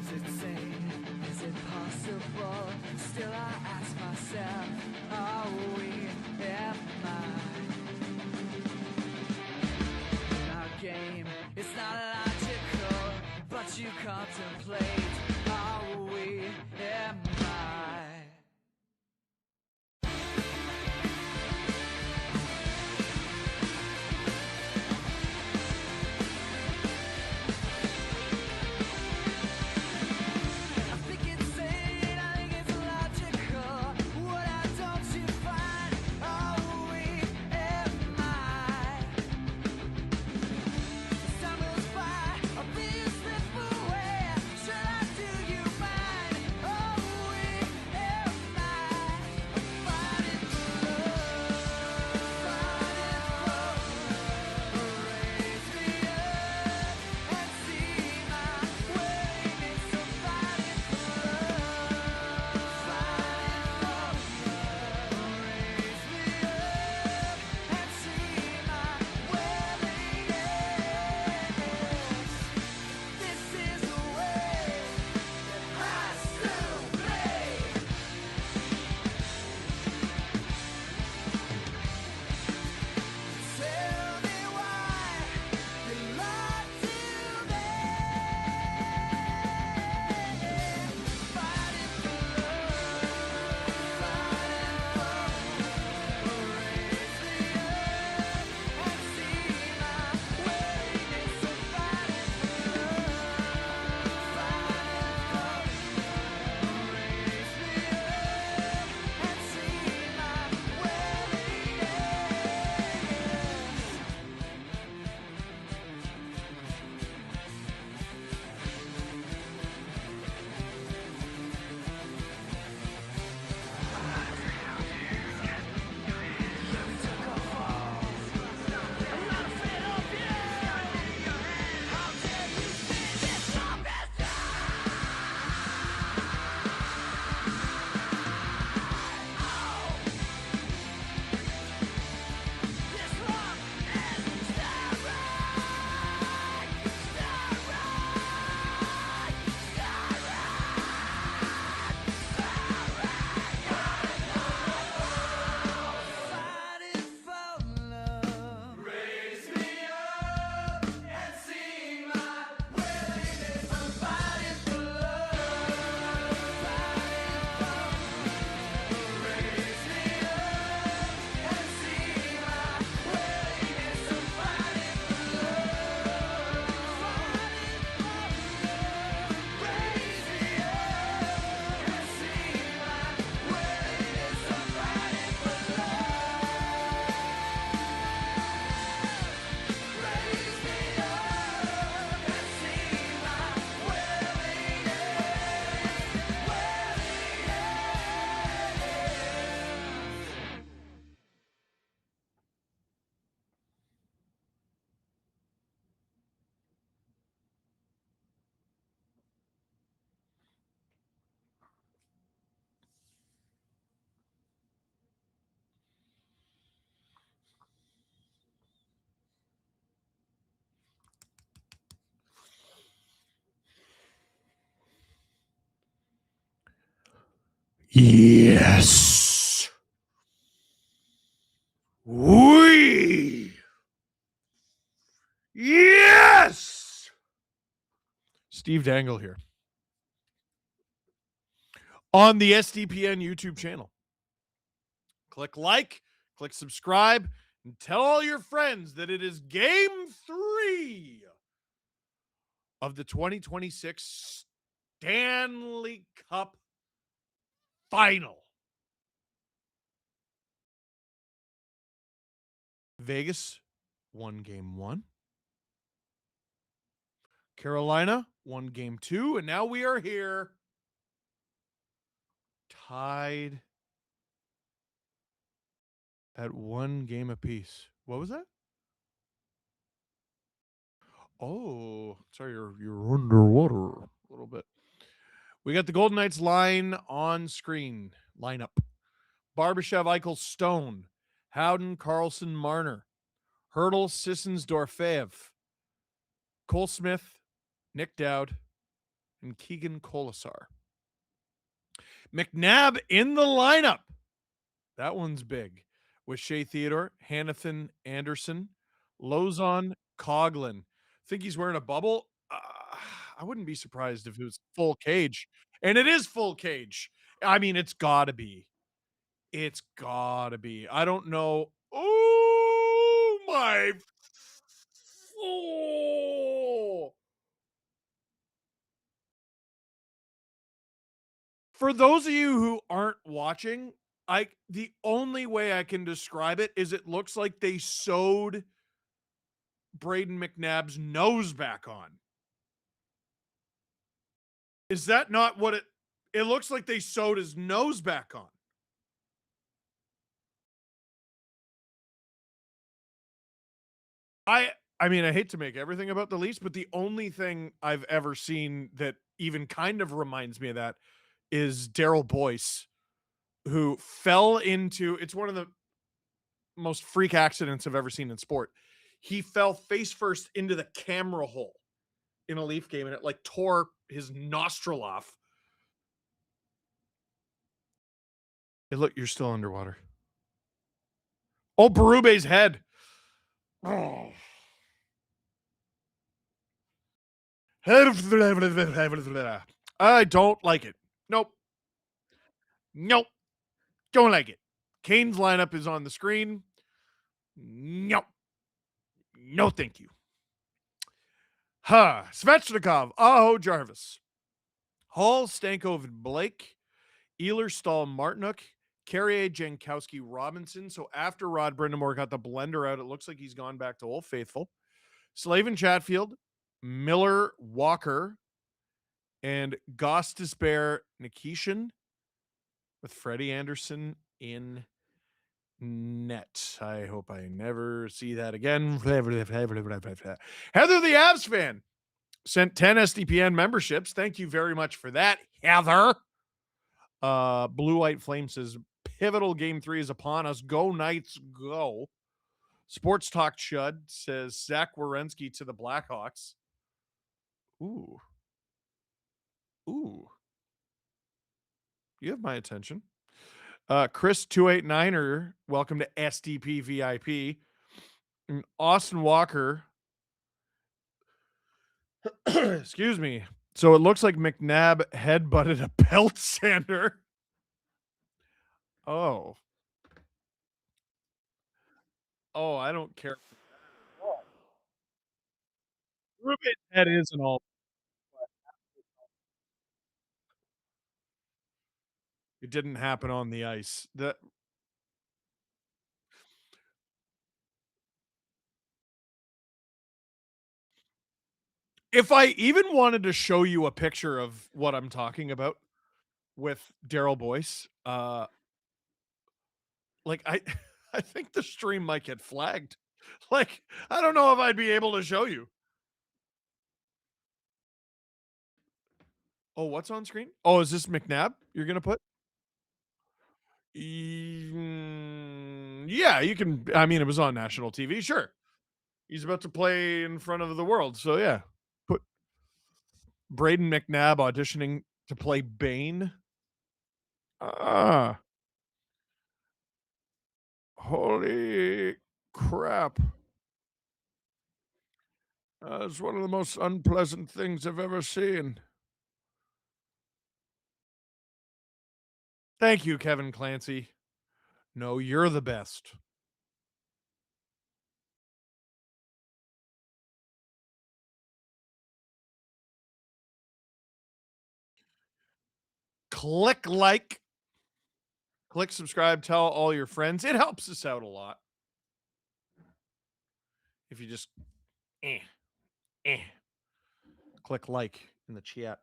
Is it sane? Is it possible? Still I ask myself, are we, am I? In our game, it's not logical, but you contemplate, are we, am I? I think it's sane, I think it's logical. What I don't you find? Are we, am I? As time goes by, I'll be a slip away. Should I do you mind? Are we, am I? I'm fighting for love, raise me up and see my willingness. So fighting for love, raise me up and see my willingness. This is the way that I still play. Tell me why you lied to me. Fighting for love, raise me up and see my willingness. So fighting for love, raise me up and see my willingness. Fighting for love. Raise me up and see my willingness. I'm fighting for love. Raise me up and see my willingness. I'm fighting for love. Raise me up and see my willingness. I'm fighting for love. Raise me up and see my Yes. Yes. Steve Dangle here on the SDPN YouTube channel. Click like, click subscribe, and tell all your friends that it is game 3 of the 2026 Stanley Cup final. Vegas won game 1. Carolina won game 2. And now we are here tied at 1 game apiece. What was that? Oh, sorry, you're underwater a little bit. We got the Golden Knights line on screen. Lineup. Barbashev, Eichel, Stone, Howden, Carlson, Marner, Hurdle, Sissons, Dorfeev, Cole Smith, Nick Dowd, and Keegan Colasar. McNabb in the lineup. That one's big. With Shea Theodore, Hannafin Anderson, Lozon, Coglin. Think he's wearing a bubble? I wouldn't be surprised if it was full cage. And it is full cage. I mean, it's gotta be. It's gotta be. I don't know. Oh my. Oh. For those of you who aren't watching, the only way I can describe it is it looks like they sewed Braden McNabb's nose back on. Is that not what it looks like they sewed his nose back on? I I mean, I hate to make everything about the Leafs, but the only thing I've ever seen that even kind of reminds me of that is Daryl Boyce, who fell into it's one of the most freak accidents I've ever seen in sport. He fell face first into the camera hole in a Leaf game and it like tore his nostril off. Hey, look, you're still underwater. Oh, Berube's head. Oh. I don't like it. Nope. Nope. Don't like it. Kane's lineup is on the screen. Nope. No, thank you. Svechnikov, Aho Jarvis, Hall, Stankoven, Blake, Ehlers, Stahl, Martinuk, Carrier, Jankowski, Robinson. So after Rod Brindamore got the blender out, it looks like he's gone back to Old Faithful. Slavin Chatfield, Miller, Walker, and Gostisbehere Nikishin with Freddie Anderson in net. I hope I never see that again. Heather the Avs fan sent 10 SDPN memberships. Thank you very much for that, Heather. Blue White Flame says pivotal game 3 is upon us. Go Knights, go. Sports Talk Chud says Zach Werenski to the Blackhawks. Ooh. Ooh. You have my attention. Chris 289er, welcome to SDP VIP. And Austin Walker. Excuse me. So it looks like McNabb headbutted a belt sander. Oh. Oh, I don't care. Ruben's head isn't all. It didn't happen on the ice. If I even wanted to show you a picture of what I'm talking about with Daryl Boyce, like I I think the stream might get flagged. Like, I don't know if I'd be able to show you. Oh, what's on screen? Oh, is this McNabb you're gonna put? Yeah, you can. I mean, it was on national TV. Sure, he's about to play in front of the world. So yeah, put Braden McNabb auditioning to play Bane. Ah, holy crap! It's one of the most unpleasant things I've ever seen. Thank you, Kevin Clancy. No, you're the best. Click like, click subscribe, tell all your friends. It helps us out a lot. If you just eh, eh, click like in the chat.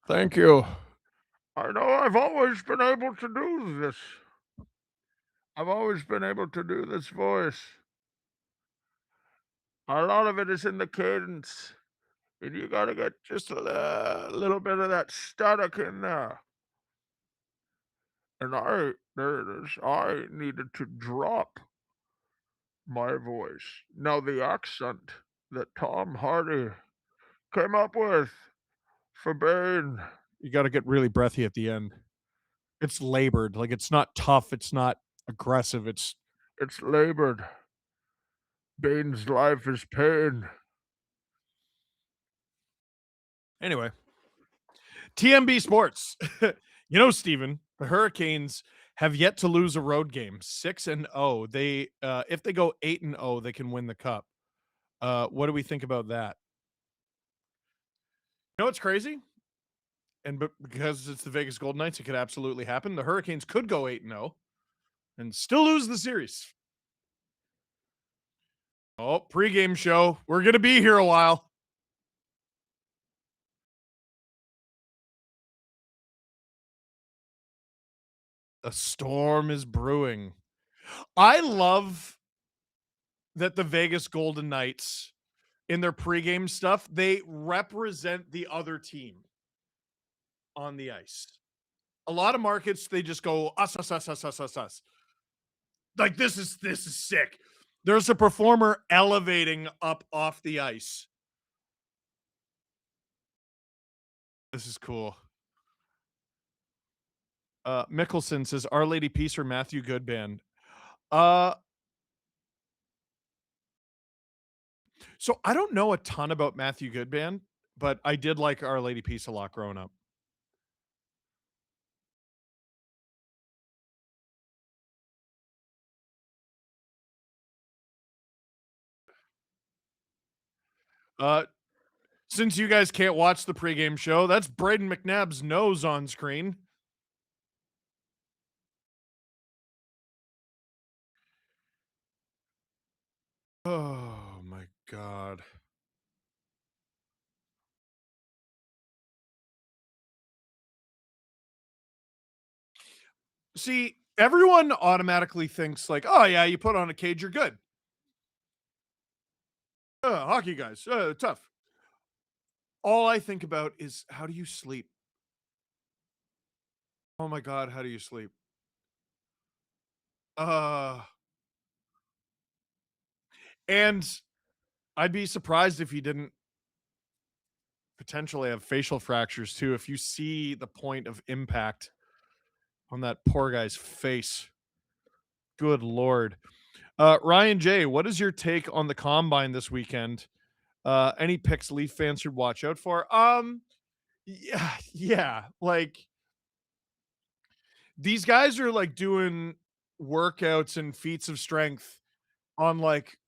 Thank you. I know I've always been able to do this. I've always been able to do this voice. A lot of it is in the cadence. And you got to get just a little bit of that static in there. And there it is. I needed to drop my voice. Now the accent. that Tom Hardy came up with for Bane. You got to get really breathy at the end. It's labored. Like it's not tough. It's not aggressive. It's labored. Bane's life is pain. Anyway, TMB Sports. Steven, the Hurricanes have yet to lose a road game. 6-0. They if they go 8-0, they can win the cup. What do we think about that? You know what's crazy? And because it's the Vegas Golden Knights, it could absolutely happen. The Hurricanes could go 8-0 and still lose the series. Oh, pregame show. We're going to be here a while. A storm is brewing. I love that the Vegas Golden Knights, in their pregame stuff, they represent the other team on the ice. A lot of markets, they just go us, us, us, us, us, us, us. Like this is sick. There's a performer elevating up off the ice. This is cool. Mickelson says Our Lady Peace or Matthew Goodband. So I don't know a ton about Matthew Goodband, but I did like Our Lady Peace a lot growing up. Since you guys can't watch the pregame show, that's Braden McNabb's nose on screen. Oh my God. See, everyone automatically thinks like, oh yeah, you put on a cage, you're good. Hockey guys, tough. All I think about is how do you sleep? Oh my God, how do you sleep? And I'd be surprised if he didn't potentially have facial fractures too. If you see the point of impact on that poor guy's face, good Lord. Ryan J, what is your take on the combine this weekend? Any picks Leaf fans should watch out for? Yeah. Like these guys are like doing workouts and feats of strength on like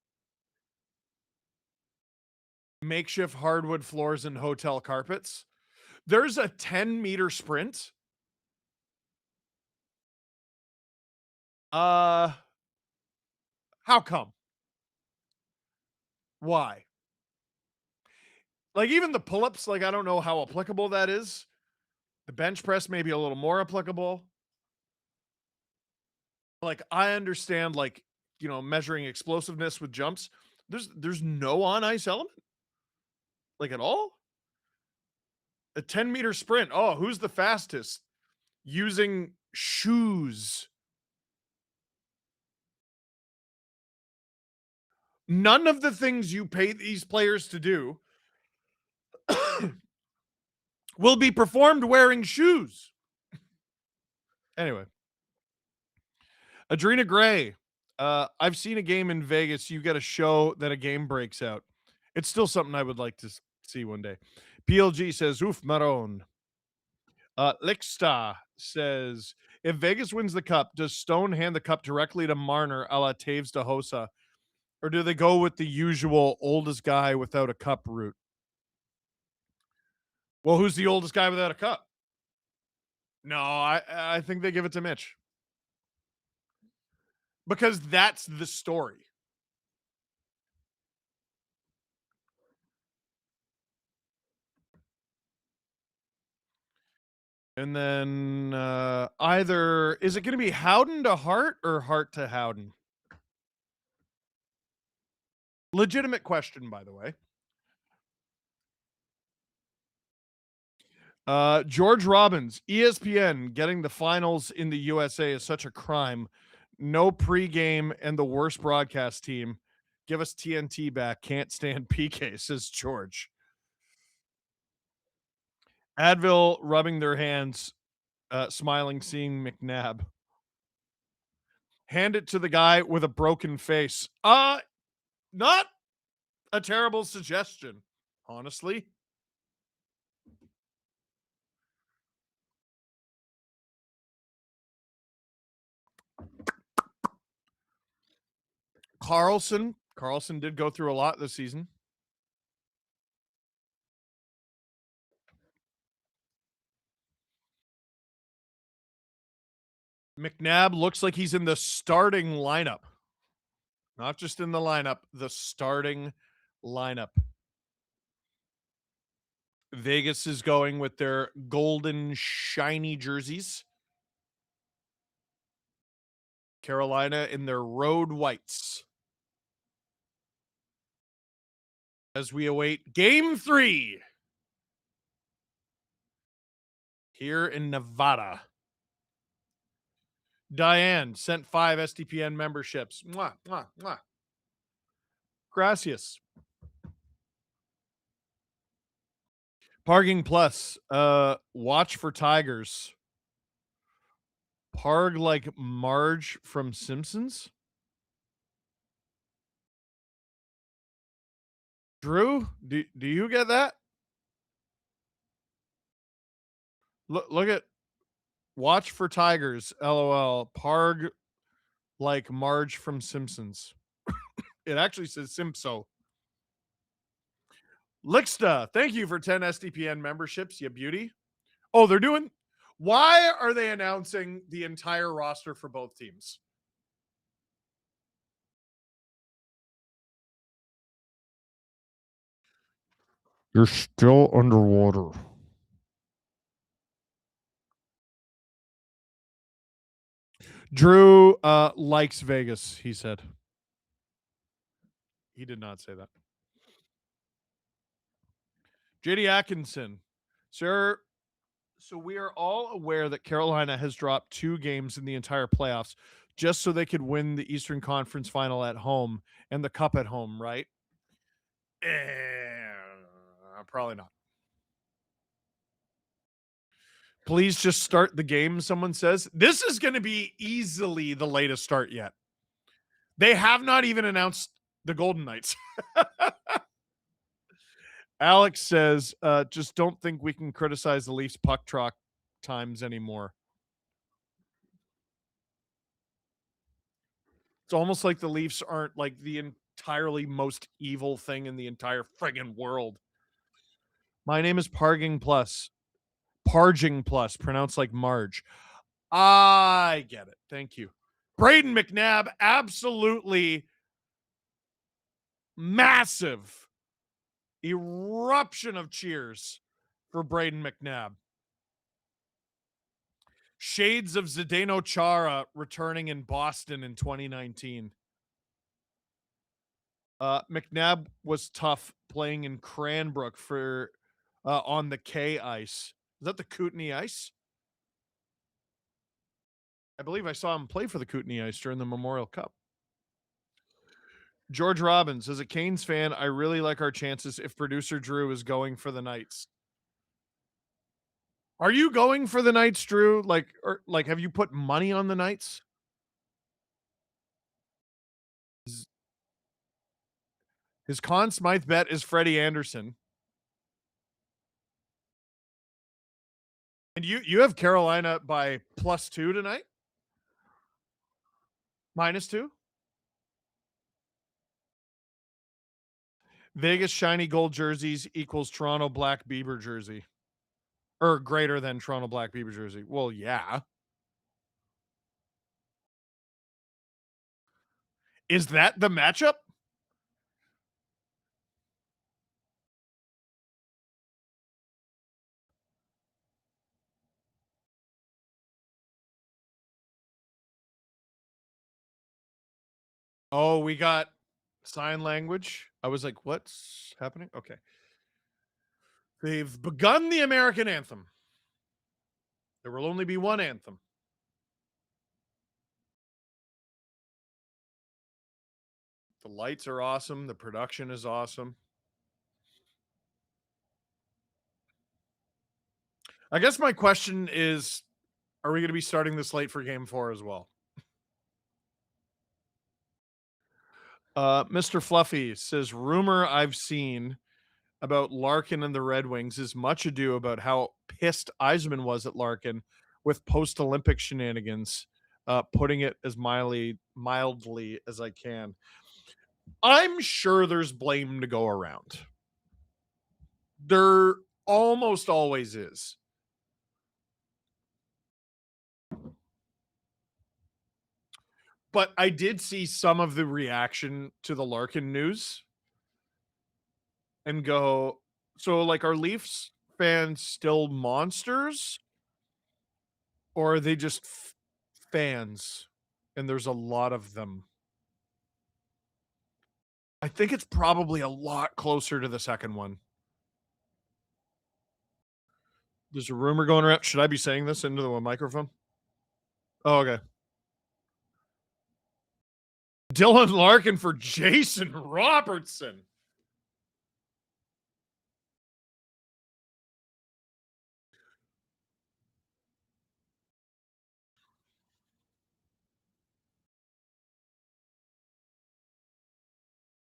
makeshift hardwood floors and hotel carpets. There's a 10-meter sprint. How come? Why? Like even the pull-ups, like I don't know how applicable that is. The bench press may be a little more applicable. Like I understand like, measuring explosiveness with jumps. There's no on ice element like at all. A 10-meter sprint. Oh, who's the fastest? Using shoes. None of the things you pay these players to do will be performed wearing shoes. Anyway. Adrena Gray. I've seen a game in Vegas. You got to show that a game breaks out. It's still something I would like to see one day. PLG says, oof, Maron. Lickstar says, if Vegas wins the cup, does Stone hand the cup directly to Marner a la Taves de Hosa? Or do they go with the usual oldest guy without a cup route? Well, who's the oldest guy without a cup? No, I think they give it to Mitch. Because that's the story. And then either is it going to be Howden to Hart or Hart to Howden? Legitimate question, by the way. George Robbins, ESPN getting the finals in the USA is such a crime. No pregame and the worst broadcast team. Give us TNT back. Can't stand PK, says George. Advil rubbing their hands, smiling, seeing McNabb. Hand it to the guy with a broken face. Not a terrible suggestion, honestly. Carlson did go through a lot this season. McNabb looks like he's in the starting lineup. Not just in the lineup, the starting lineup. Vegas is going with their golden shiny jerseys. Carolina in their road whites. As we await game 3 here in Nevada. Diane sent 5 SDPN memberships. Mwah, mwah, mwah. Gracias. Parging Plus. Watch for Tigers. Parg like Marge from Simpsons. Drew, do you get that? Look at watch for Tigers. LOL. Parg like Marge from Simpsons. It actually says Simpso. Lixta, thank you for 10 SDPN memberships, you beauty. Oh, they're doing. Why are they announcing the entire roster for both teams? You're still underwater. Drew likes Vegas, he said. He did not say that. JD Atkinson. Sir, so we are all aware that Carolina has dropped 2 games in the entire playoffs just so they could win the Eastern Conference final at home and the cup at home, right? Probably not. Please just start the game, someone says. This is going to be easily the latest start yet. They have not even announced the Golden Knights. Alex says, just don't think we can criticize the Leafs puck truck times anymore. It's almost like the Leafs aren't like the entirely most evil thing in the entire friggin' world. My name is Parging Plus. Parging Plus, pronounced like Marge. I get it. Thank you. Braden McNabb, absolutely massive eruption of cheers for Braden McNabb. Shades of Zdeno Chara returning in Boston in 2019. McNabb was tough playing in Cranbrook for on the K ice. Is that the Kootenay ice? I believe I saw him play for the Kootenay ice during the Memorial Cup. George Robbins, as a Canes fan, I really like our chances if producer Drew is going for the Knights. Are you going for the Knights, Drew? Like have you put money on the Knights? His Conn Smythe bet is Freddie Anderson. And you have Carolina by +2 tonight? -2? Vegas shiny gold jerseys equals Toronto black Bieber jersey. Or greater than Toronto black Bieber jersey. Well, yeah. Is that the matchup? Oh, we got sign language. I was like, what's happening? Okay. They've begun the American anthem. There will only be one anthem. The lights are awesome. The production is awesome. I guess my question is, are we going to be starting this late for game 4 as well? Mr. Fluffy says, rumor I've seen about Larkin and the Red Wings is much ado about how pissed Eisman was at Larkin with post-Olympic shenanigans, putting it as mildly as I can. I'm sure there's blame to go around. There almost always is. But I did see some of the reaction to the Larkin news and go, so like, are Leafs fans still monsters? Or are they just fans? And there's a lot of them. I think it's probably a lot closer to the second one. There's a rumor going around. Should I be saying this into the microphone? Oh, okay. Dylan Larkin for Jason Robertson.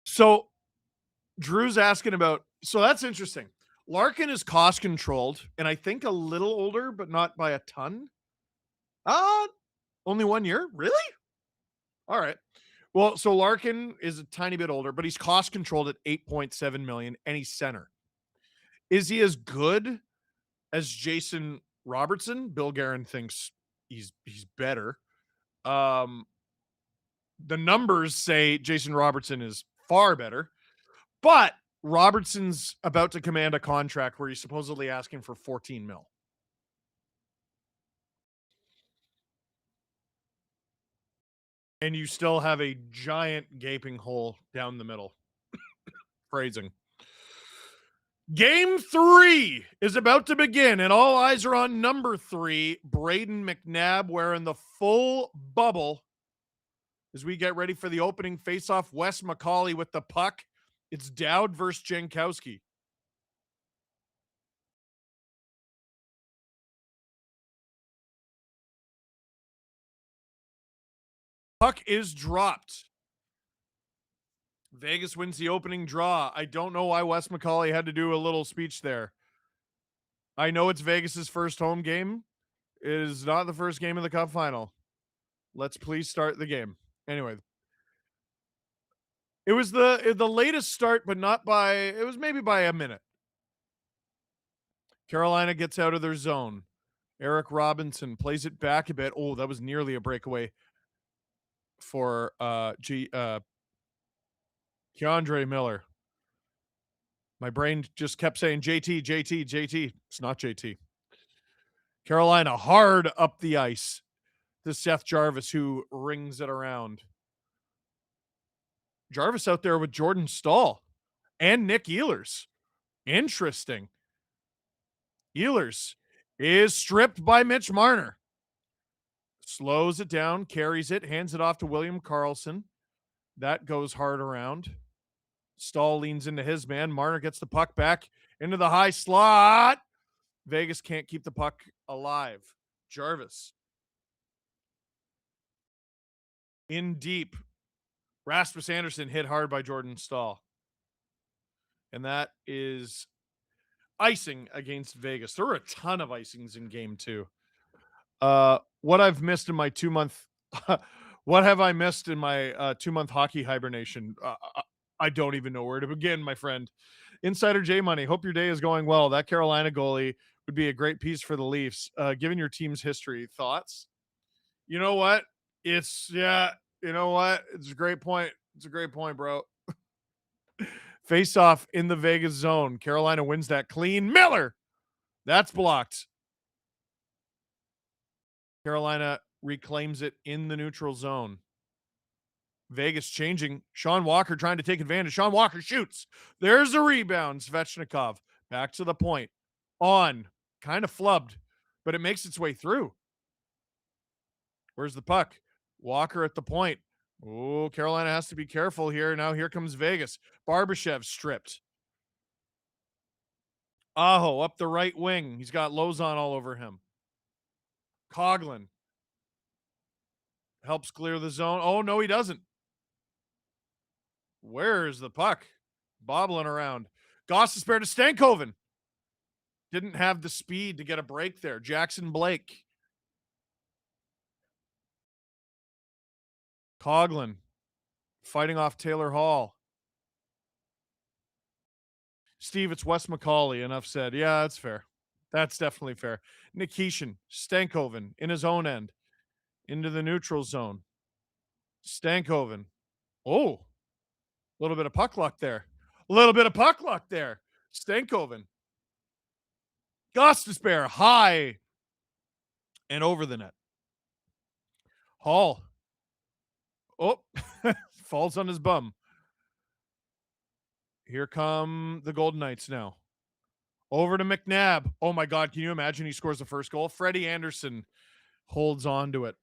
So Drew's asking about, so that's interesting. Larkin is cost controlled and I think a little older, but not by a ton. Only 1 year? Really? All right. Well, so Larkin is a tiny bit older, but he's cost controlled at 8.7 million and he's center. Is he as good as Jason Robertson? Bill Guerin thinks he's better. The numbers say Jason Robertson is far better, but Robertson's about to command a contract where he's supposedly asking for 14 mil. And you still have a giant gaping hole down the middle. Phrasing. Game 3 is about to begin, and all eyes are on number 3, Braden McNabb, wearing the full bubble as we get ready for the opening faceoff. Wes McCauley with the puck. It's Dowd versus Jankowski. Puck is dropped. Vegas wins the opening draw. I don't know why Wes McCauley had to do a little speech there. I know it's Vegas's first home game. It is not the first game of the Cup final. Let's please start the game. Anyway, it was the latest start, but not by, it was maybe by a minute. Carolina gets out of their zone. Eric Robinson plays it back a bit. Oh, that was nearly a breakaway for Keandre Miller. My brain just kept saying JT, JT, JT. It's not JT. Carolina hard up the ice to Seth Jarvis, who rings it around. Jarvis out there with Jordan Stahl and Nick Ehlers. Interesting. Ehlers is stripped by Mitch Marner. Slows it down, carries it, hands it off to William Karlsson. That goes hard around. Stahl leans into his man. Marner gets the puck back into the high slot. Vegas can't keep the puck alive. Jarvis in deep. Rasmus Anderson hit hard by Jordan Stahl. And that is icing against Vegas. There were a ton of icings in game 2. What I've missed in my 2-month what have I missed in my 2-month hockey hibernation? I don't even know where to begin, my friend. Insider J Money, hope your day is going well. That Carolina goalie would be a great piece for the Leafs. Given your team's history, thoughts? You know what? It's you know what? It's a great point. It's a great point, bro. Face off in the Vegas zone. Carolina wins that clean. Miller. That's blocked. Carolina reclaims it in the neutral zone. Vegas changing. Sean Walker trying to take advantage. Sean Walker shoots. There's a rebound. Svechnikov back to the point. On. Kind of flubbed, but it makes its way through. Where's the puck? Walker at the point. Oh, Carolina has to be careful here. Now here comes Vegas. Barbashev stripped. Aho up the right wing. He's got Lozon all over him. Coughlin helps clear the zone. Oh, no, he doesn't. Where's the puck? Bobbling around. Goss is spared to Stankoven. Didn't have the speed to get a break there. Jackson Blake. Coughlin fighting off Taylor Hall. Steve, it's Wes McCauley. Enough said. Yeah, that's fair. That's definitely fair. Nikishin, Stankoven in his own end into the neutral zone. Stankoven. Oh, a little bit of puck luck there. A little bit of puck luck there. Stankoven. Gostisbehere high and over the net. Hall. Oh, falls on his bum. Here come the Golden Knights now. Over to McNabb. Oh my God, can you imagine he scores the first goal? Freddie Anderson holds on to it.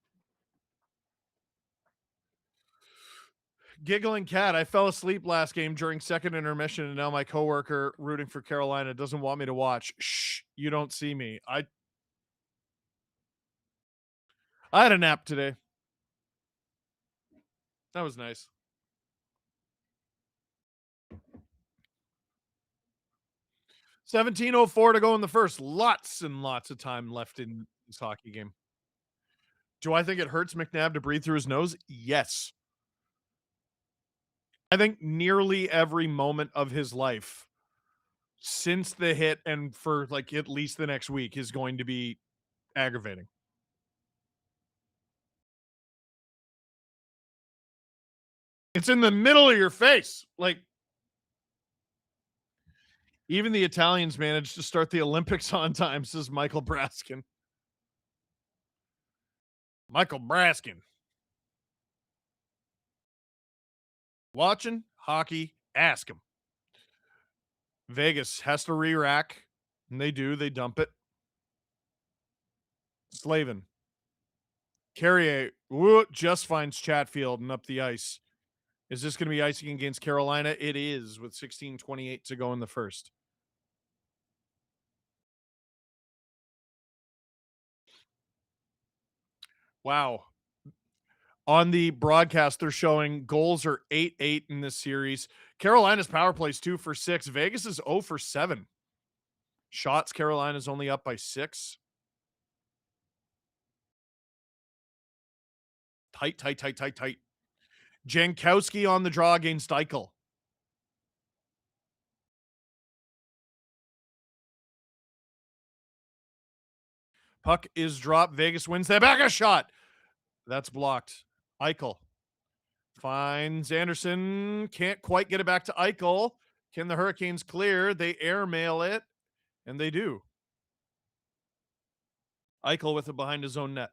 Giggling cat. I fell asleep last game during second intermission, and now my coworker rooting for Carolina doesn't want me to watch. Shh, you don't see me. I had a nap today. That was nice. 17:04 to go in the first. Lots and lots of time left in this hockey game. Do I think it hurts McNabb to breathe through his nose? Yes. I think nearly every moment of his life since the hit and for like at least the next week is going to be aggravating. It's in the middle of your face. Like, even the Italians managed to start the Olympics on time, says Michael Braskin. Michael Braskin. Watching hockey, ask him. Vegas has to re-rack, and they do. They dump it. Slavin. Carrier just finds Chatfield and up the ice. Is this going to be icing against Carolina? It is, with 16:28 to go in the first. Wow. On the broadcast, they're showing goals are 8-8 in this series. Carolina's power play is 2 for 6. Vegas is 0 for 7. Shots, Carolina's only up by 6. Tight. Jankowski on the draw against Eichel. Puck is dropped. Vegas wins that back. A shot. That's blocked. Eichel finds Anderson. Can't quite get it back to Eichel. Can the Hurricanes clear? They airmail it, and they do. Eichel with it behind his own net.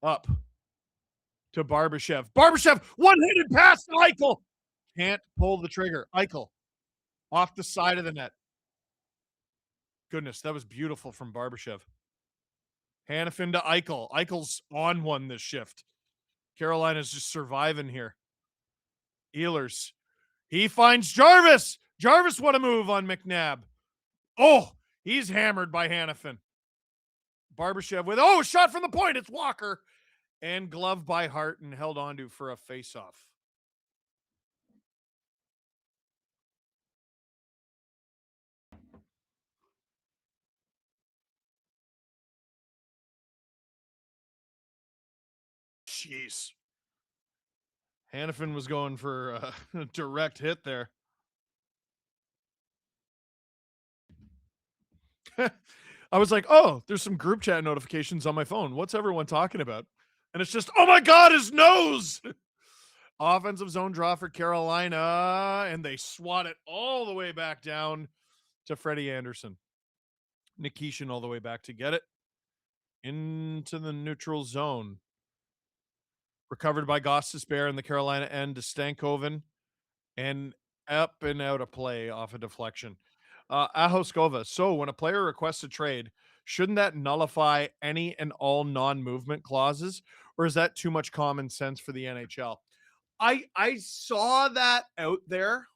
Up to Barbashev. Barbashev, one-handed pass to Eichel. Can't pull the trigger. Eichel off the side of the net. Goodness, that was beautiful from Barbashev. Hanifin to Eichel. Eichel's on one this shift. Carolina's just surviving here. Ehlers. He finds Jarvis. Jarvis, what a move on McNabb. Oh, he's hammered by Hanifin. Barbashev with, shot from the point. It's Walker. And glove by Hart and held onto for a face-off. Jeez. Hanifin was going for a direct hit there. I was like, oh, there's some group chat notifications on my phone. What's everyone talking about? And it's just, oh my God, his nose. Offensive zone draw for Carolina, and they swat it all the way back down to Freddie Anderson. Nikishin all the way back to get it into the neutral zone. Recovered by Gostisbehere in the Carolina end to Stankoven, and up and out of play off a deflection. Ahoskova. So when a player requests a trade, shouldn't that nullify any and all non-movement clauses? or is that too much common sense for the NHL? I saw that out there.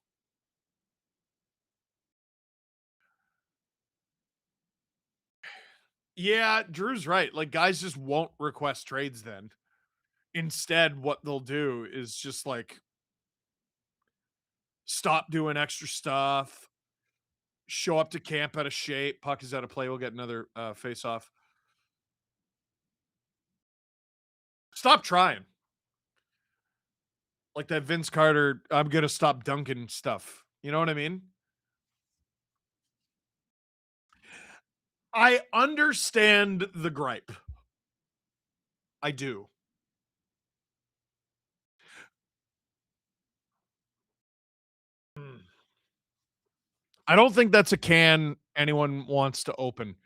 Yeah, Drew's right. Like guys just won't request trades then. Instead, what they'll do is just like stop doing extra stuff, show up to camp out of shape. Puck is out of play. We'll get another face off. Stop trying. Like that Vince Carter, I'm gonna stop dunking stuff. You know what I mean? I understand the gripe. I do. Mm. I don't think that's a can anyone wants to open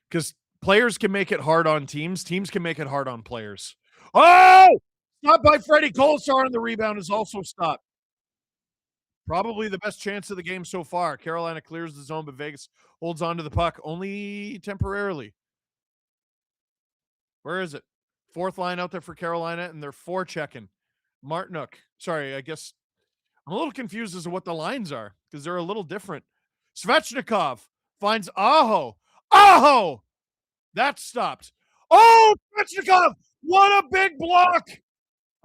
because players can make it hard on teams. Teams can make it hard on players. Oh, stop by Freddie Kolesar, and the rebound is also stopped. Probably the best chance of the game so far. Carolina clears the zone, but Vegas holds on to the puck only temporarily. Where is it? Fourth line out there for Carolina, and they're forechecking. Martinook. Sorry, I guess I'm a little confused as to what the lines are because they're a little different. Svechnikov finds Aho. Aho! That stopped. Oh, Svechnikov! What a big block!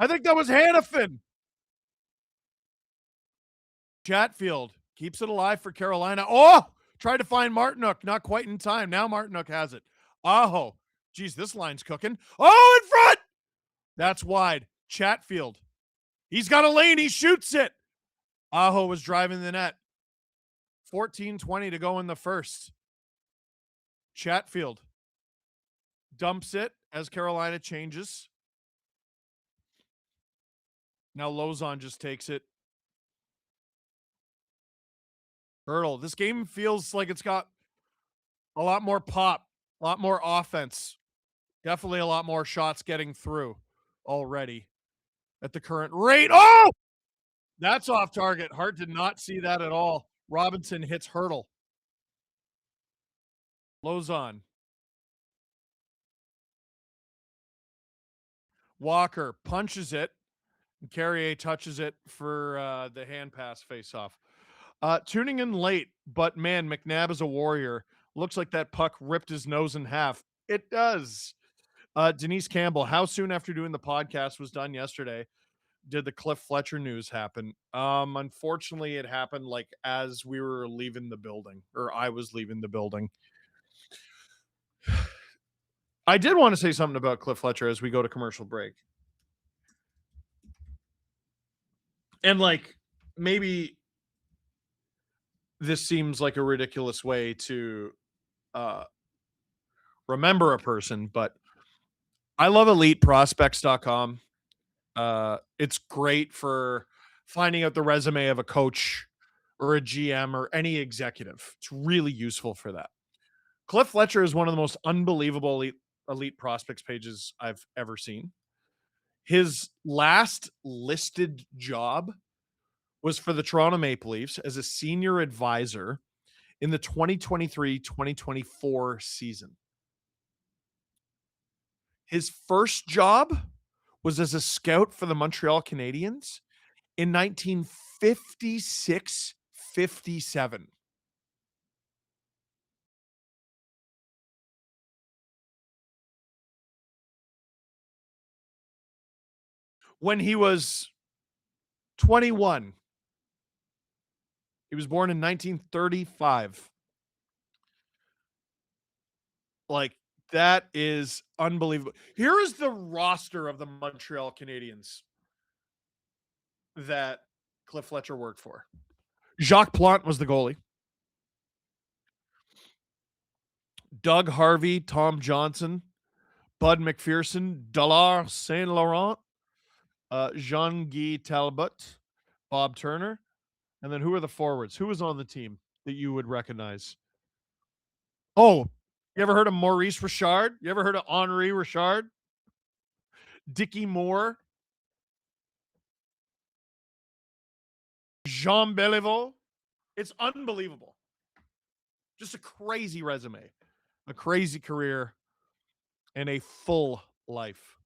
I think that was Hannafin. Chatfield keeps it alive for Carolina. Oh, tried to find Martinook. Not quite in time. Now Martinook has it. Aho. Geez, this line's cooking. Oh, in front! That's wide. Chatfield. He's got a lane. He shoots it. Aho was driving the net. 14:20 to go in the first. Chatfield dumps it as Carolina changes. Now Lozon just takes it. Hurdle. This game feels like it's got a lot more pop, a lot more offense. Definitely a lot more shots getting through already at the current rate. Oh, that's off target. Hart did not see that at all. Robinson hits Hurdle. Lozon. Walker punches it. And Carrier touches it for the hand pass face off. Tuning in late, but man, McNabb is a warrior. Looks like that puck ripped his nose in half. It does. Denise Campbell, how soon after doing the podcast was done yesterday did the Cliff Fletcher news happen? Unfortunately, it happened like as we were leaving the building, or I was leaving the building. I did want to say something about Cliff Fletcher as we go to commercial break. And like maybe this seems like a ridiculous way to uh remember a person, but I love eliteprospects.com. It's great for finding out the resume of a coach or a GM or any executive. It's really useful for that. Cliff Fletcher is one of the most unbelievable elite prospects pages I've ever seen. His last listed job was for the Toronto Maple Leafs as a senior advisor in the 2023-2024 season. His first job was as a scout for the Montreal Canadiens in 1956-57. When he was 21. He was born in 1935. Like, that is unbelievable. Here is the roster of the Montreal Canadiens that Cliff Fletcher worked for. Jacques Plante was the goalie. Doug Harvey, Tom Johnson, Bud McPherson, Dallard Saint Laurent, Jean-Guy Talbot, Bob Turner. And then who are the forwards? Who was on the team that you would recognize? Oh, you ever heard of Maurice Richard? You ever heard of Henri Richard? Dickie Moore? Jean Beliveau? It's unbelievable. Just a crazy resume, a crazy career, and a full life.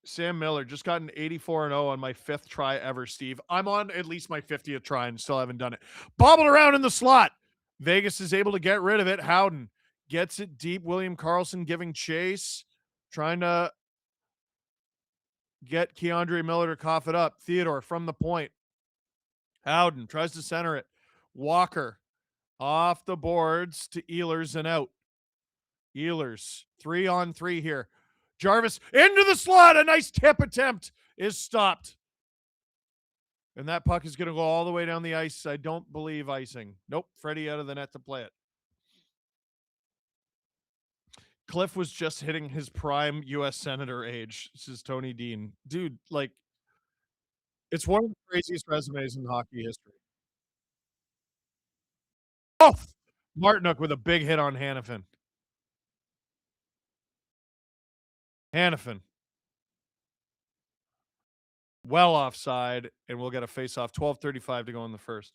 Sam Miller just got an 84-0 on my 5th try ever, Steve. I'm on at least my 50th try and still haven't done it. Bobbled around in the slot. Vegas is able to get rid of it. Howden gets it deep. William Karlsson giving chase, trying to get Keandre Miller to cough it up. Theodore from the point. Howden tries to center it. Walker off the boards to Ehlers and out. Ehlers 3-on-3 here. Jarvis into the slot. A nice tip attempt is stopped. And that puck is going to go all the way down the ice. I don't believe icing. Nope. Freddie out of the net to play it. Cliff was just hitting his prime U.S. Senator age. This is Tony Dean. Dude, like, it's one of the craziest resumes in hockey history. Oh! Martinook with a big hit on Hannafin. Hannafin. Well offside, and we'll get a face-off. 12:35 to go in the first.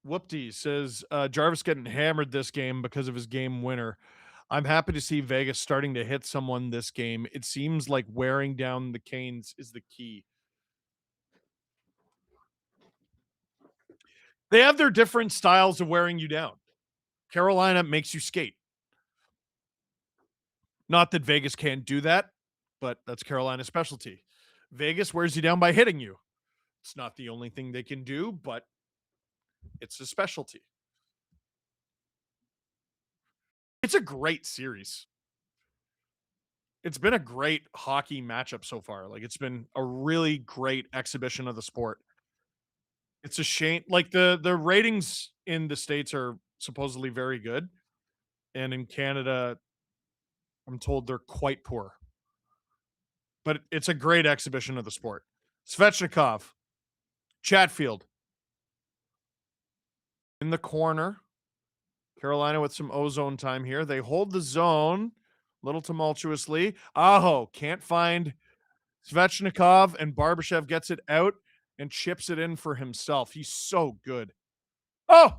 Whoopty says Jarvis getting hammered this game because of his game winner. I'm happy to see Vegas starting to hit someone this game. It seems like wearing down the Canes is the key. They have their different styles of wearing you down. Carolina makes you skate. Not that Vegas can't do that, but that's Carolina's specialty. Vegas wears you down by hitting you. It's not the only thing they can do, but it's a specialty. It's a great series. It's been a great hockey matchup so far. Like, it's been a really great exhibition of the sport. It's a shame. Like, the ratings in the States are supposedly very good. And in Canada, I'm told they're quite poor. But it's a great exhibition of the sport. Svechnikov, Chatfield in the corner. Carolina with some ozone time here. They hold the zone a little tumultuously. Aho can't find Svechnikov, and Barbashev gets it out and chips it in for himself. He's so good. Oh!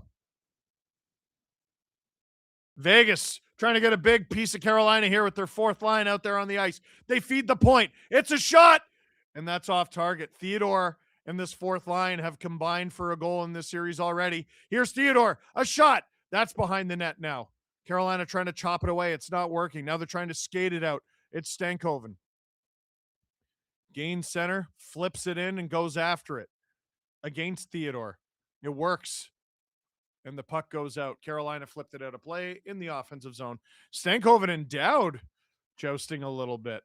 Vegas trying to get a big piece of Carolina here with their 4th line out there on the ice. They feed the point. It's a shot, and that's off target. Theodore and this 4th line have combined for a goal in this series already. Here's Theodore. A shot. That's behind the net now. Carolina trying to chop it away. It's not working. Now they're trying to skate it out. It's Stankoven. Gains center, flips it in, and goes after it against Theodore. It works. And the puck goes out. Carolina flipped it out of play in the offensive zone. Stankoven and Dowd jousting a little bit.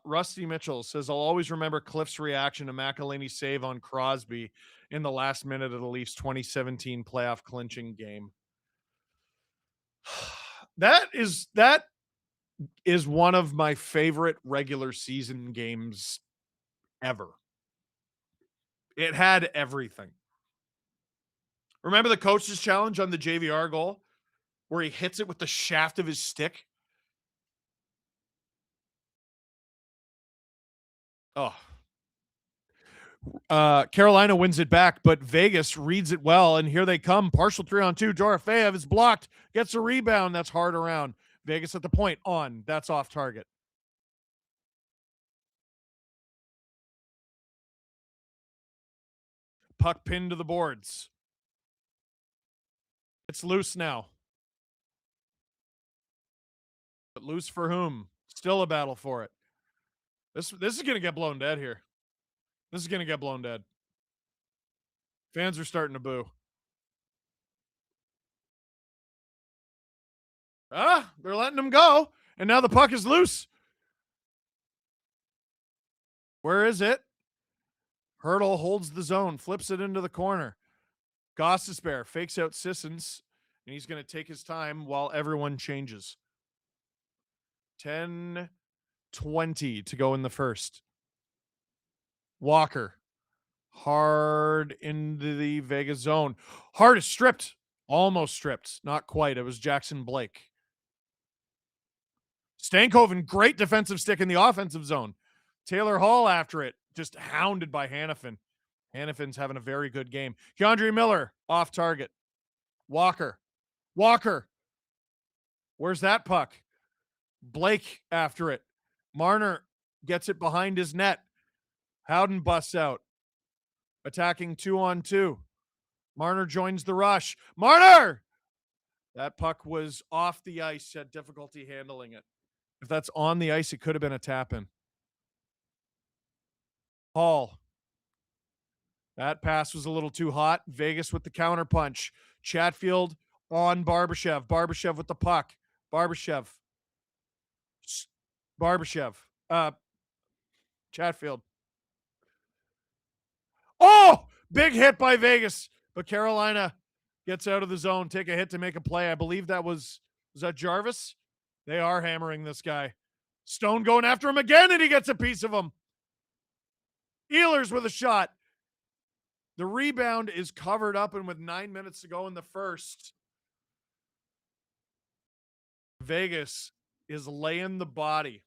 Rusty Mitchell says, I'll always remember Cliff's reaction to McElhinney's save on Crosby in the last minute of the Leafs 2017 playoff clinching game. That is one of my favorite regular season games ever. It had everything. Remember the coach's challenge on the JVR goal where he hits it with the shaft of his stick? Oh. Carolina wins it back, but Vegas reads it well, and here they come. Partial 3-on-2. Dorofeyev is blocked, gets a rebound. That's hard around. Vegas at the point on. That's off target. Puck pinned to the boards. It's loose now. But loose for whom? Still a battle for it. This is going to get blown dead here. This is going to get blown dead. Fans are starting to boo. They're letting him go. And now the puck is loose. Where is it? Hurdle holds the zone, flips it into the corner. Gostisbehere fakes out Sissons, and he's going to take his time while everyone changes. 10:20 to go in the first. Walker. Hard into the Vegas zone. Hard is stripped. Almost stripped. Not quite. It was Jackson Blake. Stankoven, great defensive stick in the offensive zone. Taylor Hall after it. Just hounded by Hannafin. Hannafin's having a very good game. Keandre Miller off target. Walker. Where's that puck? Blake after it. Marner gets it behind his net. Howden busts out. Attacking 2-on-2. Marner joins the rush. Marner! That puck was off the ice. Had difficulty handling it. If that's on the ice, it could have been a tap in. Hall. That pass was a little too hot. Vegas with the counter punch. Chatfield on Barbashev. Barbashev with the puck. Barbashev. Barbashev. Chatfield. Oh, big hit by Vegas. But Carolina gets out of the zone, take a hit to make a play. I believe that was that Jarvis? They are hammering this guy. Stone going after him again, and he gets a piece of him. Ehlers with a shot. The rebound is covered up, and with 9 minutes to go in the first, Vegas is laying the body.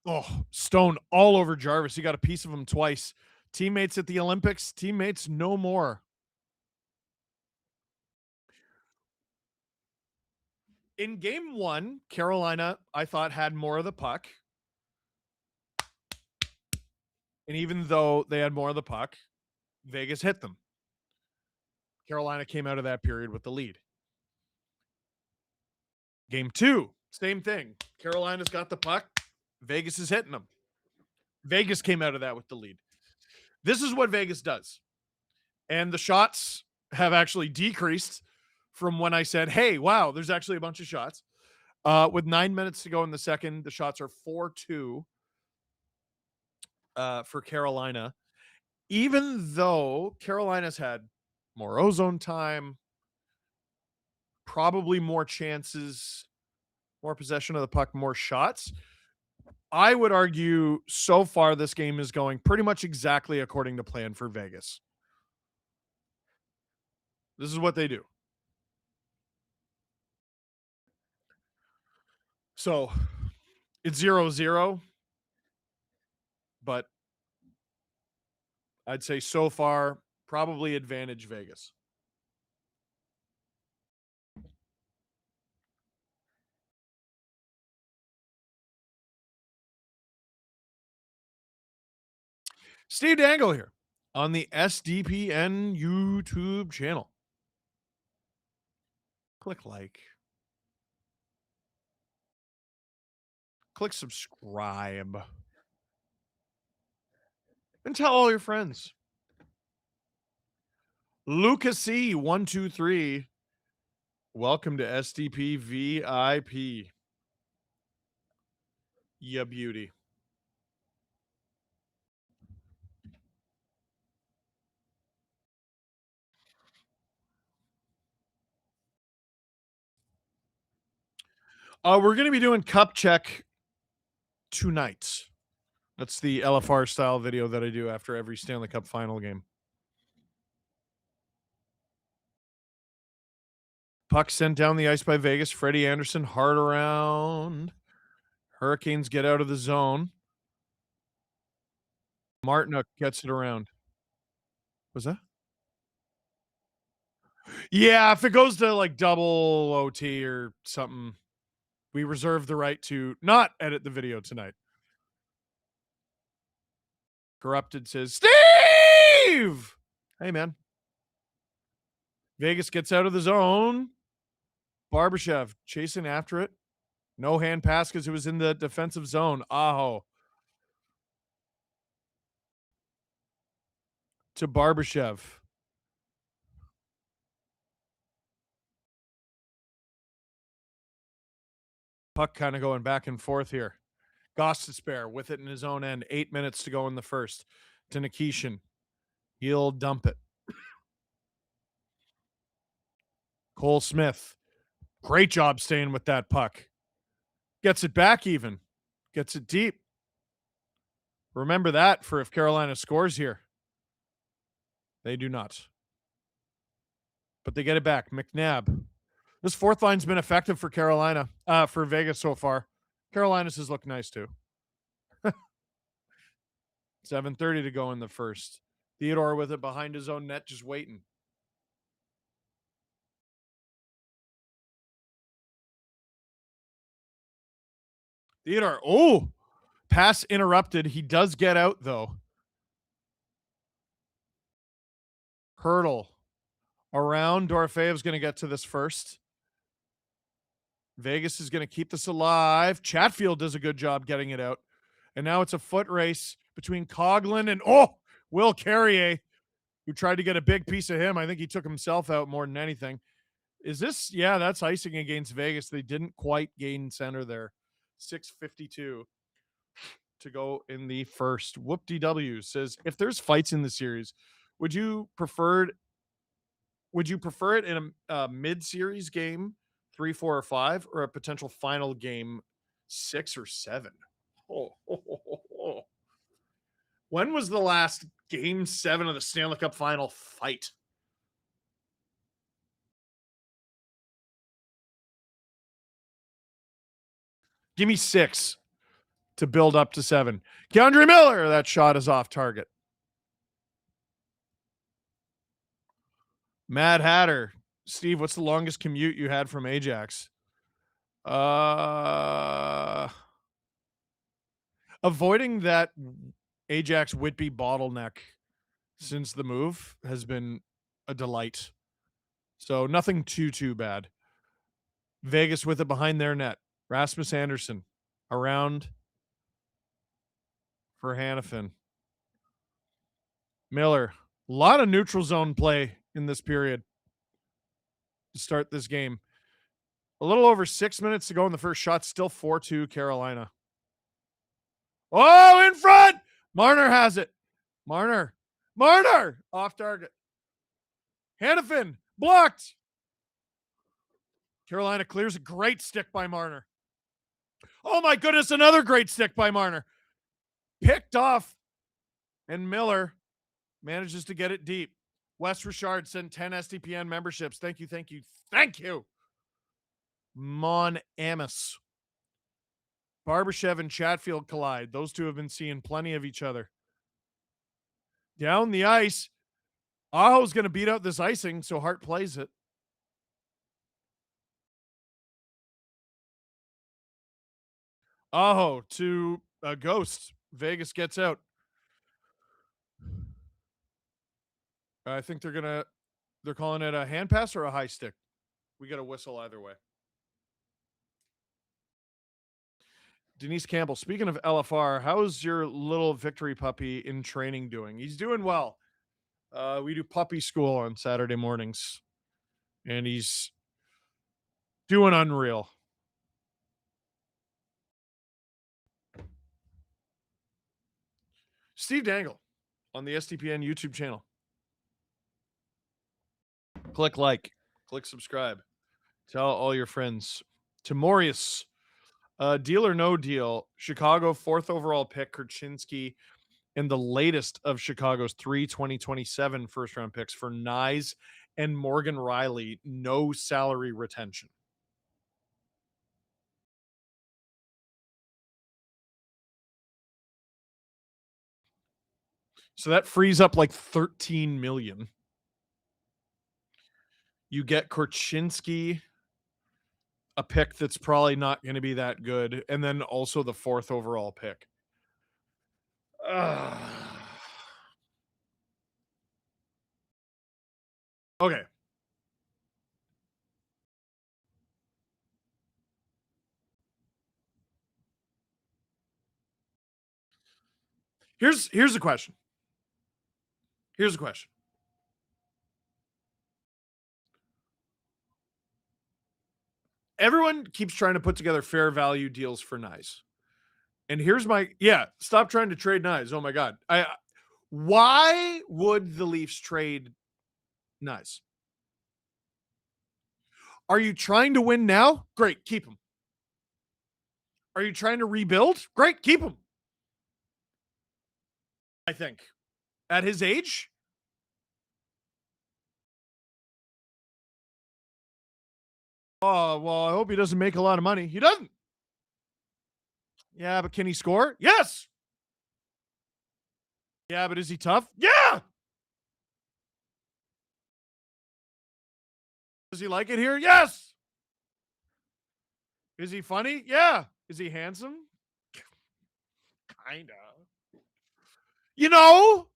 Oh, Stone all over Jarvis. He got a piece of him twice. Teammates at the Olympics, teammates no more. In game one, Carolina, I thought, had more of the puck. And even though they had more of the puck, Vegas hit them. Carolina came out of that period with the lead. Game two, same thing. Carolina's got the puck. Vegas is hitting them. Vegas came out of that with the lead. This is what Vegas does. And the shots have actually decreased from when I said, hey, wow, there's actually a bunch of shots. With 9 minutes to go in the second, the shots are 4-2 for Carolina. Even though Carolina's had more ozone time, probably more chances, more possession of the puck, more shots, I would argue so far this game is going pretty much exactly according to plan for Vegas. This is what they do. So it's 0-0, but I'd say so far probably advantage Vegas. Steve Dangle here on the SDPN YouTube channel. Click like. Click subscribe. And tell all your friends. Lucas C123. Welcome to SDP VIP. Yeah, beauty. We're going to be doing Cup Check tonight. That's the LFR style video that I do after every Stanley Cup final game. Puck sent down the ice by Vegas. Freddie Anderson hard around. Hurricanes get out of the zone. Martinook gets it around. Was that? Yeah, if it goes to like double OT or something, we reserve the right to not edit the video tonight. Corrupted says, Steve! Hey, man. Vegas gets out of the zone. Barbashev chasing after it. No hand pass because it was in the defensive zone. Aho. To Barbashev. Puck kind of going back and forth here. Goss to spare with it in his own end. 8 minutes to go in the first. To Nikishin. He'll dump it. Cole Smith. Great job staying with that puck. Gets it back even. Gets it deep. Remember that for if Carolina scores here. They do not. But they get it back. McNabb. This fourth line's been effective for Carolina, for Vegas so far. Carolina's has looked nice too. 7:30 to go in the first. Theodore with it behind his own net, just waiting. Theodore. Oh, pass interrupted. He does get out, though. Hurdle. Around. Dorofeev's going to get to this first. Vegas is going to keep this alive. Chatfield does a good job getting it out. And now it's a foot race between Coughlin and, Will Carrier, who tried to get a big piece of him. I think he took himself out more than anything. Is this, yeah, that's icing against Vegas. They didn't quite gain center there. 6:52 to go in the first. Whoop-de-W says, if there's fights in the series, would you prefer it in a mid-series game, 3, 4, or 5, or a potential final game, 6 or 7? When was the last game 7 of the Stanley Cup final fight? Give me 6 to build up to 7. Keandre Miller, that shot is off target. Mad Hatter. Steve, what's the longest commute you had from Ajax? Avoiding that Ajax Whitby bottleneck since the move has been a delight. So nothing too bad. Vegas with it behind their net. Rasmus Anderson around for Hannafin. Miller. A lot of neutral zone play in this period to start this game. A little over 6 minutes to go in the first shot. Still 4-2 Carolina. Oh, in front! Marner has it. Marner off target. Hannafin blocked. Carolina clears a great stick by Marner. Oh my goodness, another great stick by Marner. Picked off, and Miller manages to get it deep. Wes Richard sent 10 SDPN memberships. Thank you. Mon Amos. Barbashev and Chatfield collide. Those two have been seeing plenty of each other. Down the ice. Aho's going to beat out this icing, so Hart plays it. Aho to a Ghost. Vegas gets out. I think they're calling it a hand pass or a high stick. We got a whistle either way. Denise Campbell, speaking of LFR, how's your little victory puppy in training doing? He's doing well. We do puppy school on Saturday mornings, and he's doing unreal. Steve Dangle on the SDPN YouTube channel. Click like, click subscribe. Tell all your friends. Timorius, deal or no deal, Chicago 4th overall pick, Kurchinski, and the latest of Chicago's 3 2027 first-round picks for Nyes and Morgan Riley, no salary retention. So that frees up like 13 million. You get Korchinski, a pick that's probably not going to be that good, and then also the 4th overall pick. Okay. Here's a question. Everyone keeps trying to put together fair value deals for Nyes. And here's my stop trying to trade Nyes. Oh my God. Why would the Leafs trade Nyes? Are you trying to win now? Great, keep him. Are you trying to rebuild? Great, keep him. I think. At his age? Oh, well, I hope he doesn't make a lot of money. He doesn't. Yeah, but can he score? Yes. Yeah, but is he tough? Yeah. Does he like it here? Yes. Is he funny? Yeah. Is he handsome? Kinda. You know,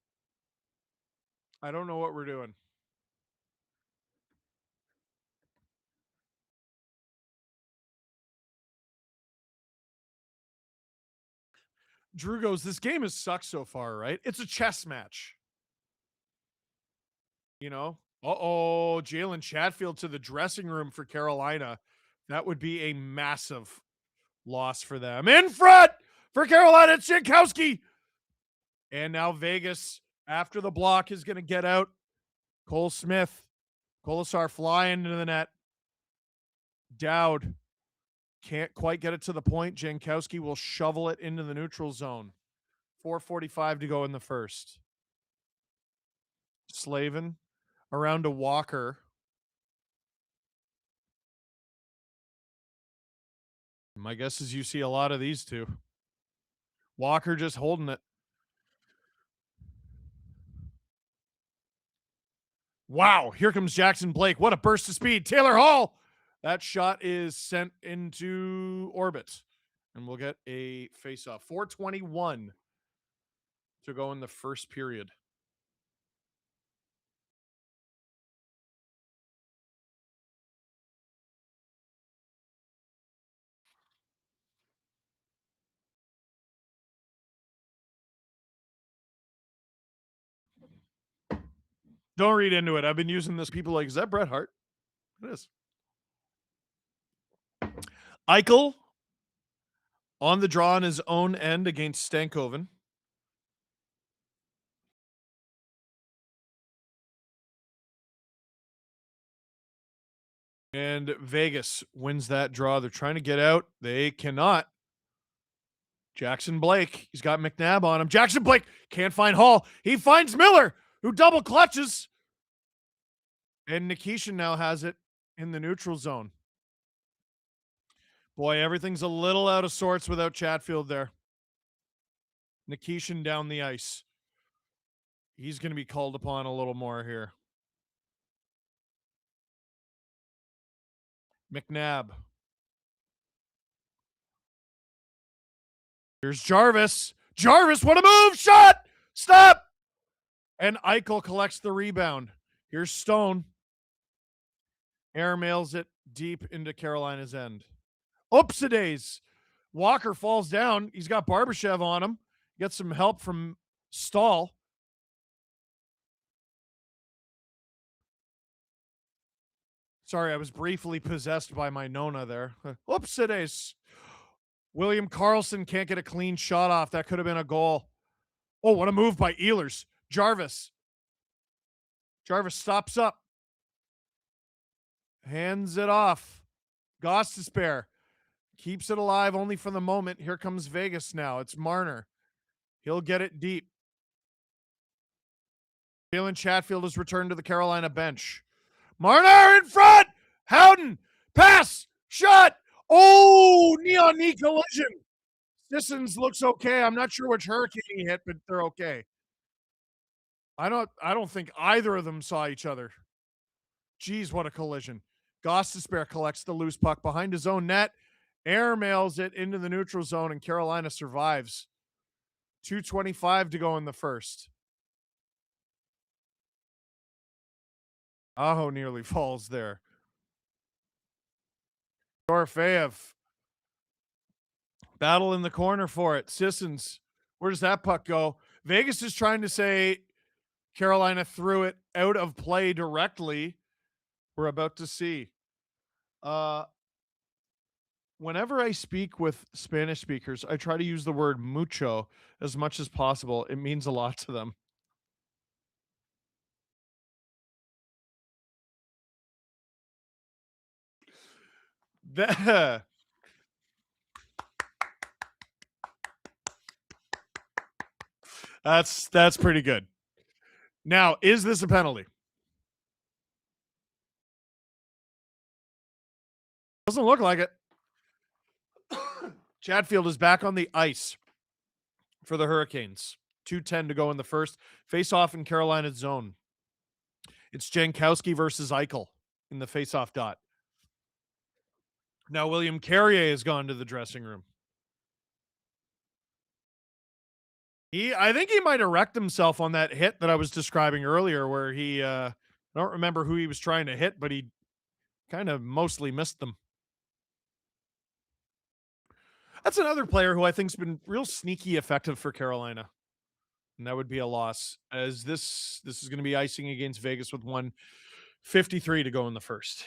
I don't know what we're doing. Drew goes, this game has sucked so far, right? It's a chess match. You know? Uh-oh, Jalen Chatfield to the dressing room for Carolina. That would be a massive loss for them. In front for Carolina, it's Jankowski. And now Vegas, after the block, is going to get out. Cole Smith, Colasar flying into the net. Dowd can't quite get it to the point. Jankowski will shovel it into the neutral zone. 4:45 to go in the first. Slavin around to Walker. My guess is you see a lot of these two. Walker just holding it. Wow, here comes Jackson Blake. What a burst of speed. Taylor Hall. That shot is sent into orbit. And we'll get a face-off. 4:21 to go in the first period. Don't read into it. I've been using this. People like, is that Bret Hart? It is. Eichel on the draw on his own end against Stankoven. And Vegas wins that draw. They're trying to get out. They cannot. Jackson Blake. He's got McNabb on him. Jackson Blake can't find Hall. He finds Miller, who double clutches. And Nikishin now has it in the neutral zone. Boy, everything's a little out of sorts without Chatfield there. Nikishin down the ice. He's going to be called upon a little more here. McNabb. Here's Jarvis. Jarvis, what a move! Shot! Stop! And Eichel collects the rebound. Here's Stone. Air mails it deep into Carolina's end. Oopsie-days. Walker falls down. He's got Barbashev on him. Gets some help from Stahl. Sorry, I was briefly possessed by my Nona there. Oopsie-days. William Karlsson can't get a clean shot off. That could have been a goal. Oh, what a move by Ehlers. Jarvis. Jarvis stops up. Hands it off. Gostisbehere keeps it alive only for the moment. Here comes Vegas now. It's Marner. He'll get it deep. Jalen Chatfield has returned to the Carolina bench. Marner in front. Howden. Pass. Shot. Oh, knee-on-knee collision. Sissons looks okay. I'm not sure which hurricane he hit, but they're okay. I don't think either of them saw each other. Geez, what a collision. Gostisbehere collects the loose puck behind his own net. Air mails it into the neutral zone, and Carolina survives. 2:25 to go in the first. Aho nearly falls there. Dorofeyev. Battle in the corner for it. Sissons. Where does that puck go? Vegas is trying to say Carolina threw it out of play directly. We're about to see. Whenever I speak with Spanish speakers, I try to use the word mucho as much as possible. It means a lot to them. That's pretty good. Now, is this a penalty? Doesn't look like it. Chatfield is back on the ice for the Hurricanes. 2:10 to go in the first. Face off in Carolina's zone. It's Jankowski versus Eichel in the face-off dot. Now William Carrier has gone to the dressing room. I think he might have wrecked himself on that hit that I was describing earlier, where I don't remember who he was trying to hit, but he kind of mostly missed them. That's another player who I think's been real sneaky effective for Carolina, and that would be a loss. As this is going to be icing against Vegas with 153 to go in the first.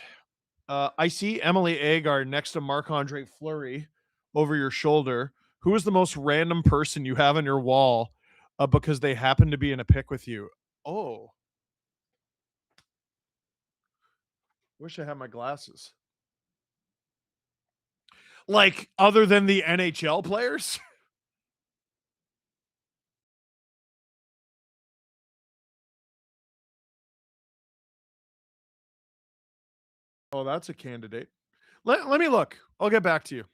I see Emily Agar next to Marc Andre Fleury over your shoulder. Who is the most random person you have on your wall because they happen to be in a pick with you? Oh, wish I had my glasses. Like other than the NHL players? Oh, that's a candidate. Let me look. I'll get back to you.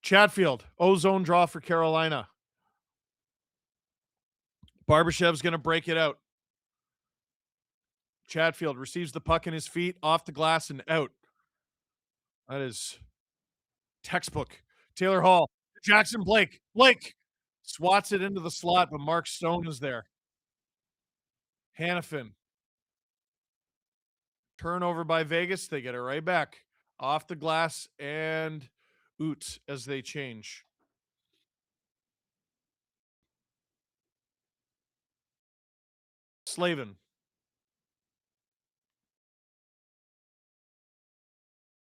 Chatfield, ozone draw for Carolina. Barbashev's going to break it out. Chatfield receives the puck in his feet, off the glass and out. That is textbook. Taylor Hall, Jackson Blake. Blake swats it into the slot, but Mark Stone is there. Hannafin. Turnover by Vegas. They get it right back. Off the glass and Oots as they change. Slavin.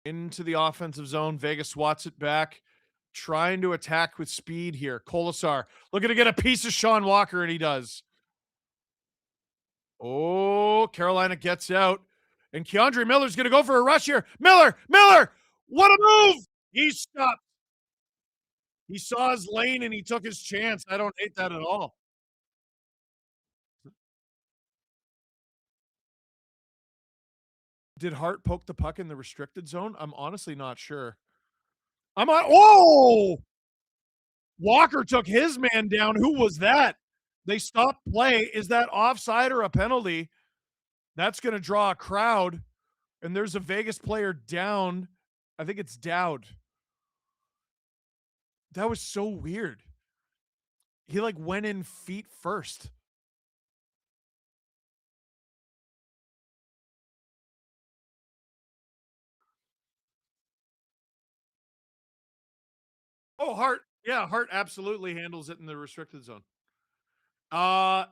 Into the offensive zone. Vegas swats it back. Trying to attack with speed here. Kolasar looking to get a piece of Sean Walker, and he does. Oh, Carolina gets out. And Keandre Miller's going to go for a rush here. Miller, what a move! He stopped. He saw his lane and he took his chance. I don't hate that at all. Did Hart poke the puck in the restricted zone? I'm honestly not sure. I'm on. Oh, Walker took his man down. Who was that? They stopped play. Is that offside or a penalty? That's going to draw a crowd. And there's a Vegas player down. I think it's Dowd. That was so weird. He like went in feet first. Oh, Hart. Yeah, Hart absolutely handles it in the restricted zone.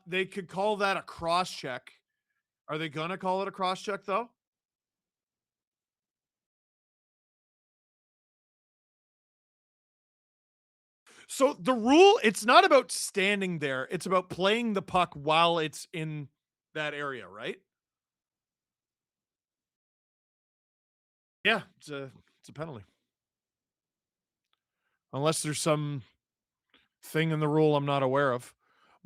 They could call that a cross check. Are they gonna call it a cross check though? So the rule, it's not about standing there. It's about playing the puck while it's in that area, right? Yeah, it's a penalty. Unless there's some thing in the rule I'm not aware of.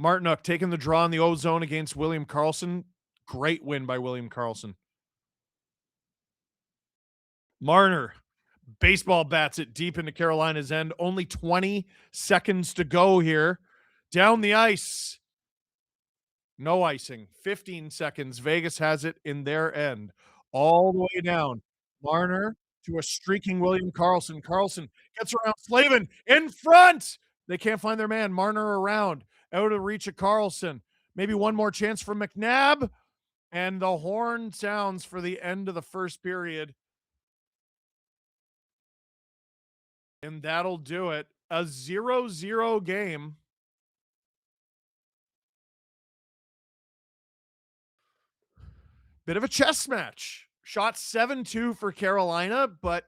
Martinuk taking the draw in the O zone against William Karlsson. Great win by William Karlsson. Marner, baseball bats it deep into Carolina's end. Only 20 seconds to go here. Down the ice. No icing. 15 seconds. Vegas has it in their end. All the way down. Marner to a streaking William Karlsson. Karlsson gets around Slavin in front. They can't find their man. Marner around. Out of reach of Karlsson. Maybe one more chance for McNabb. And the horn sounds for the end of the first period. And that'll do it. A 0-0 game. Bit of a chess match. Shot 7-2 for Carolina, but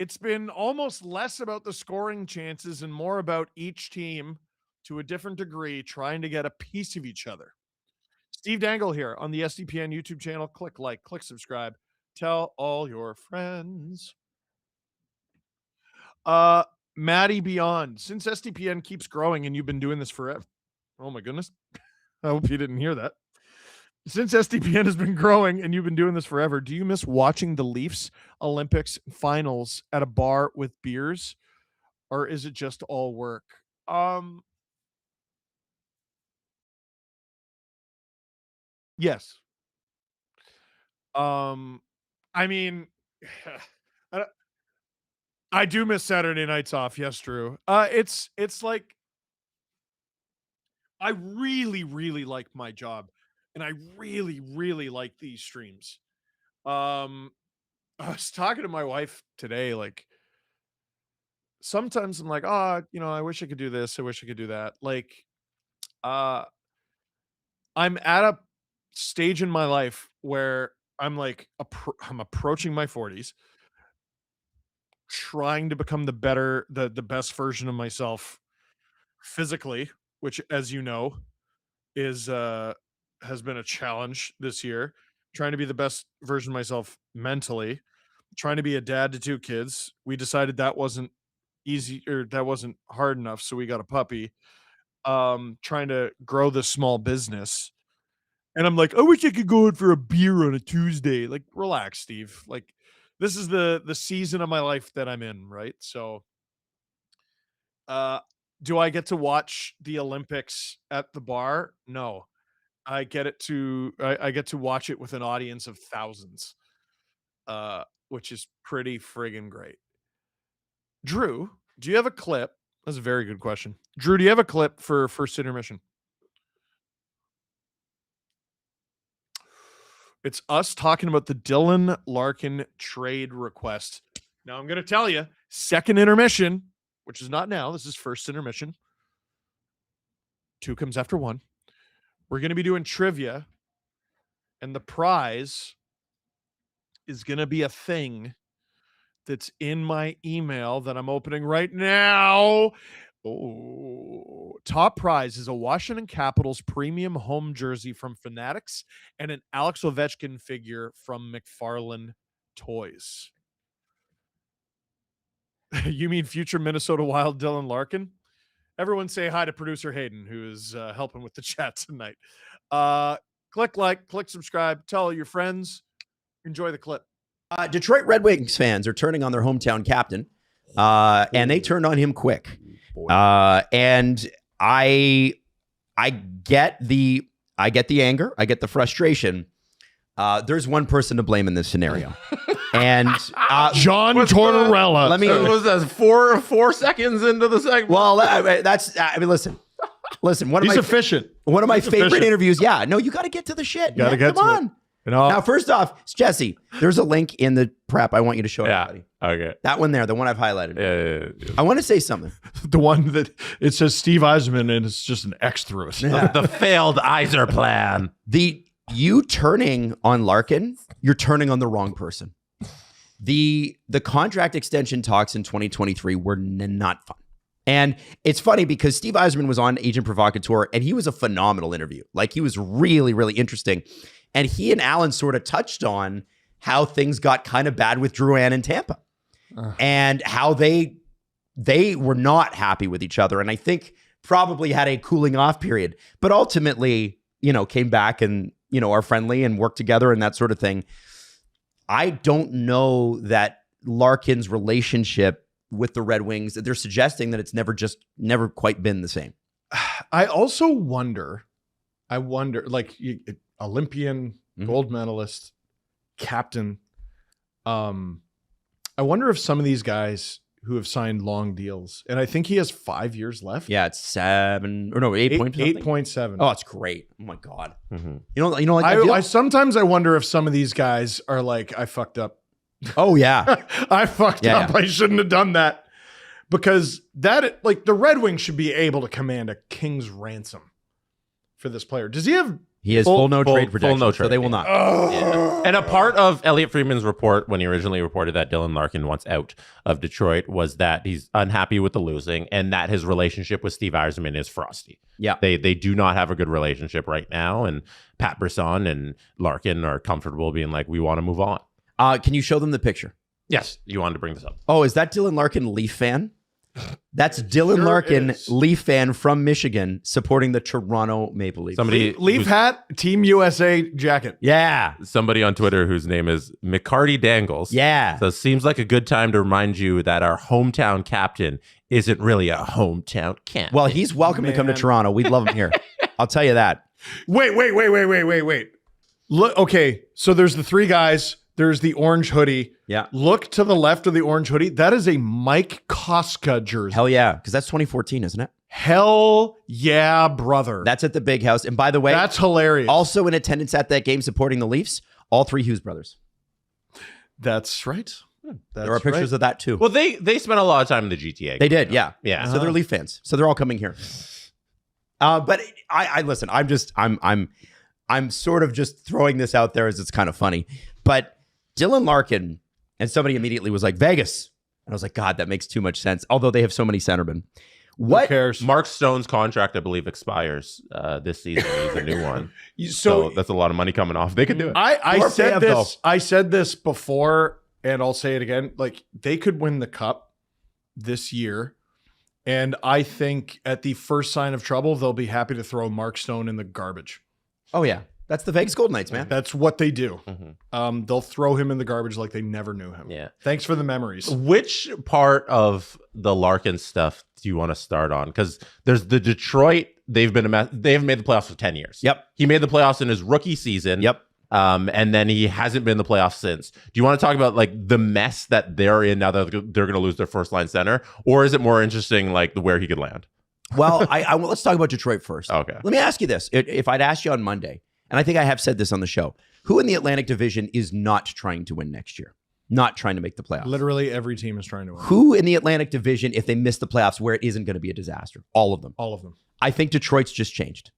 it's been almost less about the scoring chances and more about each team to a different degree trying to get a piece of each other. Steve Dangle here on the SDPN YouTube channel. Click like, click subscribe. Tell all your friends. Uh Maddie Beyond, since SDPN keeps growing and you've been doing this forever. Oh my goodness. I hope you didn't hear that. Since SDPN has been growing and you've been doing this forever, do you miss watching the Leafs Olympics finals at a bar with beers, or is it just all work? Um, yes. Um, I mean, I I do miss Saturday nights off. Yes, Drew. It's like I really, really like my job, and I really, really like these streams. I was talking to my wife today, like sometimes I'm like, oh, I wish I could do this. I wish I could do that. Like, uh, I'm at a stage in my life where I'm like, I'm approaching my 40s, trying to become the best version of myself physically, which, as you know, is has been a challenge this year. Trying to be the best version of myself mentally, trying to be a dad to 2 kids. We decided that wasn't easy, or that wasn't hard enough, so we got a puppy. Trying to grow this small business. And I'm like, I wish I could go out for a beer on a Tuesday. Like, relax, Steve. Like, this is the season of my life that I'm in, right? So, uh, do I get to watch the Olympics at the bar? No. I get to watch it with an audience of thousands, which is pretty friggin' great. Drew, do you have a clip? That's a very good question. Drew, do you have a clip for first intermission? It's us talking about the Dylan Larkin trade request. Now I'm going to tell you, second intermission, which is not now. This is first intermission. 2 comes after 1. We're going to be doing trivia, and the prize is going to be a thing that's in my email that I'm opening right now. Oh, top prize is a Washington Capitals premium home jersey from Fanatics and an Alex Ovechkin figure from McFarlane Toys. You mean future Minnesota Wild Dylan Larkin? Everyone say hi to producer Hayden, who is helping with the chat tonight. Click like, click subscribe, tell your friends. Enjoy the clip. Detroit Red Wings fans are turning on their hometown captain, and they turned on him quick. And I get the anger, I get the frustration. There's one person to blame in this scenario, and John Tortorella. Let me. Was that 4 seconds into the segment? Well, that's. I mean, listen. He's efficient. One of my He's favorite efficient. interviews. Yeah, no, you got to get to the shit. Gotta man. get Come to on. it. No. Now, first off, Jesse, there's a link in the prep I want you to show everybody. Okay. That one there, the one I've highlighted. Yeah. I want to say something. The one that it says Steve Eisman and it's just an X through it. Yeah. The failed Iser plan. You turning on Larkin, you're turning on the wrong person. The contract extension talks in 2023 were not fun. And it's funny because Steve Eisman was on Agent Provocateur and he was a phenomenal interview. Like, he was really, really interesting. And he and Alan sort of touched on how things got kind of bad with Drouin in Tampa and how they were not happy with each other. And I think probably had a cooling off period, but ultimately, came back and, are friendly and work together and that sort of thing. I don't know that Larkin's relationship with the Red Wings, they're suggesting that it's never quite been the same. I also wonder, like, Olympian, gold medalist, captain. I wonder if some of these guys who have signed long deals, and I think he has 5 years left. Yeah, it's 8.7. Oh, it's great. Oh my God. Mm-hmm. Like I sometimes I wonder if some of these guys are like, I fucked up. Oh yeah. I fucked up. Yeah. I shouldn't have done that. Because that, like, the Red Wings should be able to command a king's ransom for this player. Does he have? He has full no trade full protection, no so trade, they will not. Yeah. And a part of Elliot Friedman's report when he originally reported that Dylan Larkin wants out of Detroit was that he's unhappy with the losing and that his relationship with Steve Yzerman is frosty. Yeah. They do not have a good relationship right now. And Pat Brisson and Larkin are comfortable being like, we want to move on. Can you show them the picture? Yes, you wanted to bring this up. Oh, is that Dylan Larkin, Leaf fan? That's Dylan Sure Larkin, is. Leaf fan from Michigan, supporting the Toronto Maple Leafs. Somebody Leaf hat, Team USA jacket. Yeah. Somebody on Twitter whose name is McCarty Dangles. Yeah. So it seems like a good time to remind you that our hometown captain isn't really a hometown captain. Well, he's welcome to come to Man. Toronto. We'd love him here. I'll tell you that. Wait. Look, okay, so there's the 3 guys. There's the orange hoodie. Yeah. Look to the left of the orange hoodie. That is a Mike Koska jersey. Hell yeah. Because that's 2014, isn't it? Hell yeah, brother. That's at the Big House. And by the way, That's hilarious. also in attendance at that game supporting the Leafs, all three Hughes brothers. That's right. There are pictures of that too. Well, they spent a lot of time in the GTA. They did, yeah. Yeah. So they're Leaf fans. So they're all coming here. But I listen, I'm sort of just throwing this out there as it's kind of funny. But Dylan Larkin, and somebody immediately was like, Vegas. And I was like, God, that makes too much sense. Although they have so many centermen. Who What? cares? Mark Stone's contract, I believe, expires this season. He's a new one. So So that's a lot of money coming off. They could do it. I Or said Bev, this. though. I said this before, and I'll say it again. Like, they could win the cup this year, and I think at the first sign of trouble, they'll be happy to throw Mark Stone in the garbage. Oh, yeah. That's the Vegas Golden Knights, man. That's what they do. Mhm. They'll throw him in the garbage like they never knew him. Yeah. Thanks for the memories. Which part of the Larkin stuff do you want to start on? Because there's the Detroit. They've made the playoffs for 10 years. Yep. He made the playoffs in his rookie season. Yep. And then he hasn't been in the playoffs since. Do you want to talk about like the mess that they're in now that they're going to lose their first line center, or is it more interesting like where he could land? Well, let's talk about Detroit first. Okay. Let me ask you this. If I'd asked you on Monday, and I think I have said this on the show, who in the Atlantic Division is not trying to win next year? Not trying to make the playoffs? Literally every team is trying to win. Who in the Atlantic Division, if they miss the playoffs, where it isn't going to be a disaster? All of them. All of them. I think Detroit's just changed.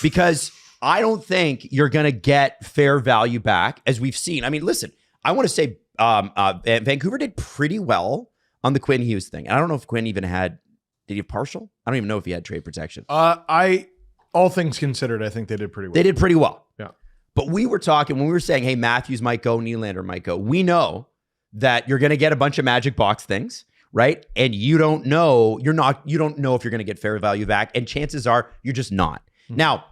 Because I don't think you're going to get fair value back, as we've seen. I mean, listen, I want to say Vancouver did pretty well on the Quinn Hughes thing. And I don't know if Quinn even had, did he have partial? I don't even know if he had trade protection. All things considered, I think they did pretty well. They did pretty well. Yeah. But we were talking, when we were saying, hey, Matthews might go, Nylander might go, we know that you're going to get a bunch of magic box things, right? And you don't know, you don't know if you're going to get fair value back. And chances are you're just not. Now,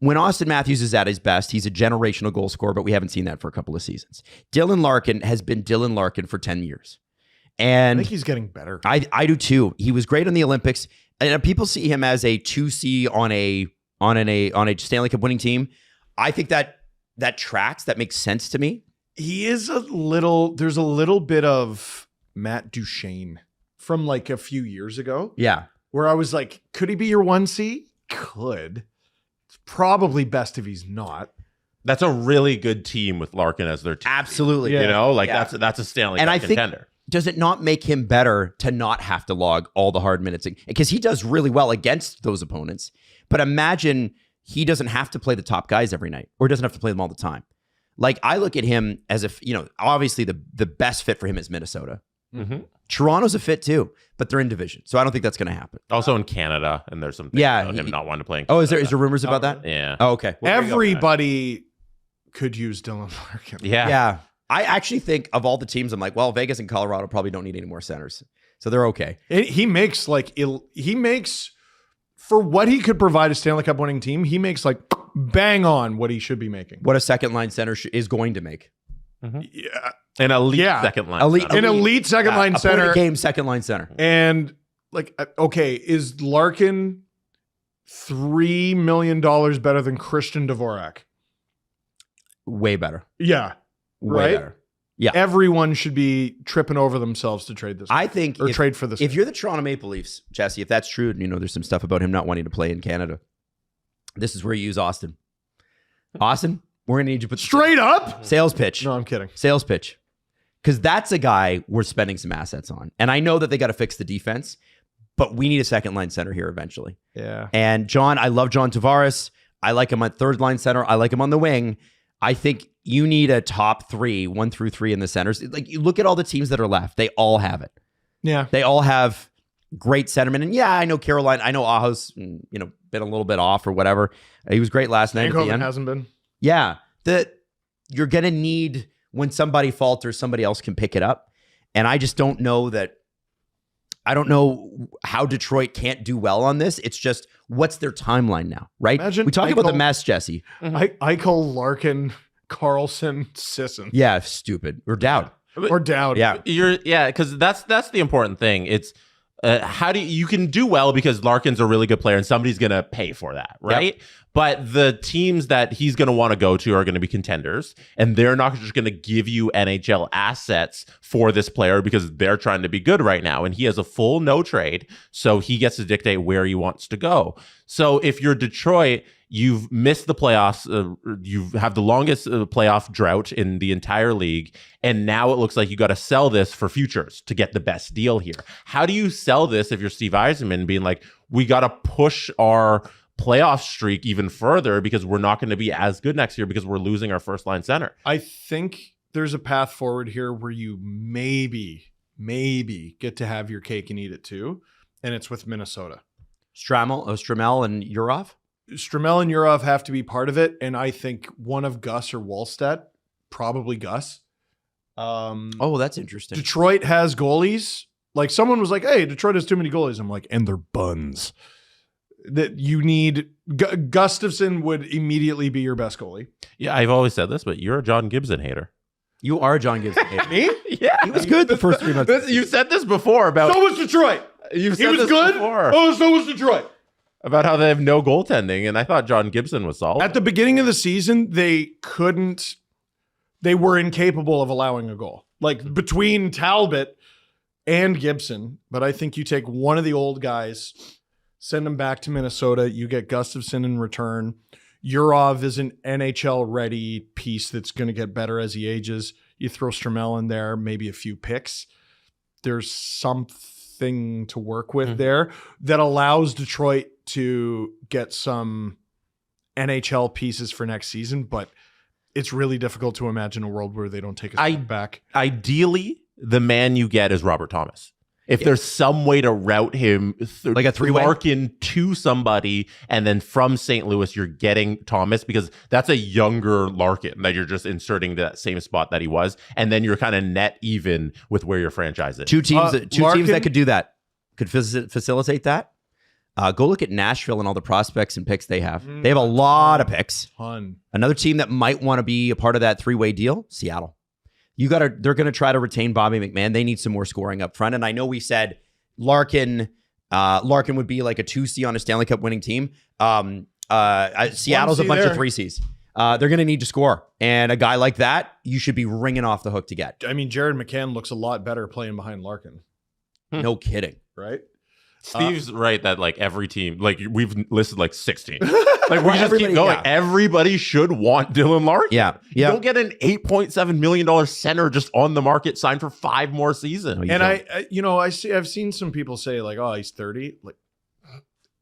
when Austin Matthews is at his best, he's a generational goal scorer, but we haven't seen that for a couple of seasons. Dylan Larkin has been Dylan Larkin for 10 years. I And think he's getting better. I do too. He was great in the Olympics. And people see him as a 2C on a Stanley Cup winning team. I think that tracks. That makes sense to me. He is there's a little bit of Matt Duchene from like a few years ago Yeah. where I was like, could he be your 1C? Could. It's probably best if he's not. That's a really good team with Larkin as their team. Absolutely. Yeah. You know, like Yeah. that's a Stanley And Cup I think- contender. Does it not make him better to not have to log all the hard minutes? Because he does really well against those opponents. But imagine he doesn't have to play the top guys every night or doesn't have to play them all the time. Like, I look at him as if, obviously the best fit for him is Minnesota. Mhm. Toronto's a fit too, but they're in division. So I don't think that's going to happen. Also in Canada, and there's some things Yeah, about him he- not wanting to play in Oh, Canada. is there rumors about that? Yeah. Oh, okay. Well, there you go, Everybody could use Dylan Larkin. Yeah. Yeah. I actually think of all the teams, I'm like, well, Vegas and Colorado probably don't need any more centers. So they're okay. He makes for what he could provide a Stanley Cup winning team, he makes like bang on what he should be making. What a second line center is going to make. Yeah. An elite Yeah. second line. Elite- center. An elite second line A point center. a game second line center. And like, okay, is Larkin $3 million better than Christian Dvorak? Way better. Yeah. Way Right? better. Yeah. Everyone should be tripping over themselves to trade this. I think or if, trade for this. if you're the Toronto Maple Leafs, Jesse, if that's true, and there's some stuff about him not wanting to play in Canada, this is where you use Austin. Austin, we're going to need you to put Straight up? sales pitch. No, I'm kidding. Sales pitch. Because that's a guy we're spending some assets on. And I know that they got to fix the defense, but we need a second line center here eventually. Yeah. And John, I love John Tavares. I like him at third line center. I like him on the wing. I think you need a top 3, 1 through 3 in the centers. Like, you look at all the teams that are left. They all have it. Yeah. They all have great centermen. And yeah, I know Caroline. I know Aho's, been a little bit off or whatever. He was great last night at the Dangle end. hasn't been. Yeah. You're going to need, when somebody falters, somebody else can pick it up. And I just don't know that. I don't know how Detroit can't do well on this. It's just, what's their timeline now, right? Imagine we talk about the Eichel- mess, Jesse. Eichel, Larkin, Carlson, Sisson. Yeah, stupid. Or Dowd. Or Dowd. Yeah. Because that's the important thing. It's how do you can do well because Larkin's a really good player and somebody's going to pay for that, right? Yep. But the teams that he's going to want to go to are going to be contenders, and they're not just going to give you NHL assets for this player because they're trying to be good right now. And he has a full no trade, so he gets to dictate where he wants to go. So if you're Detroit, you've missed the playoffs. You have the longest playoff drought in the entire league. And now it looks like you got to sell this for futures to get the best deal here. How do you sell this if you're Steve Yzerman being like, we got to push our playoff streak even further because we're not going to be as good next year because we're losing our first line center? I think there's a path forward here where you maybe get to have your cake and eat it too. And it's with Minnesota. Stramel and Urov? Stramel and Urov have to be part of it, and I think one of Gus or Wallstedt, probably Gus. That's interesting. Detroit has goalies. Like someone was like, "Hey, Detroit has too many goalies." I'm like, and they're buns. That you need. Gustafsson would immediately be your best goalie. Yeah, I've always said this, but you're a John Gibson hater. You are a John Gibson hater. Me? Yeah, he was good the first 3 months. You said this before about. So was Detroit. He was good. Before. Oh, so was Detroit. About how they have no goaltending, and I thought John Gibson was solid. At the beginning of the season, they were incapable of allowing a goal. Like between Talbot and Gibson, but I think you take one of the old guys, send him back to Minnesota, you get Gustafsson in return. Urov is an NHL-ready piece that's going to get better as he ages. You throw Stramel in there, maybe a few picks. There's something to work with there that allows Detroit to get some NHL pieces for next season, but it's really difficult to imagine a world where they don't take a step back. Ideally, the man you get is Robert Thomas. If there's some way to route him like a three-way Larkin to somebody, and then from St. Louis, you're getting Thomas because that's a younger Larkin that you're just inserting to that same spot that he was. And then you're kind of net even with where your franchise is. Two teams that could do that, could facilitate that. Go look at Nashville and all the prospects and picks they have. They have a lot of picks. Another team that might want to be a part of that three-way deal, Seattle. They're going to try to retain Bobby McMahon. They need some more scoring up front. And I know we said Larkin would be like a 2C on a Stanley Cup winning team. Seattle's a bunch of 3Cs. They're going to need to score. And a guy like that, you should be ringing off the hook to get. I mean, Jared McCann looks a lot better playing behind Larkin. No kidding. Right? Steve's right that like every team, like we've listed like 16. Like we just keep going. Yeah. Everybody should want Dylan Larkin. Yeah. You don't get an $8.7 million center just on the market signed for 5 more seasons. No, and I've seen some people say like, oh, he's 30, like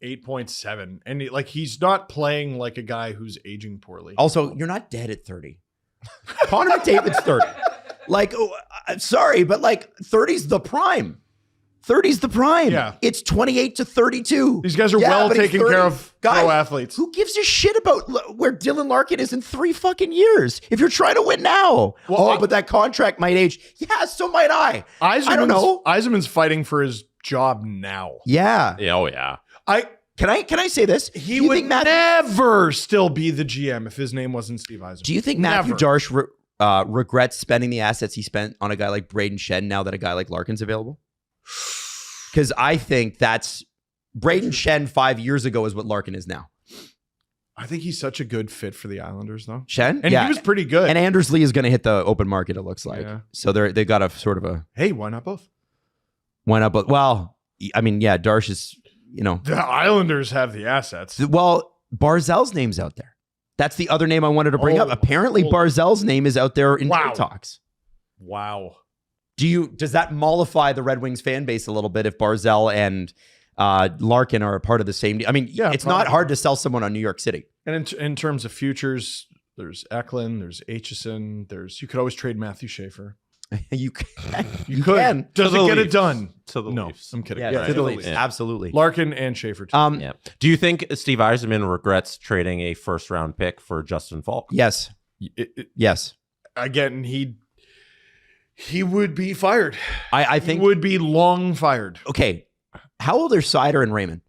8.7. And he's not playing like a guy who's aging poorly. Also, you're not dead at 30. Connor McDavid's 30. Sorry, but 30's the prime. 30's the prime. Yeah. It's 28 to 32. These guys are well taken care of pro athletes. Who gives a shit about where Dylan Larkin is in 3 fucking years? If you're trying to win now. Well, but that contract might age. Yeah, so might I. I don't know. Yzerman's fighting for his job now. Yeah. Oh, yeah. Can I say this? He would never still be the GM if his name wasn't Steve Yzerman. Do you think Matthew Darsh regrets spending the assets he spent on a guy like Braden Shen now that a guy like Larkin's available? Because I think that's Braden Shen 5 years ago is what Larkin is now. I think he's such a good fit for the Islanders, though. Shen? And he was pretty good. And Anders Lee is going to hit the open market, it looks like. Yeah. So they got a sort of a... Hey, why not both? Why not both? Well, I mean, yeah, Darsh is, The Islanders have the assets. Well, Barzell's name's out there. That's the other name I wanted to bring up. Apparently, Barzell's name is out there in trade talks. Wow. Does that mollify the Red Wings fan base a little bit if Barzell and Larkin are a part of the same deal? I mean, it's not hard to sell someone on New York City. And in terms of futures, there's Eklund, there's Aitchison, you could always trade Matthew Schaefer. You can. Does it get it done? To the Leafs. I'm kidding. Yeah, to the Leafs. Yeah. Absolutely. Larkin and Schaefer too. Yeah. Do you think Steve Yzerman regrets trading a first-round pick for Justin Falk? Yes. Yes. Again, he would be fired. I think he would be long fired. Okay. How old are Seider and Raymond?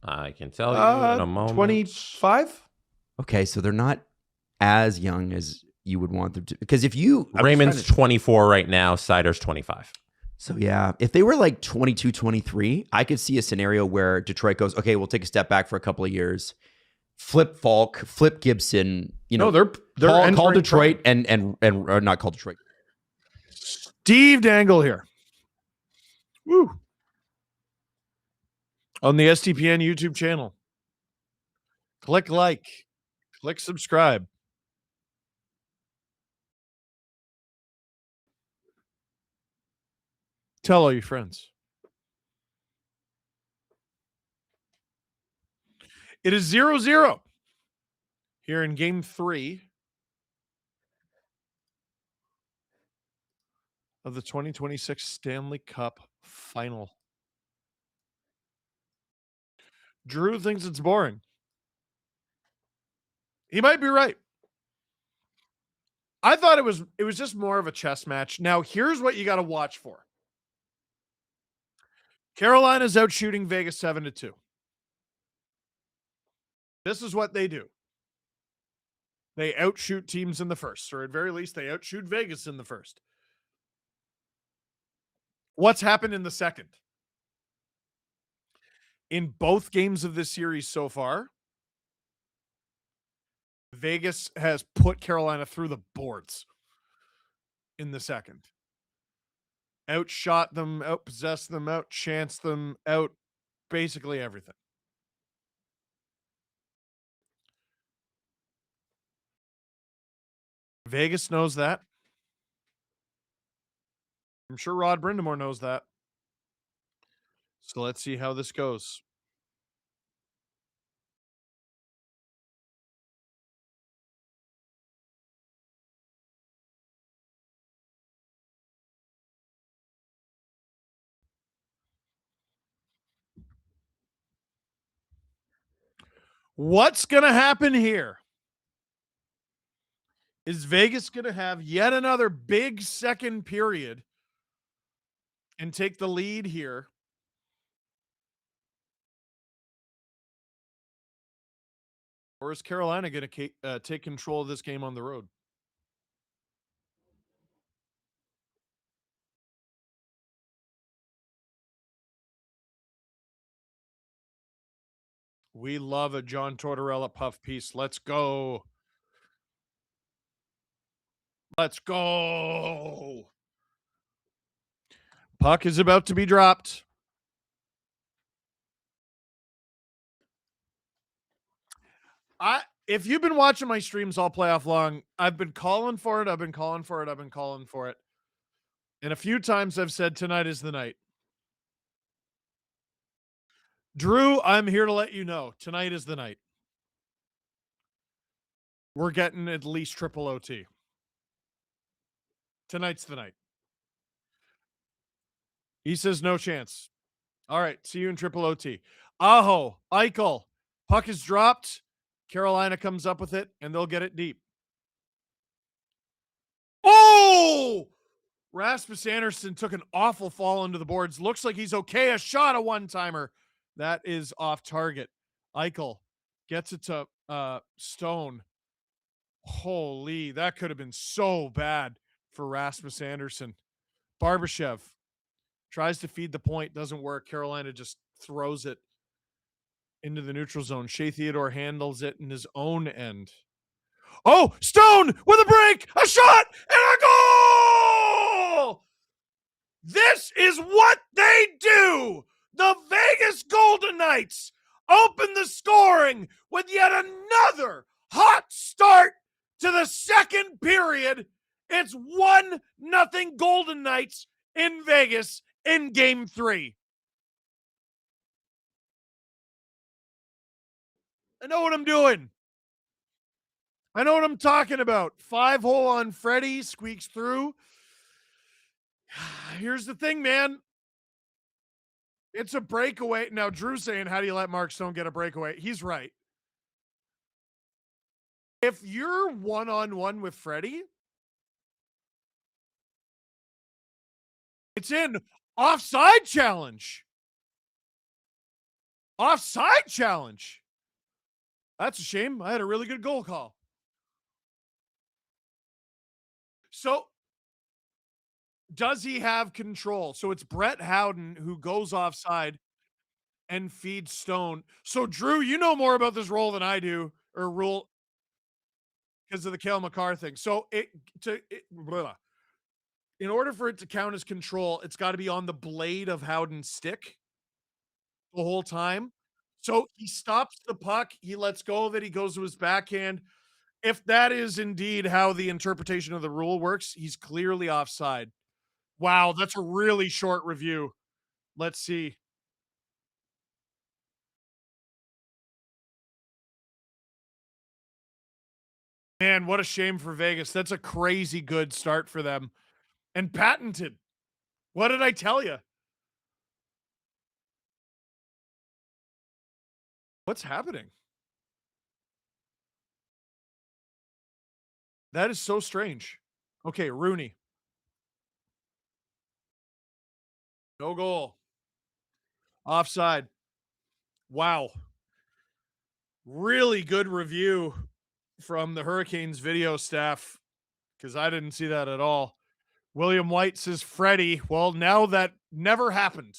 I can tell you in a moment. 25? Okay, so they're not as young as you would want them to. Because if Raymond's 24 right now, Seider's 25. So yeah, if they were like 22, 23, I could see a scenario where Detroit goes, okay, we'll take a step back for a couple of years, flip Falk, flip Gibson, No, they're call entering Detroit prime. and or not call Detroit. Steve Dangle here. Woo. On the STPN YouTube channel. Click like, click subscribe. Tell all your friends. It is 0-0 here in game 3 of the 2026 Stanley Cup final. Drew thinks it's boring. He might be right. I thought it was just more of a chess match. Now, here's what you got to watch for. Carolina's out shooting Vegas 7-2. This is what they do. They outshoot teams in the first, or at very least, they outshoot Vegas in the first. What's happened in the second? In both games of this series so far, Vegas has put Carolina through the boards in the second. Outshot them, outpossessed them, outchanced them, out basically everything. Vegas knows that. I'm sure Rod Brindamore knows that. So let's see how this goes. What's going to happen here? Is Vegas going to have yet another big second period and take the lead here? Or is Carolina going to take control of this game on the road? We love a John Tortorella puff piece. Let's go. Let's go. Puck is about to be dropped. If you've been watching my streams all playoff long, I've been calling for it. I've been calling for it. And a few times I've said tonight is the night. Drew, I'm here to let you know tonight is the night. We're getting at least triple OT. Tonight's the night. He says no chance. All right, see you in triple OT. Aho, Eichel, puck is dropped. Carolina comes up with it, and they'll get it deep. Oh! Rasmus Anderson took an awful fall into the boards. Looks like he's okay. A shot, a one-timer. That is off target. Eichel gets it to Stone. Holy, that could have been so bad for Rasmus Anderson. Barbashev tries to feed the point. Doesn't work. Carolina just throws it into the neutral zone. Shea Theodore handles it in his own end. Oh, Stone with a break, a shot, and a goal! This is what they do. The Vegas Golden Knights open the scoring with yet another hot start to the second period. It's 1-0 Golden Knights in Vegas in game 3. I know what I'm doing. I know what I'm talking about. 5-hole on Freddie, squeaks through. Here's the thing, man. It's a breakaway. Now, Drew's saying, how do you let Mark Stone get a breakaway? He's right. If you're one-on-one with Freddie, it's in offside challenge. Offside challenge. That's a shame. I had a really good goal call. So Does he have control? So it's Brett Howden who goes offside and feeds Stone. So Drew, you know more about this role than I do, or rule because of the Kale McCarr thing. So in order for it to count as control, it's got to be on the blade of Howden's stick the whole time. So he stops the puck, he lets go of it, he goes to his backhand. If that is indeed how the interpretation of the rule works, he's clearly offside. Wow, that's a really short review. Let's see. Man, what a shame for Vegas. That's a crazy good start for them. And patented. What did I tell you? What's happening? That is so strange. Okay, Rooney. No goal. Offside. Wow. Really good review from the Hurricanes video staff because I didn't see that at all. William White says Freddie. Well, now that never happened.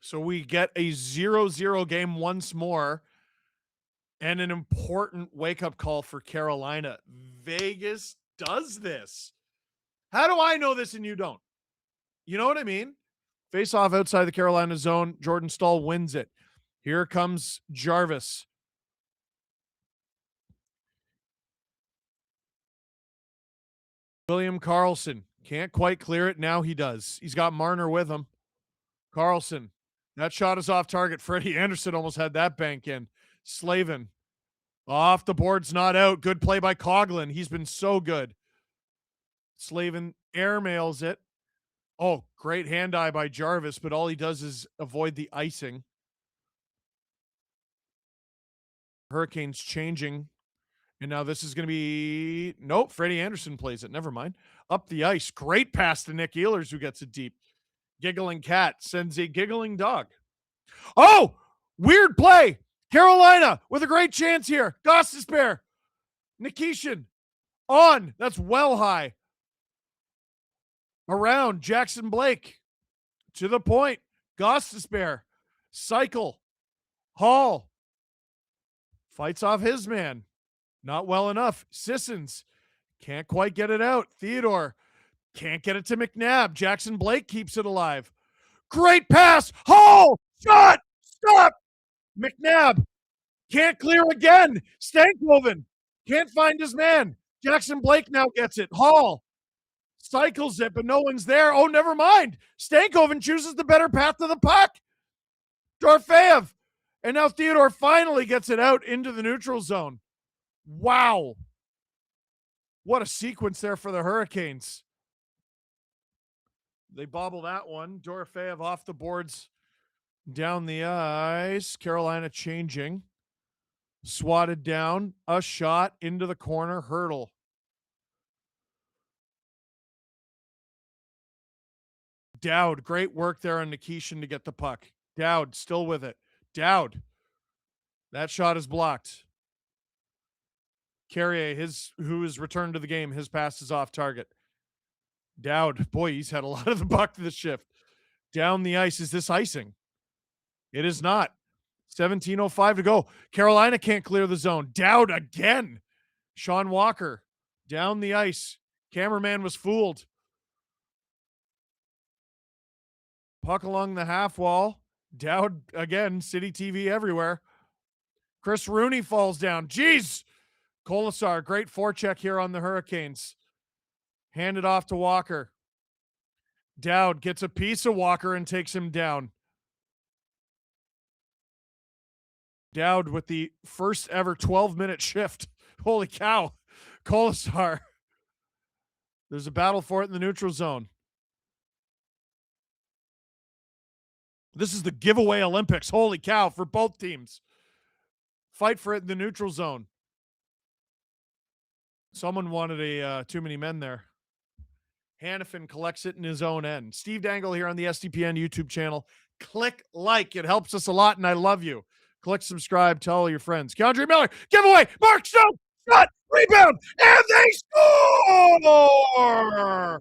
So we get a 0-0 game once more and an important wake-up call for Carolina. Vegas does this. How do I know this and you don't? You know what I mean? Face off outside the Carolina zone. Jordan Stahl wins it. Here comes Jarvis. William Karlsson can't quite clear it. Now he does. He's got Marner with him. Karlsson. That shot is off target. Freddie Anderson almost had that bank in. Slavin. Off the board's not out. Good play by Coughlin. He's been so good. Slavin airmails it. Oh, great hand eye by Jarvis, but all he does is avoid the icing. Hurricanes changing. And now this is going to be, nope, Freddie Anderson plays it. Never mind. Up the ice. Great pass to Nick Ehlers, who gets it deep. Giggling cat sends a giggling dog. Oh, weird play. Carolina with a great chance here. Gostisbehere. Nikishin on. That's well high. Around Jackson Blake. To the point. Gostisbehere. Cycle. Hall. Fights off his man. Not well enough. Sissons can't quite get it out. Theodore can't get it to McNabb. Jackson Blake keeps it alive. Great pass. Hall. Shot. Stop. McNabb can't clear again. Stankoven can't find his man. Jackson Blake now gets it. Hall cycles it, but no one's there. Oh, never mind. Stankoven chooses the better path to the puck. Dorfeev. And now Theodore finally gets it out into the neutral zone. Wow. What a sequence there for the Hurricanes. They bobble that one. Dorofeev off the boards down the ice. Carolina changing. Swatted down. A shot into the corner. Hurdle. Dowd. Great work there on Nikishin to get the puck. Dowd still with it. Dowd. That shot is blocked. Carrier, who is returned to the game, his pass is off target. Dowd, boy, he's had a lot of the puck this shift. Down the ice. Is this icing? It is not. 17:05 to go. Carolina can't clear the zone. Dowd again. Sean Walker down the ice. Cameraman was fooled. Puck along the half wall. Dowd again. City TV everywhere. Chris Rooney falls down. Jeez. Kolasar, great forecheck here on the Hurricanes. Handed off to Walker. Dowd gets a piece of Walker and takes him down. Dowd with the first ever 12-minute shift. Holy cow. Kolasar. There's a battle for it in the neutral zone. This is the giveaway Olympics. Holy cow for both teams. Fight for it in the neutral zone. Someone wanted a too many men there. Hannafin collects it in his own end. Steve Dangle here on the SDPN YouTube channel. Click like. It helps us a lot, and I love you. Click subscribe. Tell all your friends. Keandre Miller, giveaway. Mark Stone, shot, rebound, and they score!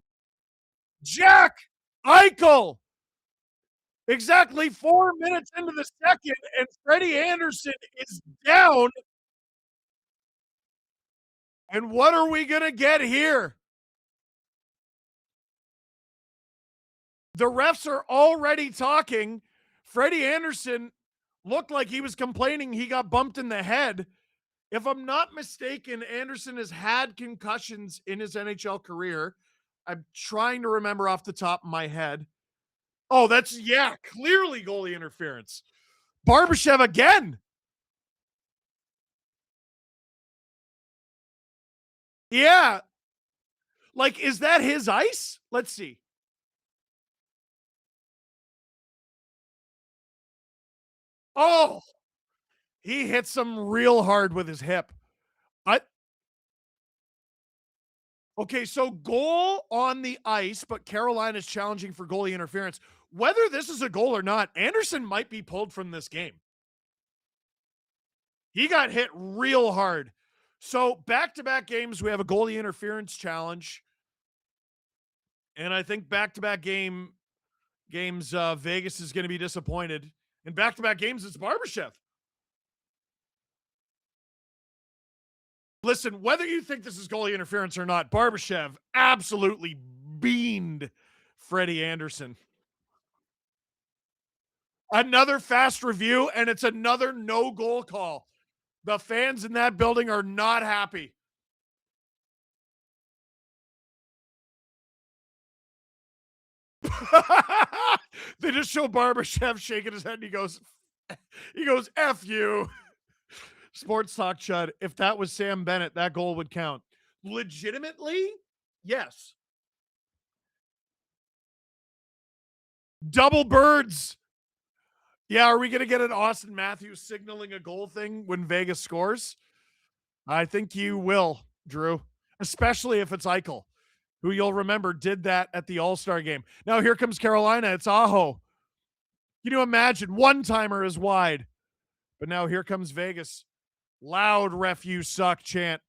Jack Eichel. Exactly 4 minutes into the second, and Freddie Anderson is down. And what are we going to get here? The refs are already talking. Freddie Anderson looked like he was complaining he got bumped in the head. If I'm not mistaken, Anderson has had concussions in his NHL career. I'm trying to remember off the top of my head. Oh, that's, yeah, clearly goalie interference. Barbashev again. Yeah. Like, is that his ice? Let's see. Oh, he hits him real hard with his hip. Okay, so goal on the ice, but Carolina's challenging for goalie interference. Whether this is a goal or not, Anderson might be pulled from this game. He got hit real hard. So back-to-back games, we have a goalie interference challenge. And I think back-to-back games, Vegas is going to be disappointed. In back-to-back games, it's Barbashev. Listen, whether you think this is goalie interference or not, Barbashev absolutely beamed Freddie Anderson. Another fast review, and it's another no-goal call. The fans in that building are not happy. They just show Barbashev shaking his head, and he goes, F you. Sports Talk Chud, if that was Sam Bennett, that goal would count. Legitimately, yes. Double birds. Yeah, are we going to get an Austin Matthews signaling a goal thing when Vegas scores? I think you will, Drew, especially if it's Eichel, who you'll remember did that at the All-Star game. Now here comes Carolina. It's Aho. Can you imagine? One-timer is wide. But now here comes Vegas. Loud ref you suck chant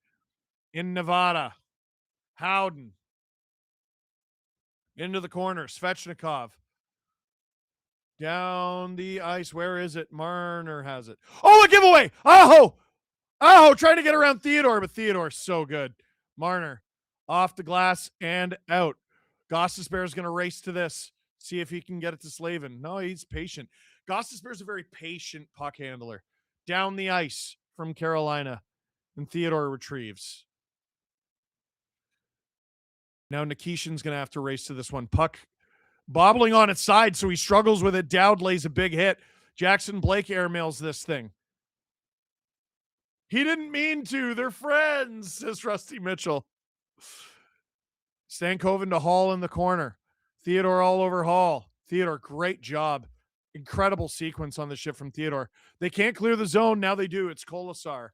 in Nevada. Howden. Into the corner. Svechnikov. Down the ice. Where is it? Marner has it. Oh, a giveaway. Aho. Aho trying to get around Theodore, but Theodore's so good. Marner off the glass and out. Gostisbehere is going to race to this. See if he can get it to Slavin. No, he's patient. Gostisbehere is a very patient puck handler. Down the ice from Carolina, and Theodore retrieves. Now Nikishin's going to have to race to this one. Puck bobbling on its side, so he struggles with it. Dowd lays a big hit. Jackson Blake airmails this thing. He didn't mean to. They're friends, says Rusty Mitchell. Stankoven to Hall in the corner. Theodore all over Hall. Theodore, great job. Incredible sequence on the shift from Theodore. They can't clear the zone. Now they do. It's Kolasar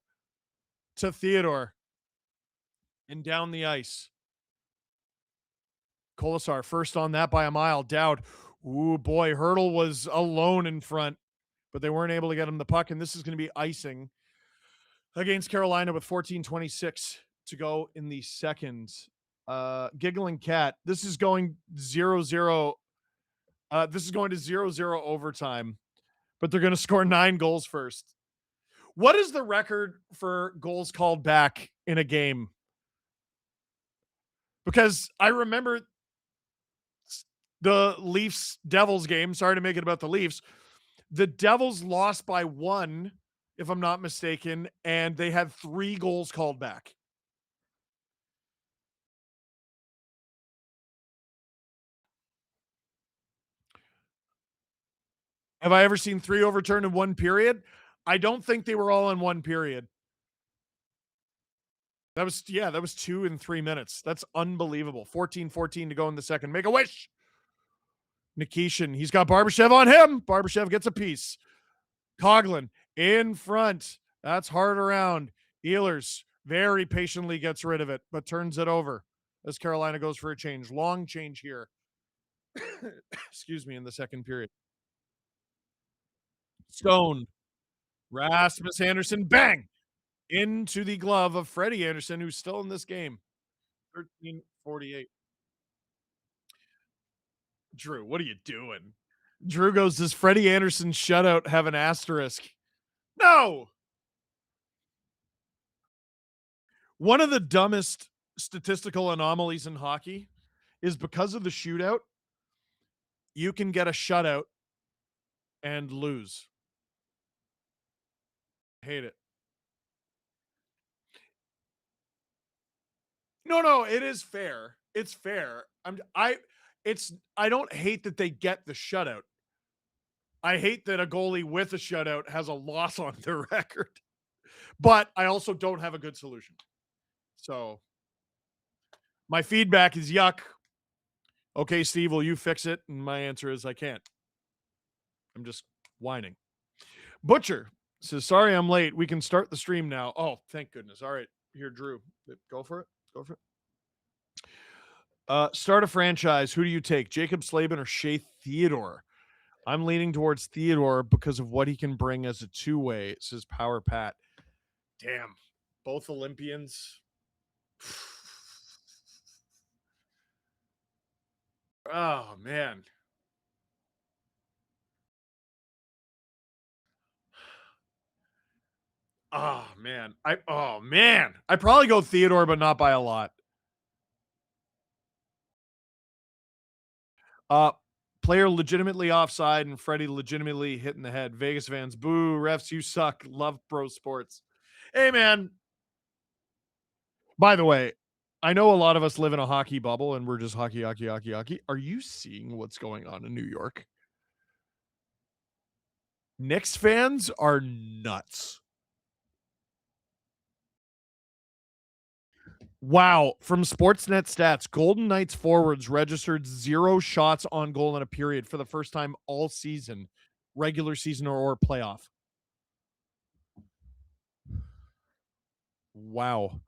to Theodore. And down the ice. Kolasar first on that by a mile. Dowd. Ooh, boy. Hurdle was alone in front, but they weren't able to get him the puck. And this is going to be icing against Carolina with 14:26 to go in the second. Giggling Cat. This is going 0-0. This is going to 0-0 overtime, but they're going to score 9 goals first. What is the record for goals called back in a game? Because I remember the Leafs-Devils game. Sorry to make it about the Leafs. The Devils lost by 1, if I'm not mistaken, and they had 3 goals called back. Have I ever seen 3 overturned in 1 period? I don't think they were all in 1 period. That was 2 in 3 minutes. That's unbelievable. 14-14 to go in the second. Make a wish. Nikishin, he's got Barbashev on him. Barbashev gets a piece. Coughlin in front. That's hard around. Ehlers very patiently gets rid of it, but turns it over as Carolina goes for a change. Long change here. Excuse me, in the second period. Stone Rasmus Anderson, bang! Into the glove of Freddie Anderson, who's still in this game. 13:48. Drew, what are you doing? Drew goes, does Freddie Anderson's shutout have an asterisk? No! One of the dumbest statistical anomalies in hockey is because of the shootout, you can get a shutout and lose. Hate it. No, it is fair. It's fair. I don't hate that they get the shutout. I hate that a goalie with a shutout has a loss on their record. But I also don't have a good solution. So my feedback is yuck. Okay, Steve, will you fix it? And my answer is I can't. I'm just whining. Butcher says, sorry I'm late. We can start the stream now. Oh, thank goodness. All right. Here, Drew. Go for it. Go for it. Start a franchise. Who do you take? Jacob Slavin or Shea Theodore? I'm leaning towards Theodore because of what he can bring as a two-way. It says Power Pat. Damn. Both Olympians. Oh, man. Oh, man. I probably go Theodore, but not by a lot. Player legitimately offside and Freddie legitimately hitting the head. Vegas fans, boo, refs, you suck. Love pro sports. Hey, man. By the way, I know a lot of us live in a hockey bubble and we're just hockey. Are you seeing what's going on in New York? Knicks fans are nuts. Wow. From Sportsnet stats, Golden Knights forwards registered 0 shots on goal in a period for the first time all season, regular season or playoff. Wow.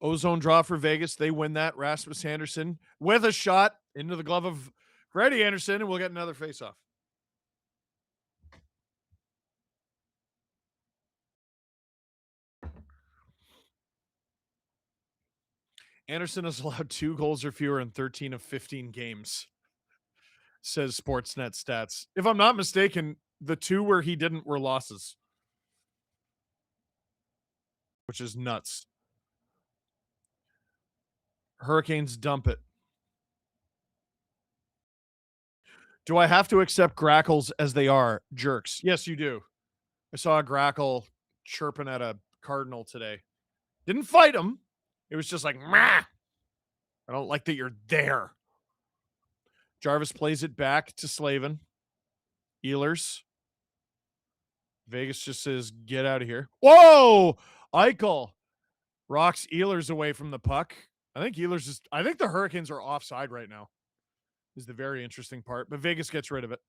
Ozone draw for Vegas. They win that. Rasmus Anderson with a shot into the glove of Freddie Anderson, and we'll get another faceoff. Anderson has allowed 2 goals or fewer in 13 of 15 games, says Sportsnet stats. If I'm not mistaken, the 2 where he didn't were losses, which is nuts. Hurricanes dump it. Do I have to accept grackles as they are? Jerks. Yes, you do. I saw a grackle chirping at a cardinal today. Didn't fight him. It was just like, meh. I don't like that you're there. Jarvis plays it back to Slavin. Ehlers. Vegas just says, get out of here. Whoa! Eichel rocks Ehlers away from the puck. I think the Hurricanes are offside right now. Is the very interesting part. But Vegas gets rid of it.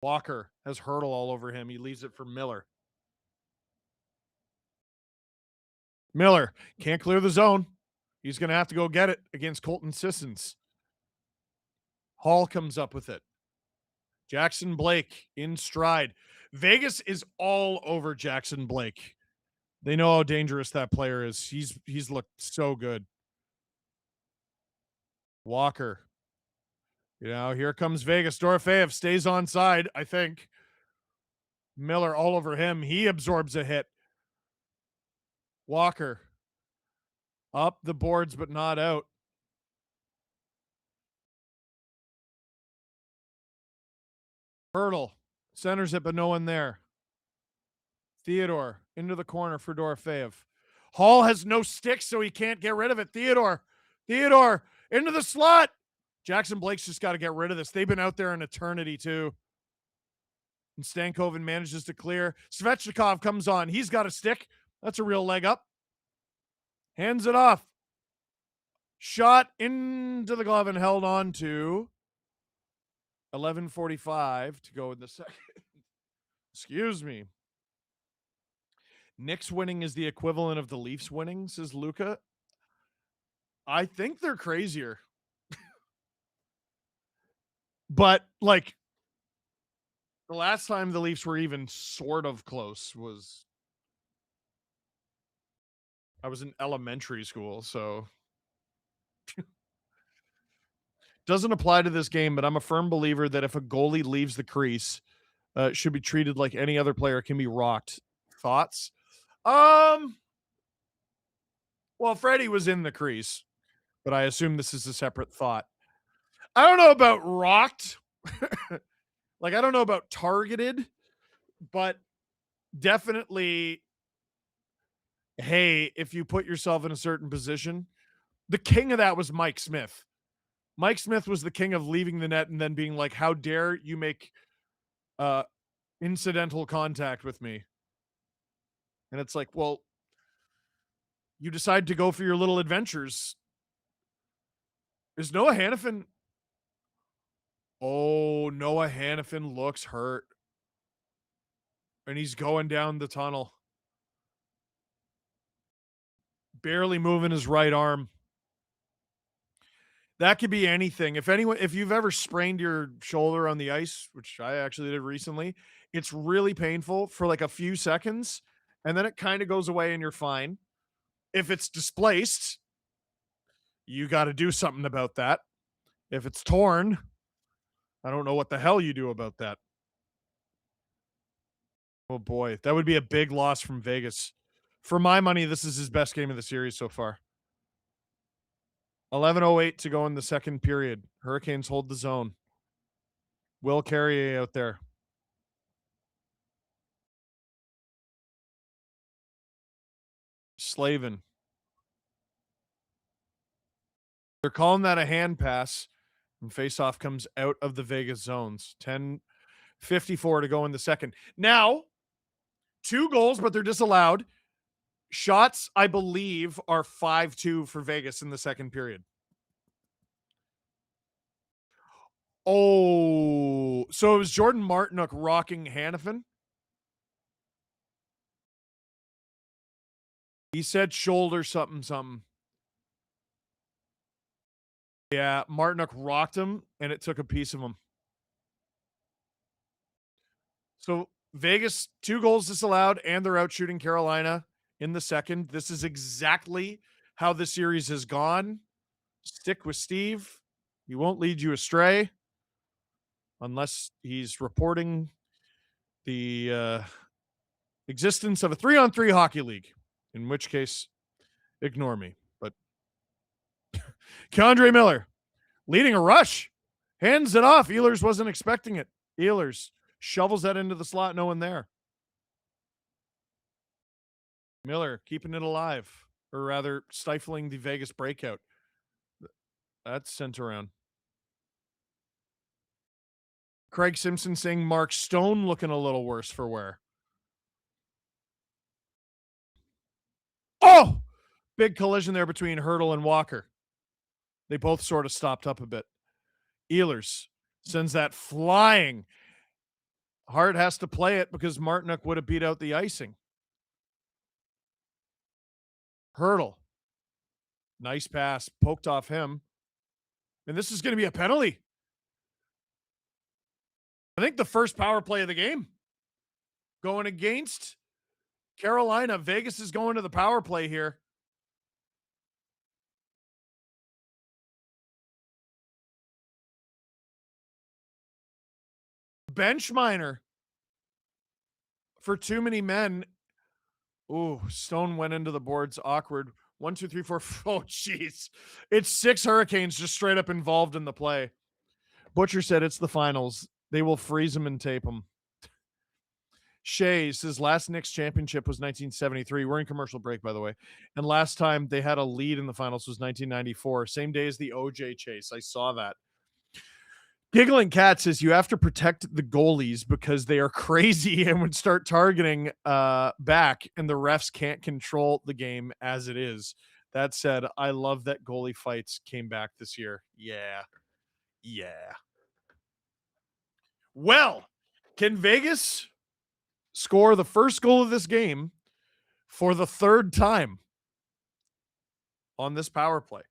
Walker has Hurdle all over him. He leaves it for Miller. Miller can't clear the zone. He's going to have to go get it against Colton Sissons. Hall comes up with it. Jackson Blake in stride. Vegas is all over Jackson Blake. They know how dangerous that player is. He's looked so good. Walker. Here comes Vegas. Dorofeev stays on side, I think. Miller all over him. He absorbs a hit. Walker. Up the boards, but not out. Hurdle. Centers it, but no one there. Theodore into the corner for Dorofeev. Hall has no stick, so he can't get rid of it. Theodore into the slot. Jackson Blake's just got to get rid of this. They've been out there an eternity, too. And Stankoven manages to clear. Svechnikov comes on. He's got a stick. That's a real leg up. Hands it off. Shot into the glove and held on to. 11:45 to go in the second. Excuse me. Knicks winning is the equivalent of the Leafs winning, says Luca. I think they're crazier. But like the last time the Leafs were even sort of close was I was in elementary school, so doesn't apply to this game, but I'm a firm believer that if a goalie leaves the crease, should be treated like any other player, can be rocked. Thoughts? Well, Freddie was in the crease, but I assume this is a separate thought. I don't know about rocked. Like, I don't know about targeted, but definitely, hey, if you put yourself in a certain position, the king of that was Mike Smith. Mike Smith was the king of leaving the net and then being like, how dare you make incidental contact with me? And it's like, well, you decide to go for your little adventures. Is Noah Hannafin? Oh, Noah Hannafin looks hurt. And he's going down the tunnel. Barely moving his right arm. That could be anything. If you've ever sprained your shoulder on the ice, which I actually did recently, it's really painful for like a few seconds, and then it kind of goes away and you're fine. If it's displaced, you got to do something about that. If it's torn, I don't know what the hell you do about that. Oh boy, that would be a big loss from Vegas. For my money, this is his best game of the series so far. 11:08 to go in the second period. Hurricanes hold the zone. Will Carrier out there. Slavin. They're calling that a hand pass. And faceoff comes out of the Vegas zones. 10:54 to go in the second. Now, 2 goals, but they're disallowed. Shots, I believe, are 5-2 for Vegas in the second period. Oh, so it was Jordan Martinook rocking Hannafin? He said shoulder something. Yeah, Martinook rocked him, and it took a piece of him. So Vegas, 2 goals disallowed, and they're out shooting Carolina in the second. This is exactly how the series has gone. Stick with Steve. He won't lead you astray unless he's reporting the existence of a 3-on-3 hockey league, in which case, ignore me. But Keandre Miller leading a rush, hands it off. Ehlers wasn't expecting it. Ehlers shovels that into the slot, no one there. Miller keeping it alive, or rather stifling the Vegas breakout. That's sent around. Craig Simpson saying Mark Stone looking a little worse for wear. Oh, big collision there between Hurdle and Walker. They both sort of stopped up a bit. Ehlers sends that flying. Hart has to play it because Martinook would have beat out the icing. Hurdle. Nice pass. Poked off him. And this is going to be a penalty. I think the first power play of the game. Going against Carolina. Vegas is going to the power play here. Bench minor for too many men. Ooh, Stone went into the boards. Awkward. 1, 2, 3, 4. Oh, jeez. It's 6 Hurricanes just straight up involved in the play. Butcher said it's the finals. They will freeze them and tape them. Shea says last Knicks championship was 1973. We're in commercial break, by the way. And last time they had a lead in the finals was 1994. Same day as the OJ chase. I saw that. Giggling Cat says you have to protect the goalies because they are crazy and would start targeting back, and the refs can't control the game as it is. That said, I love that goalie fights came back this year. Yeah. Well, can Vegas score the first goal of this game for the third time on this power play.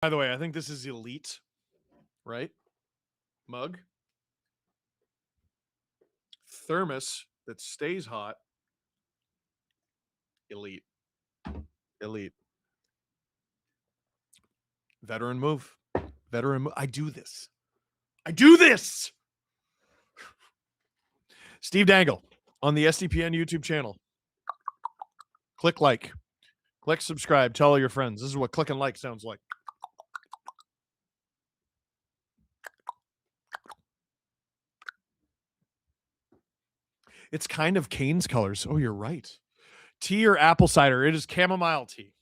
By the way, I think this is elite, right? Mug. Thermos that stays hot. Elite. Elite. Veteran move. Veteran move. I do this. I do this. Steve Dangle on the SDPN YouTube channel. Click like. Click subscribe. Tell all your friends. This is what click and like sounds like. It's kind of Cane's colors. Oh, you're right. Tea or apple cider? It is chamomile tea.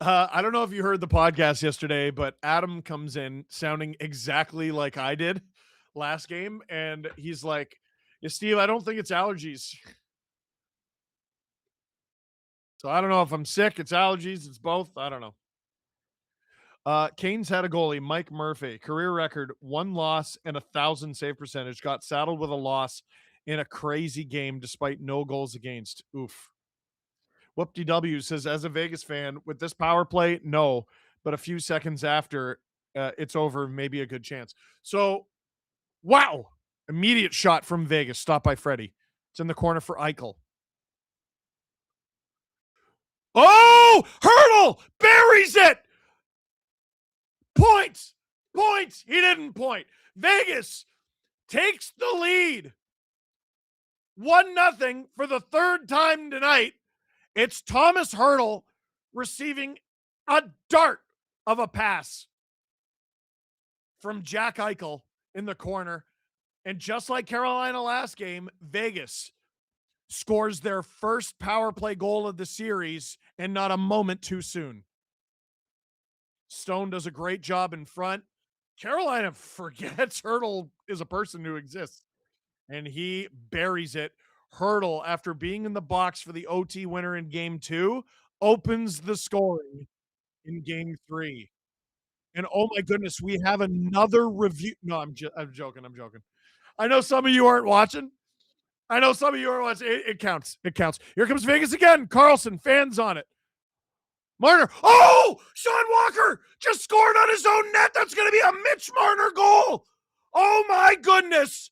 I don't know if you heard the podcast yesterday, but Adam comes in sounding exactly like I did last game. And he's like, yeah, Steve, I don't think it's allergies. So I don't know if I'm sick. It's allergies. It's both. I don't know. Canes had a goalie, Mike Murphy, career record, 1 loss and 1,000 save percentage, got saddled with a loss in a crazy game despite no goals against. Oof. Whoop-de-W says, as a Vegas fan, with this power play, no, but a few seconds after it's over, maybe a good chance. So, wow. Immediate shot from Vegas, stopped by Freddie. It's in the corner for Eichel. Oh, Hurdle buries it. Points. Points. He didn't point. Vegas takes the lead. 1-0 for the third time tonight. It's Thomas Hurdle receiving a dart of a pass from Jack Eichel in the corner. And just like Carolina last game, Vegas scores their first power play goal of the series and not a moment too soon. Stone does a great job in front. Carolina forgets Hurdle is a person who exists. And he buries it. Hurdle, after being in the box for the OT winner in game 2, opens the scoring in game 3. And oh my goodness, we have another review. No, I'm joking. I'm joking. I know some of you aren't watching. It counts. It counts. Here comes Vegas again. Carlson, fans on it. Marner. Oh, Sean Walker just scored on his own net. That's going to be a Mitch Marner goal. Oh my goodness.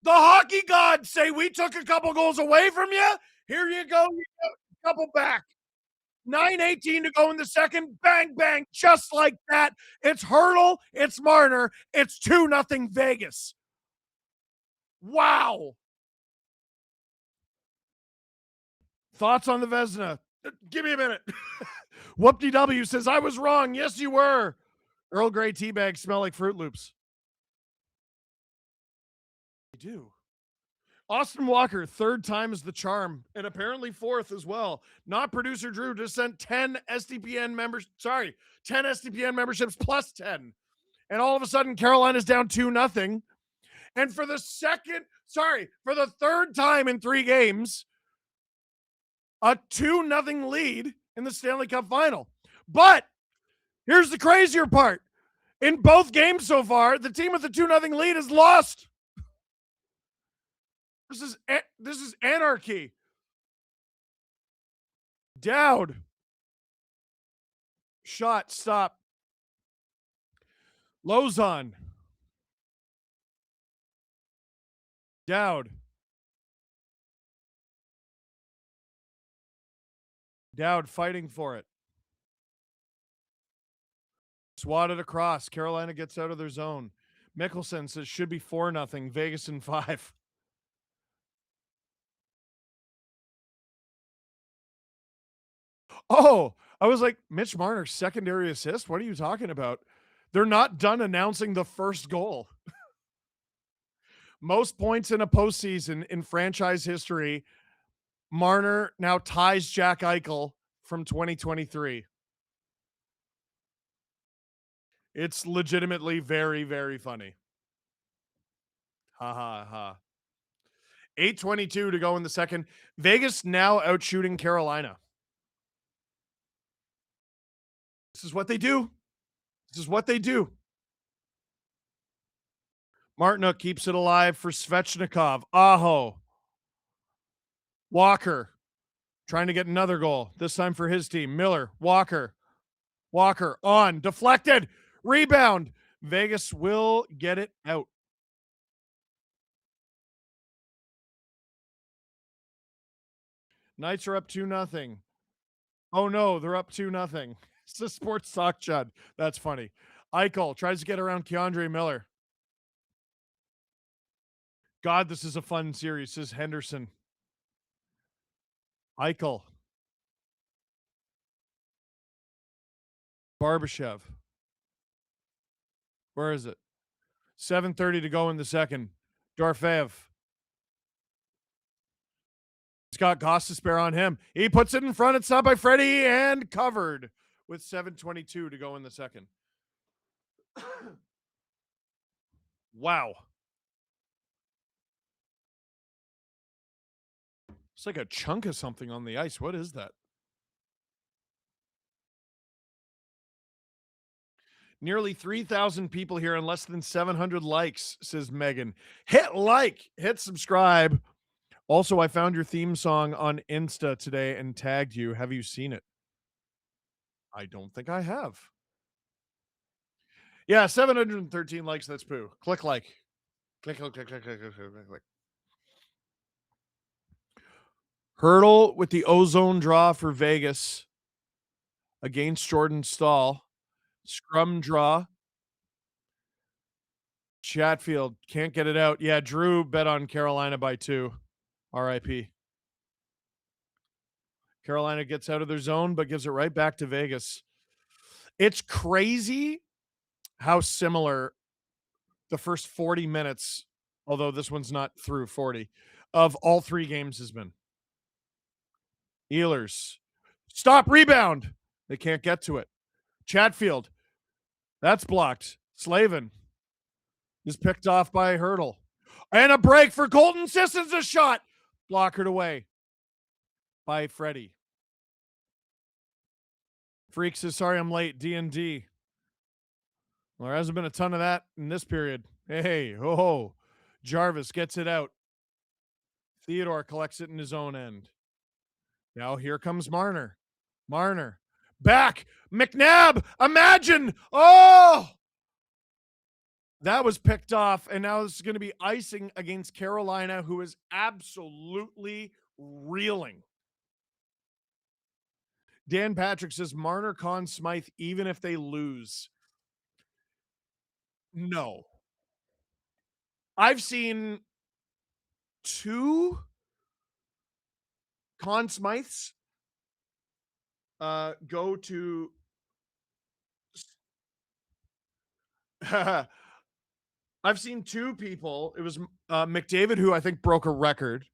The hockey gods say we took a couple goals away from you. Here you go. You got a couple back. 9:18 to go in the second. Bang, bang. Just like that. It's Hurdle. It's Marner. It's 2-0 Vegas. Wow. Thoughts on the Vezina? Give me a minute. Whoop-de-W says, I was wrong. Yes, you were. Earl Grey tea bags smell like Fruit Loops. They do. Austin Walker, 3rd time is the charm, and apparently 4th as well. Not producer Drew, just sent 10 SDPN members. 10 SDPN memberships plus 10. And all of a sudden, Carolina's down 2-0. And for the 3rd time in 3 games, a 2-0 lead in the Stanley Cup final. But here's the crazier part. In both games so far, the team with the 2-0 lead has lost. This is anarchy. Dowd. Shot, stop. Lozon. Dowd. Dowd fighting for it. Swatted across. Carolina gets out of their zone. Mickelson says should be 4-0. Vegas in 5. Oh, I was like, Mitch Marner, secondary assist? What are you talking about? They're not done announcing the first goal. Most points in a postseason in franchise history. Marner now ties Jack Eichel from 2023. It's legitimately very, very funny. Ha ha ha. 8:22 to go in the second. Vegas now outshooting Carolina. This is what they do. This is what they do. Martinuk keeps it alive for Svechnikov. Aho. Walker trying to get another goal, this time for his team. Miller, Walker on, deflected, rebound. Vegas will get it out. Knights are up 2-0. Oh no, they're up 2-0. It's a sports talk, Chud. That's funny. Eichel tries to get around Keandre Miller. God, this is a fun series, says Henderson. Eichel. Barbashev. Where is it? 7:30 to go in the second. Dorfeev. He's got Gostisbehere on him. He puts it in front. It's up by Freddie and covered with 7:22 to go in the second. Wow. It's like a chunk of something on the ice. What is that? Nearly 3,000 people here and less than 700 likes, says Megan. Hit like, hit subscribe. Also, I found your theme song on Insta today and tagged you. Have you seen it? I don't think I have. Yeah, 713 likes. That's poo. Click like. Click. Hurdle with the ozone draw for Vegas against Jordan Stahl. Scrum draw. Chatfield can't get it out. Yeah, Drew bet on Carolina by 2. RIP. Carolina gets out of their zone, but gives it right back to Vegas. It's crazy how similar the first 40 minutes, although this one's not through 40, of all 3 games has been. Ehlers. Stop, rebound. They can't get to it. Chatfield. That's blocked. Slavin is picked off by Hurdle. And a break for Colton Sissons, a shot. Blockered away by Freddie. Freak says, sorry I'm late, D&D. Well, there hasn't been a ton of that in this period. Hey, ho. Jarvis gets it out. Theodore collects it in his own end. Now here comes Marner. Back. McNabb. Imagine. Oh! That was picked off, and now this is going to be icing against Carolina, who is absolutely reeling. Dan Patrick says, Marner, Conn Smythe, even if they lose. No. I've seen 2 Conn Smythes go to I've seen 2 people. It was McDavid, who I think broke a record.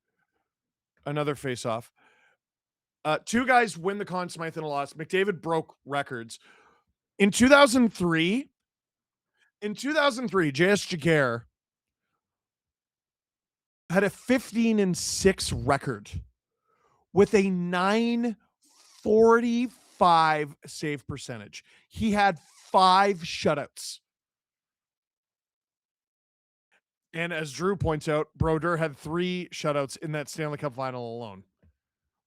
Another face-off. 2 guys win the Conn Smythe in a loss. McDavid broke records. In 2003, J.S. Jaguar had a 15-6 record with a 945 save percentage. He had 5 shutouts. And as Drew points out, Brodeur had 3 shutouts in that Stanley Cup final alone.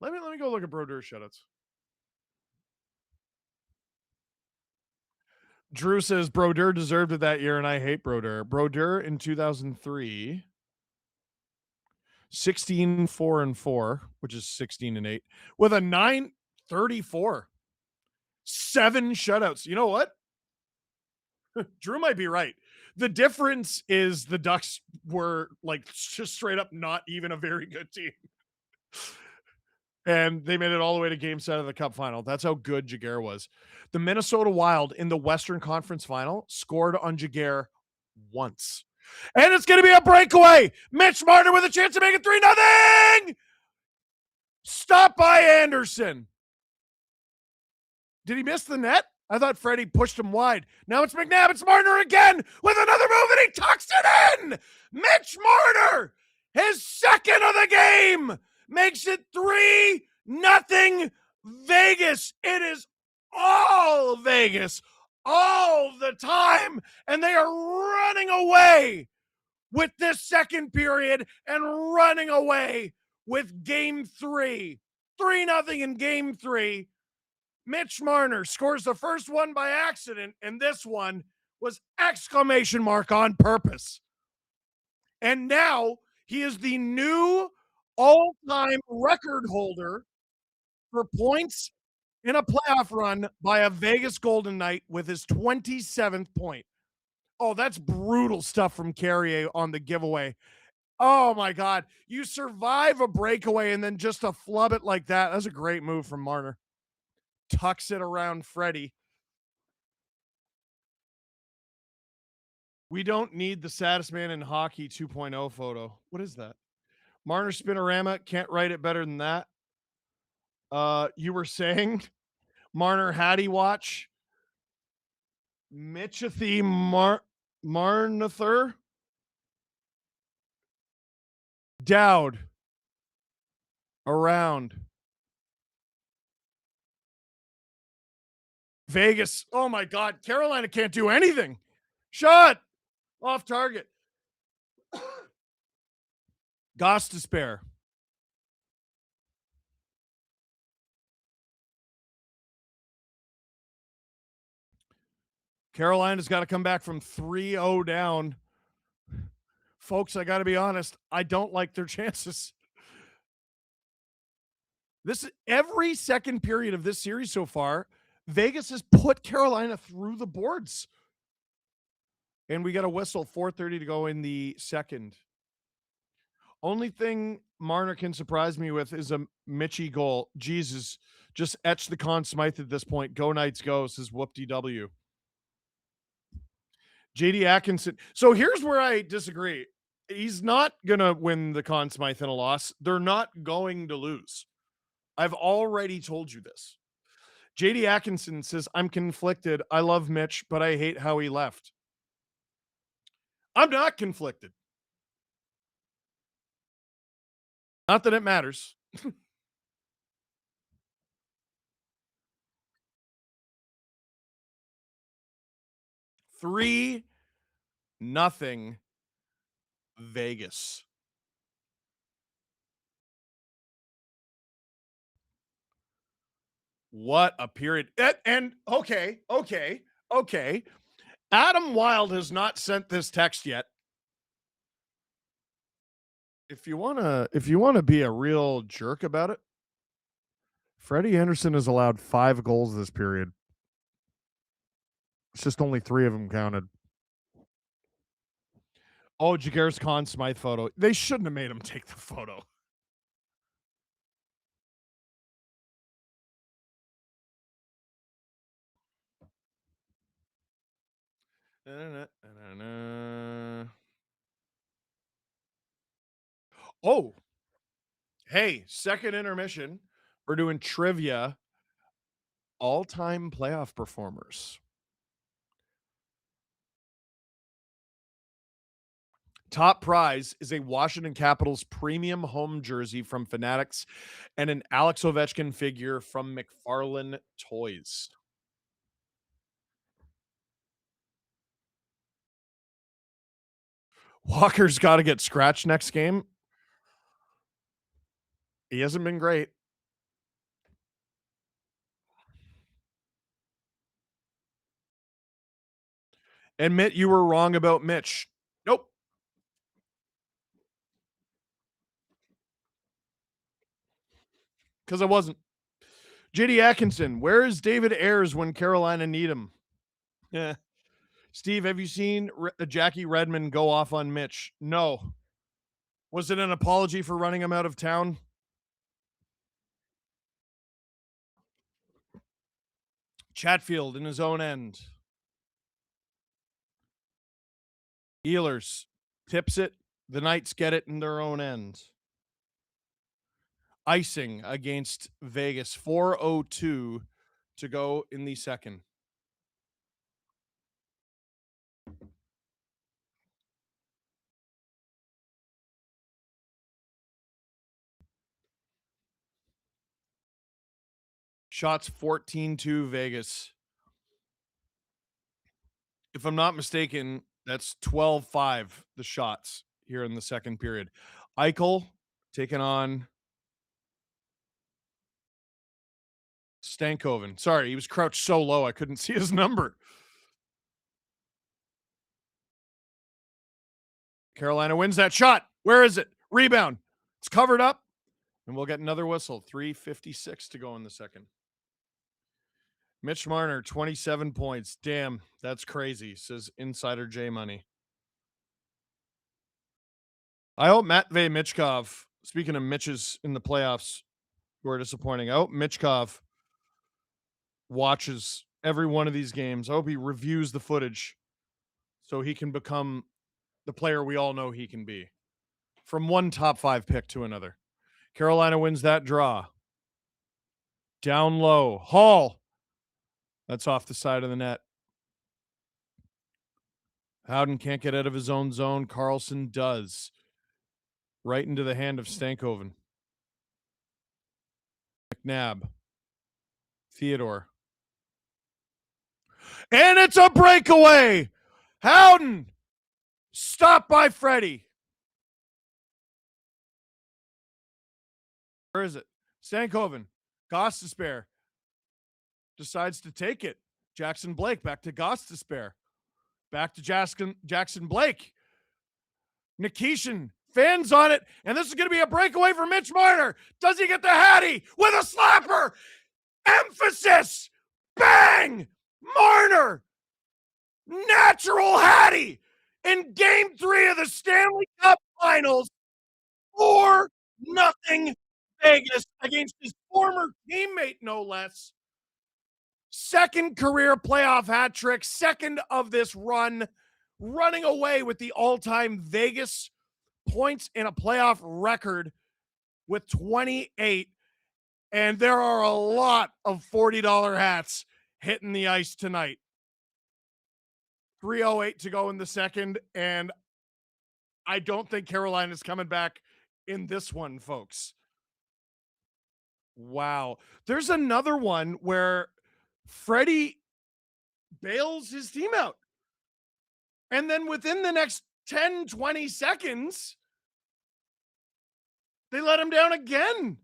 Let me go look at Brodeur's shutouts. Drew says Brodeur deserved it that year, and I hate Brodeur. Brodeur in 2003, 16-4-4, which is 16-8, with a 934. 7 shutouts. You know what? Drew might be right. The difference is the Ducks were like just straight up not even a very good team. And they made it all the way to game 7 of the Cup final. That's how good Jaguar was. The Minnesota Wild in the Western Conference final scored on Jaguar once. And it's going to be a breakaway. Mitch Marner with a chance to make it 3-0. Stop by Anderson. Did he miss the net? I thought Freddie pushed him wide. Now it's McNabb. It's Marner again with another move, and he tucks it in. Mitch Marner, his second of the game, makes it 3-0 Vegas. It is all Vegas all the time, and they are running away with this second period and running away with game 3. 3-0 in game 3. Mitch Marner scores the first one by accident, and this one was exclamation mark on purpose. And now he is the new all-time record holder for points in a playoff run by a Vegas Golden Knight with his 27th point. Oh, that's brutal stuff from Carrier on the giveaway. Oh my God. You survive a breakaway and then just to flub it like that. That's a great move from Marner. Tucks it around Freddie. We don't need the saddest man in hockey 2.0 photo. What is that? Marner Spinorama. Can't write it better than that. You were saying Marner Hattie watch. Mitchathy Marnather. Dowd. Around. Vegas. Oh my God. Carolina can't do anything. Shot. Off target. Goss to spare. Carolina's got to come back from 3-0 down. Folks, I got to be honest. I don't like their chances. This every second period of this series so far, Vegas has put Carolina through the boards. And we got a whistle, 4:30 to go in the second. Only thing Marner can surprise me with is a Mitchie goal. Jesus, just etch the Conn Smythe at this point. Go Knights go, says whoop-de-w. JD Atkinson. So here's where I disagree. He's not going to win the Conn Smythe in a loss. They're not going to lose. I've already told you this. JD Atkinson says, I'm conflicted. I love Mitch, but I hate how he left. I'm not conflicted. Not that it matters. 3-0 Vegas. What a period. And okay. Adam Wild has not sent this text yet. If you want to be a real jerk about it, Freddie Anderson has allowed 5 goals this period. It's just only 3 of them counted. Oh, Jaguar's Conn Smythe photo. They shouldn't have made him take the photo. Oh, hey, second intermission. We're doing trivia. All-time playoff performers. Top prize is a Washington Capitals premium home jersey from Fanatics and an Alex Ovechkin figure from McFarlane Toys. Walker's got to get scratched next game. He hasn't been great. Admit you were wrong about Mitch. Nope. Because I wasn't. JD Atkinson, where is David Ayers when Carolina need him? Yeah. Steve, have you seen Jackie Redmond go off on Mitch? No. Was it an apology for running him out of town? Chatfield in his own end. Ehlers tips it. The Knights get it in their own end. Icing against Vegas. 4:02 to go in the second. Shots 14-2 Vegas. If I'm not mistaken, That's 12-5, the shots here in the second period. Eichel taking on Stankoven. Sorry, he was crouched so low I couldn't see his number. Carolina wins that shot. Where is it? Rebound. It's covered up, and we'll get another whistle. 3:56 to go in the second. Mitch Marner, 27 points. Damn, that's crazy, says Insider J Money. I hope Matvei Michkov, speaking of Mitches in the playoffs who are disappointing, I hope Michkov watches every one of these games. I hope he reviews the footage so he can become the player we all know he can be. From one top 5 pick to another. Carolina wins that draw. Down low. Hall. That's off the side of the net. Howden can't get out of his own zone. Carlson does. Right into the hand of Stankoven. McNabb. Theodore. And it's a breakaway. Howden. Stopped by Freddie. Where is it? Stankoven. Gostisbehere decides to take it. Jackson Blake back to Gostisbehere. Back to Jackson Blake. Nikishin fans on it, and this is going to be a breakaway for Mitch Marner. Does he get the Hattie with a slapper? Emphasis! Bang! Marner! Natural Hattie in Game 3 of the Stanley Cup Finals. 4-0 Vegas against his former teammate, no less. Second career playoff hat trick, second of this run, running away with the all-time Vegas points in a playoff record with 28. And there are a lot of $40 hats hitting the ice tonight. 3:08 to go in the second, and I don't think Carolina's coming back in this one, folks. Wow. There's another one where Freddie bails his team out. And then within the next 10, 20 seconds, they let him down again.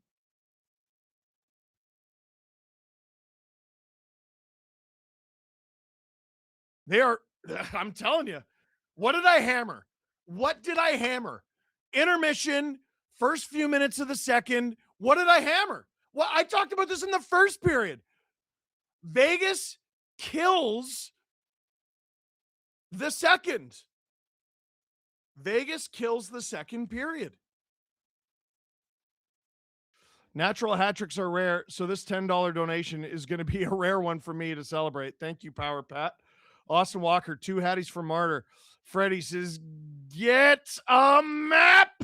They are, I'm telling you, what did I hammer? What did I hammer? Intermission, first few minutes of the second. What did I hammer? Well, I talked about this in the first period. Vegas kills the second. Vegas kills the second period. Natural hat tricks are rare, so this $10 donation is going to be a rare one for me to celebrate. Thank you, Power Pat. Austin Walker, 2 hatties for Martyr. Freddie says, get a map.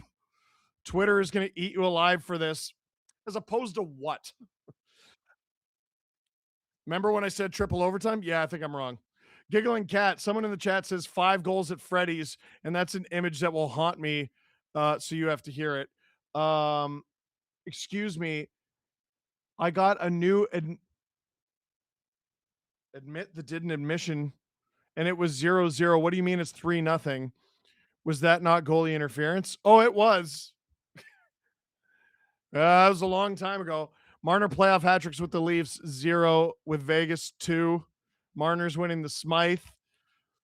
Twitter is going to eat you alive for this. As opposed to what? Remember when I said triple overtime? Yeah, I think I'm wrong. Giggling Cat, someone in the chat says 5 goals at Freddy's, and that's an image that will haunt me, so you have to hear it. Excuse me. I got a new admit that did an admission, and it was 0-0. What do you mean it's 3-0? Was that not goalie interference? Oh, it was. That was a long time ago. Marner playoff hat tricks with the Leafs, 0 with Vegas, 2. Marner's winning the Smythe.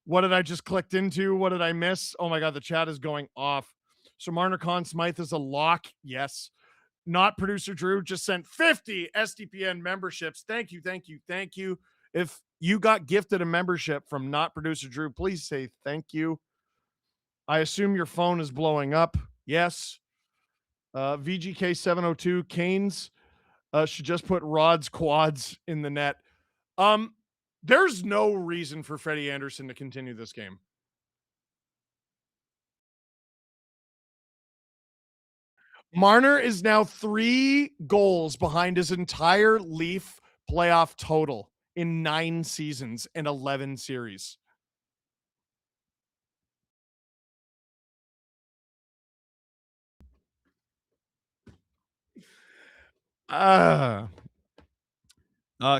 What did I just clicked into? What did I miss? Oh my God, the chat is going off. So Marner Conn Smythe is a lock. Yes. Not producer Drew just sent 50 SDPN memberships. Thank you, thank you, thank you. If you got gifted a membership from not producer Drew, please say thank you. I assume your phone is blowing up. Yes. VGK 702 Canes should just put Rod's quads in the net. There's no reason for Freddie Anderson to continue this game. Marner is now 3 goals behind his entire Leaf playoff total in 9 seasons and 11 series.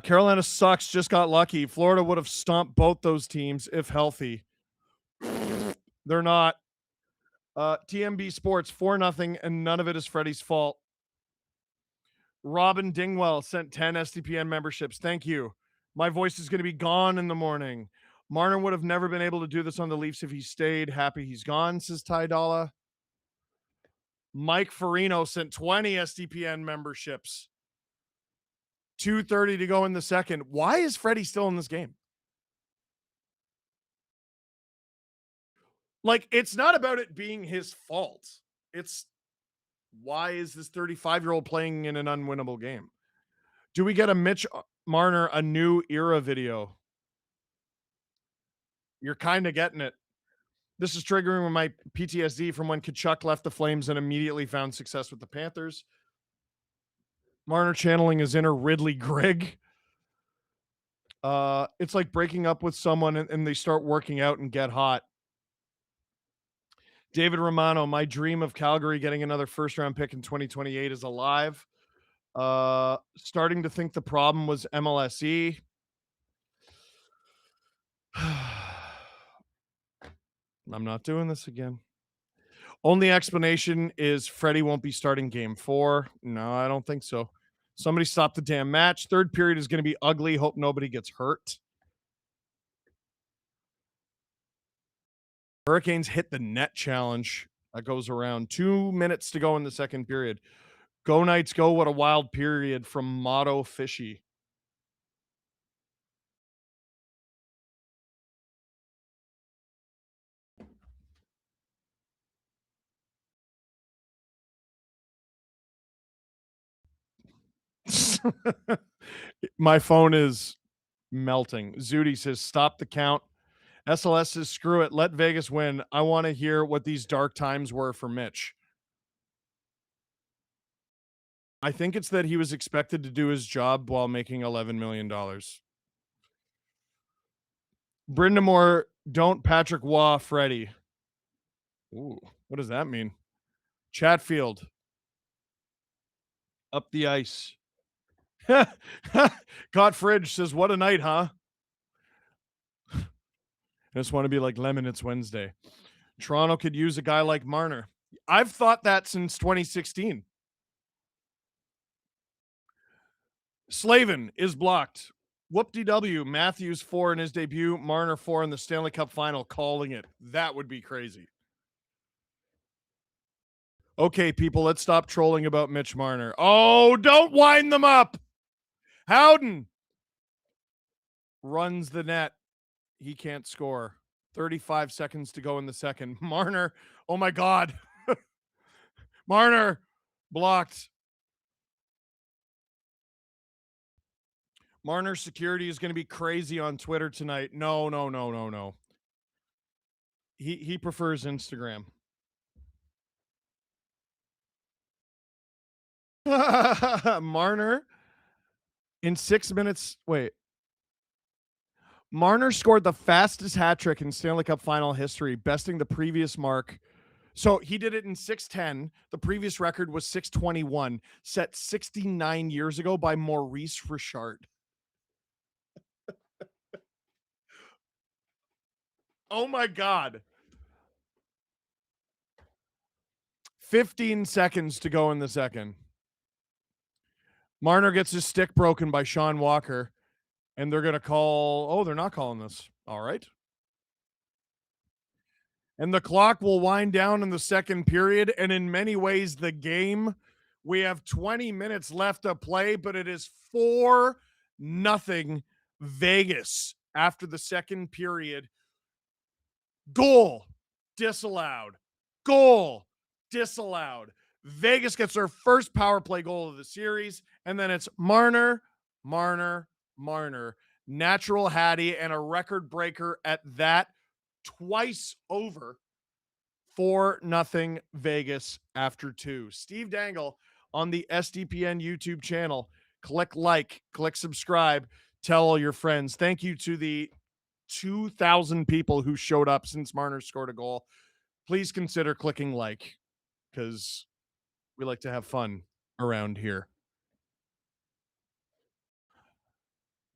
Carolina sucks, just got lucky. Florida would have stomped both those teams if healthy. They're not. TMB Sports 4-0, and none of it is Freddie's fault. Robin Dingwell sent 10 SDPN memberships. Thank you. My voice is going to be gone in the morning. Marner would have never been able to do this on the Leafs if he stayed. Happy he's gone, says Ty Dalla. Mike Farino sent 20 SDPN memberships. 2:30 to go in the second. Why is Freddie still in this game? Like, it's not about it being his fault. It's why is this 35-year-old playing in an unwinnable game? Do we get a Mitch Marner a new era video? You're kind of getting it. This is triggering my PTSD from when Kachuk left the Flames and immediately found success with the Panthers. Marner channeling his inner Ridley Grigg. It's like breaking up with someone and they start working out and get hot. David Romano, my dream of Calgary getting another first-round pick in 2028 is alive. Starting to think the problem was MLSE. I'm not doing this again. Only explanation is Freddie won't be starting game 4. No, I don't think so. Somebody stop the damn match. Third period is going to be ugly. Hope nobody gets hurt. Hurricanes hit the net challenge. That goes around 2 minutes to go in the second period. Go Knights, go. What a wild period from Motto Fishy. My phone is melting. Zudi says, stop the count. SLS says, screw it. Let Vegas win. I want to hear what these dark times were for Mitch. I think it's that he was expected to do his job while making $11 million. Brindamore, don't Patrick Waugh Freddie. Ooh, what does that mean? Chatfield. Up the ice. Caught Fridge says, what a night, huh? I just want to be like Lemon, it's Wednesday. Toronto could use a guy like Marner. I've thought that since 2016. Slavin is blocked. Whoop-de-W. Matthews 4 in his debut. Marner 4 in the Stanley Cup final. Calling it. That would be crazy. Okay, people, let's stop trolling about Mitch Marner. Oh, don't wind them up. Howden runs the net. He can't score. 35 seconds to go in the second. Marner, oh my God. Marner blocked. Marner's security is going to be crazy on Twitter tonight. No. He prefers Instagram. Marner in 6 minutes. Wait. Marner scored the fastest hat trick in Stanley Cup final history, besting the previous mark. So he did it in 6:10. The previous record was 6:21, set 69 years ago by Maurice Richard. Oh my God. 15 seconds to go in the second. Marner gets his stick broken by Sean Walker, and they're going to call. Oh, they're not calling this. All right. And the clock will wind down in the second period. And in many ways, the game, we have 20 minutes left to play, but it is 4-0 Vegas after the second period. Goal disallowed. Goal disallowed. Vegas gets their first power play goal of the series, and then it's Marner. Natural Hattie and a record breaker at that, twice over. 4-0 Vegas after 2. Steve Dangle on the SDPN YouTube channel. Click like, click subscribe, tell all your friends. Thank you to the 2,000 people who showed up since Marner scored a goal. Please consider clicking like, because we like to have fun around here.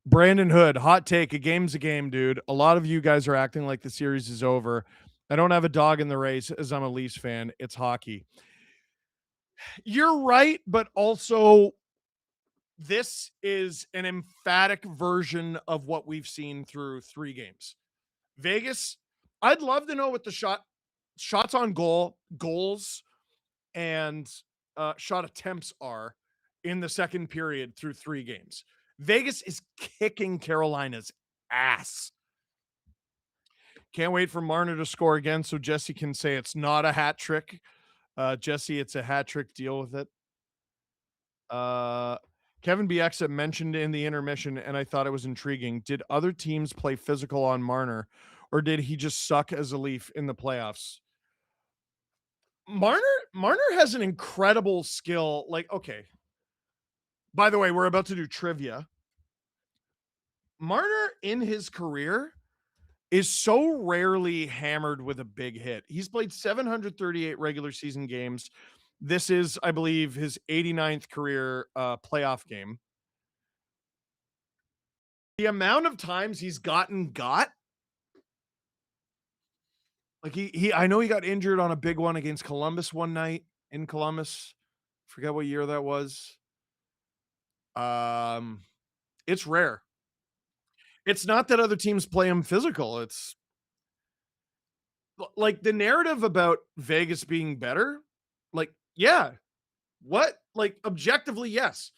Brandon Hood, hot take. A game's a game, dude. A lot of you guys are acting like the series is over. I don't have a dog in the race as I'm a Leafs fan. It's hockey. You're right, but also this is an emphatic version of what we've seen through 3 games. Vegas, I'd love to know what the shots on goal, goals, and shot attempts are in the second period through 3 games. Vegas is kicking Carolina's ass. Can't wait for Marner to score again so Jesse can say it's not a hat trick. Jesse, it's a hat trick. Deal with it. Kevin BX mentioned in the intermission, and I thought it was intriguing. Did other teams play physical on Marner, or did he just suck as a Leaf in the playoffs? Marner has an incredible skill. Like, okay. By the way, we're about to do trivia. Marner in his career is so rarely hammered with a big hit. He's played 738 regular season games. This is, I believe, his 89th career playoff game. The amount of times he's gotten like I know he got injured on a big one against Columbus one night in Columbus. Forget what year that was. It's rare. It's not that other teams play him physical. It's like the narrative about Vegas being better. Like, yeah, what? Like, objectively, yes.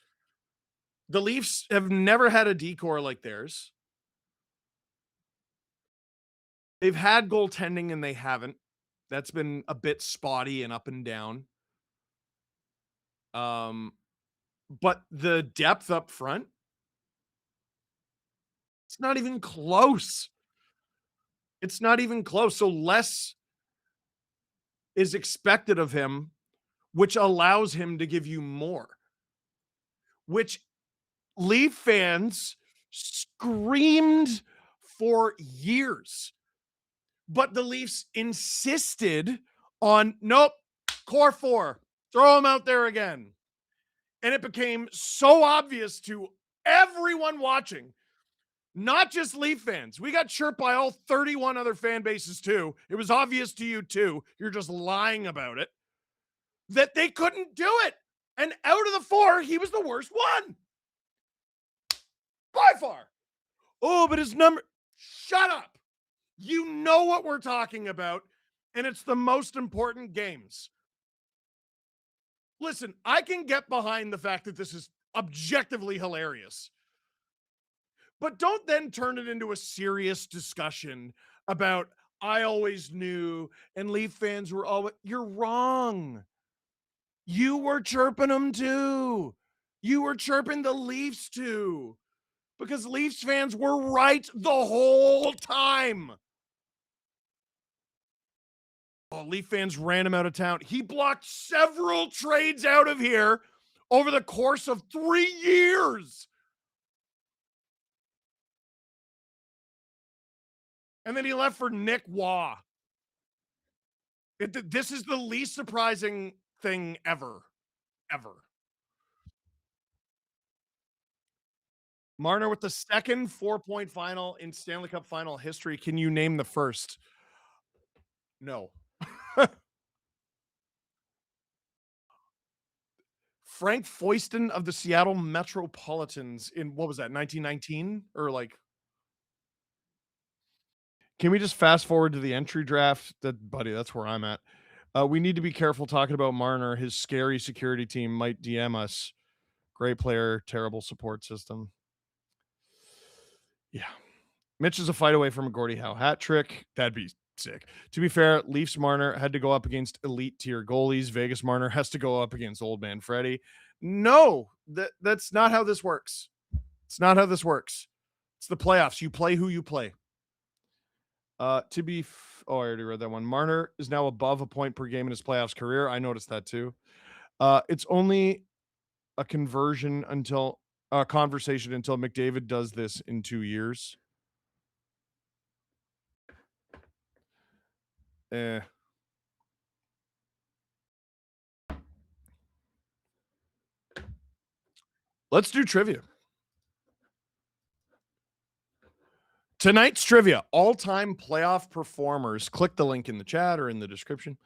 The Leafs have never had a decor like theirs. They've had goaltending and they haven't. That's been a bit spotty and up and down. But the depth up front, it's not even close. It's not even close. So less is expected of him, which allows him to give you more, which Leaf fans screamed for years. But the Leafs insisted on, nope, core 4, throw him out there again. And it became so obvious to everyone watching, not just Leaf fans. We got chirped by all 31 other fan bases too. It was obvious to you too. You're just lying about it. That they couldn't do it. And out of the 4, he was the worst one. By far. Oh, but his number, shut up. You know what we're talking about, and it's the most important games. Listen, I can get behind the fact that this is objectively hilarious. But don't then turn it into a serious discussion about I always knew and Leaf fans were always, you're wrong. You were chirping them too. You were chirping the Leafs too. Because Leafs fans were right the whole time. Oh, Leaf fans ran him out of town. He blocked several trades out of here over the course of 3 years. And then he left for Nick Waugh. This is the least surprising thing ever. Ever. Marner with the second 4-point final in Stanley Cup final history. Can you name the first? No. Frank Foyston of the Seattle Metropolitans in, what was that, 1919? Or like, can we just fast forward to the entry draft? Buddy, that's where I'm at. We need to be careful talking about Marner. His scary security team might DM us. Great player, terrible support system. Yeah. Mitch is a fight away from a Gordie Howe hat trick. That'd be sick. To be fair, Leafs Marner had to go up against elite tier goalies. Vegas Marner has to go up against old man Freddie. No, that's not how this works. It's not how this works. It's the playoffs. You play who you play. I already read that one. Marner is now above a point per game in his playoffs career. I noticed that too. It's only a conversion until conversation until McDavid does this in 2 years. Let's do trivia. Tonight's trivia, all-time playoff performers. Click the link in the chat or in the description.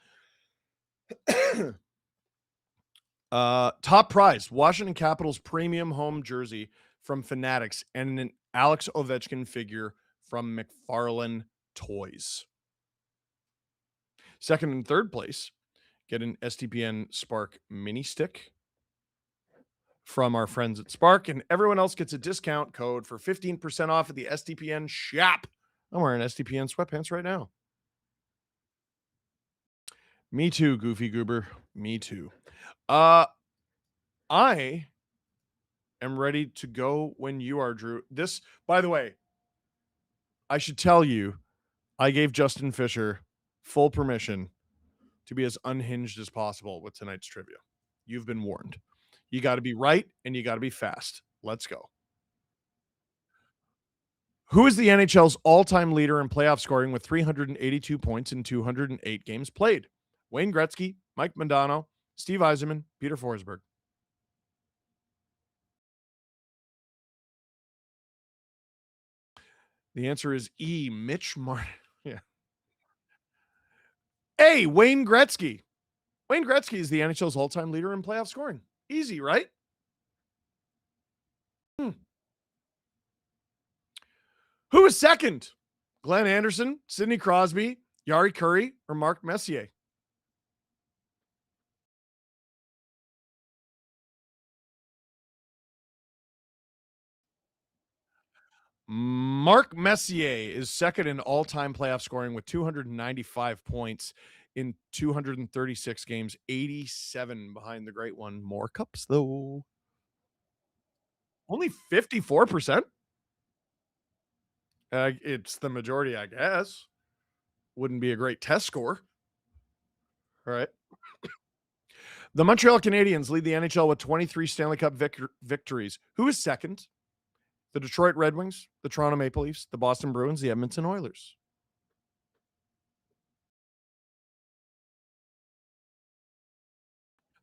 Top prize, Washington Capitals premium home jersey from Fanatics and an Alex Ovechkin figure from McFarlane Toys. Second and third place, get an STPN Spark mini stick from our friends at Spark, and everyone else gets a discount code for 15% off at the STPN shop. I'm wearing STPN sweatpants right now. Me too, Goofy Goober. Me too. I am ready to go when you are, Drew. This, by the way, I should tell you, I gave Justin Fisher full permission to be as unhinged as possible with tonight's trivia. You've been warned. You got to be right and you got to be fast. Let's go. Who is the NHL's all-time leader in playoff scoring with 382 points in 208 games played? Wayne Gretzky, Mike Modano, Steve Yzerman, Peter Forsberg. The answer is E. Mitch Martin. Yeah. A. Wayne Gretzky. Wayne Gretzky is the NHL's all-time leader in playoff scoring. Easy, right? Who is second? Glenn Anderson, Sidney Crosby, Yari Curry, or Mark Messier? Mark Messier is second in all-time playoff scoring with 295 points in 236 games, 87 behind the great one. More cups, though. Only 54%? It's the majority, I guess. Wouldn't be a great test score. All right. The Montreal Canadiens lead the NHL with 23 Stanley Cup victories. Who is second? The Detroit Red Wings, the Toronto Maple Leafs, the Boston Bruins, the Edmonton Oilers.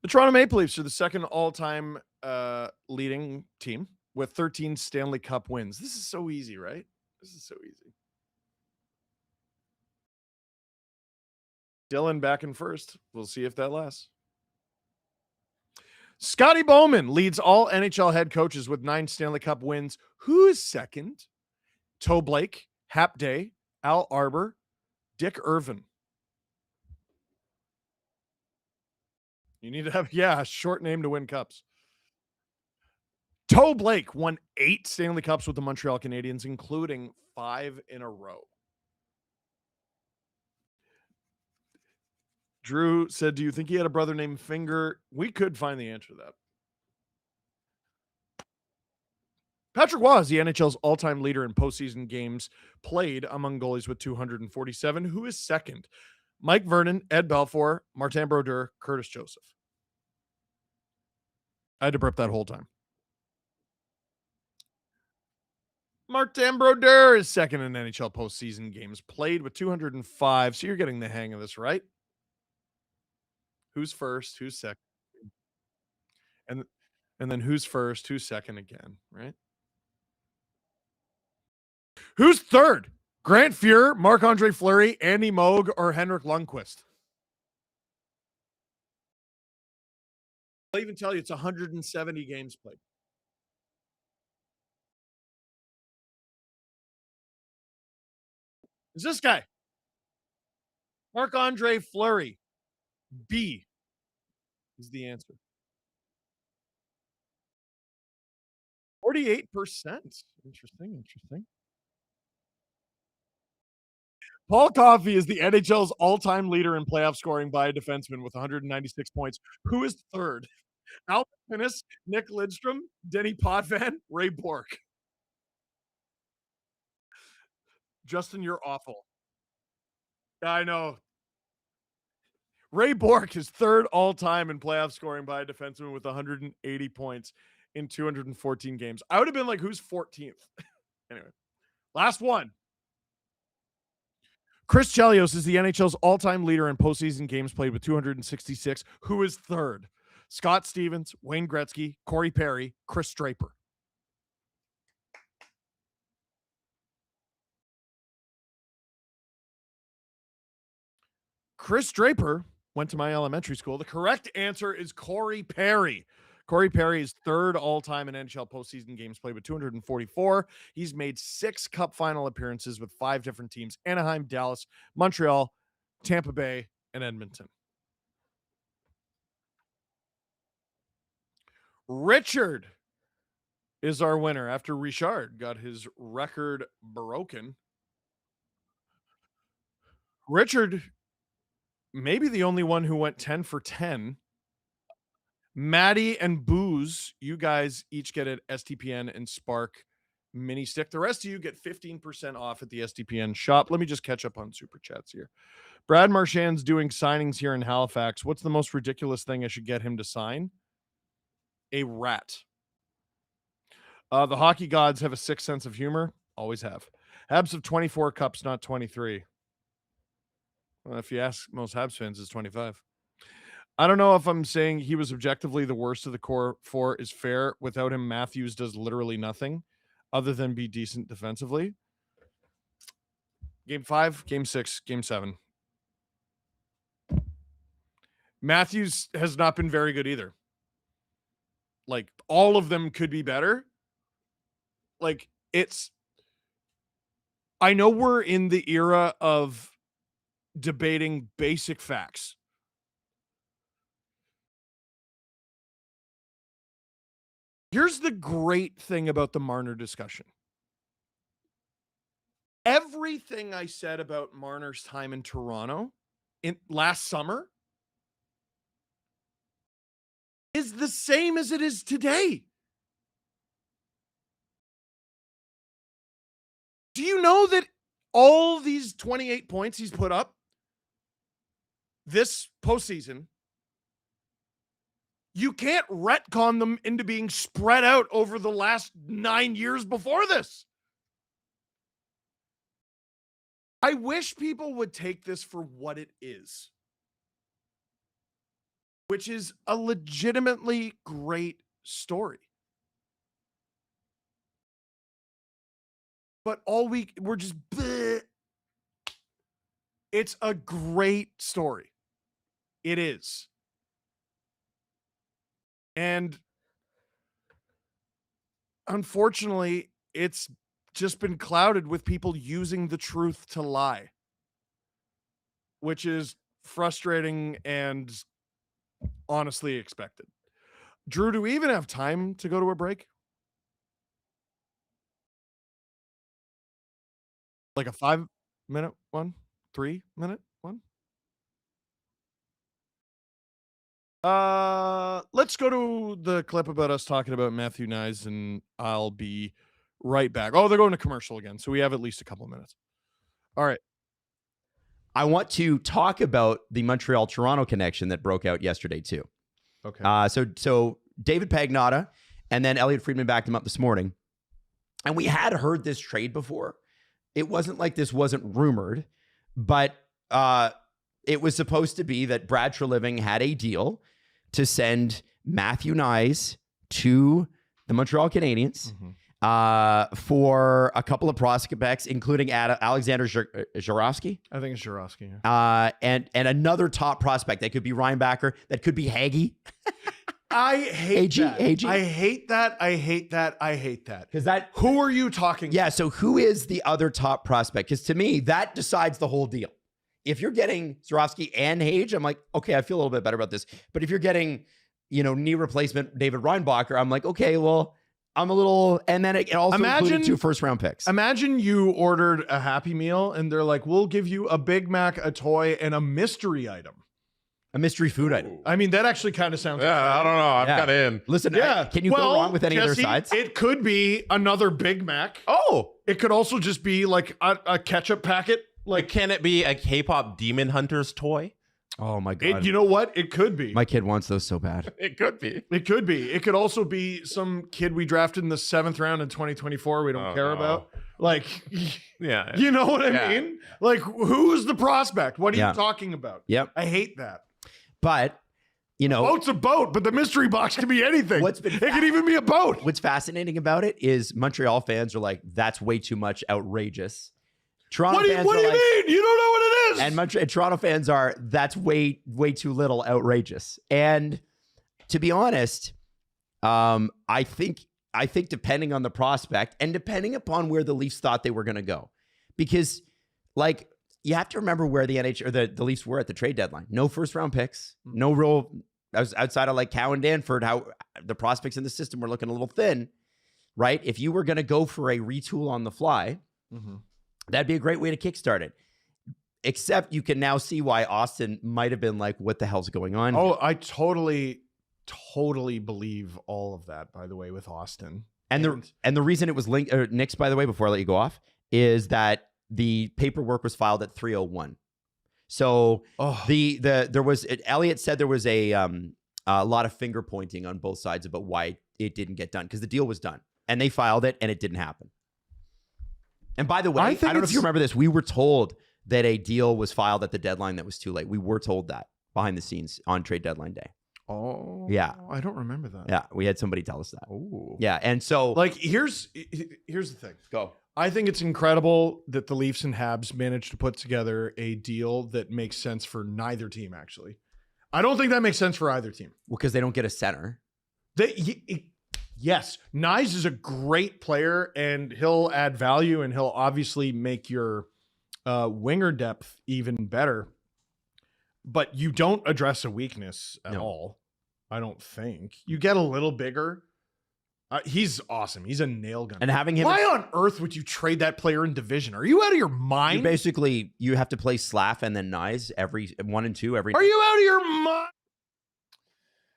The Toronto Maple Leafs are the second all-time leading team with 13 Stanley Cup wins. This is so easy, right? This is so easy. Dylan back in first. We'll see if that lasts. Scotty Bowman leads all NHL head coaches with 9 Stanley Cup wins. Who is second? Toe Blake, Hap Day, Al Arbor, Dick Irvin. You need to have, a short name to win cups. Toe Blake won 8 Stanley Cups with the Montreal Canadiens, including 5 in a row. Drew said, do you think he had a brother named Finger? We could find the answer to that. Patrick Waugh is the NHL's all-time leader in postseason games played among goalies with 247. Who is second? Mike Vernon, Ed Belfour, Martin Brodeur, Curtis Joseph. I had to burp that whole time. Martin Brodeur is second in NHL postseason games played with 205. So you're getting the hang of this, right? Who's first? Who's second? And then who's first? Who's second again, right? Who's third? Grant Fuhr, Marc-Andre Fleury, Andy Moog, or Henrik Lundqvist? I'll even tell you it's 170 games played. Is this guy? Marc-Andre Fleury. B is the answer. 48%. Interesting. Paul Coffey is the NHL's all-time leader in playoff scoring by a defenseman with 196 points. Who is third? Albert Pinnis, Nick Lidstrom, Denny Potvin, Ray Bork. Justin, you're awful. I know. Ray Bork is third all-time in playoff scoring by a defenseman with 180 points in 214 games. I would have been like, who's 14th? Anyway, last one. Chris Chelios is the NHL's all-time leader in postseason games played with 266. Who is third? Scott Stevens, Wayne Gretzky, Corey Perry, Chris Draper. Chris Draper went to my elementary school. The correct answer is Corey Perry. Corey Perry is third all-time in NHL postseason games played with 244. He's made 6 cup final appearances with 5 different teams: Anaheim, Dallas, Montreal, Tampa Bay, and Edmonton. Richard is our winner after Richard got his record broken. Richard, maybe the only one who went 10 for 10. Maddie and Booze, you guys each get an STPN and Spark mini stick. The rest of you get 15% off at the STPN shop. Let me just catch up on super chats here. Brad Marchand's doing signings here in Halifax. What's the most ridiculous thing I should get him to sign? A rat. The hockey gods have a sixth sense of humor. Always have. Habs have 24 cups, not 23. Well, if you ask most Habs fans, it's 25. I don't know if I'm saying he was objectively the worst of the core 4 is fair. Without him, Matthews does literally nothing other than be decent defensively. Game 5, Game 6, Game 7. Matthews has not been very good either. Like, all of them could be better. Like, I know we're in the era of debating basic facts. Here's the great thing about the Marner discussion. Everything I said about Marner's time in Toronto last summer is the same as it is today. Do you know that all these 28 points he's put up this postseason, you can't retcon them into being spread out over the last 9 years before this? I wish people would take this for what it is, which is a legitimately great story. But we're just, bleh. It's a great story. It is. And unfortunately, it's just been clouded with people using the truth to lie, which is frustrating and honestly expected. Drew, do we even have time to go to a break? Like a 5-minute one? 3-minute one? Let's go to the clip about us talking about Matthew Nyes, and I'll be right back. Oh, they're going to commercial again, so we have at least a couple minutes. All right. I want to talk about the Montreal-Toronto connection that broke out yesterday too. Okay. So David Pagnotta and then Elliot Friedman backed him up this morning. And we had heard this trade before. It wasn't like this wasn't rumored, but it was supposed to be that Brad Treliving had a deal to send Matthew Nyes to the Montreal Canadiens for a couple of prospects, including Alexander Jarowski. I think it's Jarowski. Yeah. And another top prospect. That could be Ryan Backer. That could be Hagee. I hate that. AG. I hate that. I hate that. I hate that. Because that. Who are you talking Yeah. So who is the other top prospect? Because to me, that decides the whole deal. If you're getting Jarowski and Hage, I'm like, okay, I feel a little bit better about this. But if you're getting, knee replacement David Reinbacher, I'm like, okay, well, I'm a little. And then it also included 2 first-round picks. Imagine you ordered a Happy Meal and they're like, we'll give you a Big Mac, a toy, and a mystery item. A mystery food item. I mean, that actually kind of sounds. Yeah, I don't know. I'm kind of in. Listen, Yeah. can you go wrong with any Jesse, of their sides? It could be another Big Mac. Oh, It could also just be like a ketchup packet. like, can it be a K-pop Demon Hunters toy? Oh my God. You know what? It could be. My kid wants those so bad. It could be. It could be. It could also be some kid we drafted in the 7th round in 2024 we don't care about. Like, Yeah. you know what I Yeah. mean? Like, who's the prospect? What are Yeah. you talking about? Yep. I hate that. But, Boat's a boat, but the mystery box can be anything. What's been it could even be a boat. what's fascinating about it is Montreal fans are like, that's way too much outrageous. Toronto What do fans you are like, mean? You don't know what it is. And Toronto fans are, that's way too little, outrageous. And to be honest, I think depending on the prospect and depending upon where the Leafs thought they were going to go, because like you have to remember where the NHL or the Leafs were at the trade deadline. No first round picks, no real outside of like Cow and Danford, how the prospects in the system were looking a little thin, right? If you were going to go for a retool on the fly, that'd be a great way to kickstart it. Except you can now see why Austin might have been like, what the hell's going on? Oh, I totally believe all of that, by the way, with Austin. And the reason it was linked, or nixed, by the way, before I let you go off, is that the paperwork was filed at 3:01. So Elliot said there was a lot of finger pointing on both sides about why it didn't get done, because the deal was done and they filed it and it didn't happen. And by the way, I don't know if you remember this, we were told that a deal was filed at the deadline that was too late. We were told that behind the scenes on trade deadline day. Oh, yeah. I don't remember that. Yeah, we had somebody tell us that. Oh, yeah. And so, like, here's the thing. Go. I think it's incredible that the Leafs and Habs managed to put together a deal that makes sense for neither team. Actually, I don't think that makes sense for either team. Well, because they don't get a center. Yes, Nyes is a great player, and he'll add value, and he'll obviously make your winger depth even better. But you don't address a weakness at all. I don't think. You get a little bigger. He's awesome. He's a nail gun. And having him, why on earth would you trade that player in division? Are you out of your mind? You have to play Slav and then Nyes every 1 and 2 every. Are you out of your mind?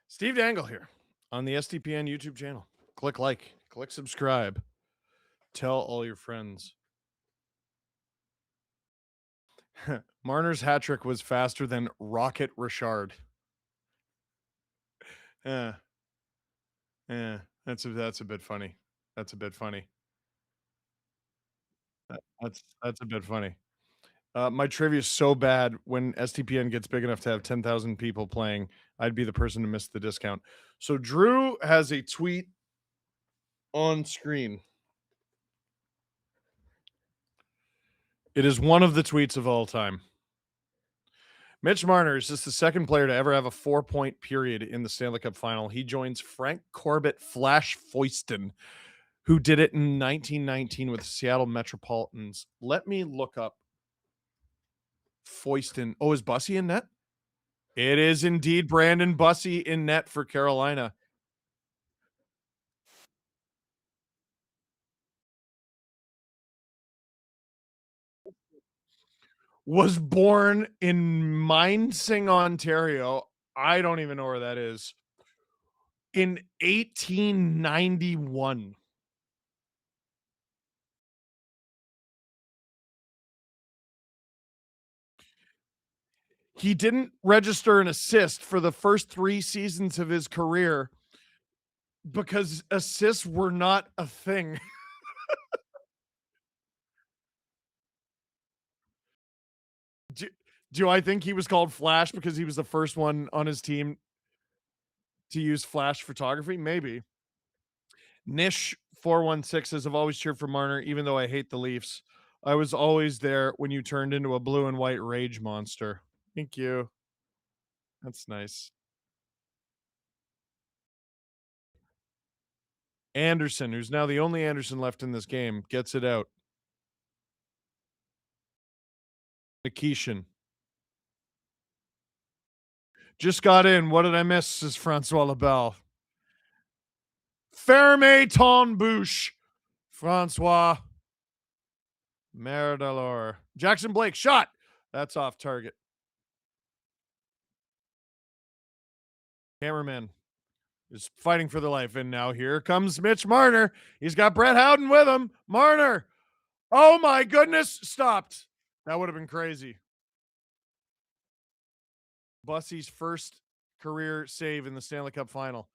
Steve Dangle here on the SDPN YouTube channel. Click like, click subscribe. Tell all your friends. Marner's hat trick was faster than Rocket Richard. Yeah, that's a bit funny. That's a bit funny. That's a bit funny. My trivia is so bad. When STPN gets big enough to have 10,000 people playing, I'd be the person to miss the discount. So Drew has a tweet on screen. It is one of the tweets of all time. Mitch Marner is just the second player to ever have a 4-point period in the Stanley Cup final. He joins Frank Corbett Flash Foyston, who did it in 1919 with the Seattle Metropolitans. Let me look up Foyston. Oh, is Bussy in net? It is indeed Brandon Bussy in net for Carolina. Was born in Minesing, Ontario. I don't even know where that is. In 1891. He didn't register an assist for the first 3 seasons of his career because assists were not a thing. Do I think he was called Flash because he was the first one on his team to use flash photography? Maybe. Nish 416 says, I've always cheered for Marner, even though I hate the Leafs. I was always there when you turned into a blue and white rage monster. Thank you. That's nice. Anderson, who's now the only Anderson left in this game, gets it out. Nikishin. Just got in. What did I miss? Says Francois Labelle. Ferme ton bouche. Francois. Merdalor. Jackson Blake shot. That's off target. Cameraman is fighting for their life. And now here comes Mitch Marner. He's got Brett Howden with him. Marner. Oh my goodness. Stopped. That would have been crazy. Bussy's first career save in the Stanley Cup final.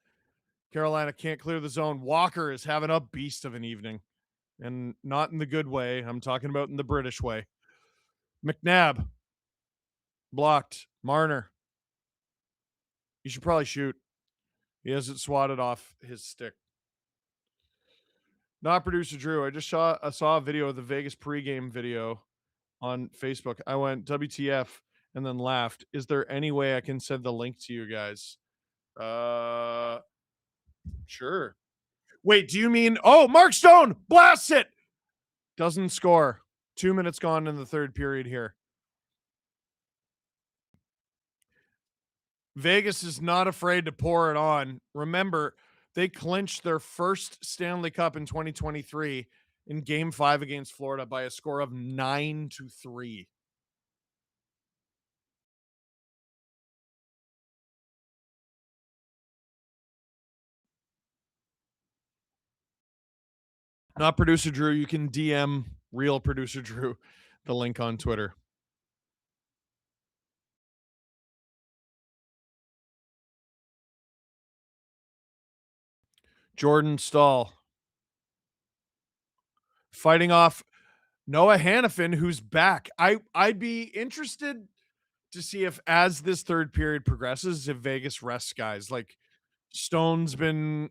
Carolina can't clear the zone. Walker is having a beast of an evening. And not in the good way. I'm talking about in the British way. McNabb. Blocked. Marner. You should probably shoot. He has it swatted off his stick. Not producer Drew. I just saw a video of the Vegas pregame video on Facebook. I went WTF and then laughed. Is there any way I can send the link to you guys? Sure. Wait, do you mean Mark Stone blasts it? Doesn't score. 2 minutes gone in the third period here. Vegas is not afraid to pour it on. Remember, they clinched their first Stanley Cup in 2023 in Game 5 against Florida by a score of 9-3. Not producer Drew. You can DM real producer Drew the link on Twitter. Jordan Stahl fighting off Noah Hannafin, who's back. I'd be interested to see if, as this third period progresses, if Vegas rests guys. Like Stone's been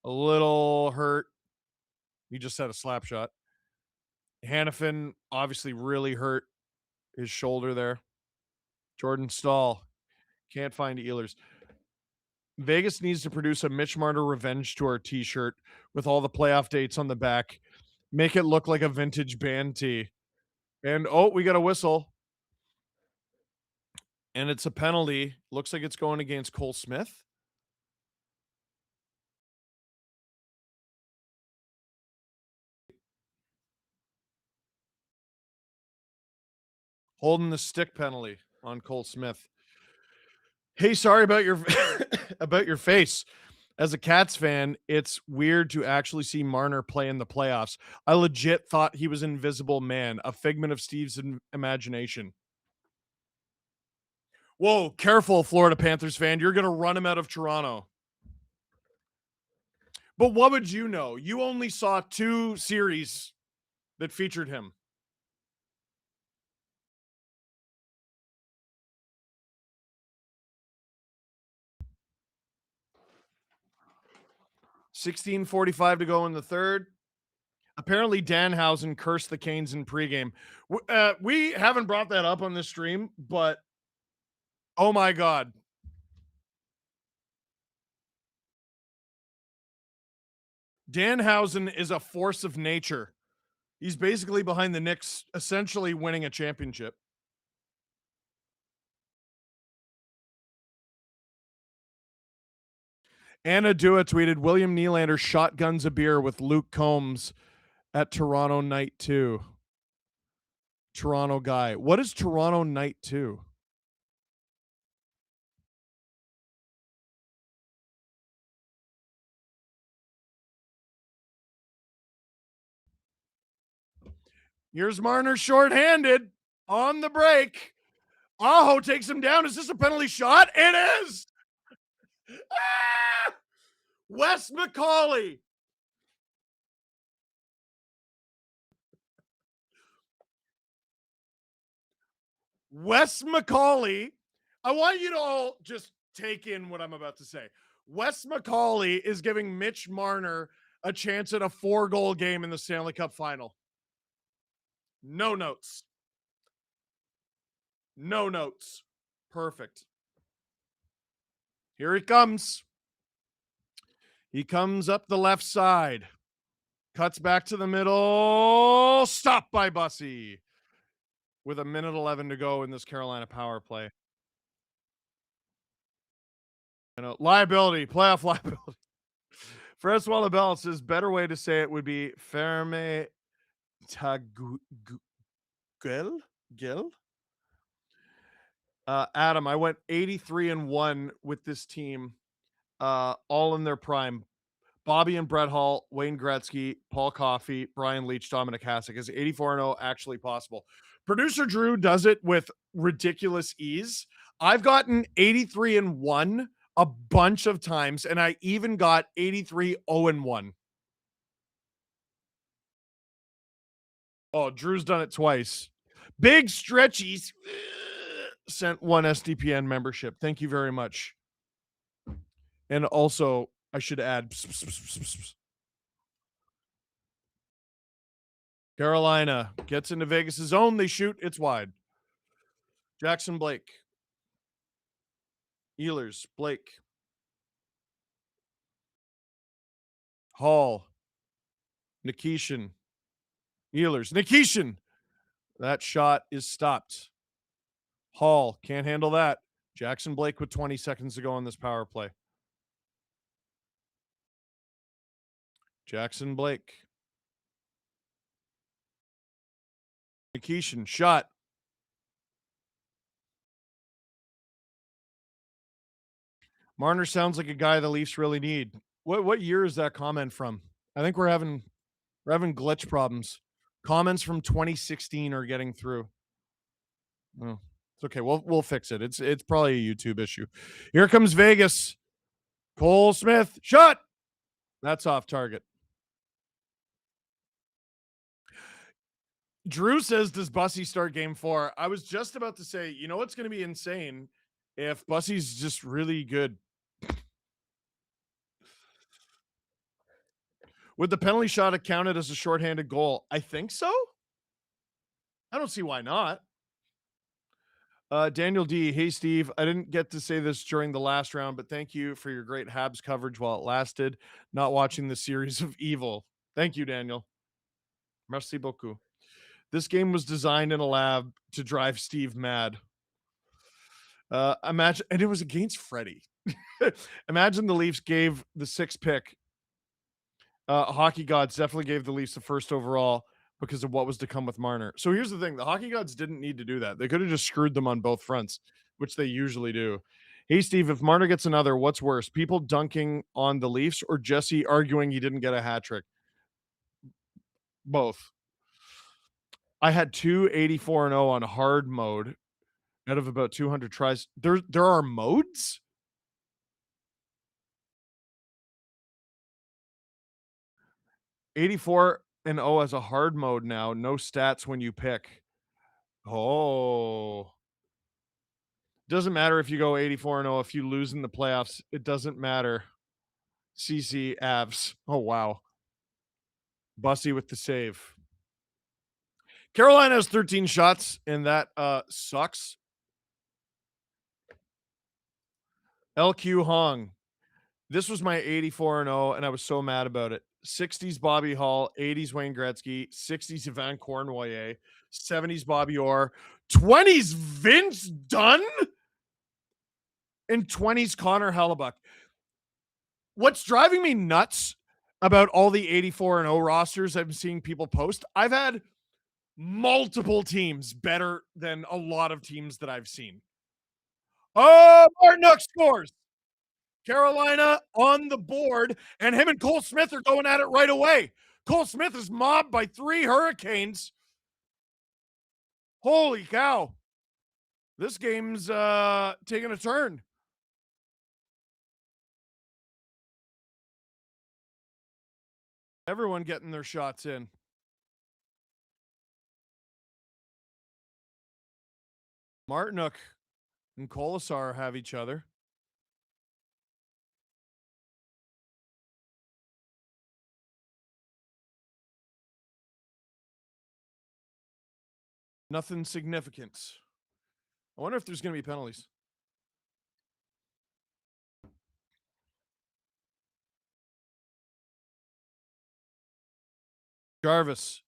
a little hurt. He just had a slap shot. Hannafin obviously really hurt his shoulder there. Jordan Stahl can't find Ehlers. Vegas needs to produce a Mitch Marner Revenge Tour t-shirt with all the playoff dates on the back. Make it look like a vintage band tee. And we got a whistle. And it's a penalty. Looks like it's going against Cole Smith. Holding the stick penalty on Cole Smith. Hey, sorry about your about your face. As a Cats fan, it's weird to actually see Marner play in the playoffs. I legit thought he was Invisible Man, a figment of Steve's imagination. Whoa, careful, Florida Panthers fan. You're going to run him out of Toronto. But what would you know? You only saw 2 series that featured him. $16:45 to go in the third. Apparently, Danhausen cursed the Canes in pregame. We haven't brought that up on this stream, but oh my God. Danhausen is a force of nature. He's basically behind the Knicks, essentially winning a championship. Anna Dua tweeted, William Nylander shotguns a beer with Luke Combs at Toronto Night 2. Toronto guy. What is Toronto Night 2? Here's Marner shorthanded on the break. Aho takes him down. Is this a penalty shot? It is. Ah! Wes McCauley. Wes McCauley. I want you to all just take in what I'm about to say. Wes McCauley is giving Mitch Marner a chance at a 4-goal game in the Stanley Cup final. No notes. No notes. Perfect. Here he comes. He comes up the left side. Cuts back to the middle. Stopped by Bussy. With 1:11 to go in this Carolina power play. Liability. Playoff liability. Francois Labelle says better way to say it would be ferme ta Gil. Adam, I went 83-1 with this team, all in their prime. Bobby and Brett Hall, Wayne Gretzky, Paul Coffey, Brian Leach, Dominic Hasek. Is 84-0 actually possible? Producer Drew does it with ridiculous ease. I've gotten 83-1 a bunch of times, and I even got 83-0-1. Oh, Drew's done it twice. Big Stretchies sent 1 SDPN membership. Thank you very much. And also, I should add Carolina gets into Vegas' zone. They shoot. It's wide. Jackson Blake. Ehlers. Blake. Hall. Nikishin. Ehlers. Nikishin. That shot is stopped. Hall can't handle that. Jackson Blake with 20 seconds to go on this power play. Jackson Blake. Nikishin shot. Marner sounds like a guy the Leafs really need. What year is that comment from? I think we're having glitch problems. Comments from 2016 are getting through. Oh, it's okay. We'll fix it. It's probably a YouTube issue. Here comes Vegas. Cole Smith shot. That's off target. Drew says, does Bussy start game 4? I was just about to say, you know what's going to be insane if Bussy's just really good. Would the penalty shot have counted as a shorthanded goal? I think so. I don't see why not. Daniel D. Hey, Steve. I didn't get to say this during the last round, but thank you for your great Habs coverage while it lasted. Not watching the series of evil. Thank you, Daniel. Merci beaucoup. This game was designed in a lab to drive Steve mad. Imagine, and it was against Freddie. Imagine the Leafs gave the 6th pick. Hockey Gods definitely gave the Leafs the 1st overall because of what was to come with Marner. So here's the thing. The Hockey Gods didn't need to do that. They could have just screwed them on both fronts, which they usually do. Hey, Steve, if Marner gets another, what's worse? People dunking on the Leafs or Jesse arguing he didn't get a hat trick? Both. I had 284-0 on hard mode out of about 200 tries. There are modes? $84-0 as a hard mode now. No stats when you pick. Oh. Doesn't matter if you go 84-0. If you lose in the playoffs, it doesn't matter. CC Avs. Oh, wow. Bussy with the save. Carolina has 13 shots, and that sucks. LQ Hong. This was my 84-0, and I was so mad about it. 60s Bobby Hall, 80s Wayne Gretzky, 60s Yvan Cournoyer, 70s Bobby Orr, 20s Vince Dunn, and 20s Connor Hellebuck. What's driving me nuts about all the 84-0 rosters I'm seeing people post, I've had multiple teams better than a lot of teams that I've seen. Oh, Martinook scores. Carolina on the board, and him and Cole Smith are going at it right away. Cole Smith is mobbed by 3 Hurricanes. Holy cow. This game's taking a turn. Everyone getting their shots in. Martinook and Kolasar have each other. Nothing significant. I wonder if there's going to be penalties. Jarvis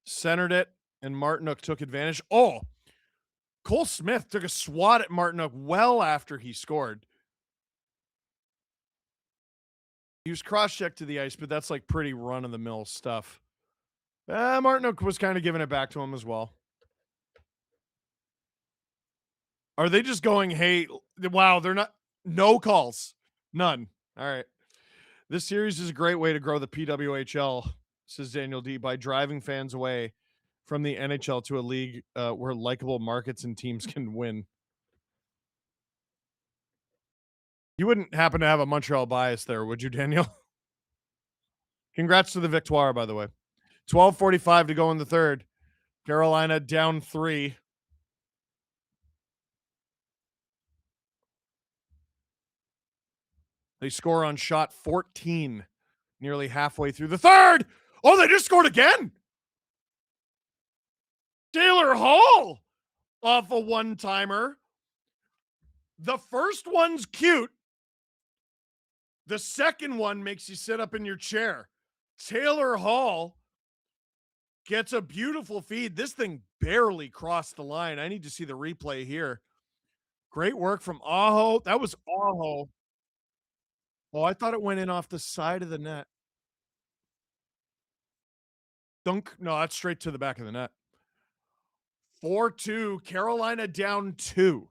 centered it, and Martinook took advantage. Oh, Cole Smith took a swat at Martinook well after he scored. He was cross-checked to the ice, but that's like pretty run-of-the-mill stuff. Martinook was kind of giving it back to him as well. Are they just going, hey, wow, they're not, no calls, none. All right. This series is a great way to grow the PWHL, says Daniel D, by driving fans away from the NHL to a league where likable markets and teams can win. You wouldn't happen to have a Montreal bias there, would you, Daniel? Congrats to the Victoire, by the way. 12:45 to go in the third. Carolina down 3. They score on shot 14, nearly halfway through the third. Oh, they just scored again. Taylor Hall off a one-timer. The first one's cute. The second one makes you sit up in your chair. Taylor Hall gets a beautiful feed. This thing barely crossed the line. I need to see the replay here. Great work from Aho. That was Aho. Oh, I thought it went in off the side of the net. Dunk. No, that's straight to the back of the net. 4-2. Carolina down 2.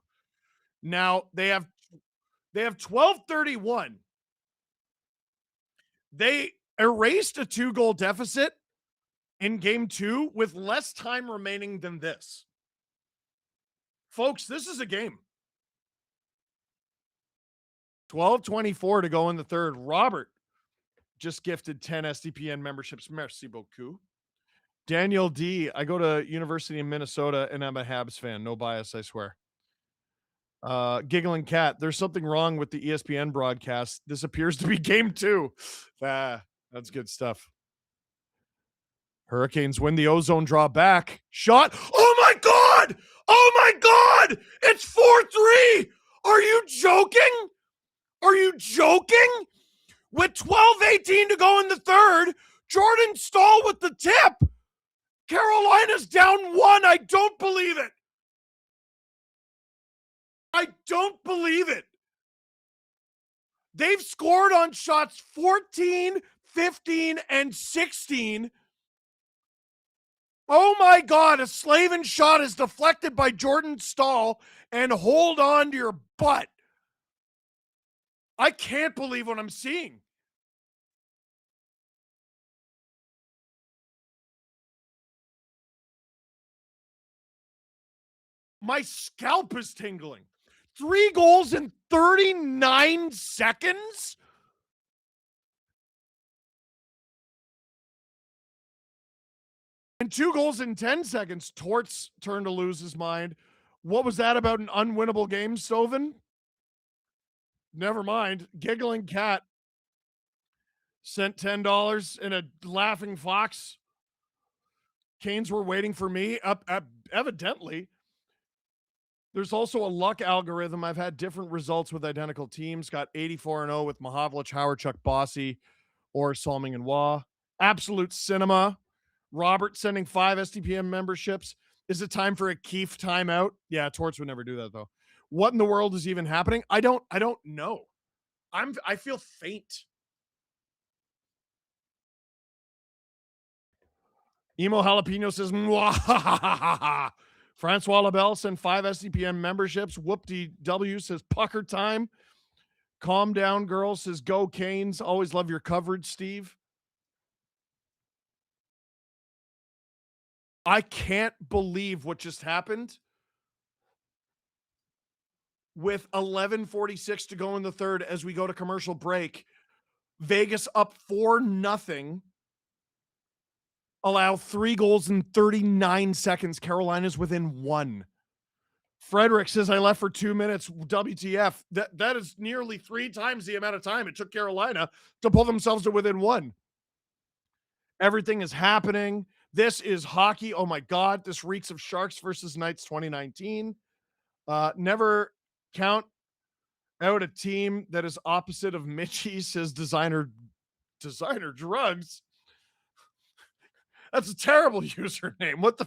Now they have 12:31. They erased a 2-goal deficit in game 2 with less time remaining than this. Folks, this is a game. 12:24 to go in the third. Robert just gifted 10 SDPN memberships. Merci beaucoup. Daniel D. I go to University in Minnesota and I'm a Habs fan. No bias, I swear. Giggling Cat. There's something wrong with the ESPN broadcast. This appears to be game 2. That's good stuff. Hurricanes win the ozone draw back. Shot. Oh my God! Oh my God! It's 4-3! Are you joking? Are you joking? With 12:18 to go in the third, Jordan Stahl with the tip. Carolina's down 1. I don't believe it. I don't believe it. They've scored on shots 14, 15, and 16. Oh my God, a Slavin shot is deflected by Jordan Stahl and hold on to your butt. I can't believe what I'm seeing. My scalp is tingling. 3 goals in 39 seconds? And 2 goals in 10 seconds. Torts turned to lose his mind. What was that about an unwinnable game, Stovin? Never mind. Giggling Cat sent $10 in a laughing fox. Canes were waiting for me. Evidently. There's also a luck algorithm. I've had different results with identical teams. Got 84-0 with Mahavlich, Howard, Bossy, or Salming and Wah. Absolute Cinema. Robert sending 5 STPM memberships. Is it time for a Keefe timeout? Yeah, Torts would never do that though. What in the world is even happening? I don't know. I feel faint. Emo Jalapeno says, Mwah! Francois Labelle sent 5 SDPM memberships. Whoop-de-W says, pucker time. Calm down, girl says, go Canes. Always love your coverage, Steve. I can't believe what just happened. With 11:46 to go in the third as we go to commercial break. Vegas up 4-0. Allow 3 goals in 39 seconds. Carolina's within 1. Frederick says, I left for 2 minutes. WTF. That is nearly 3 times the amount of time it took Carolina to pull themselves to within 1. Everything is happening. This is hockey. Oh my God. This reeks of Sharks versus Knights 2019. Never count out a team that is opposite of Mitchie, says designer drugs. That's a terrible username. What the?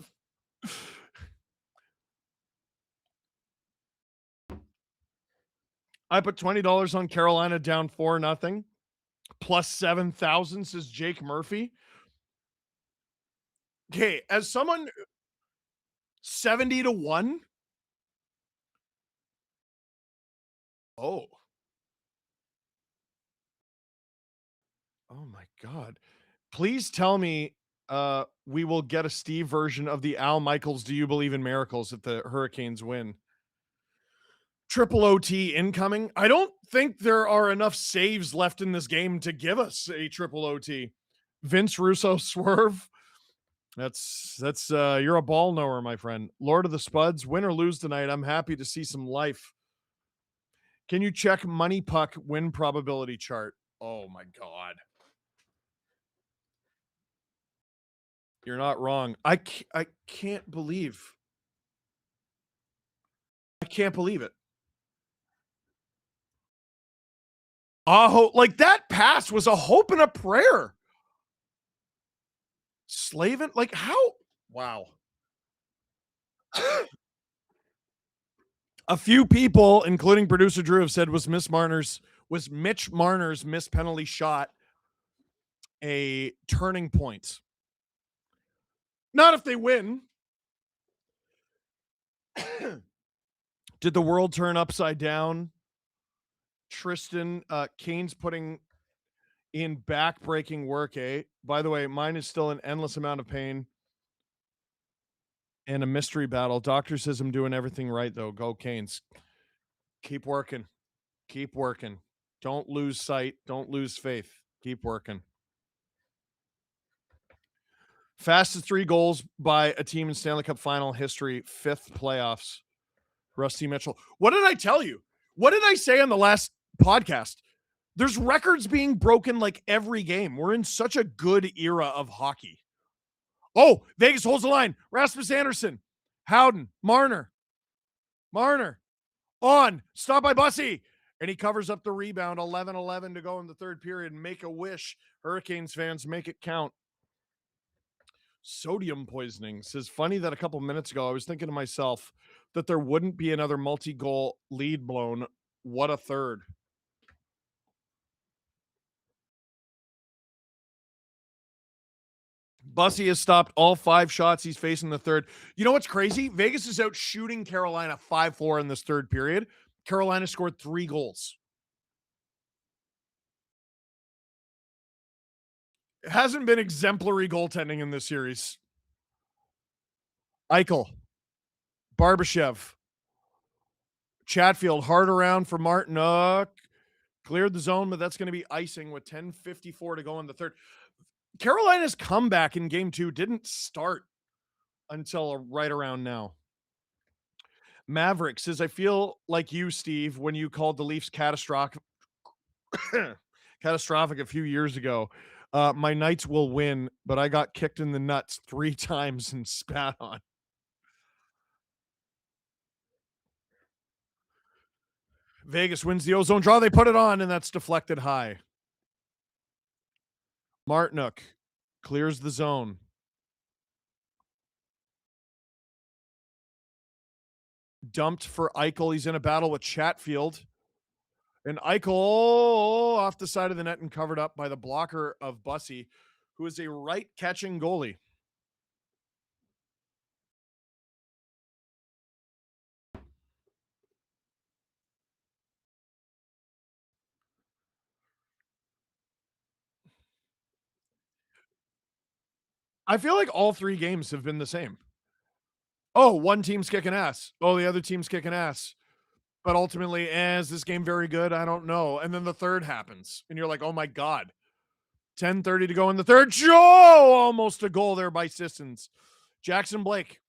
I put $20 on Carolina down 4-0. Plus 7,000, says Jake Murphy. Okay, as someone 70-1. Oh. Oh my God. Please tell me we will get a Steve version of the Al Michaels Do You Believe in Miracles if the Hurricanes win. Triple OT incoming. I don't think there are enough saves left in this game to give us a triple OT. Vince Russo swerve. That's you're a ball knower, my friend. Lord of the Spuds, win or lose tonight. I'm happy to see some life. Can you check Money Puck win probability chart? Oh my God. You're not wrong. I can't believe. I can't believe it. Aho, like that pass was a hope and a prayer. Slavin, like how? Wow. A few people, including producer Drew, have said was Mitch Marner's missed penalty shot a turning point? Not if they win. Did the world turn upside down? Tristan, Kane's putting in back-breaking work, eh? By the way, mine is still an endless amount of pain and a mystery battle. Doctor says I'm doing everything right, though. Go Canes. Keep working. Keep working. Don't lose sight. Don't lose faith. Keep working. Fastest 3 goals by a team in Stanley Cup final history, 5th playoffs. Rusty Mitchell. What did I tell you? What did I say on the last podcast? There's records being broken like every game. We're in such a good era of hockey. Oh, Vegas holds the line. Rasmus Anderson, Howden, Marner. On. Stop by Bussy. And he covers up the rebound. 11-11 to go in the third period. Make a wish. Hurricanes fans, make it count. Sodium poisoning says, funny that a couple minutes ago I was thinking to myself that there wouldn't be another multi-goal lead blown. What a third. Bussy has stopped all 5 shots he's facing the third. You know what's crazy? Vegas is out shooting Carolina 5-4 in this third period. Carolina scored 3 goals. It hasn't been exemplary goaltending in this series. Eichel, Barbashev, Chatfield, hard around for Martin. Cleared the zone, but that's going to be icing with 10:54 to go in the third. Carolina's comeback in game 2 didn't start until right around now. Maverick says, I feel like you, Steve, when you called the Leafs catastrophic a few years ago. My Knights will win, but I got kicked in the nuts 3 times and spat on. Vegas wins the ozone draw. They put it on, and that's deflected high. Martinook clears the zone. Dumped for Eichel. He's in a battle with Chatfield. And Eichel off the side of the net and covered up by the blocker of Bussy, who is a right-catching goalie. I feel like all 3 games have been the same. Oh, one team's kicking ass. Oh, the other team's kicking ass. But ultimately, is this game very good? I don't know. And then the third happens. And you're like, oh my God. 10:30 to go in the third. Joe! Almost a goal there by Sissons. Jackson Blake.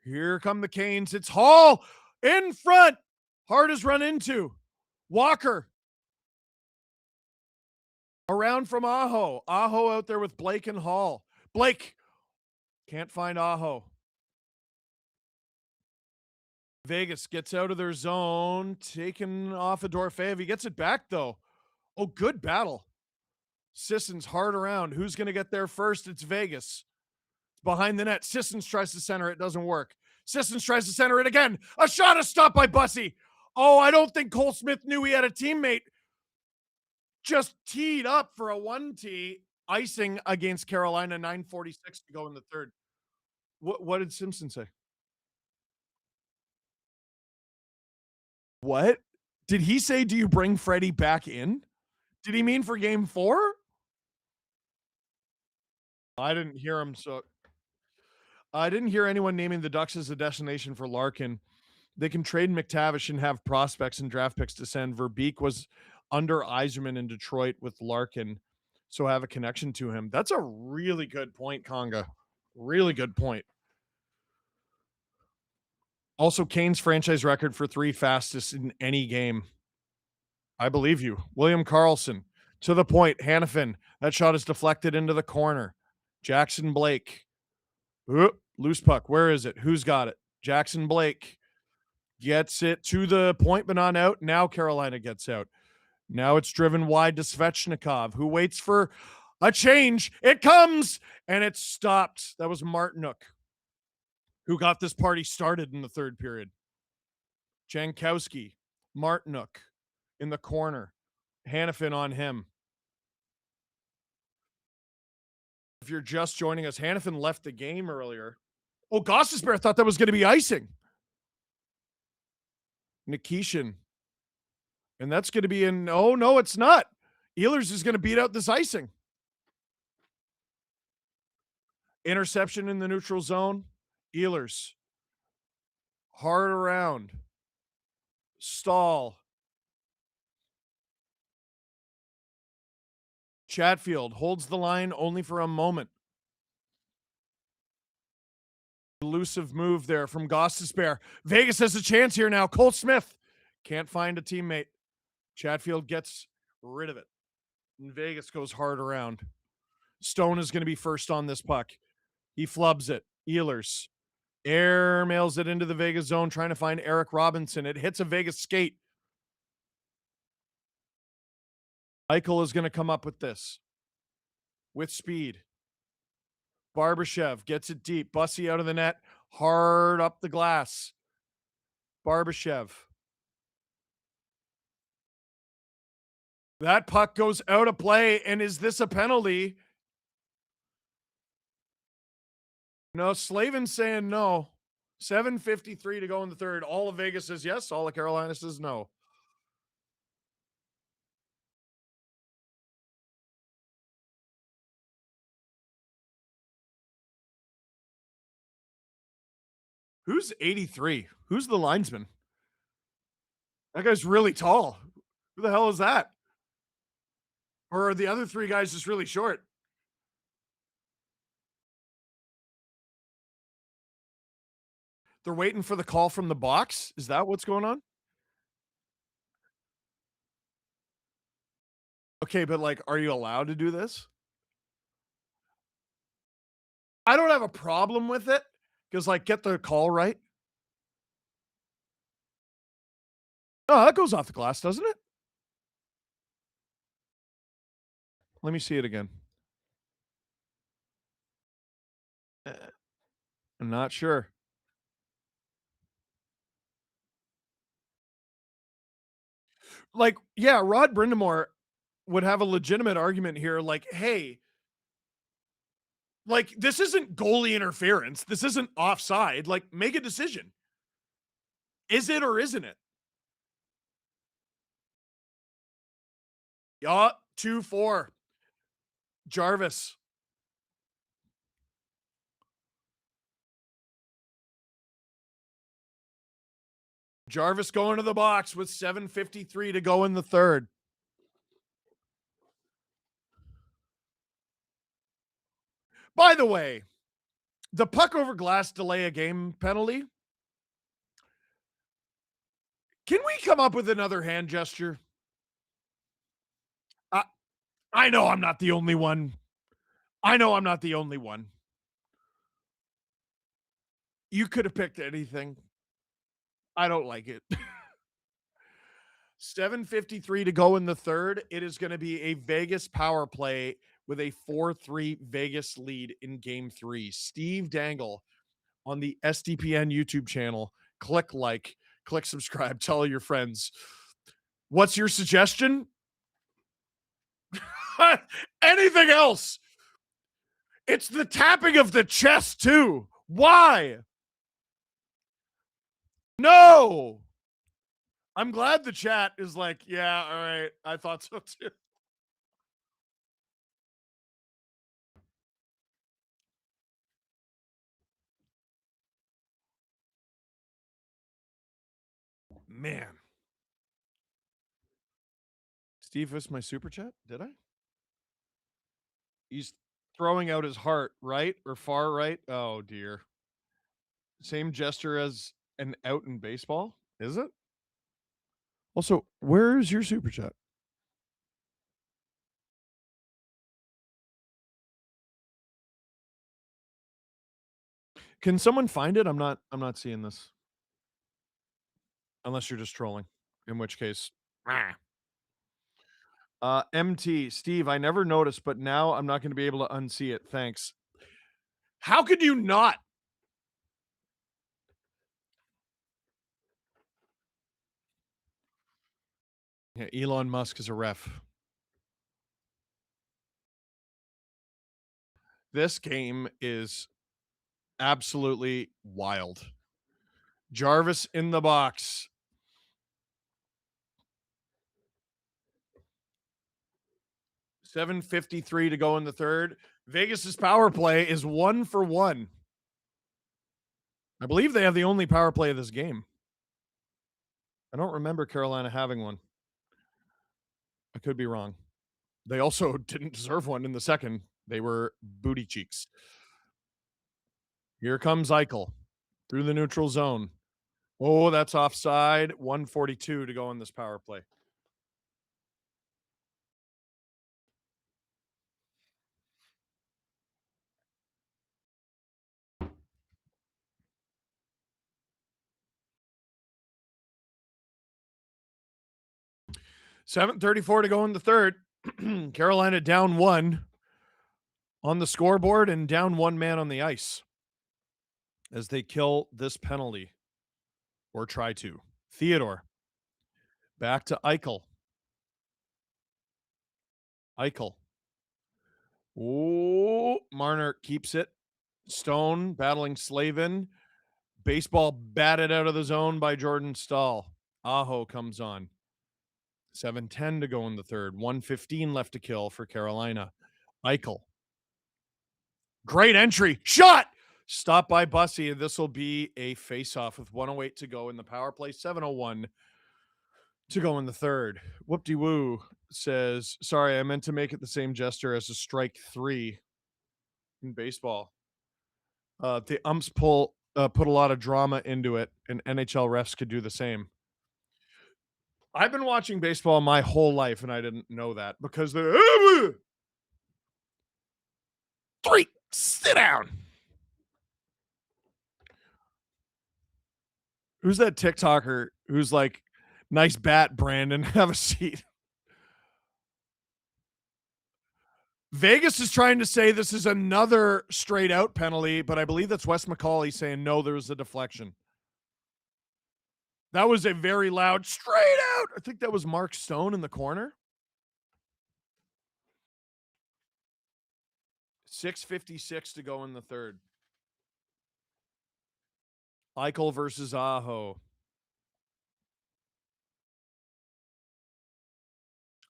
Here come the Canes. It's Hall in front. Hart is run into. Walker. Around from Aho. Aho out there with Blake and Hall. Blake. Can't find Aho. Vegas gets out of their zone. Taken off of Dorofeyev. He gets it back, though. Oh, good battle. Sissons hard around. Who's going to get there first? It's Vegas. Behind the net. Sissons tries to center it. Doesn't work. Sissons tries to center it again. A shot, a stop by Bussy. Oh, I don't think Cole Smith knew he had a teammate. Just teed up for a 1-tee. Icing against Carolina. 9:46 to go in the third. What did Simpson say? What? Did he say, do you bring Freddie back in? Did he mean for game 4? I didn't hear him, so I didn't hear anyone naming the Ducks as a destination for Larkin. They can trade McTavish and have prospects and draft picks to send. Verbeek was under Yzerman in Detroit with Larkin, so have a connection to him. That's a really good point, Conga. Really good point. Also, Kane's franchise record for 3 fastest in any game. I believe you. William Karlsson to the point. Hannafin. That shot is deflected into the corner. Jackson Blake. Loose puck. Where is it? Who's got it? Jackson Blake gets it to the point, but not out. Now Carolina gets out. Now it's driven wide to Svechnikov, who waits for a change. It comes, and it's stopped. That was Martinuk, who got this party started in the third period. Jankowski, Martinuk in the corner. Hannafin on him. If you're just joining us, Hannafin left the game earlier. Oh, Gostisbehere thought that was going to be icing. Nikishin. And that's going to be in. Oh, no, it's not. Ehlers is going to beat out this icing. Interception in the neutral zone. Ehlers. Hard around. Stahl. Chatfield holds the line only for a moment. Elusive move there from Gostisbehere. Vegas has a chance here now. Cole Smith can't find a teammate. Chatfield gets rid of it. And Vegas goes hard around. Stone is going to be first on this puck. He flubs it. Ehlers. Air mails it into the Vegas zone, trying to find Eric Robinson. It hits a Vegas skate. Eichel is going to come up with this. With speed. Barbashev gets it deep. Bussy out of the net. Hard up the glass. Barbashev. That puck goes out of play. And is this a penalty? No, Slavin's saying no. 7:53 to go in the third. All of Vegas says yes. All of Carolina says no. Who's 83? Who's the linesman? That guy's really tall. Who the hell is that? Or are the other three guys just really short? They're waiting for the call from the box? Is that what's going on? Okay, but like, are you allowed to do this? I don't have a problem with it because, like, get the call right. Oh, that goes off the glass, doesn't it? Let me see it again. I'm not sure. Like, yeah, Rod Brindamore would have a legitimate argument here. Like, hey, like, this isn't goalie interference. This isn't offside. Like, make a decision. Is it or isn't it? Yeah, 2-4. Jarvis. Jarvis going to the box with 7:53 to go in the third. By the way, the puck over glass delay a game penalty. Can we come up with another hand gesture? I know I'm not the only one. I know I'm not the only one. You could have picked anything. I don't like it. 7:53 to go in the third. It is going to be a Vegas power play with a 4-3 Vegas lead in game 3. Steve Dangle on the SDPN YouTube channel. Click like, click subscribe, tell all your friends. What's your suggestion? Anything else? It's the tapping of the chest too. Why? No. I'm glad the chat is like, yeah, all right. I thought so too. Man. Steve missed my super chat? Did I? He's throwing out his heart, right or far right? Oh dear. Same gesture as an out in baseball? Is it? Also, where is your super chat? Can someone find it? I'm not seeing this. Unless you're just trolling. In which case, MT, Steve, I never noticed, but now I'm not going to be able to unsee it. Thanks. How could you not? Yeah, Elon Musk is a ref. This game is absolutely wild. Jarvis in the box. $7:53 to go in the third. Vegas's power play is 1 for 1. I believe they have the only power play of this game. I don't remember Carolina having one. I could be wrong. They also didn't deserve one in the second. They were booty cheeks. Here comes Eichel through the neutral zone. Oh, that's offside. 1:42 to go in this power play. $7:34 to go in the third. Carolina down 1 on the scoreboard and down 1 man on the ice as they kill this penalty or try to. Theodore back to Eichel. Oh, Marner keeps it. Stone battling Slavin. Baseball batted out of the zone by Jordan Stahl. Aho comes on. 7:10 to go in the third. 1:15 left to kill for Carolina. Eichel. Great entry. Shot! Stopped by Bussy. This will be a face-off with 1:08 to go in the power play. 7:01 to go in the third. Whoop-de-woo says, sorry, I meant to make it the same gesture as a strike 3 in baseball. The umps put a lot of drama into it, and NHL refs could do the same. I've been watching baseball my whole life, and I didn't know that because the 3, sit down. Who's that TikToker who's like, nice bat, Brandon, have a seat? Vegas is trying to say this is another straight out penalty, but I believe that's Wes McCauley saying no, there was a deflection. That was a very loud straight out. I think that was Mark Stone in the corner. 6:56 to go in the third. Eichel versus Aho.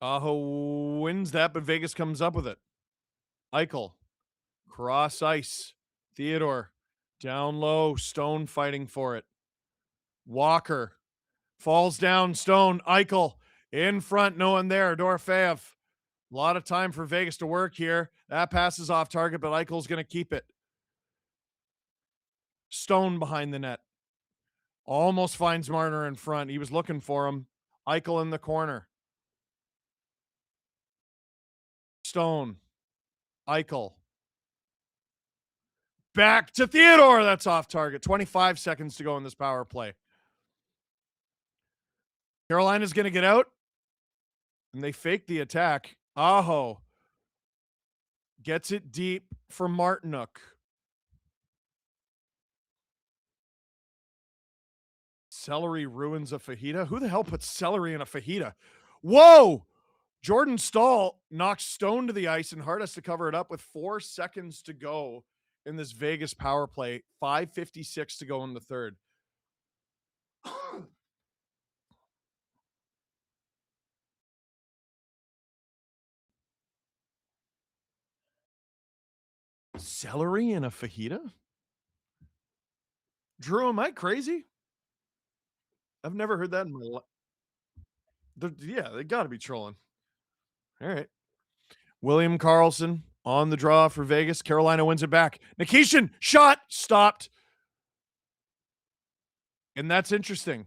Aho wins that, but Vegas comes up with it. Eichel, cross ice. Theodore, down low. Stone fighting for it. Walker falls down. Stone, Eichel in front. No one there. Dorofeev. A lot of time for Vegas to work here. That passes off target, but Eichel's going to keep it. Stone behind the net. Almost finds Marner in front. He was looking for him. Eichel in the corner. Stone. Eichel. Back to Theodore. That's off target. 25 seconds to go in this power play. Carolina's going to get out. And they fake the attack. Aho gets it deep for Martinuk. Celery ruins a fajita. Who the hell puts celery in a fajita? Whoa! Jordan Stahl knocks Stone to the ice, and Hart has to cover it up with 4 seconds to go in this Vegas power play. 5:56 to go in the third. Celery in a fajita? Drew, am I crazy? I've never heard that in my life. Yeah, they got to be trolling. All right. William Karlsson on the draw for Vegas. Carolina wins it back. Nikishin, shot, stopped. And that's interesting.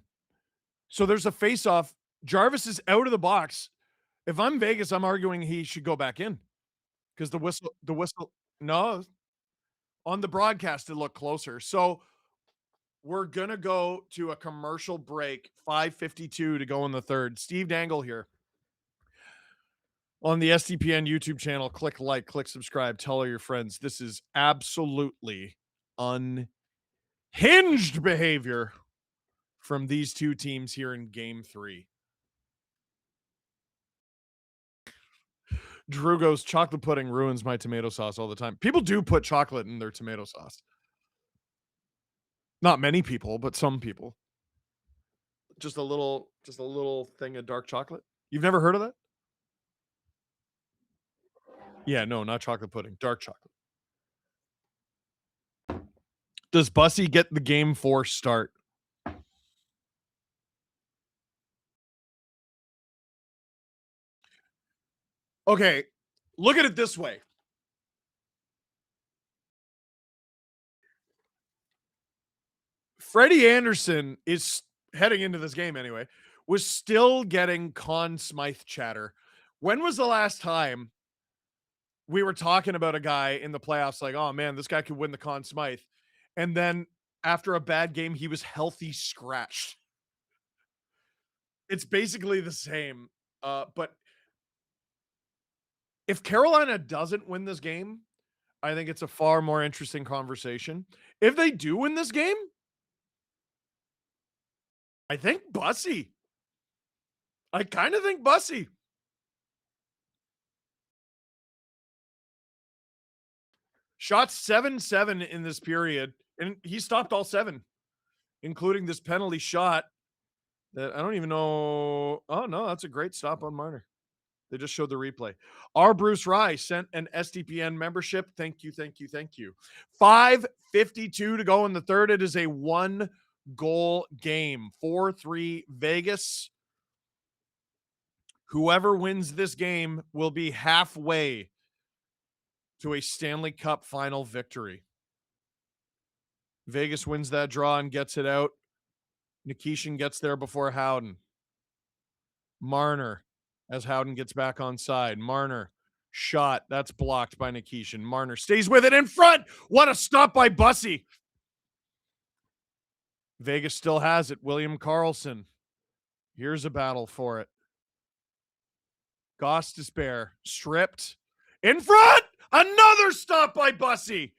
So there's a face-off. Jarvis is out of the box. If I'm Vegas, I'm arguing he should go back in because the whistle. No. On the broadcast, it looked closer. So we're going to go to a commercial break, 5:52 to go in the third. Steve Dangle here on the SDPN YouTube channel. Click like, click subscribe, tell all your friends. This is absolutely unhinged behavior from these two teams here in game 3. Drew goes, chocolate pudding ruins my tomato sauce all the time. People do put chocolate in their tomato sauce. Not many people, but some people. Just a little thing of dark chocolate. You've never heard of that? Yeah, no, not chocolate pudding, dark chocolate. Does Bussy get the game 4 start? Okay, look at it this way. Freddie Anderson is heading into this game anyway, was still getting Conn Smythe chatter. When was the last time we were talking about a guy in the playoffs like, oh man, this guy could win the Conn Smythe? And then after a bad game, he was healthy scratched. It's basically the same. But if Carolina doesn't win this game, I think it's a far more interesting conversation. If they do win this game, I think Bussy. I kind of think Bussy. Shot 7-7 in this period, and he stopped all 7, including this penalty shot that I don't even know. Oh, no, that's a great stop on Marner. They just showed the replay. Our Bruce Rye sent an SDPN membership. Thank you, thank you, thank you. 5:52 to go in the third. It is a 1-goal game. 4-3 Vegas. Whoever wins this game will be halfway to a Stanley Cup final victory. Vegas wins that draw and gets it out. Nikishin gets there before Howden. Marner, as Howden gets back on side. Marner, shot. That's blocked by Nikishin. Marner stays with it in front. What a stop by Bussy. Vegas still has it. William Karlsson. Here's a battle for it. Goss Despair. Stripped. In front. Another stop by Bussy.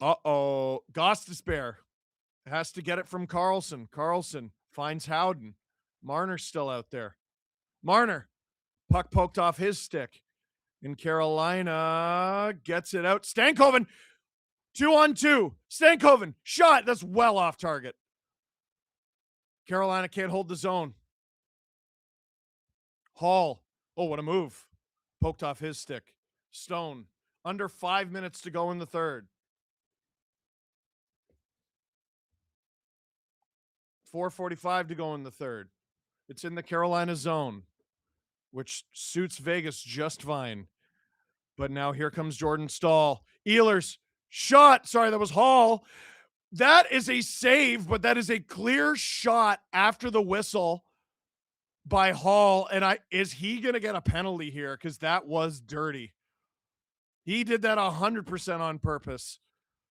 Uh-oh. Goss Despair has to get it from Karlsson. Karlsson finds Howden. Marner's still out there. Marner. Puck poked off his stick. And Carolina gets it out. Stankoven. 2-on-2. Stankoven. Shot. That's well off target. Carolina can't hold the zone. Hall. Oh, what a move. Poked off his stick. Stone. Under 5 minutes to go in the third. 4:45 to go in the third. It's in the Carolina zone, which suits Vegas just fine. But now here comes Jordan Stahl. Ehlers. Shot. Sorry, that was Hall. That is a save, but that is a clear shot after the whistle by Hall. And is he going to get a penalty here? Because that was dirty. He did that 100% on purpose.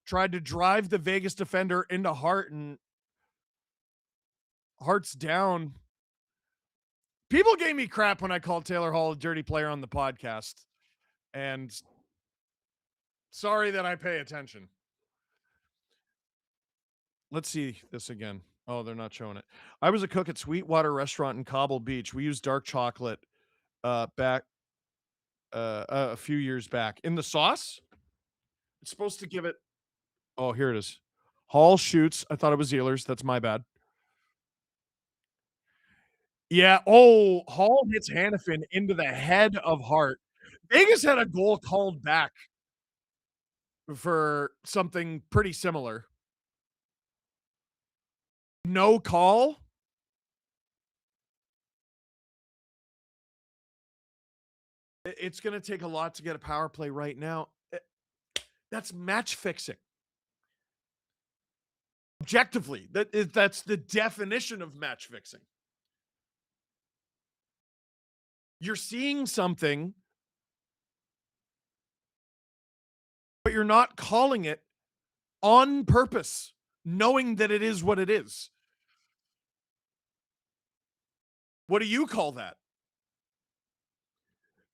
Tried to drive the Vegas defender into Hart, and Hart's down. People gave me crap when I called Taylor Hall a dirty player on the podcast. And sorry that I pay attention. Let's see this again. Oh, they're not showing it. I was a cook at Sweetwater Restaurant in Cobble Beach. We used dark chocolate back a few years back. In the sauce, it's supposed to give it. Oh, here it is. Hall shoots. I thought it was Ehlers. That's my bad. Yeah. Oh, Hall hits Hannafin into the head of Hart. Vegas had a goal called back for something pretty similar. No call. It's going to take a lot to get a power play right now. That's match fixing. Objectively, that's the definition of match fixing. You're seeing something, but but you're not calling it on purpose, knowing that it is what it is. What do you call that?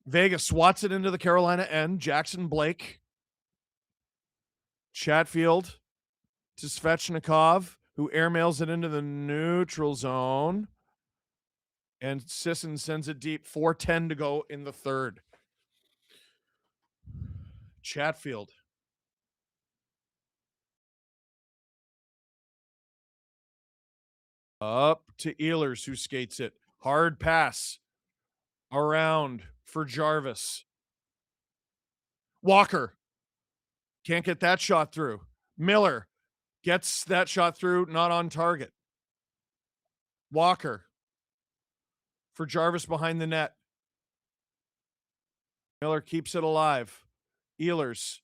Vegas swats it into the Carolina end. Jackson Blake. Chatfield to Svechnikov, who airmails it into the neutral zone. And Sisson sends it deep. 4:10 to go in the third. Chatfield. Up to Ehlers, who skates it. Hard pass. Around for Jarvis. Walker. Can't get that shot through. Miller gets that shot through, not on target. Walker for Jarvis behind the net. Miller keeps it alive. Ehlers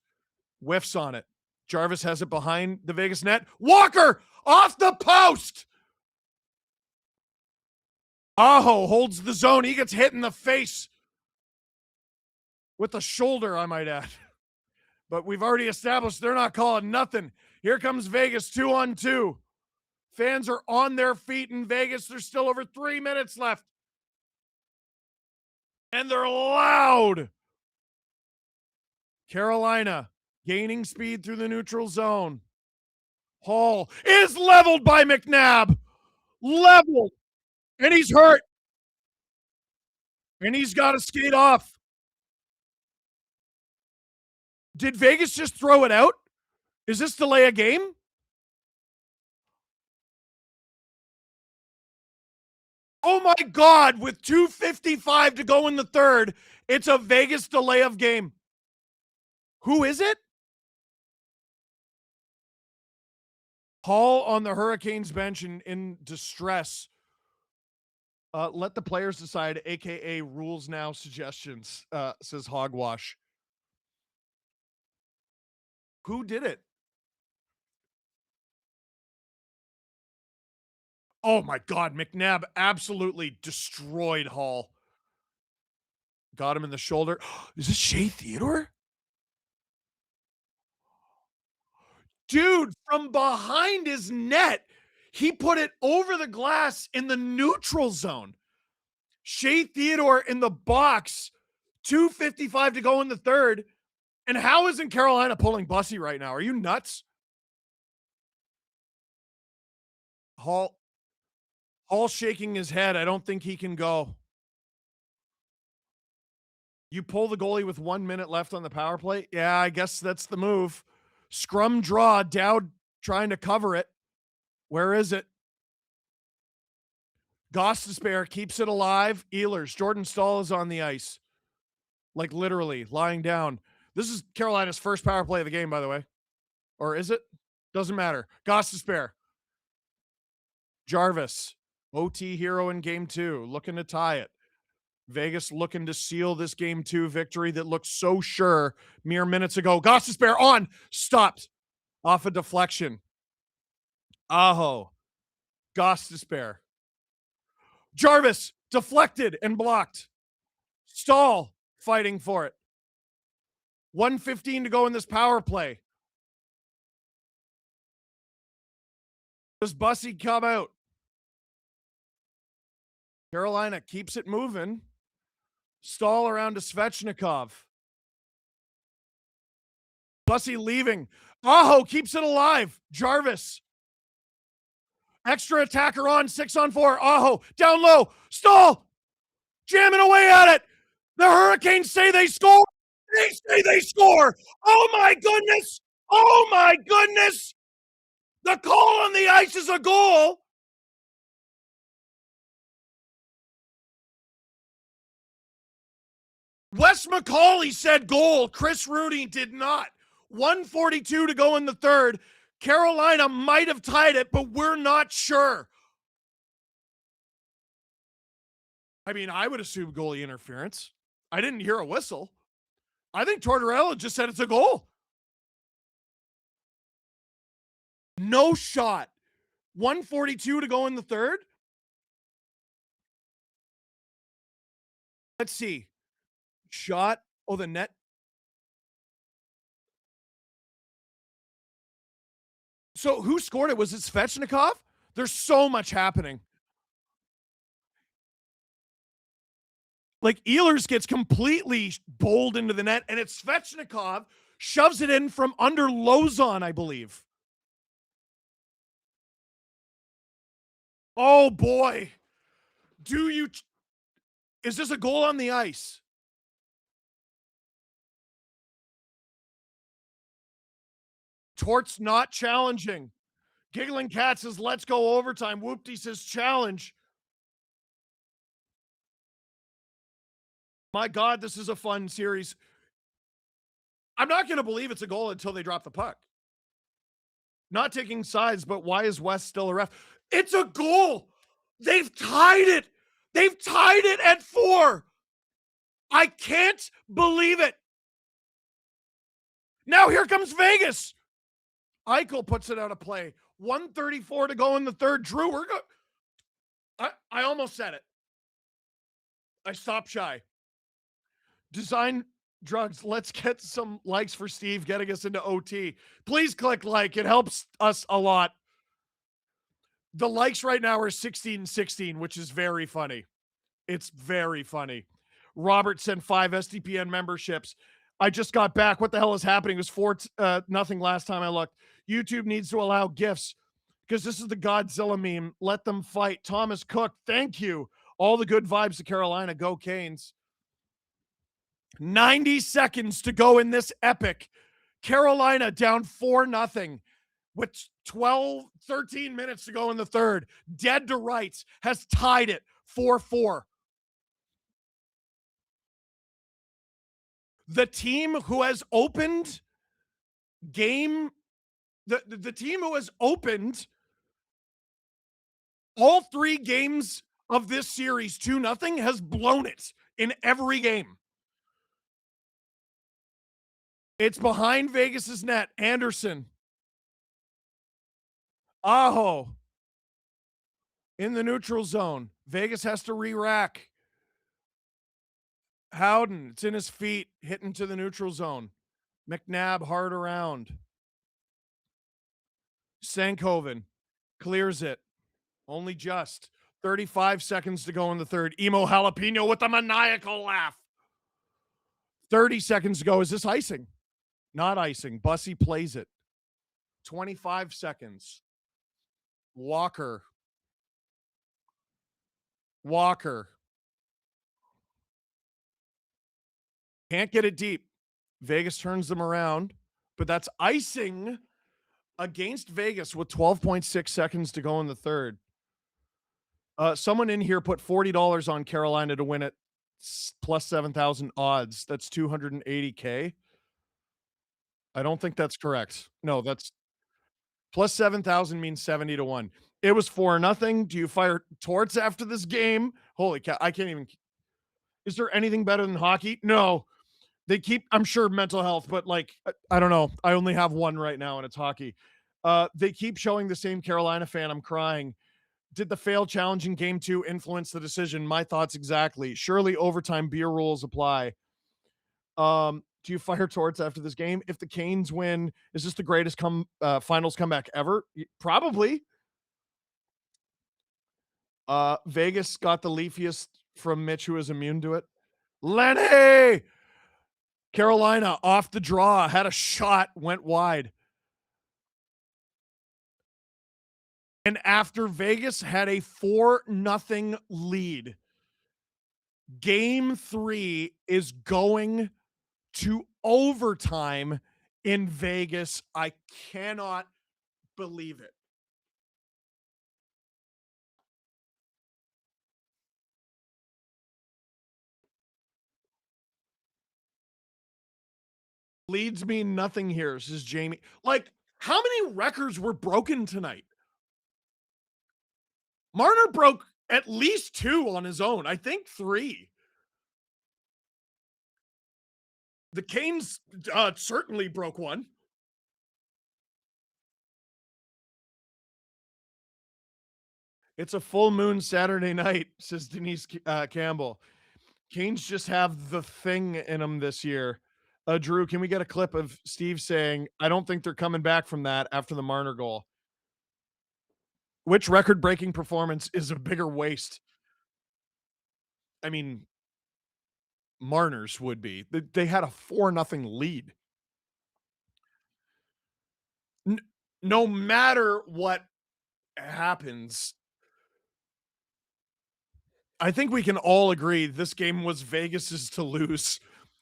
whiffs on it. Jarvis has it behind the Vegas net. Walker off the post. Aho holds the zone. He gets hit in the face with the shoulder, I might add. But we've already established they're not calling nothing. Here comes Vegas 2-on-2. Fans are on their feet in Vegas. There's still over 3 minutes left. And they're loud. Carolina gaining speed through the neutral zone. Hall is leveled by McNabb. Leveled. And he's hurt. And he's got to skate off. Did Vegas just throw it out? Is this delay a game? Oh my God, with 2:55 to go in the third, it's a Vegas delay of game. Who is it? Hall on the Hurricanes bench in distress. Let the players decide, aka rules now suggestions, says Hogwash. Who did it? Oh my God, McNabb absolutely destroyed Hall. Got him in the shoulder. Is this Shea Theodore? Dude, from behind his net, he put it over the glass in the neutral zone. Shea Theodore in the box, 2:55 to go in the third. And how isn't Carolina pulling Bussy right now? Are you nuts? Hall shaking his head. I don't think he can go. You pull the goalie with 1 minute left on the power play? Yeah, I guess that's the move. Scrum draw, Dowd trying to cover it. Where is it? Gostisbehere keeps it alive. Ehlers, Jordan Stahl is on the ice. Like literally lying down. This is Carolina's first power play of the game, by the way. Or is it? Doesn't matter. Gostisbehere. Jarvis. OT hero in game 2. Looking to tie it. Vegas looking to seal this game 2 victory that looked so sure mere minutes ago. Gostisbehere on. Stopped. Off a deflection. Aho. Gostisbehere. Jarvis deflected and blocked. Stahl fighting for it. 1:15 to go in this power play. Does Bussy come out? Carolina keeps it moving. Stahl around to Svechnikov. Bussy leaving. Aho keeps it alive. Jarvis. Extra attacker on, 6-on-4. Aho down low. Stahl jamming away at it. The Hurricanes say they score. They say they score. Oh my goodness. Oh my goodness. The call on the ice is a goal. Wes McCauley said goal. Chris Rooney did not. 1:42 to go in the third. Carolina might have tied it, but we're not sure. I mean, I would assume goalie interference. I didn't hear a whistle. I think Tortorella just said it's a goal. No shot. 1:42 to go in the third. Let's see. Shot. Oh, the net. So who scored it? Was it Svechnikov? There's so much happening. Like Ehlers gets completely bowled into the net, and it's Svechnikov shoves it in from under Lozon, I believe. Oh boy. Is this a goal on the ice? Tort's not challenging. Giggling Cat says, let's go overtime. Whoopty says, challenge. My God, this is a fun series. I'm not going to believe it's a goal until they drop the puck. Not taking sides, but why is West still a ref? It's a goal. They've tied it. They've tied it at 4. I can't believe it. Now here comes Vegas. Eichel puts it out of play. 1:34 to go in the third. Drew, we're going. I almost said it. I stopped shy. Design drugs. Let's get some likes for Steve getting us into OT. Please click like. It helps us a lot. The likes right now are 16, which is very funny. It's very funny. Robert sent 5 SDPN memberships. I just got back. What the hell is happening? It was 4-0 last time I looked. YouTube needs to allow gifts because this is the Godzilla meme. Let them fight. Thomas Cook, thank you. All the good vibes to Carolina. Go Canes. 90 seconds to go in this epic. Carolina down 4-0 with 13 minutes to go in the third. Dead to rights has tied it 4-4. The team who has opened the team who has opened all 3 games of this series 2-0 has blown it in every game. It's behind Vegas's net. Anderson. Aho. In the neutral zone. Vegas has to re-rack. Howden, it's in his feet, hitting to the neutral zone. McNabb hard around. Sankoven clears it. Only just. 35 seconds to go in the third. Emo Jalapeno with a maniacal laugh. 30 seconds to go. Is this icing? Not icing. Bussy plays it. 25 seconds. Walker. Can't get it deep. Vegas turns them around, but that's icing against Vegas with 12.6 seconds to go in the third. Someone in here put $40 on Carolina to win it, plus 7,000 odds. That's $280K. I don't think that's correct. No, that's plus 7,000 means 70 to 1. It was 4-0. Do you fire Torts after this game? Holy cow. I can't even. Is there anything better than hockey? No. They keep, I'm sure, mental health, but like, I don't know. I only have one right now, and it's hockey. They keep showing the same Carolina fan. I'm crying. Did the failed challenge in game 2 influence the decision? My thoughts exactly. Surely overtime beer rules apply. Do you fire Torts after this game? If the Canes win, is this the greatest finals comeback ever? Probably. Vegas got the leafiest from Mitch, who is immune to it. Lenny! Carolina off the draw, had a shot, went wide. And after Vegas had a 4-0 lead, game 3 is going to overtime in Vegas. I cannot believe it. Leads mean nothing here, says Jamie. Like, how many records were broken tonight? Marner broke at least 2 on his own. I think 3. The Canes certainly broke 1. It's a full moon Saturday night, says Denise Campbell. Canes just have the thing in them this year. Drew, can we get a clip of Steve saying, I don't think they're coming back from that after the Marner goal? Which record-breaking performance is a bigger waste? I mean, Marner's would be. They had a 4-0 lead. No matter what happens, I think we can all agree this game was Vegas's to lose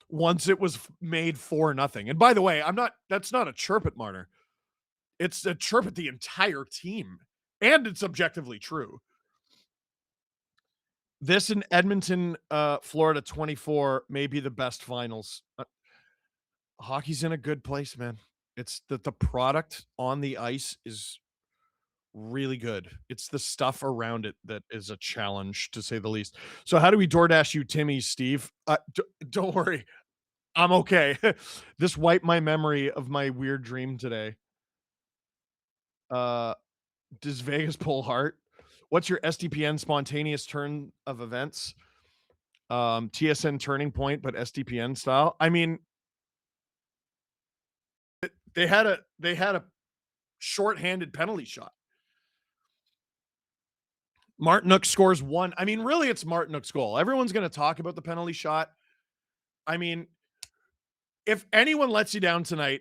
once it was made 4-0. And by the way, that's not a chirp at Marner. It's a chirp at the entire team. And it's objectively true. This in Edmonton, Florida 24 may be the best finals. Hockey's in a good place, man. It's that the product on the ice is really good. It's the stuff around it that is a challenge, to say the least. So how do we DoorDash you Timmy, Steve? Don't worry. I'm okay. This wiped my memory of my weird dream today. Does Vegas pull heart? What's your SDPN spontaneous turn of events? TSN turning point, but SDPN style. I mean, they had a shorthanded penalty shot. Martinook scores 1. I mean, really, it's Martinook's goal. Everyone's going to talk about the penalty shot. I mean, if anyone lets you down tonight,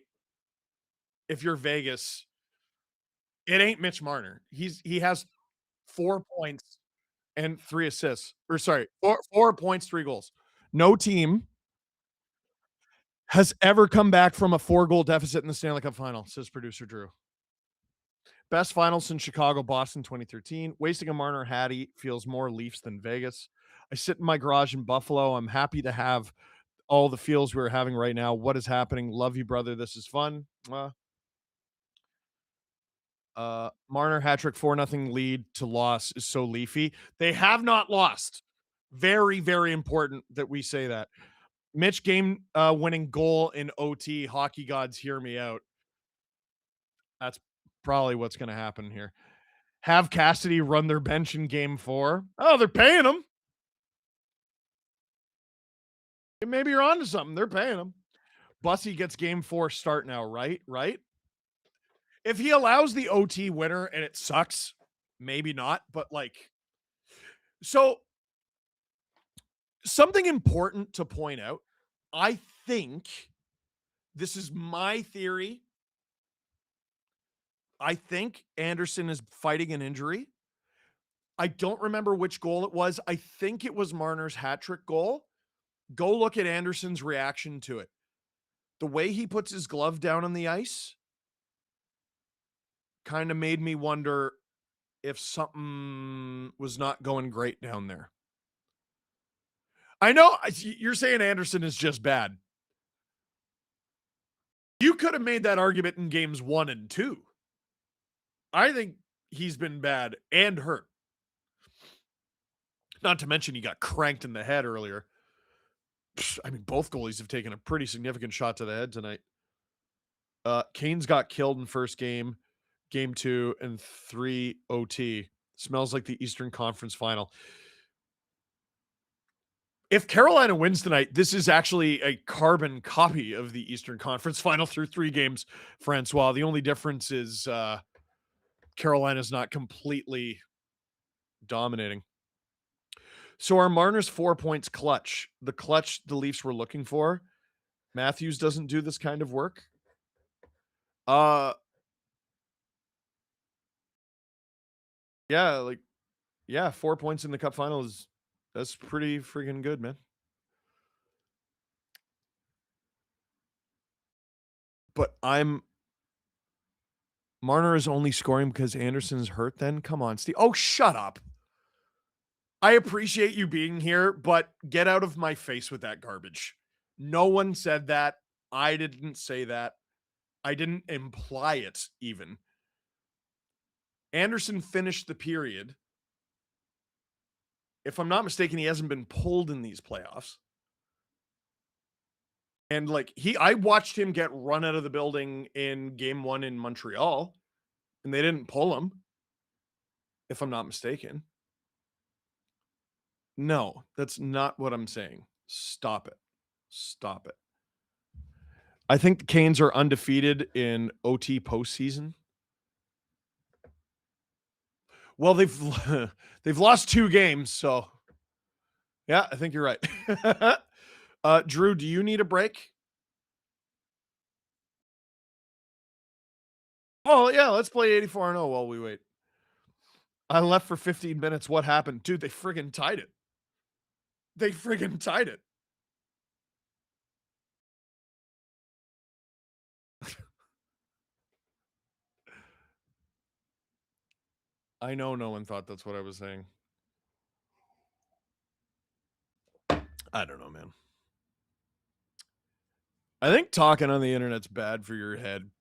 if you're Vegas, it ain't Mitch Marner. He has 4 points and 3 assists. Or sorry, 4 points, 3 goals. No team has ever come back from a 4-goal deficit in the Stanley Cup final, says producer Drew. Best finals since Chicago, Boston 2013. Wasting a Marner Hattie feels more Leafs than Vegas. I sit in my garage in Buffalo. I'm happy to have all the feels we're having right now. What is happening? Love you, brother. This is fun. Marner hat-trick 4-0 lead to loss is so Leafy. They have not lost. Very, very important that we say that. Mitch game winning goal in OT. Hockey gods, hear me out. That's probably what's going to happen here. Have Cassidy run their bench in game 4. Oh, they're paying him. Maybe you're on to something. They're paying him. Bussy gets game 4 start now, right? Right? If he allows the OT winner and it sucks, maybe not, but like, so something important to point out. I think this is my theory. I think Anderson is fighting an injury. I don't remember which goal it was. I think it was Marner's hat-trick goal. Go look at Anderson's reaction to it. The way he puts his glove down on the ice kind of made me wonder if something was not going great down there. I know you're saying Anderson is just bad. You could have made that argument in games 1 and 2. I think he's been bad and hurt. Not to mention he got cranked in the head earlier. I mean, both goalies have taken a pretty significant shot to the head tonight. Canes got killed in first game, game 2, and 3 OT. Smells like the Eastern Conference final. If Carolina wins tonight, this is actually a carbon copy of the Eastern Conference final through 3 games, Francois. The only difference is Carolina's not completely dominating. So are Marner's 4 points clutch? The clutch the Leafs were looking for? Matthews doesn't do this kind of work? Yeah, 4 points in the Cup final that's pretty freaking good, man. But Marner is only scoring because Anderson's hurt then? Come on, Steve. Oh, shut up. I appreciate you being here, but get out of my face with that garbage. No one said that. I didn't say that. I didn't imply it even. Anderson finished the period. If I'm not mistaken, he hasn't been pulled in these playoffs. And like I watched him get run out of the building in game 1 in Montreal, and they didn't pull him, if I'm not mistaken. No, that's not what I'm saying. Stop it. Stop it. I think the Canes are undefeated in OT postseason. Well, they've lost 2 games, so yeah, I think you're right. Drew, do you need a break? Oh yeah, let's play 84-0 while we wait. I left for 15 minutes. What happened? Dude, they friggin' tied it. They friggin' tied it. I know no one thought that's what I was saying. I don't know, man. I think talking on the internet's bad for your head.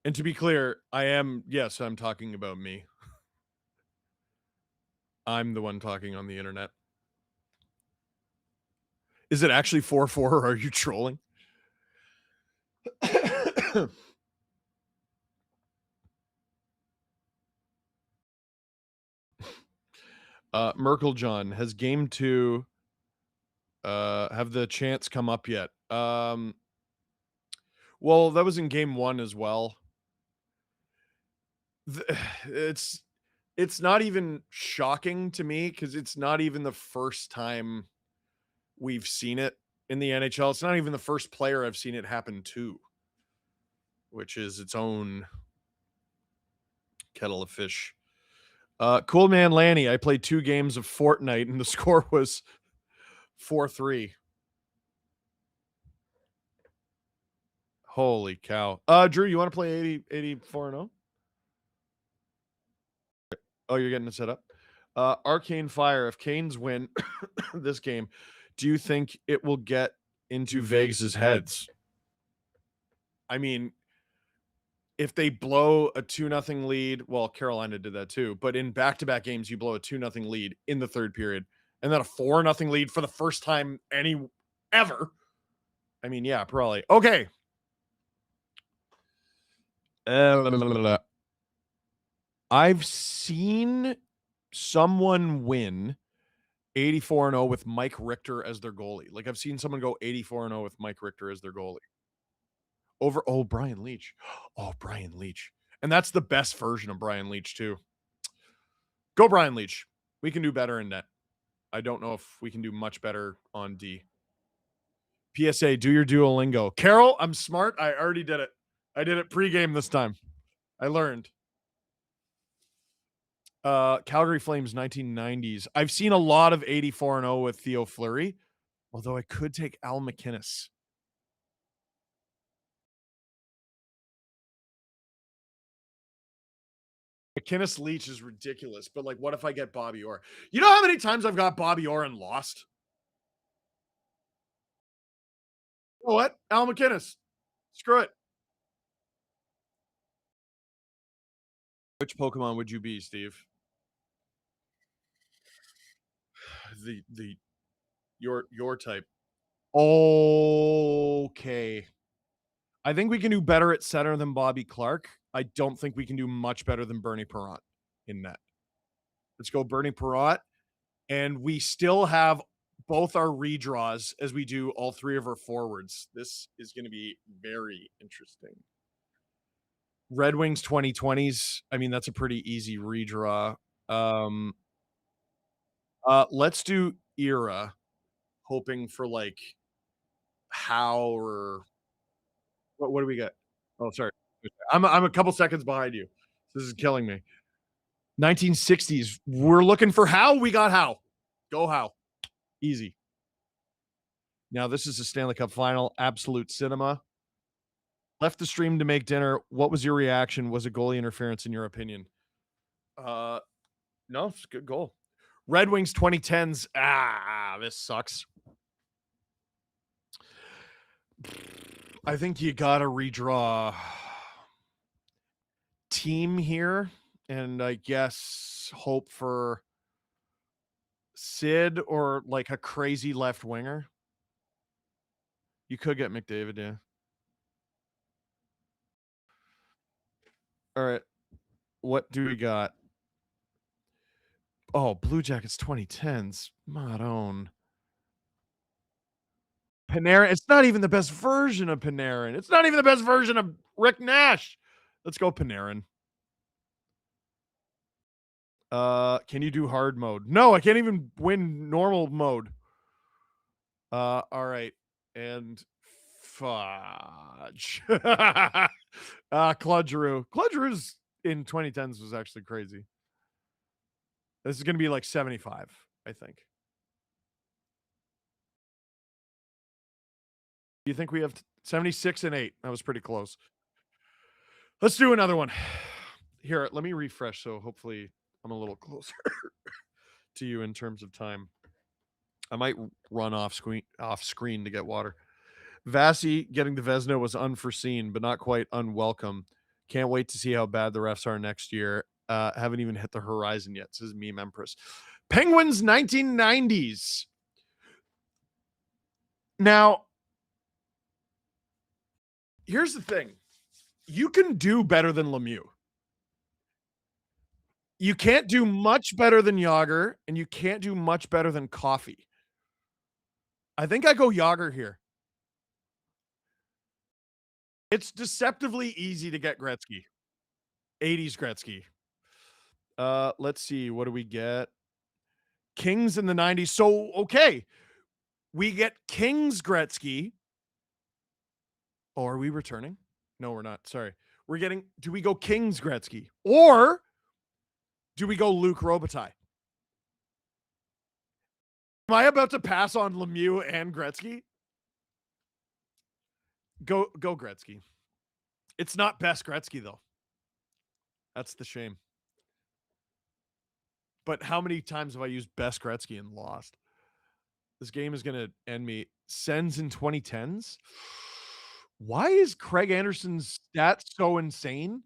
And to be clear, I'm talking about me. I'm the one talking on the internet. Is it actually 4-4 or are you trolling? Merkel John, has game 2 have the chance come up yet? Well, that was in game 1 as well. It's not even shocking to me because it's not even the first time we've seen it in the NHL. It's not even the first player I've seen it happen to, which is its own kettle of fish. Cool man Lanny, I played 2 games of Fortnite and the score was 4-3. Holy cow. Drew, you want to play 84-0? Oh, you're getting it set up. Arcane Fire, if Canes win this game, do you think it will get into Vegas's heads? I mean, if they blow a 2-0 lead, well, Carolina did that too, but in back-to-back games, you blow a 2-0 lead in the third period, and then a 4-0 lead for the first time ever. I mean, yeah, probably. Okay. I've seen someone win 84-0 with Mike Richter as their goalie. Like I've seen someone go 84-0 with Mike Richter as their goalie. Over Brian Leach. Oh, Brian Leach. And that's the best version of Brian Leach too. Go Brian Leach. We can do better in net. I don't know if we can do much better on D. PSA, do your Duolingo. Carol, I'm smart. I already did it. I did it pregame this time. I learned. Calgary Flames 1990s. I've seen a lot of 84-0 with Theo Fleury, although I could take Al McInnes. McInnes Leach is ridiculous, but like, what if I get Bobby Orr? You know how many times I've got Bobby Orr and lost? You know what? Al McInnes. Screw it. Which Pokemon would you be, Steve? Your type. Okay. I think we can do better at center than Bobby Clark. I don't think we can do much better than Bernie Perrant in net. Let's go Bernie Perrant. And we still have both our redraws as we do all 3 of our forwards. This is going to be very interesting. Red Wings 2020s. I mean, that's a pretty easy redraw. Let's do era, hoping for like how or what do we got? Oh, sorry. I'm a couple seconds behind you. This is killing me. 1960s. We're looking for how. We got how. Go how. Easy. Now this is a Stanley Cup final. Absolute cinema. Left the stream to make dinner. What was your reaction? Was it goalie interference in your opinion? No, it's a good goal. Red Wings 2010s. This sucks. I think you gotta redraw team here, and I guess hope for Sid or like a crazy left winger. You could get McDavid, yeah. All right. What do we got? Oh, Blue Jackets 2010s. Madone. Panarin. It's not even the best version of Panarin. It's not even the best version of Rick Nash. Let's go Panarin. Can you do hard mode? No, I can't even win normal mode. All right. And fudge. Claude Giroux. Claude Giroux's in 2010s was actually crazy. This is going to be like 75, I think. You think we have 76 and 8? That was pretty close. Let's do another one. Here, let me refresh so hopefully I'm a little closer to you in terms of time. I might run off screen to get water. Vasi getting the Vezina was unforeseen, but not quite unwelcome. Can't wait to see how bad the refs are next year. Haven't even hit the horizon yet, says Meme Empress. Penguins 1990s. Now, here's the thing. You can do better than Lemieux. You can't do much better than Yager, and you can't do much better than Coffee. I think I go Yager here. It's deceptively easy to get Gretzky. 80s Gretzky. Let's see. What do we get? Kings in the 90s. So, okay. We get Kings Gretzky. Oh, are we returning? No, we're not. Sorry. Do we go Kings Gretzky? Or do we go Luc Robitaille? Am I about to pass on Lemieux and Gretzky? Go Gretzky. It's not best Gretzky, though. That's the shame. But how many times have I used best Gretzky and lost? This game is going to end me. Sens in 2010s? Why is Craig Anderson's stats so insane?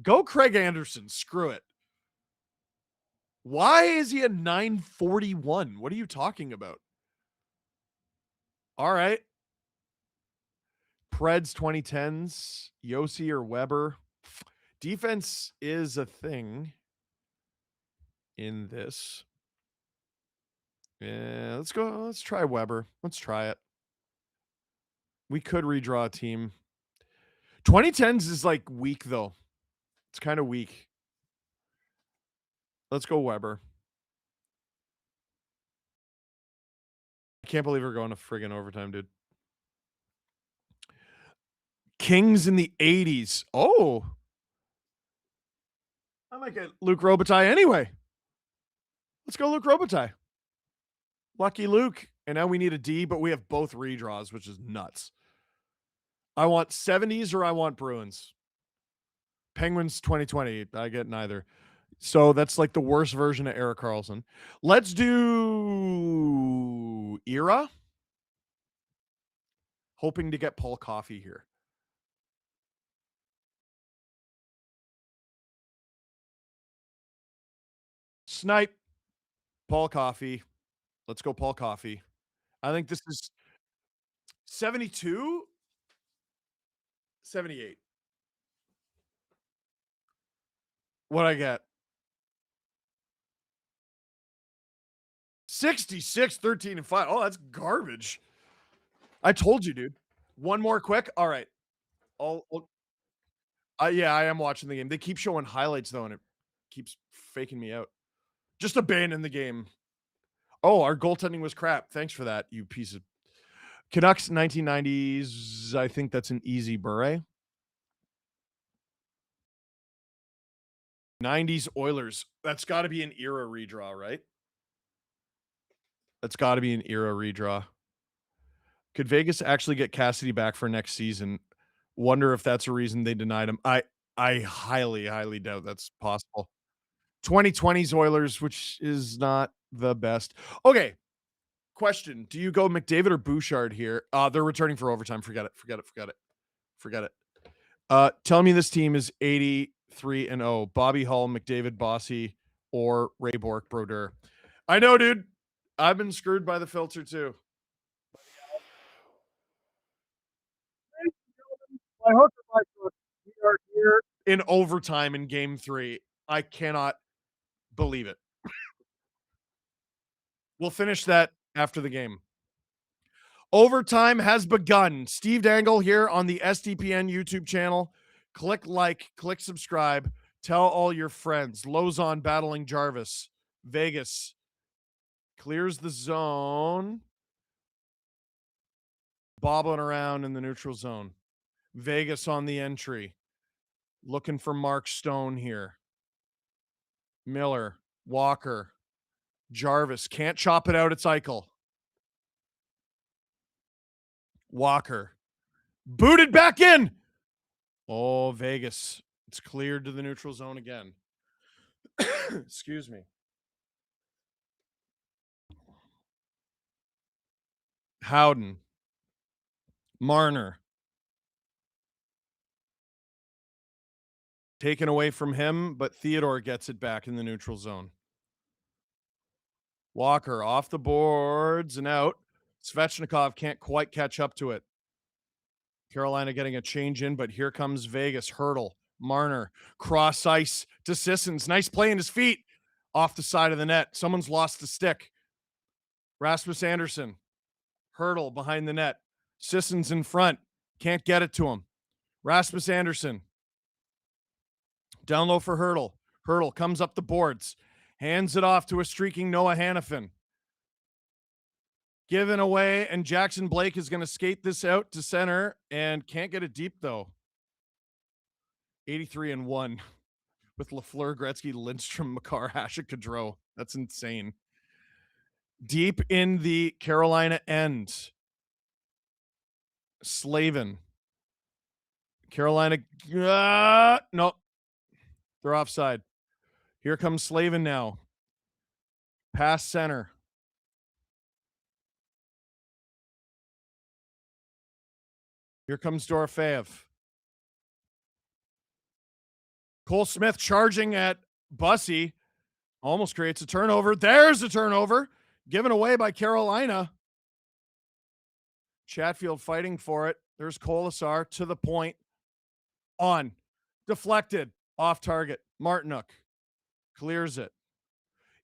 Go Craig Anderson. Screw it. Why is he a 941? What are you talking about? All right. Preds 2010s, Yossi or Weber. Defense is a thing in this. Yeah, let's go. Let's try Weber. Let's try it. We could redraw a team. 2010s is like weak, though. It's kind of weak. Let's go Weber. I can't believe we're going to friggin' overtime, dude. Kings in the 80s. Oh. I might get Luc Robitaille anyway. Let's go Luc Robitaille. Lucky Luke. And now we need a D, but we have both redraws, which is nuts. I want 70s or I want Bruins. Penguins 2020. I get neither. So that's like the worst version of Erik Karlsson. Let's do era. Hoping to get Paul Coffey here. Snipe. Paul Coffey. Let's go Paul Coffey. I think this is 72, 78. What I get? 66, 13, and 5. Oh, that's garbage. I told you, dude. One more quick. All right. Yeah, I am watching the game. They keep showing highlights, though, and it keeps faking me out. Just abandon the game. Oh, our goaltending was crap. Thanks for that, you piece of... Canucks 1990s. I think that's an easy Bure. 90s Oilers. That's got to be an era redraw, right? That's got to be an era redraw. Could Vegas actually get Cassidy back for next season? Wonder if that's a reason they denied him. I highly, highly doubt that's possible. 2020s Oilers, which is not the best. Okay. Question. Do you go McDavid or Bouchard here? They're returning for overtime. Forget it. Tell me this team is 83-0. Bobby Hull, McDavid, Bossy, or Ray Bork, Brodeur. I know, dude. I've been screwed by the filter too. My hook or my crook, we are here in overtime in game 3. I cannot believe it. We'll finish that after the game. Overtime has begun. Steve Dangle here on the SDPN YouTube channel. Click like, click subscribe. Tell all your friends. Lozon battling Jarvis. Vegas clears the zone. Bobbling around in the neutral zone. Vegas on the entry. Looking for Mark Stone here. Miller, Walker, Jarvis. Can't chop it out. It's Eichel. Walker. Booted back in. Oh, Vegas. It's cleared to the neutral zone again. Excuse me. Howden. Marner. Taken away from him, but Theodore gets it back in the neutral zone. Walker off the boards and out. Svechnikov can't quite catch up to it. Carolina getting a change in, but here comes Vegas. Hurdle. Marner. Cross ice to Sissons. Nice play in his feet. Off the side of the net. Someone's lost the stick. Rasmus Anderson. Hurdle behind the net. Sissons in front. Can't get it to him. Rasmus Anderson. Down low for Hurdle. Hurdle comes up the boards. Hands it off to a streaking Noah Hannafin. Given away, and Jackson Blake is going to skate this out to center and can't get it deep, though. 83-1 with Lafleur, Gretzky, Lindstrom, Makar, Hasek, Gaudreau. That's insane. Deep in the Carolina end. Slavin. Carolina. No. They're offside. Here comes Slavin now. Pass center. Here comes Dorofeev. Cole Smith charging at Bussy. Almost creates a turnover. There's a turnover. Given away by Carolina. Chatfield fighting for it. There's Kolasar to the point. On. Deflected. Off target. Martinuk clears it.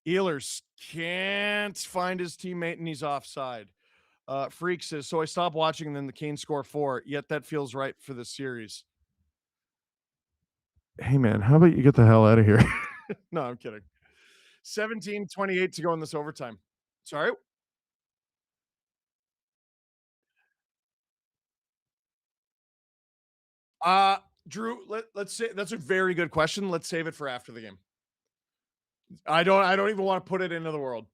Ehlers can't find his teammate and he's offside. Freak says, so I stopped watching and then the Canes score 4, yet that feels right for the series. Hey, man, how about you get the hell out of here? No, I'm kidding. 17:28 to go in this overtime. Sorry? Drew, let's say that's a very good question. Let's save it for after the game. I don't even want to put it into the world.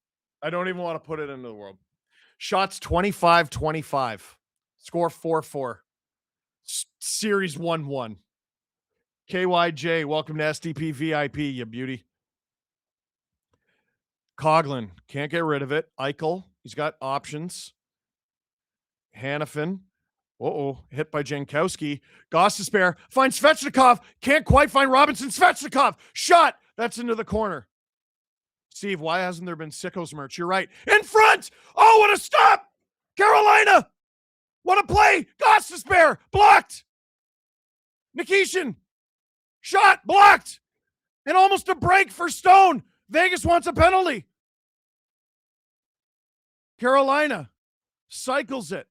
Shots 25-25. Score 4-4. Series 1-1. KYJ, welcome to SDP VIP, you beauty. Coughlin, can't get rid of it. Eichel, he's got options. Hannafin. Hit by Jankowski. Gostisbehere finds Svechnikov. Can't quite find Robinson. Svechnikov. Shot. That's into the corner. Steve, why hasn't there been Sickos merch? You're right. In front. Oh, what a stop. Carolina. What a play. Gostisbehere. Blocked. Nikishin. Shot. Blocked. And almost a break for Stone. Vegas wants a penalty. Carolina cycles it.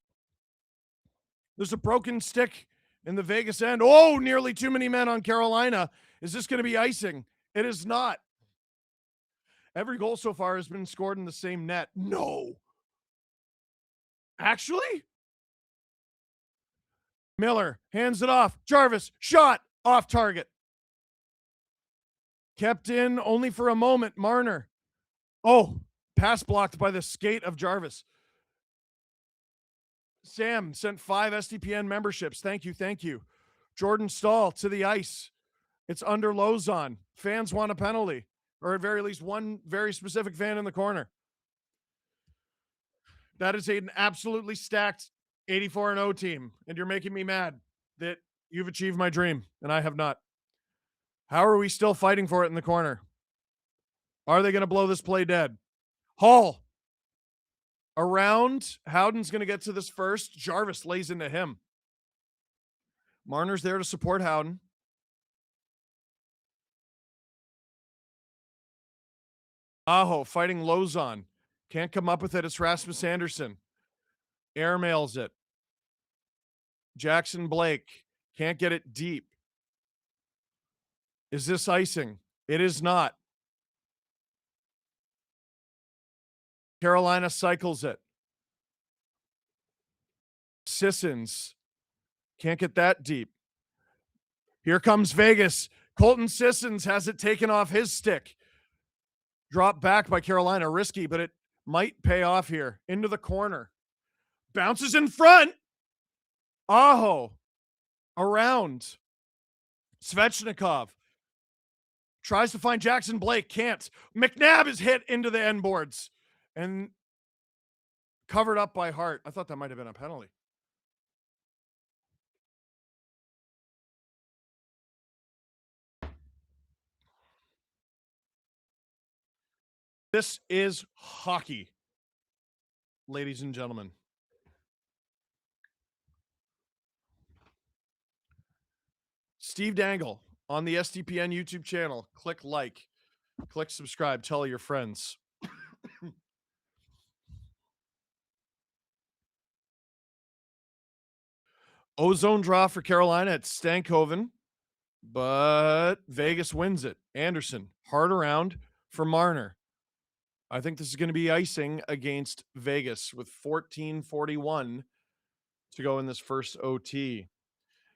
There's a broken stick in the Vegas end. Oh, nearly too many men on Carolina. Is this going to be icing? It is not. Every goal so far has been scored in the same net. No. Actually? Miller hands it off. Jarvis, shot, off target. Kept in only for a moment. Marner. Oh, pass blocked by the skate of Jarvis. Sam sent 5 SDPN memberships. Thank you. Jordan Stahl to the ice. It's under Lozon. Fans want a penalty, or at very least one very specific fan in the corner. That is an absolutely stacked 84-0 team, and you're making me mad that you've achieved my dream, and I have not. How are we still fighting for it in the corner? Are they going to blow this play dead? Hall. Around. Howden's going to get to this first. Jarvis lays into him. Marner's there to support Howden. Aho fighting Lozon. Can't come up with it. It's Rasmus Anderson. Airmails it. Jackson Blake. Can't get it deep. Is this icing? It is not. Carolina cycles it. Sissons can't get that deep. Here comes Vegas. Colton Sissons has it taken off his stick. Dropped back by Carolina. Risky, but it might pay off here. Into the corner. Bounces in front. Aho. Around. Svechnikov. Tries to find Jackson Blake. Can't. McNabb is hit into the end boards. And covered up by Hart. I thought that might have been a penalty. This is hockey, ladies and gentlemen. Steve Dangle on the SDPN YouTube channel. Click like, click subscribe, tell your friends. Ozone draw for Carolina at Stankoven, but Vegas wins it. Anderson, hard around for Marner. I think this is going to be icing against Vegas with 14:41 to go in this first OT.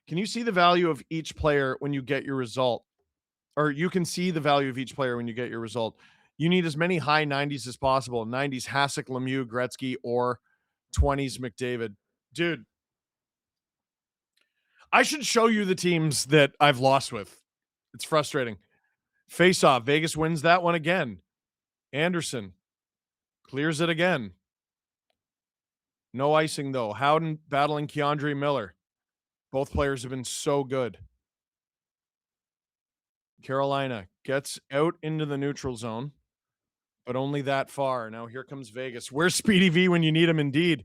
Can you see the value of each player when you get your result? Or you can see the value of each player when you get your result. You need as many high 90s as possible. 90s Hasek, Lemieux, Gretzky, or 20s McDavid. Dude, I should show you the teams that I've lost with. It's frustrating. Face off. Vegas wins that one again. Anderson clears it again. No icing, though. Howden battling Keandre Miller. Both players have been so good. Carolina gets out into the neutral zone, but only that far. Now here comes Vegas. Where's Speedy V when you need him indeed?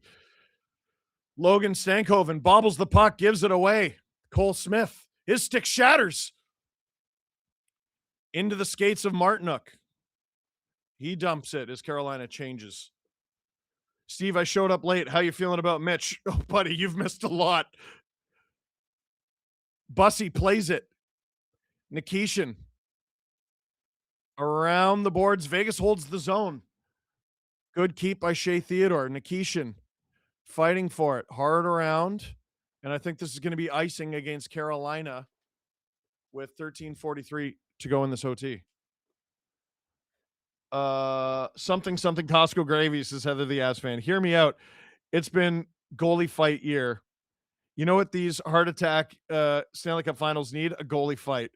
Logan Stankoven bobbles the puck, gives it away. Cole Smith, his stick shatters into the skates of Martinook. He dumps it as Carolina changes. Steve, I showed up late. How you feeling about Mitch? Oh, buddy, you've missed a lot. Bussy plays it. Nikishin around the boards. Vegas holds the zone. Good keep by Shea Theodore. Nikishin fighting for it. Hard around. And I think this is going to be icing against Carolina with 13:43 to go in this OT. Something Costco gravy, says Heather the Ass fan. Hear me out. It's been goalie fight year. You know what these heart attack Stanley Cup finals need? A goalie fight.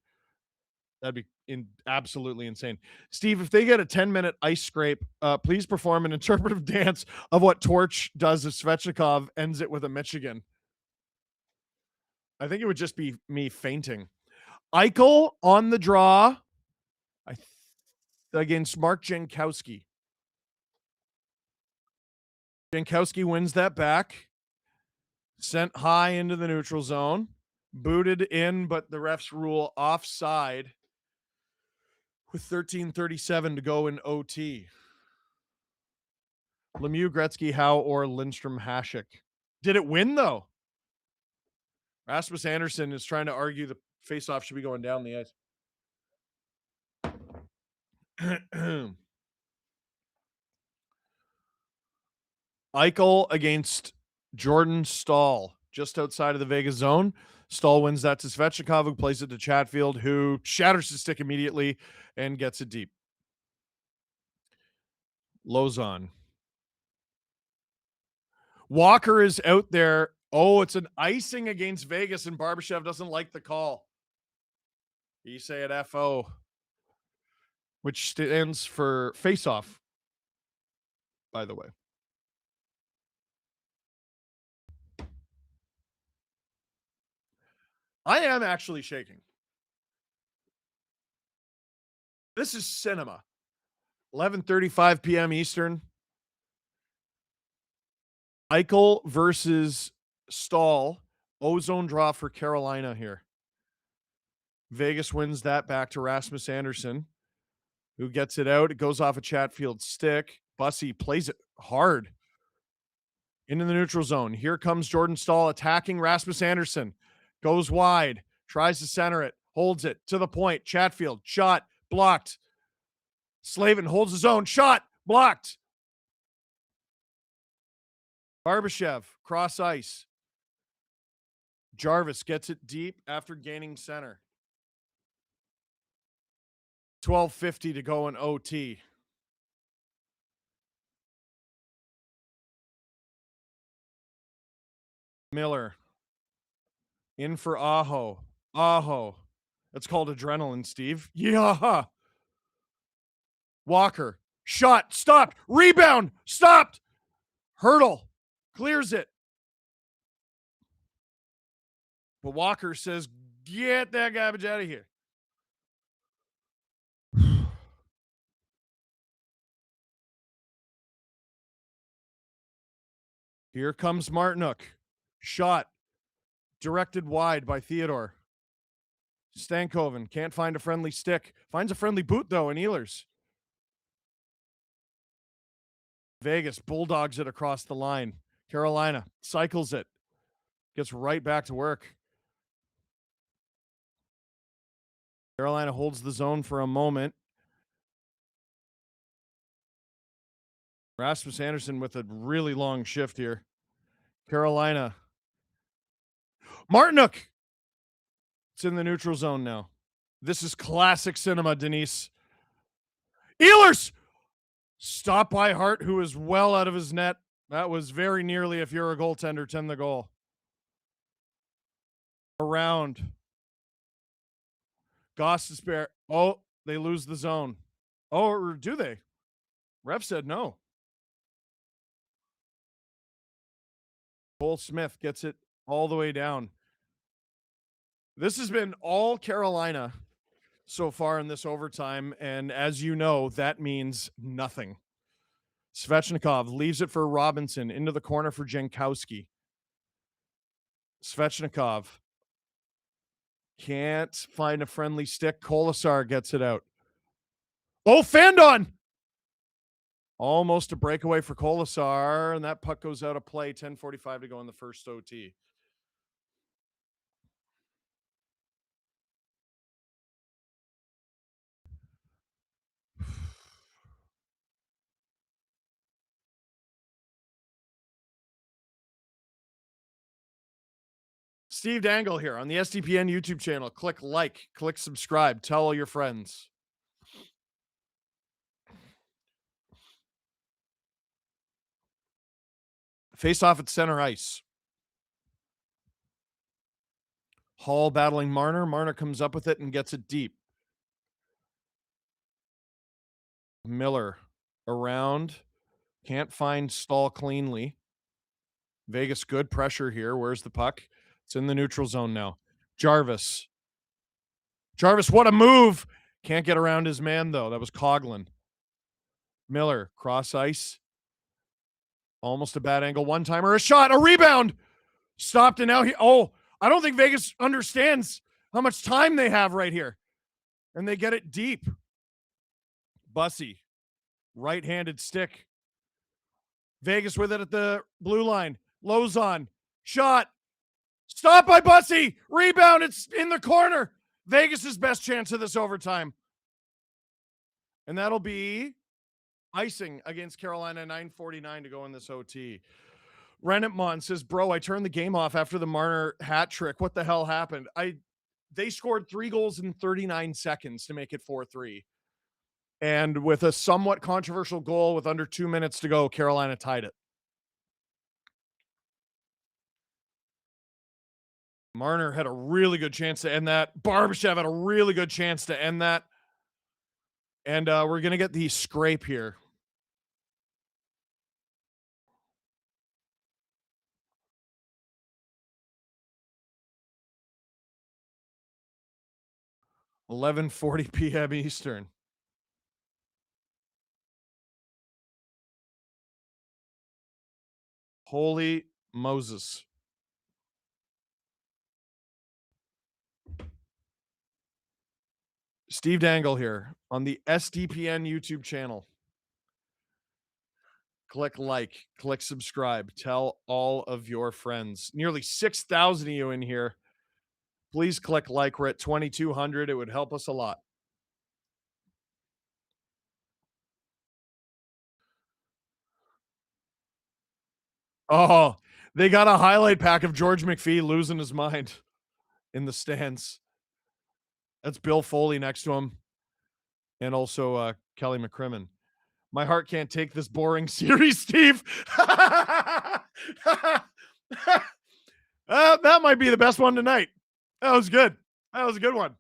That'd be absolutely insane. Steve, if they get a 10-minute ice scrape, please perform an interpretive dance of what Torch does if Svechnikov ends it with a Michigan. I think it would just be me fainting. Eichel on the draw against Mark Jankowski. Jankowski wins that back. Sent high into the neutral zone. Booted in, but the refs rule offside with 13:37 to go in OT. Lemieux, Gretzky, Howe, or Lindstrom, Hasek. Did it win, though? Rasmus Anderson is trying to argue the faceoff should be going down the ice. Eichel against Jordan Stahl, just outside of the Vegas zone. Stahl wins that to Svechnikov, who plays it to Chatfield, who shatters his stick immediately and gets it deep. Lozon. Walker is out there. Oh, it's an icing against Vegas, and Barbashev doesn't like the call. He say it FO, which stands for face-off, by the way. I am actually shaking. This is cinema. 11:35 p.m. Eastern. Eichel versus Stahl. Ozone draw for Carolina here. Vegas wins that back to Rasmus Anderson, who gets it out. It goes off a Chatfield stick. Bussy plays it hard into the neutral zone. Here comes Jordan Stahl attacking Rasmus Anderson. Goes wide. Tries to center it. holds it to the point. Chatfield, shot, blocked. Slavin holds his own, shot, blocked. Barbashev, cross ice. Jarvis gets it deep after gaining center. 12:50 to go in OT. Miller in for Aho. Aho. That's called adrenaline, Steve. Yeah. Walker. Shot. Stopped. Rebound. Stopped. Hurdle. Clears it. But Walker says, get that garbage out of here. Here comes Martinuk. Shot. Directed wide by Theodore. Stankoven can't find a friendly stick. Finds a friendly boot, though, in Ehlers. Vegas bulldogs it across the line. Carolina cycles it. Gets right back to work. Carolina holds the zone for a moment. Rasmus Anderson with a really long shift here. Carolina. Martinuk. It's in the neutral zone now. This is classic cinema, Denise. Ehlers! Stopped by Hart, who is well out of his net. That was very nearly, if you're a goaltender, 10 the goal. Around. Goss is spare. Oh, they lose the zone. Oh, or do they? Ref said no. Cole Smith gets it all the way down. This has been all Carolina so far in this overtime, and as you know, that means nothing. Svechnikov leaves it for Robinson into the corner for Jankowski. Svechnikov can't find a friendly stick. Kolasar gets it out. Oh, Fandon! Almost a breakaway for Kolasar, and that puck goes out of play. 10:45 to go in the first OT. Steve Dangle here on the SDPN YouTube channel. Click like, click subscribe, tell all your friends. Face off at center ice. Hall battling Marner. Marner comes up with it and gets it deep. Miller around. Can't find Stahl cleanly. Vegas good pressure here. Where's the puck? It's in the neutral zone now. Jarvis. Jarvis, what a move. Can't get around his man, though. That was Coughlin. Miller, cross ice. Almost a bad angle. One-timer, a shot, a rebound. Stopped, and now he... Oh, I don't think Vegas understands how much time they have right here. And they get it deep. Bussy. Right-handed stick. Vegas with it at the blue line. Lozon. Shot. Stop by Bussy. Rebound. It's in the corner. Vegas's best chance of this overtime. And that'll be icing against Carolina. 9:49 to go in this OT. Rennettmon says, bro, I turned the game off after the Marner hat trick. What the hell happened? They scored 3 goals in 39 seconds to make it 4-3. And with a somewhat controversial goal with under 2 minutes to go, Carolina tied it. Marner had a really good chance to end that. Barbashev had a really good chance to end that. And we're going to get the scrape here. $11:40 p.m. Eastern. Holy Moses. Steve Dangle here on the SDPN YouTube channel. Click like, click subscribe, tell all of your friends. Nearly 6,000 of you in here. Please click like. We're at 2,200. It would help us a lot. Oh, they got a highlight pack of George McPhee losing his mind in the stands. That's Bill Foley next to him. And also Kelly McCrimmon. My heart can't take this boring series, Steve. That might be the best one tonight. That was good. That was a good one.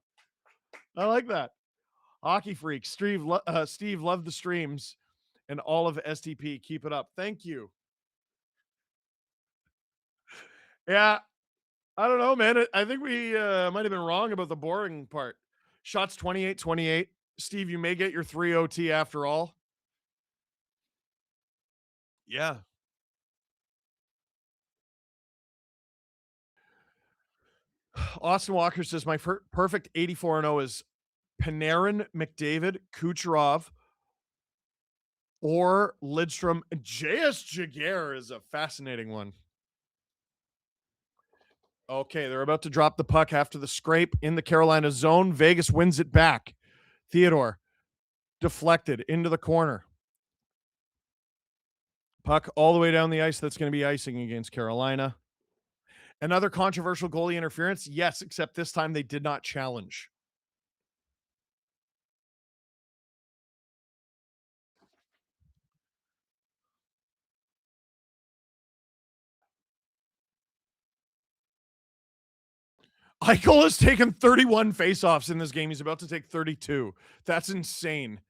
I like that. Hockey Freak, Steve, love the streams and all of STP. Keep it up. Thank you. Yeah, I don't know, man. I think we might have been wrong about the boring part. Shots 28-28. Steve, you may get your 3 OT after all. Yeah. Austin Walker says my perfect 84-0 is Panarin, McDavid, Kucherov, or Lidstrom. JS Jaguar is a fascinating one. Okay, they're about to drop the puck after the scrape in the Carolina zone. Vegas wins it back. Theodore deflected into the corner. Puck all the way down the ice. That's going to be icing against Carolina. Another controversial goalie interference? Yes, except this time they did not challenge. Eichel has taken 31 faceoffs in this game. He's about to take 32. That's insane.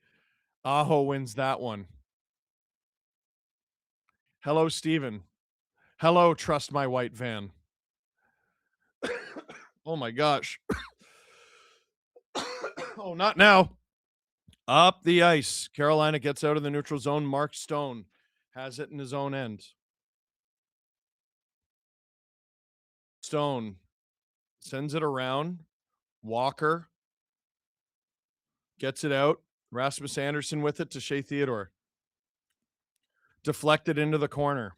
Aho wins that one. Hello, Steven. Hello, trust my white van. Oh my gosh. Oh, not now. Up the ice. Carolina gets out of the neutral zone. Mark Stone has it in his own end. Stone sends it around. Walker gets it out. Rasmus Anderson with it to Shea Theodore. Deflected into the corner.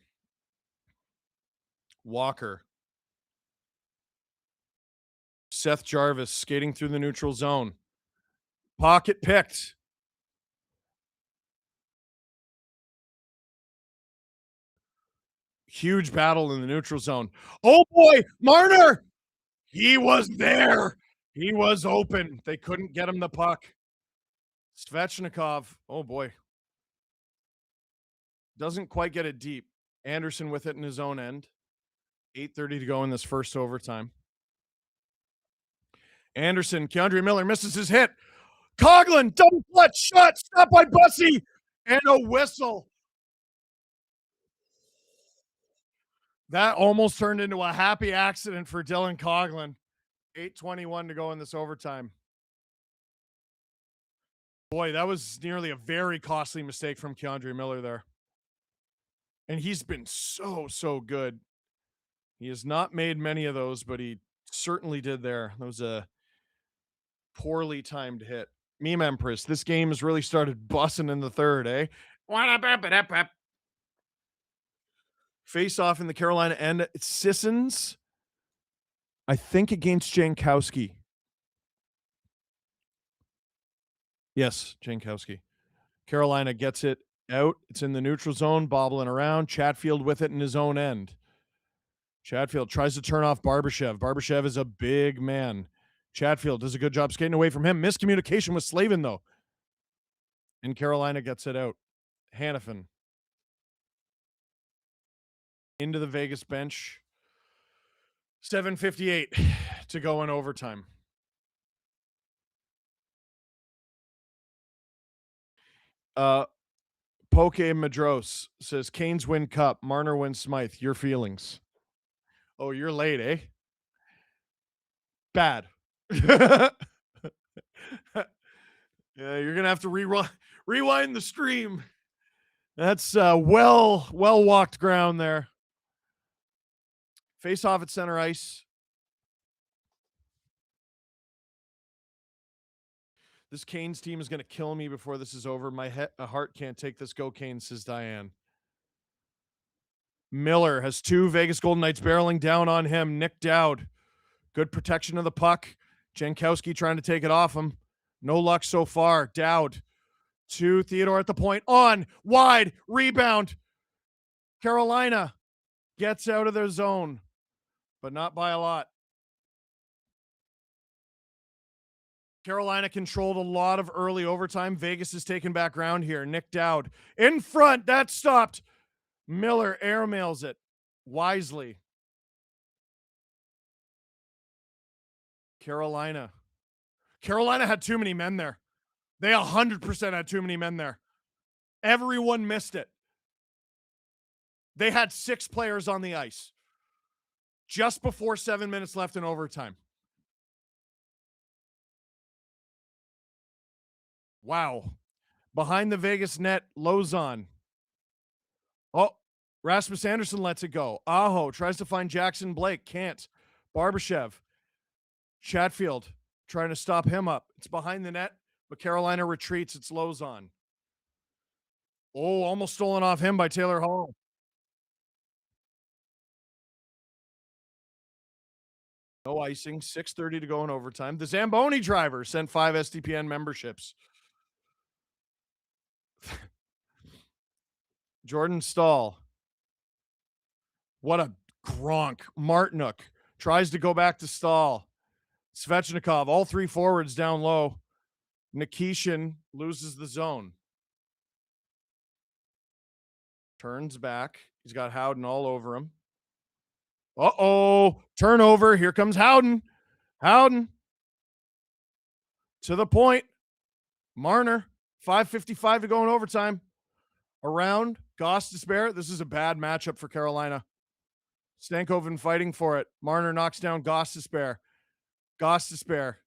Walker. Seth Jarvis skating through the neutral zone. Pocket picked. Huge battle in the neutral zone. Oh boy, Marner! He was there. He was open. They couldn't get him the puck. Svechnikov. Oh boy. Doesn't quite get it deep. Anderson with it in his own end. 8:30 to go in this first overtime. Anderson, Keandre Miller misses his hit. Coughlin, double clutch shot, stopped by Bussy, and a whistle. That almost turned into a happy accident for Dylan Coughlin. 8:21 to go in this overtime. Boy, that was nearly a very costly mistake from Keandre Miller there. And he's been so good. He has not made many of those, but he certainly did there. That was a poorly timed hit. Meme Empress, this game has really started bussing in the third, eh? Face off in the Carolina end. It's Sissons, I think, against Jankowski. Yes, Jankowski. Carolina gets it out. It's in the neutral zone, bobbling around. Chatfield with it in his own end. Chatfield tries to turn off Barbashev. Barbashev is a big man. Chatfield does a good job skating away from him. Miscommunication with Slavin, though. And Carolina gets it out. Hannafin. Into the Vegas bench. 7:58 to go in overtime. Poke Madros says Canes win cup, Marner wins Smythe. Your feelings? Oh, you're late, eh? Bad. Yeah, you're gonna have to rewind the stream. That's well walked ground there. Face off at center ice. This Canes team is going to kill me before this is over. My heart can't take this. Go Canes, says Diane. Miller has two Vegas Golden Knights barreling down on him. Nick Dowd Good protection of the puck. Jankowski trying to take it off him. No luck so far. Dowd to Theodore at the point. On, wide, rebound. Carolina gets out of their zone, but not by a lot. Carolina controlled a lot of early overtime. Vegas is taking back ground here. Nick Dowd in front. That stopped. Miller airmails it wisely. Carolina had too many men there. They 100% had too many men there. Everyone missed it. They had 6 players on the ice just before 7 minutes left in overtime. Wow. Behind the Vegas net, Lozon. Oh, Rasmus Anderson lets it go. Aho tries to find Jackson Blake. Can't. Barbashev. Chatfield trying to stop him up. It's behind the net, but Carolina retreats. It's Lozon. Oh, almost stolen off him by Taylor Hall. No icing. 6:30 to go in overtime. The Zamboni driver sent 5 SDPN memberships. Jordan Stahl. What a Gronk. Martinuk tries to go back to Stahl. Svechnikov, all 3 forwards down low. Nikishin loses the zone. Turns back. He's got Howden all over him. Uh-oh. Turnover. Here comes Howden. Howden. To the point. Marner. 5:55 to go in overtime. Around. Goss despair. This is a bad matchup for Carolina. Stankoven fighting for it. Marner knocks down Goss despair. Goss despair.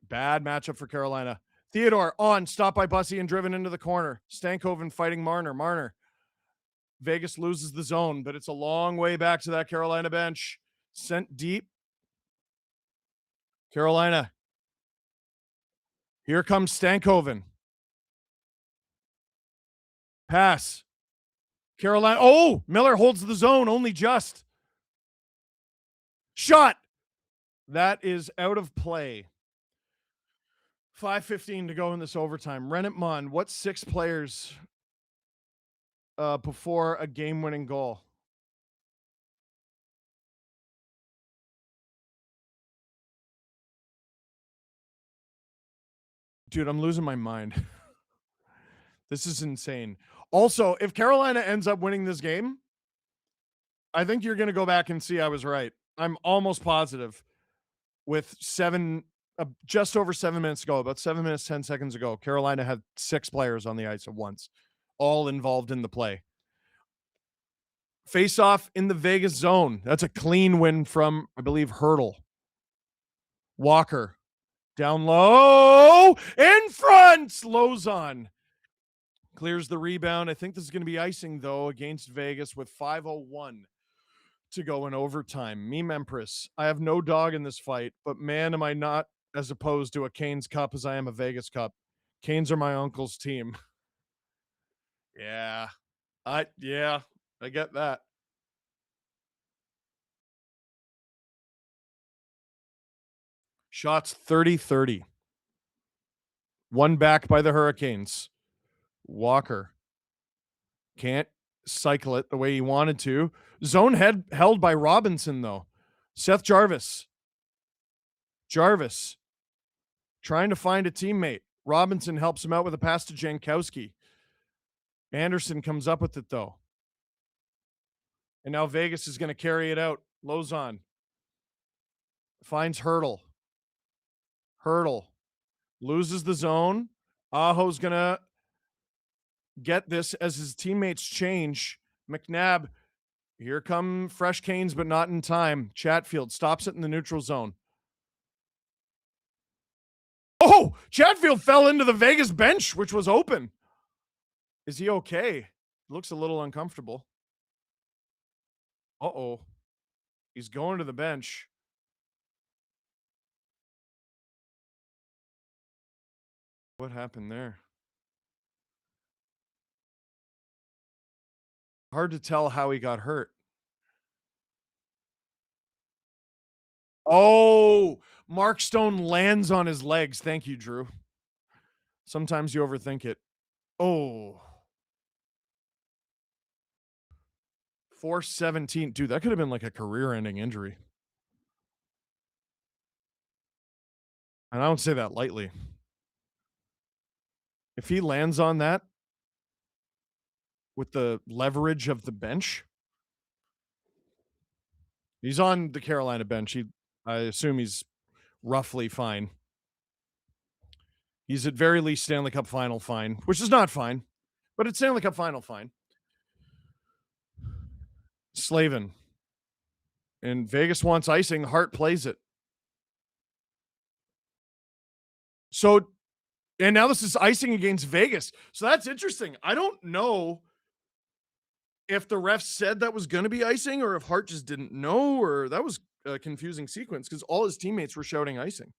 Bad matchup for Carolina. Theodore on. Stopped by Bussy and driven into the corner. Stankoven fighting Marner. Marner. Vegas loses the zone, but it's a long way back to that Carolina bench. Sent deep. Carolina. Here comes Stankoven. Pass. Carolina. Oh, Miller holds the zone only just. Shot. That is out of play. 5:15 to go in this overtime. Rennet Mon, what's 6 players before a game-winning goal? Dude, I'm losing my mind. This is insane. Also, if Carolina ends up winning this game, I think you're going to go back and see I was right. I'm almost positive with just over 7 minutes ago, about 7 minutes, 10 seconds ago, Carolina had 6 players on the ice at once, all involved in the play. Face off in the Vegas zone. That's a clean win from, I believe, Hurdle. Walker down low, in front. Lozon clears the rebound. I think this is going to be icing, though, against Vegas with 5:01 to go in overtime. Meme Empress, I have no dog in this fight, but man, am I not as opposed to a Canes Cup as I am a Vegas Cup. Canes are my uncle's team. Yeah, I get that. Shots 30-30. One back by the Hurricanes. Walker can't cycle it the way he wanted to. Zone held by Robinson, though. Seth Jarvis. Jarvis trying to find a teammate. Robinson helps him out with a pass to Jankowski. Anderson comes up with it, though. And now Vegas is going to carry it out. Lozon finds Hurdle. Hurdle loses the zone. Aho's going to get this as his teammates change. McNabb, here come fresh Canes, but not in time. Chatfield stops it in the neutral zone. Oh, Chatfield fell into the Vegas bench, which was open. Is he okay? Looks a little uncomfortable. Uh-oh. He's going to the bench. What happened there? Hard to tell how he got hurt. Oh, Mark Stone lands on his legs. Thank you, Drew. Sometimes you overthink it. Oh. 417. Dude, that could have been like a career-ending injury. And I don't say that lightly. If he lands on that with the leverage of the bench, he's on the Carolina bench. I assume he's roughly fine. He's at very least Stanley Cup final fine, which is not fine, but it's Stanley Cup final fine. Slavin. And Vegas wants icing. Hart plays it. So, and now this is icing against Vegas. So that's interesting. I don't know if the ref said that was going to be icing or if Hart just didn't know, or that was a confusing sequence because all his teammates were shouting icing.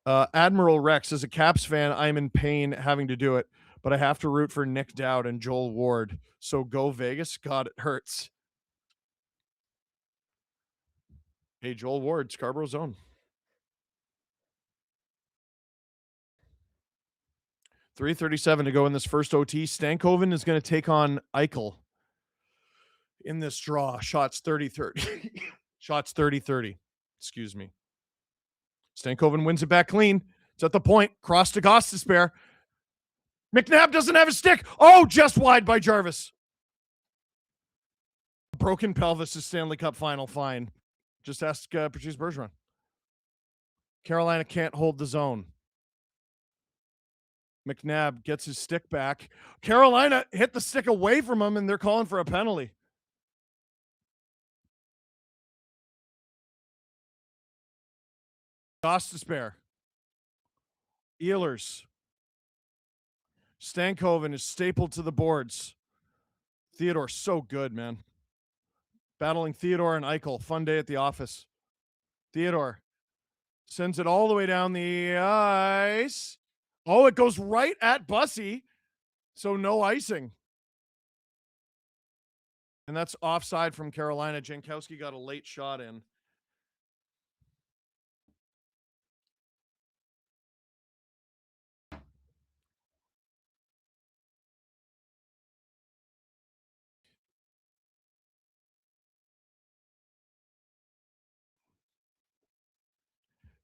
Admiral Rex, as a Caps fan, I'm in pain having to do it, but I have to root for Nick Dowd and Joel Ward. So go Vegas. God, it hurts. Hey, Joel Ward, Scarborough zone. 3:37 to go in this first OT. Stankoven is going to take on Eichel in this draw. Shots 30-30. Shots 30-30. Excuse me. Stankoven wins it back clean. It's at the point. Cross to Gostisbehere. McNabb doesn't have a stick. Oh, just wide by Jarvis. Broken pelvis is Stanley Cup final fine. Just ask Patrice Bergeron. Carolina can't hold the zone. McNabb gets his stick back. Carolina hit the stick away from him, and they're calling for a penalty. Gostisbehere. Ehlers. Stankoven is stapled to the boards. Theodore, so good, man. Battling Theodore and Eichel. Fun day at the office. Theodore sends it all the way down the ice. Oh, it goes right at Bussy. So no icing. And that's offside from Carolina. Jankowski got a late shot in.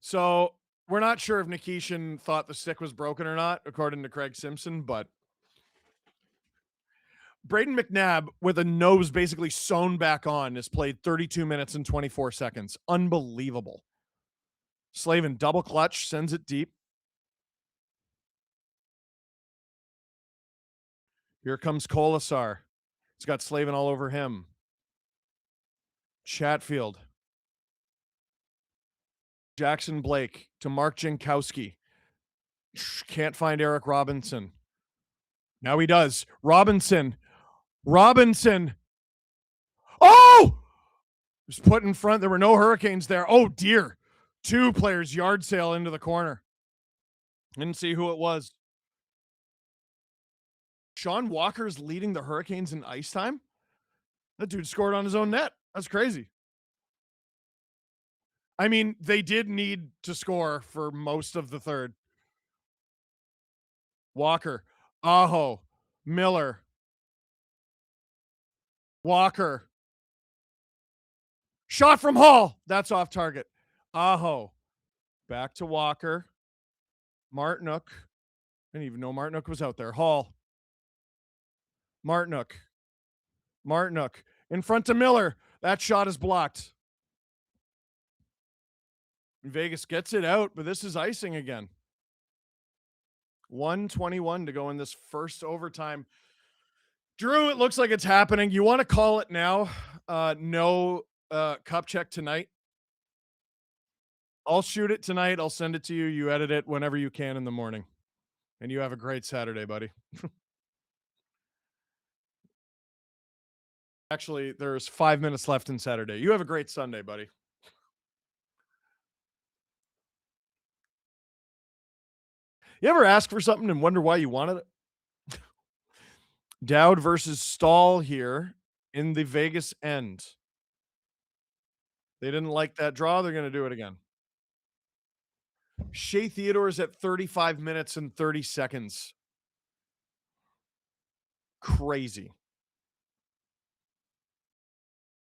So we're not sure if Nikishin thought the stick was broken or not, according to Craig Simpson, but Braden McNabb, with a nose basically sewn back on, has played 32 minutes and 24 seconds. Unbelievable. Slavin double clutch, sends it deep. Here comes Kolasar. He's got Slavin all over him. Chatfield. Jackson Blake to Mark Jankowski. Can't find Eric Robinson. Now he does. Robinson. Oh! It was put in front. There were no Hurricanes there. Oh, dear. Two players yard sale into the corner. Didn't see who it was. Sean Walker's leading the Hurricanes in ice time? That dude scored on his own net. That's crazy. I mean, they did need to score for most of the third. Walker. Aho. Miller. Walker. Shot from Hall. That's off target. Aho. Back to Walker. Martinook. I didn't even know Martinook was out there. Hall. Martinook. In front to Miller. That shot is blocked. Vegas gets it out, but this is icing again. 1:21 to go in this first overtime. Drew, it looks like it's happening. You want to call it now? No cup check tonight. I'll shoot it tonight. I'll send it to you. You edit it whenever you can in the morning. And you have a great Saturday, buddy. Actually, there's 5 minutes left in Saturday. You have a great Sunday, buddy. You ever ask for something and wonder why you wanted it? Dowd versus Stahl here in the Vegas end. They didn't like that draw. They're going to do it again. Shea Theodore's at 35 minutes and 30 seconds. Crazy.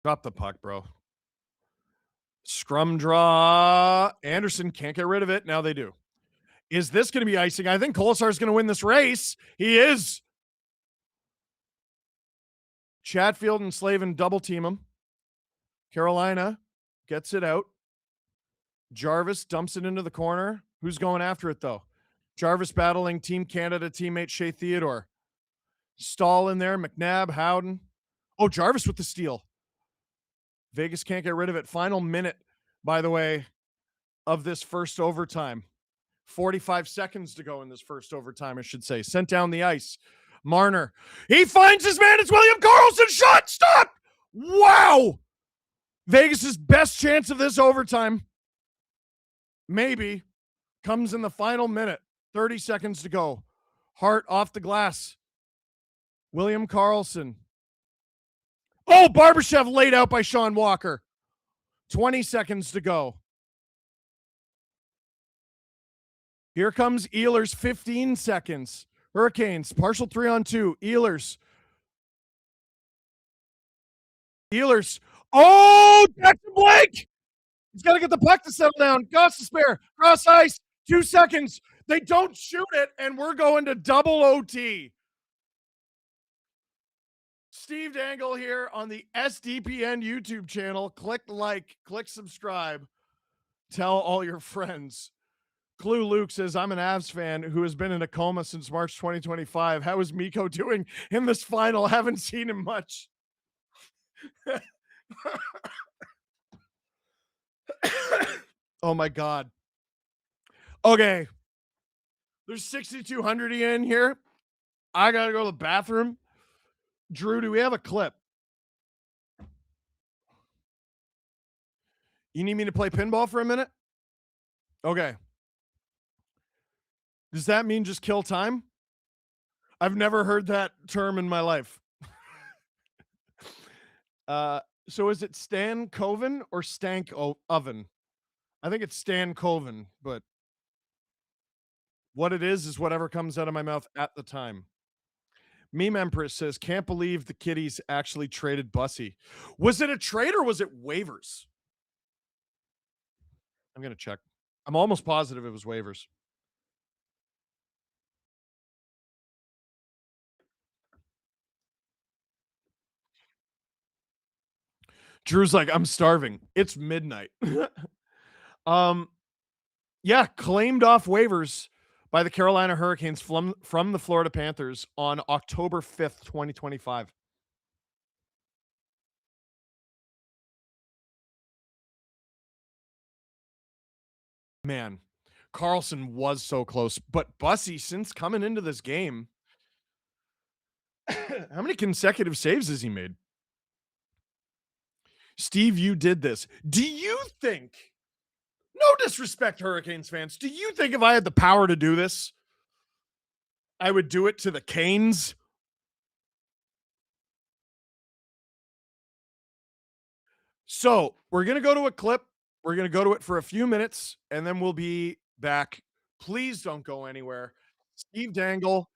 Drop the puck, bro. Scrum draw. Anderson can't get rid of it. Now they do. Is this going to be icing? I think Kolesar's going to win this race. He is. Chatfield and Slavin double team him. Carolina gets it out. Jarvis dumps it into the corner. Who's going after it, though? Jarvis battling Team Canada teammate Shea Theodore. Stahl in there. McNabb, Howden. Oh, Jarvis with the steal. Vegas can't get rid of it. Final minute, by the way, of this first overtime. 45 seconds to go in this first overtime, I should say. Sent down the ice. Marner. He finds his man. It's William Karlsson. Shot. Stop. Wow. Vegas's best chance of this overtime. Maybe. Comes in the final minute. 30 seconds to go. Hart off the glass. William Karlsson. Oh, Barbashev laid out by Sean Walker. 20 seconds to go. Here comes Ehlers, 15 seconds. Hurricanes, partial 3-on-2. Ehlers. Oh, Jackson Blake! He's got to get the puck to settle down. Goss to spare. Cross ice. 2 seconds. They don't shoot it, and we're going to double OT. Steve Dangle here on the SDPN YouTube channel. Click like, click subscribe. Tell all your friends. Clue Luke says, I'm an Avs fan who has been in a coma since March 2025. How is Mikko doing in this final? Haven't seen him much. Oh my God. Okay. There's 6,200 in here. I got to go to the bathroom. Drew, do we have a clip? You need me to play pinball for a minute? Okay. Does that mean just kill time? I've never heard that term in my life. So is it Stan Coven or Stank Oven? I think it's Stan Coven, but what it is whatever comes out of my mouth at the time. Meme Empress says, can't believe the Kitties actually traded Bussy. Was it a trade or was it waivers? I'm going to check. I'm almost positive it was waivers. Drew's like, I'm starving. It's midnight. Yeah, claimed off waivers by the Carolina Hurricanes from the Florida Panthers on October 5th, 2025. Man, Karlsson was so close, but Bussy, since coming into this game, how many consecutive saves has he made? Steve, you did this. Do you think, no disrespect, Hurricanes fans, do you think if I had the power to do this, I would do it to the Canes? So we're going to go to a clip. We're going to go to it for a few minutes, and then we'll be back. Please don't go anywhere. Steve Dangle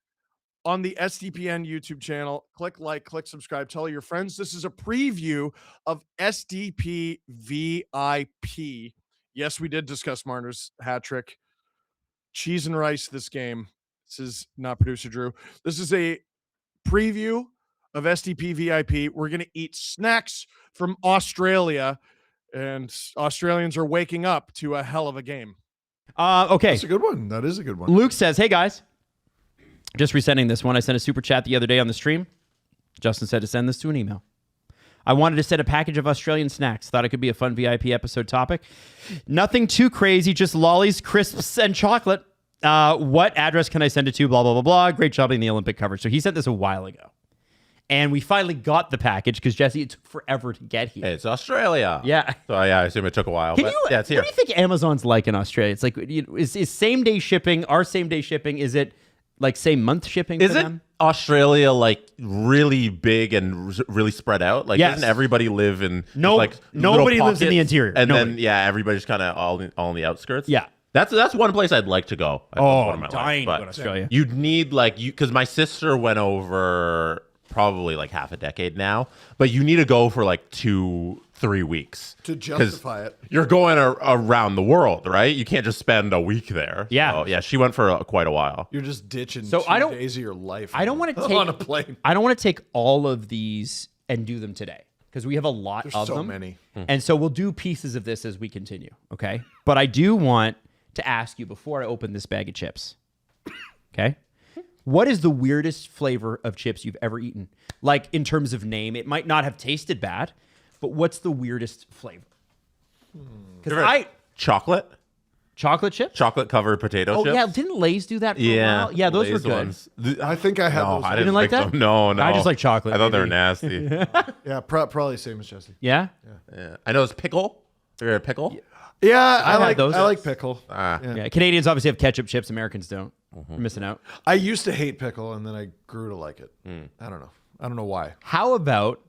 on the SDPN YouTube channel. Click like, click subscribe. Tell your friends. This is a preview of SDP VIP. Yes, we did discuss Marner's hat trick. Cheese and rice this game. This is not producer Drew. This is a preview of SDP VIP. We're going to eat snacks from Australia, and Australians are waking up to a hell of a game. Okay. That's a good one. That is a good one. Luke says, hey guys, just resending this one. I sent a super chat the other day on the stream. Justin said to send this to an email. I wanted to send a package of Australian snacks. Thought it could be a fun VIP episode topic. Nothing too crazy, just lollies, crisps, and chocolate. What address can I send it to? Blah, blah, blah, blah. Great job in the Olympic coverage. So he sent this a while ago. And we finally got the package because, Jesse, it took forever to get here. It's Australia. Yeah. So, yeah, I assume it took a while. Can but you, yeah, it's here. What do you think Amazon's like in Australia? It's like, is same-day shipping, our same-day shipping, is it like same month shipping Is for it? them? Australia like really big and really spread out? Like, Yes. doesn't everybody live in No, like nobody little lives in the pockets? interior. And Nobody. then everybody's kind of all on the outskirts. Yeah. That's one place I'd like to go. at some point in my life, dying to but go to Australia. You'd need like because my sister went over probably like half a decade now, but you need to go for like 2-3 weeks To 'Cause justify it. You're going around the world, right? You can't just spend a week there. Yeah. So, yeah. She went for quite a while. You're just ditching So 2 I don't- days of your life. I don't want to take on a plane. I don't want to take all of these and do them today because we have a lot There's of so them. many. And so we'll do pieces of this as we continue, okay? But I do want to ask you before I open this bag of chips. Okay? What is the weirdest flavor of chips you've ever eaten? Like in terms of name, it might not have tasted bad, but what's the weirdest flavor? Because Chocolate chocolate covered potato Oh chips. yeah, didn't Lay's do that for a Yeah. while? Yeah, those were Lay's good. ones. I think I had No, those. I didn't like think that? so. No. I just like chocolate, I thought they were maybe. nasty. Yeah, probably same as Jesse. Yeah? Yeah. I know it's pickle. You're a pickle. Yeah, I had like those. I like pickle. Yeah. Canadians obviously have ketchup chips, Americans don't. We're missing out. I used to hate pickle, and then I grew to like it. I don't know. I don't know why. How about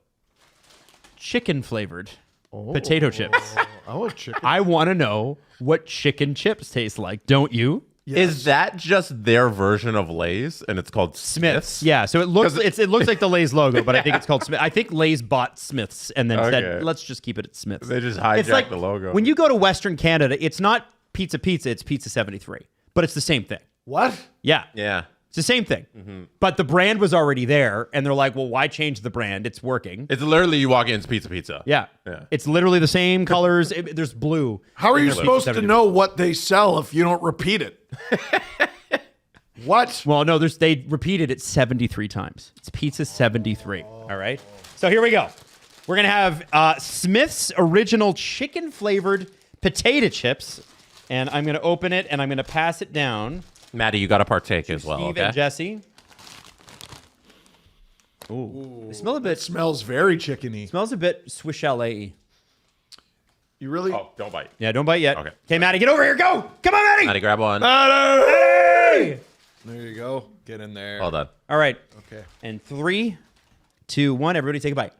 chicken flavored potato chips? I want chicken. I want to know what chicken chips taste like, don't you? Is that just their version of Lay's, and it's called Smith's? Yeah, so it looks it looks like the Lay's logo, but I think it's called Smith. I think Lay's bought Smith's and then Okay. said, let's just keep it at Smith's. They just It's hijacked like the logo. when you go to Western Canada, it's not Pizza, it's Pizza 73, but it's the same thing. What? Yeah. Yeah. It's the same thing. But the brand was already there, and they're like, well, why change the brand? It's working. It's literally you walk in, it's pizza. Yeah. Yeah. It's literally the same colors. There's blue. How are you Pizza supposed to 73. know what they sell if you don't repeat it? What? Well, no, they repeated it 73 times. It's Pizza 73. All right. So here we go. We're going to have Smith's original chicken flavored potato chips. And I'm going to open it and I'm going to pass it down. Maddie, you got to partake as well. Steve Okay. and Jesse. Ooh. They smell a bit. Smells very chickeny. Smells a bit Swiss chalet. You really? Oh, don't bite. Yeah, don't bite yet. Okay. Okay, Maddie, get over here. Go. Come on, Maddie. Maddie, grab one. Maddie! There you go. Get in there. Well done. All right. Okay. And 3, 2, 1. Everybody take a bite.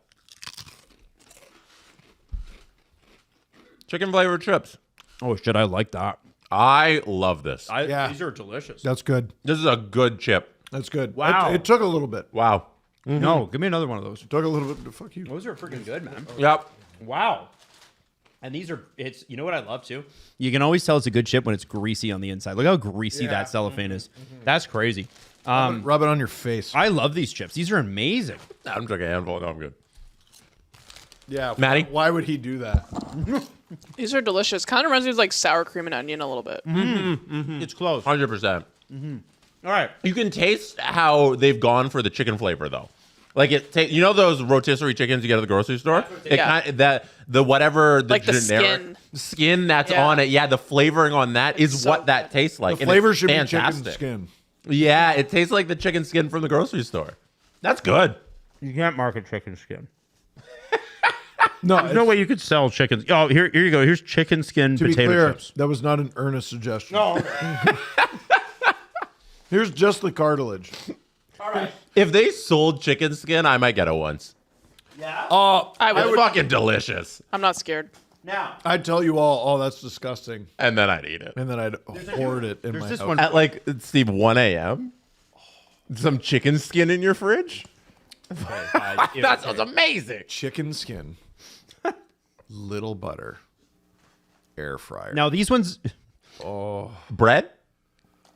Chicken flavored chips. Oh, shit. I like that. I love this. Yeah. These are delicious. That's good. This is a good chip. That's good. Wow. It took a little bit. Wow. No, give me another one of those. Took a little bit. Fuck you. Those are freaking good, man. Yep. Wow. And these are, you know what I love too? You can always tell it's a good chip when it's greasy on the inside. Look how greasy that cellophane is. That's crazy. Rub it on your face. I love these chips. These are amazing. I'm taking a handful. No, I'm good. Yeah. Maddie? Why would he do that? These are delicious. Kind of reminds me of like sour cream and onion a little bit. It's close. 100%. All right. You can taste how they've gone for the chicken flavor, though. Like you know those rotisserie chickens you get at the grocery store? Yeah. The whatever the Like the generic skin that's Yeah. on it. Yeah, the flavoring on that is so what that tastes like. The and flavor it's should be fantastic. chicken skin. Yeah, it tastes like the chicken skin from the grocery store. That's good. You can't market chicken skin. No, There's no way you could sell chicken. Oh, here you go. Here's chicken skin to be potato clear, chips. that was not an earnest suggestion. No. Here's just the cartilage. If they sold chicken skin, I might get it once. I It's would. fucking delicious. I'm not scared. Now, I'd tell you all, oh, that's disgusting. And then I'd eat it. And then I'd hoard it in there's my this house. one. At like, Steve, 1 a.m.? Some chicken skin in your fridge? That sounds amazing. Chicken skin. Little butter. Air fryer. Now these ones. Bread?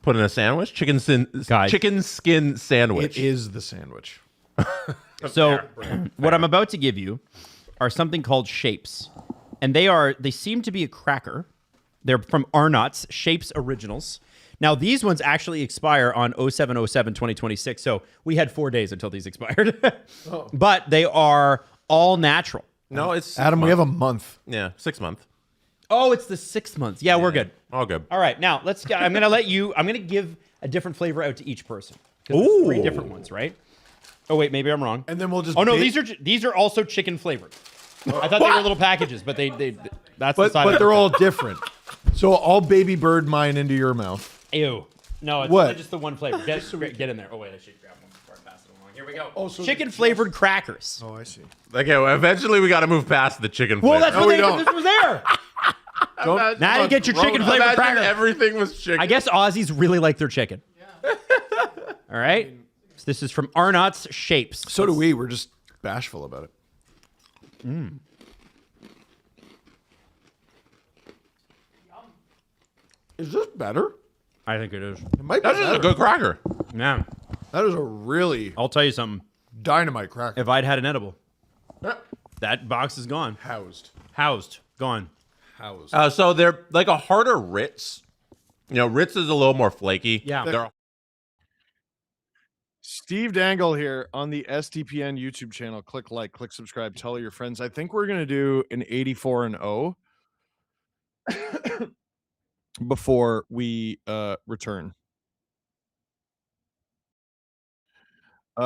Put in a sandwich? Chicken skin sandwich. It is the sandwich. So, what I'm about to give you are something called shapes, and they seem to be a cracker. They're from Arnott's Shapes Originals. Now, these ones actually expire on 07/07/2026, so we had 4 days until these expired. But they are all natural. No, it's Adam, we have a month. Yeah, 6 month. Oh, it's the 6th month. Yeah, we're good. All good. All right, now I'm gonna give a different flavor out to each person. 'Cause there's 3 different ones, right? Oh wait, maybe I'm wrong. And then we'll just. Oh no, bake- these are also chicken flavored. I thought they were little packages, but that's the side. But they're all different. So I'll baby bird mine into your mouth. Ew. No, it's What? only just the one flavor. Get in there. Oh wait, I should grab one before we go. Oh, so Chicken flavored crackers. Oh, I see. Okay, well, eventually we got to move past the chicken Well, flavor. that's No, what we they don't. this was there. Don't, Now you get your chicken flavored Imagine cracker. everything was chicken. I guess Aussies really like their chicken. Yeah. All right. So this is from Arnott's Shapes. so do we. We're just bashful about it. Is this better? I think it is. It might be That is a better. good cracker. Yeah. That is a really I'll tell you something. dynamite cracker. If I'd had an edible, Eh, that box is gone. Housed. Housed. Gone. Housed. So they're like a harder Ritz. You know, Ritz is a little more flaky. Yeah. They're Steve Dangle here on the STPN YouTube channel. Click like, click subscribe, tell your friends. I think we're going to do an 84 and 0 before we return.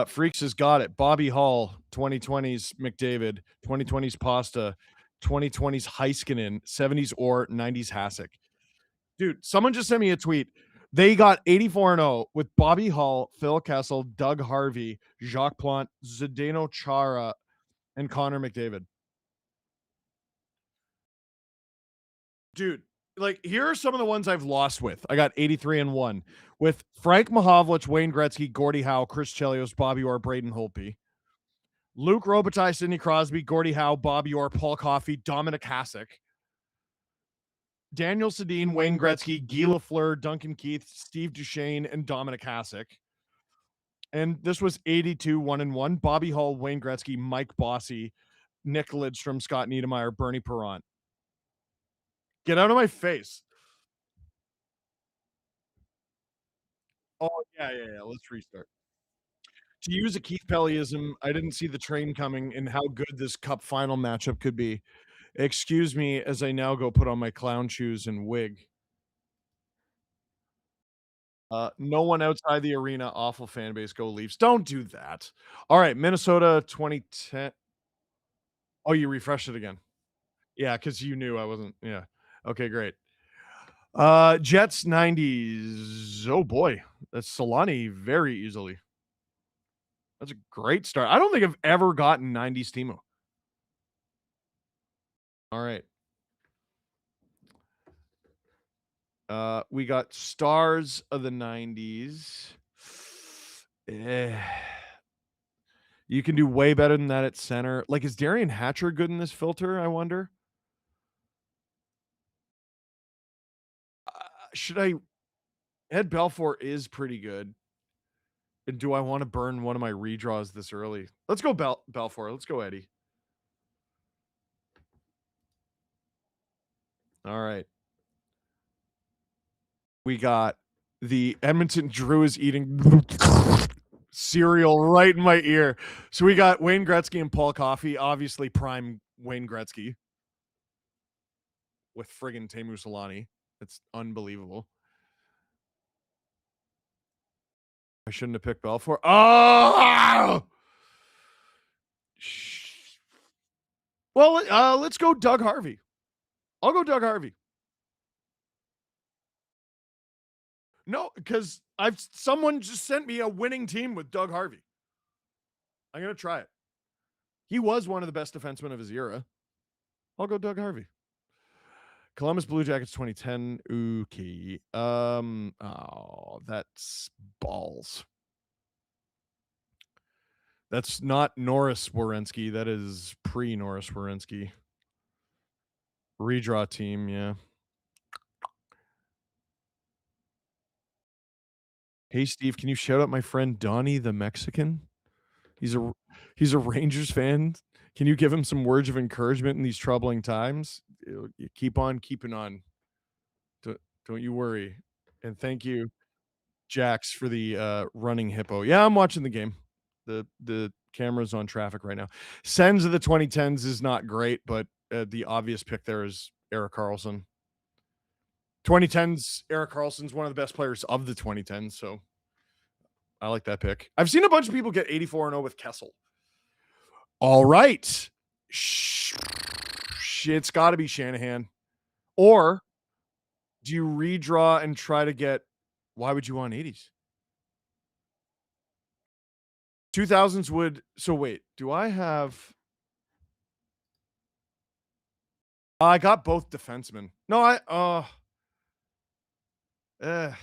Freaks has got it. Bobby Hall, 2020s McDavid, 2020s Pasta, 2020s Heiskanen, 70s or 90s Hasek. Dude, someone just sent me a tweet. They got 84 and 0 with Bobby Hall, Phil Kessel, Doug Harvey, Jacques Plante, Zdeno Chara, and Connor McDavid. Dude, like here are some of the ones I've lost with. I got 83 and 1 with Frank Mahovlich, Wayne Gretzky, Gordie Howe, Chris Chelios, Bobby Orr, Braden Holtby, Luke Robitaille, Sidney Crosby, Gordie Howe, Bobby Orr, Paul Coffey, Dominic Hasek, Daniel Sedin, Wayne Gretzky, Guy Lafleur, Duncan Keith, Steve Duchesne, and Dominic Hasek. And this was 82 1-1. Bobby Hall, Wayne Gretzky, Mike Bossy, Nick Lidstrom, Scott Niedermayer, Bernie Perrant. Get out of my face. Oh, yeah. Let's restart. To use a Keith Pellyism, I didn't see the train coming and how good this cup final matchup could be. Excuse me as I now go put on my clown shoes and wig. No one outside the arena. Awful fan base. Go Leafs. Don't do that. All right, Minnesota 2010. Oh, you refreshed it again. Yeah, because you knew I wasn't. Yeah. Okay, great. Jets 90s. Oh boy, that's Solani very easily. That's a great start. I don't think I've ever gotten 90s Timo. All right. We got stars of the 90s. You can do way better than that at center. Like, is Darian Hatcher good in this filter? I wonder. Should I? Ed Belfour is pretty good. And do I want to burn one of my redraws this early? Let's go Belfour. Let's go Eddie. All right. We got the Edmonton Drew is eating cereal right in my ear. So we got Wayne Gretzky and Paul Coffey, obviously prime Wayne Gretzky with friggin' Teemu Solani. It's unbelievable. I shouldn't have picked Belfour. Oh! Well, let's go Doug Harvey. I'll go Doug Harvey. No, because someone just sent me a winning team with Doug Harvey. I'm gonna try it. He was one of the best defensemen of his era. I'll go Doug Harvey. Columbus Blue Jackets 2010. Okay. Oh, that's balls. That's not Norris Werenski. That is pre-Norris Werenski. Redraw team, yeah. Hey Steve, can you shout out my friend Donnie the Mexican? He's a Rangers fan. Can you give him some words of encouragement in these troubling times? You keep on keeping on. Don't you worry. And thank you, Jax, for the running hippo. Yeah, I'm watching the game. The camera's on traffic right now. Sens of the 2010s is not great, but the obvious pick there is Erik Karlsson. 2010s, Erik Karlsson's one of the best players of the 2010s, so I like that pick. I've seen a bunch of people get 84 and 0 with Kessel. All right. It's got to be Shanahan. Or do you redraw and try to get, why would you want 80s? 2000s would. So wait, do I have? I got both defensemen. No, eh.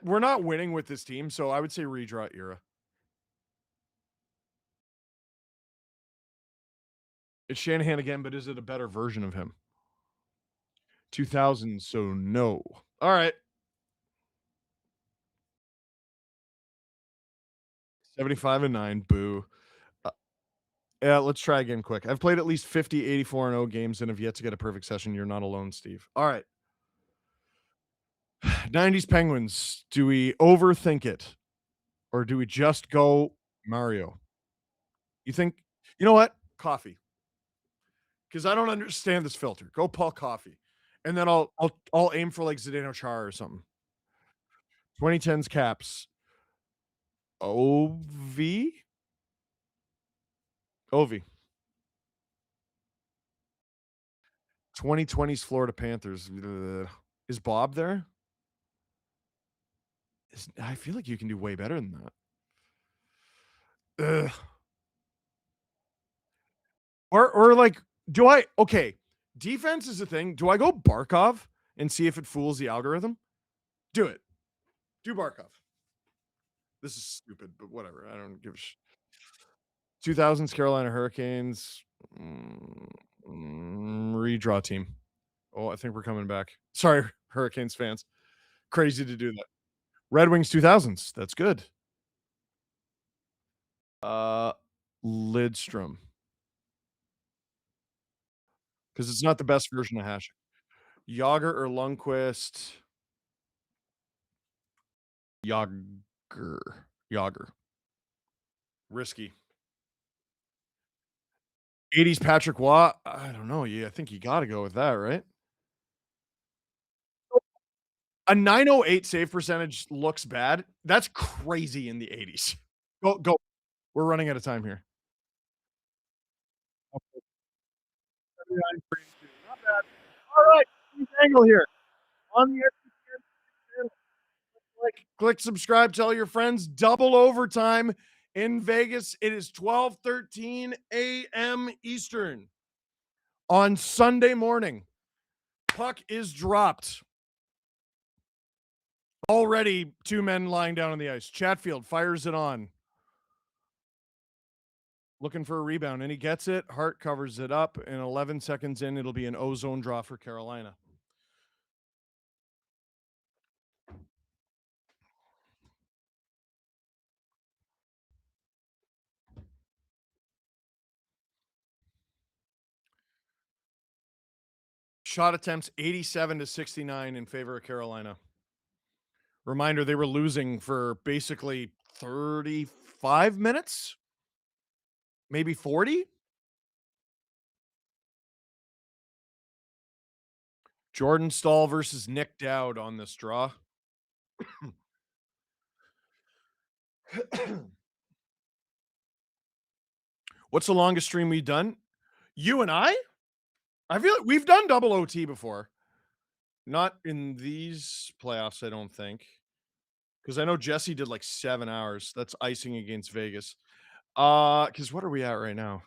We're not winning with this team, so I would say redraw era. It's Shanahan again, but is it a better version of him? 2000, so no. All right. 75-9, boo. Yeah, let's try again quick. I've played at least 50, 84 and 0 games and have yet to get a perfect session. You're not alone, Steve. All right. 90s Penguins. Do we overthink it or do we just go Mario? You think, you know what? Coffee. Because I don't understand this filter. Go Paul Coffee. And then I'll aim for like Zdeno Chara or something. 2010s Caps. OV? Ovi. 2020s Florida Panthers. Is Bob there? I feel like you can do way better than that. Or like, do I? Okay, defense is a thing. Do I go Barkov and see if it fools the algorithm? Do it. Do Barkov. This is stupid, but whatever. I don't give a 2000s Carolina Hurricanes. Redraw team. Oh, I think we're coming back. Sorry, Hurricanes fans. Crazy to do that. Red Wings 2000s. That's good. Lidstrom. Because it's not the best version of Hasek. Yager or Lundqvist? Yager. Risky. 80s Patrick Waugh. I don't know. Yeah, I think you got to go with that, right? A 908 save percentage looks bad. That's crazy in the 80s. Go. We're running out of time here. Not bad. All right. Dangle here on the channel. Click subscribe, tell your friends. Double overtime in Vegas. It is 12:13 a.m. Eastern on Sunday morning. Puck is dropped. Already 2 men lying down on the ice. Chatfield fires it on. Looking for a rebound, and he gets it. Hart covers it up, and 11 seconds in, it'll be an ozone draw for Carolina. Shot attempts 87-69 in favor of Carolina. Reminder, they were losing for basically 35 minutes, maybe 40. Jordan Stahl versus Nick Dowd on this draw. What's the longest stream we've done? You and I feel like we've done double OT before. Not in these playoffs, I don't think. Because I know Jesse did like 7 hours. That's icing against Vegas. Because what are we at right now?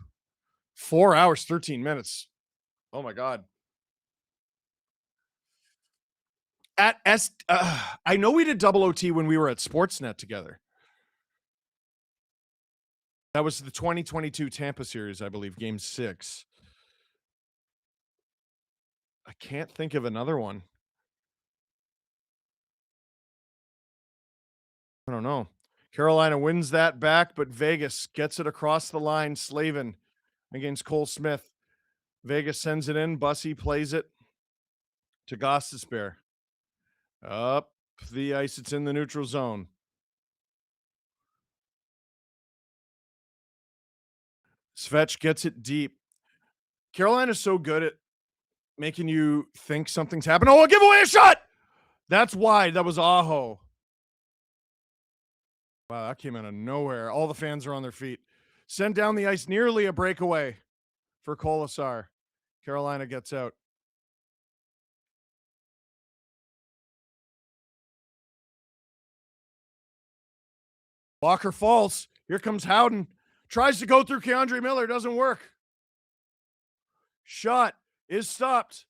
4 hours, 13 minutes. Oh my God. I know we did double OT when we were at Sportsnet together. That was the 2022 Tampa series, I believe, game 6. I can't think of another one. I don't know. Carolina wins that back, but Vegas gets it across the line. Slavin against Cole Smith. Vegas sends it in. Bussy plays it to Gostisbehere. Up the ice. It's in the neutral zone. Svetch gets it deep. Carolina's so good at making you think something's happened. Oh, I'll give away a shot. That's wide. That was Aho. Wow, that came out of nowhere. All the fans are on their feet. Sent down the ice, nearly a breakaway for Kolasar. Carolina gets out. Walker falls. Here comes Howden. Tries to go through Keandre Miller. Doesn't work. Shot is stopped.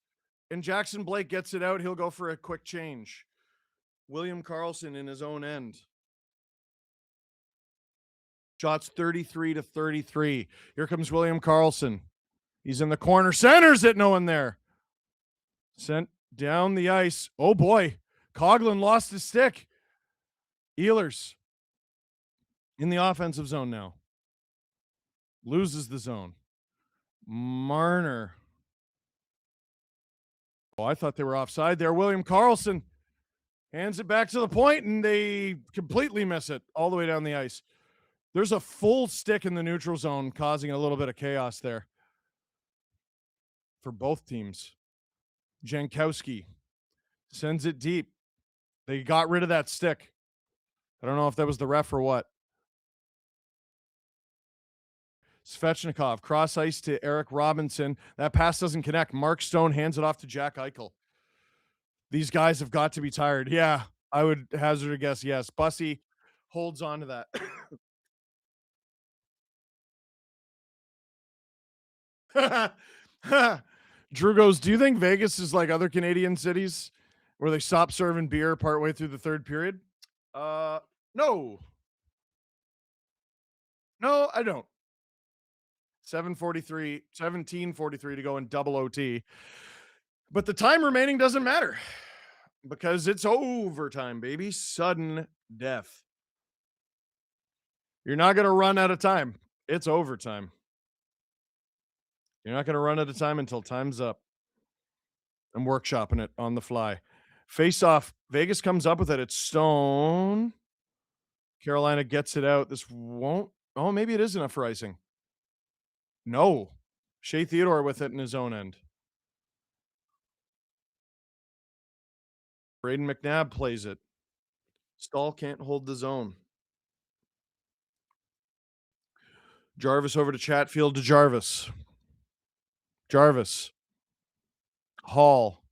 And Jackson Blake gets it out. He'll go for a quick change. William Karlsson in his own end. Shots 33-33. Here comes William Karlsson. He's in the corner. Centers it. No one there. Sent down the ice. Oh, boy. Coughlin lost his stick. Ehlers in the offensive zone now. Loses the zone. Marner. Oh, I thought they were offside there. William Karlsson hands it back to the point, and they completely miss it all the way down the ice. There's a full stick in the neutral zone, causing a little bit of chaos there for both teams. Jankowski sends it deep. They got rid of that stick. I don't know if that was the ref or what. Svechnikov, cross ice to Eric Robinson. That pass doesn't connect. Mark Stone hands it off to Jack Eichel. These guys have got to be tired. Yeah, I would hazard a guess. Yes. Bussy holds on to that. Drew goes, do you think Vegas is like other Canadian cities where they stop serving beer partway through the third period? No. No, I don't. 17:43 to go in double OT. But the time remaining doesn't matter because it's overtime, baby. Sudden death. You're not going to run out of time. It's overtime. You're not going to run out of time until time's up. I'm workshopping it on the fly. Face off. Vegas comes up with it. It's Stone. Carolina gets it out. This won't. Oh, maybe it is enough for icing. No. Shea Theodore with it in his own end. Braden McNabb plays it. Stahl can't hold the zone. Jarvis over to Chatfield to Jarvis. Jarvis. Hall.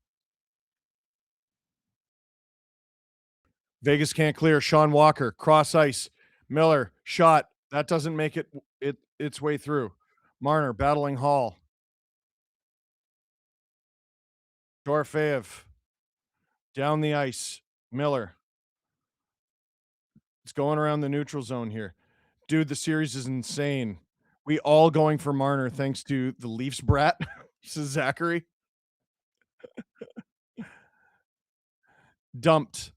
Vegas can't clear. Sean Walker. Cross ice. Miller. Shot. That doesn't make it its way through. Marner battling Hall. Dorofeev. Down the ice. Miller. It's going around the neutral zone here. Dude, the series is insane. We all going for Marner thanks to the Leafs brat, says Zachary. Dumped.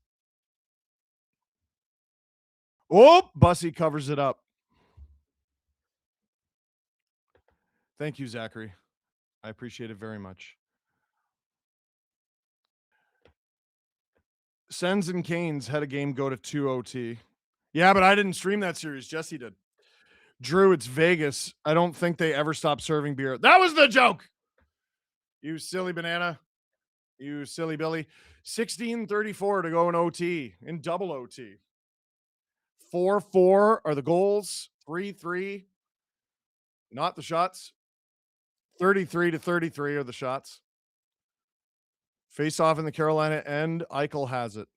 Oh, Bussy covers it up. Thank you, Zachary. I appreciate it very much. Sens and Canes had a game go to 2 OT. Yeah, but I didn't stream that series. Jesse did. Drew, it's Vegas. I don't think they ever stopped serving beer. That was the joke. You silly banana. You silly Billy. 16:34 to go in OT, in double OT. 4-4 are the goals. 3-3. Not the shots. 33-33 are the shots. Face off in the Carolina end. Eichel has it.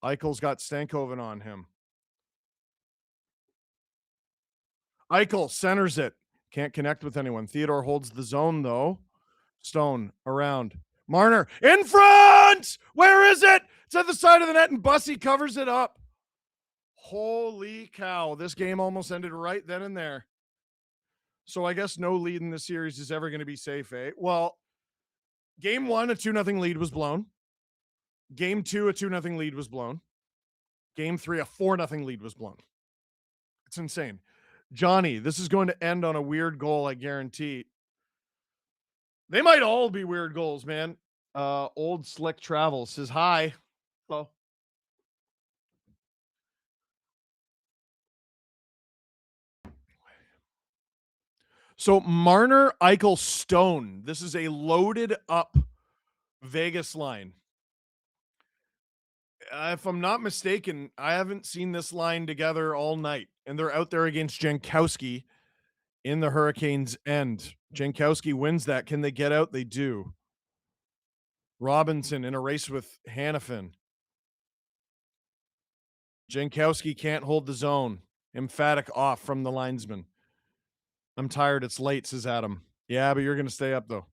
Eichel's got Stankoven on him. Eichel centers it. Can't connect with anyone. Theodore holds the zone, though. Stone around. Marner in front. Where is it? It's at the side of the net, and Bussy covers it up. Holy cow. This game almost ended right then and there. So I guess no lead in this series is ever going to be safe, eh? Well, game 1, a 2-0 lead was blown. Game 2, a 2-0 lead was blown. Game 3, a 4-0 lead was blown. It's insane. Johnny, this is going to end on a weird goal, I guarantee. They might all be weird goals, man. Old Slick Travel says hi. Hello. So Marner, Eichel, Stone. This is a loaded up Vegas line. If I'm not mistaken, I haven't seen this line together all night. And they're out there against Jankowski in the Hurricanes' end. Jankowski wins that. Can they get out? They do. Robinson in a race with Hannafin. Jankowski can't hold the zone. Emphatic off from the linesman. I'm tired. It's late, says Adam. Yeah, but you're going to stay up, though.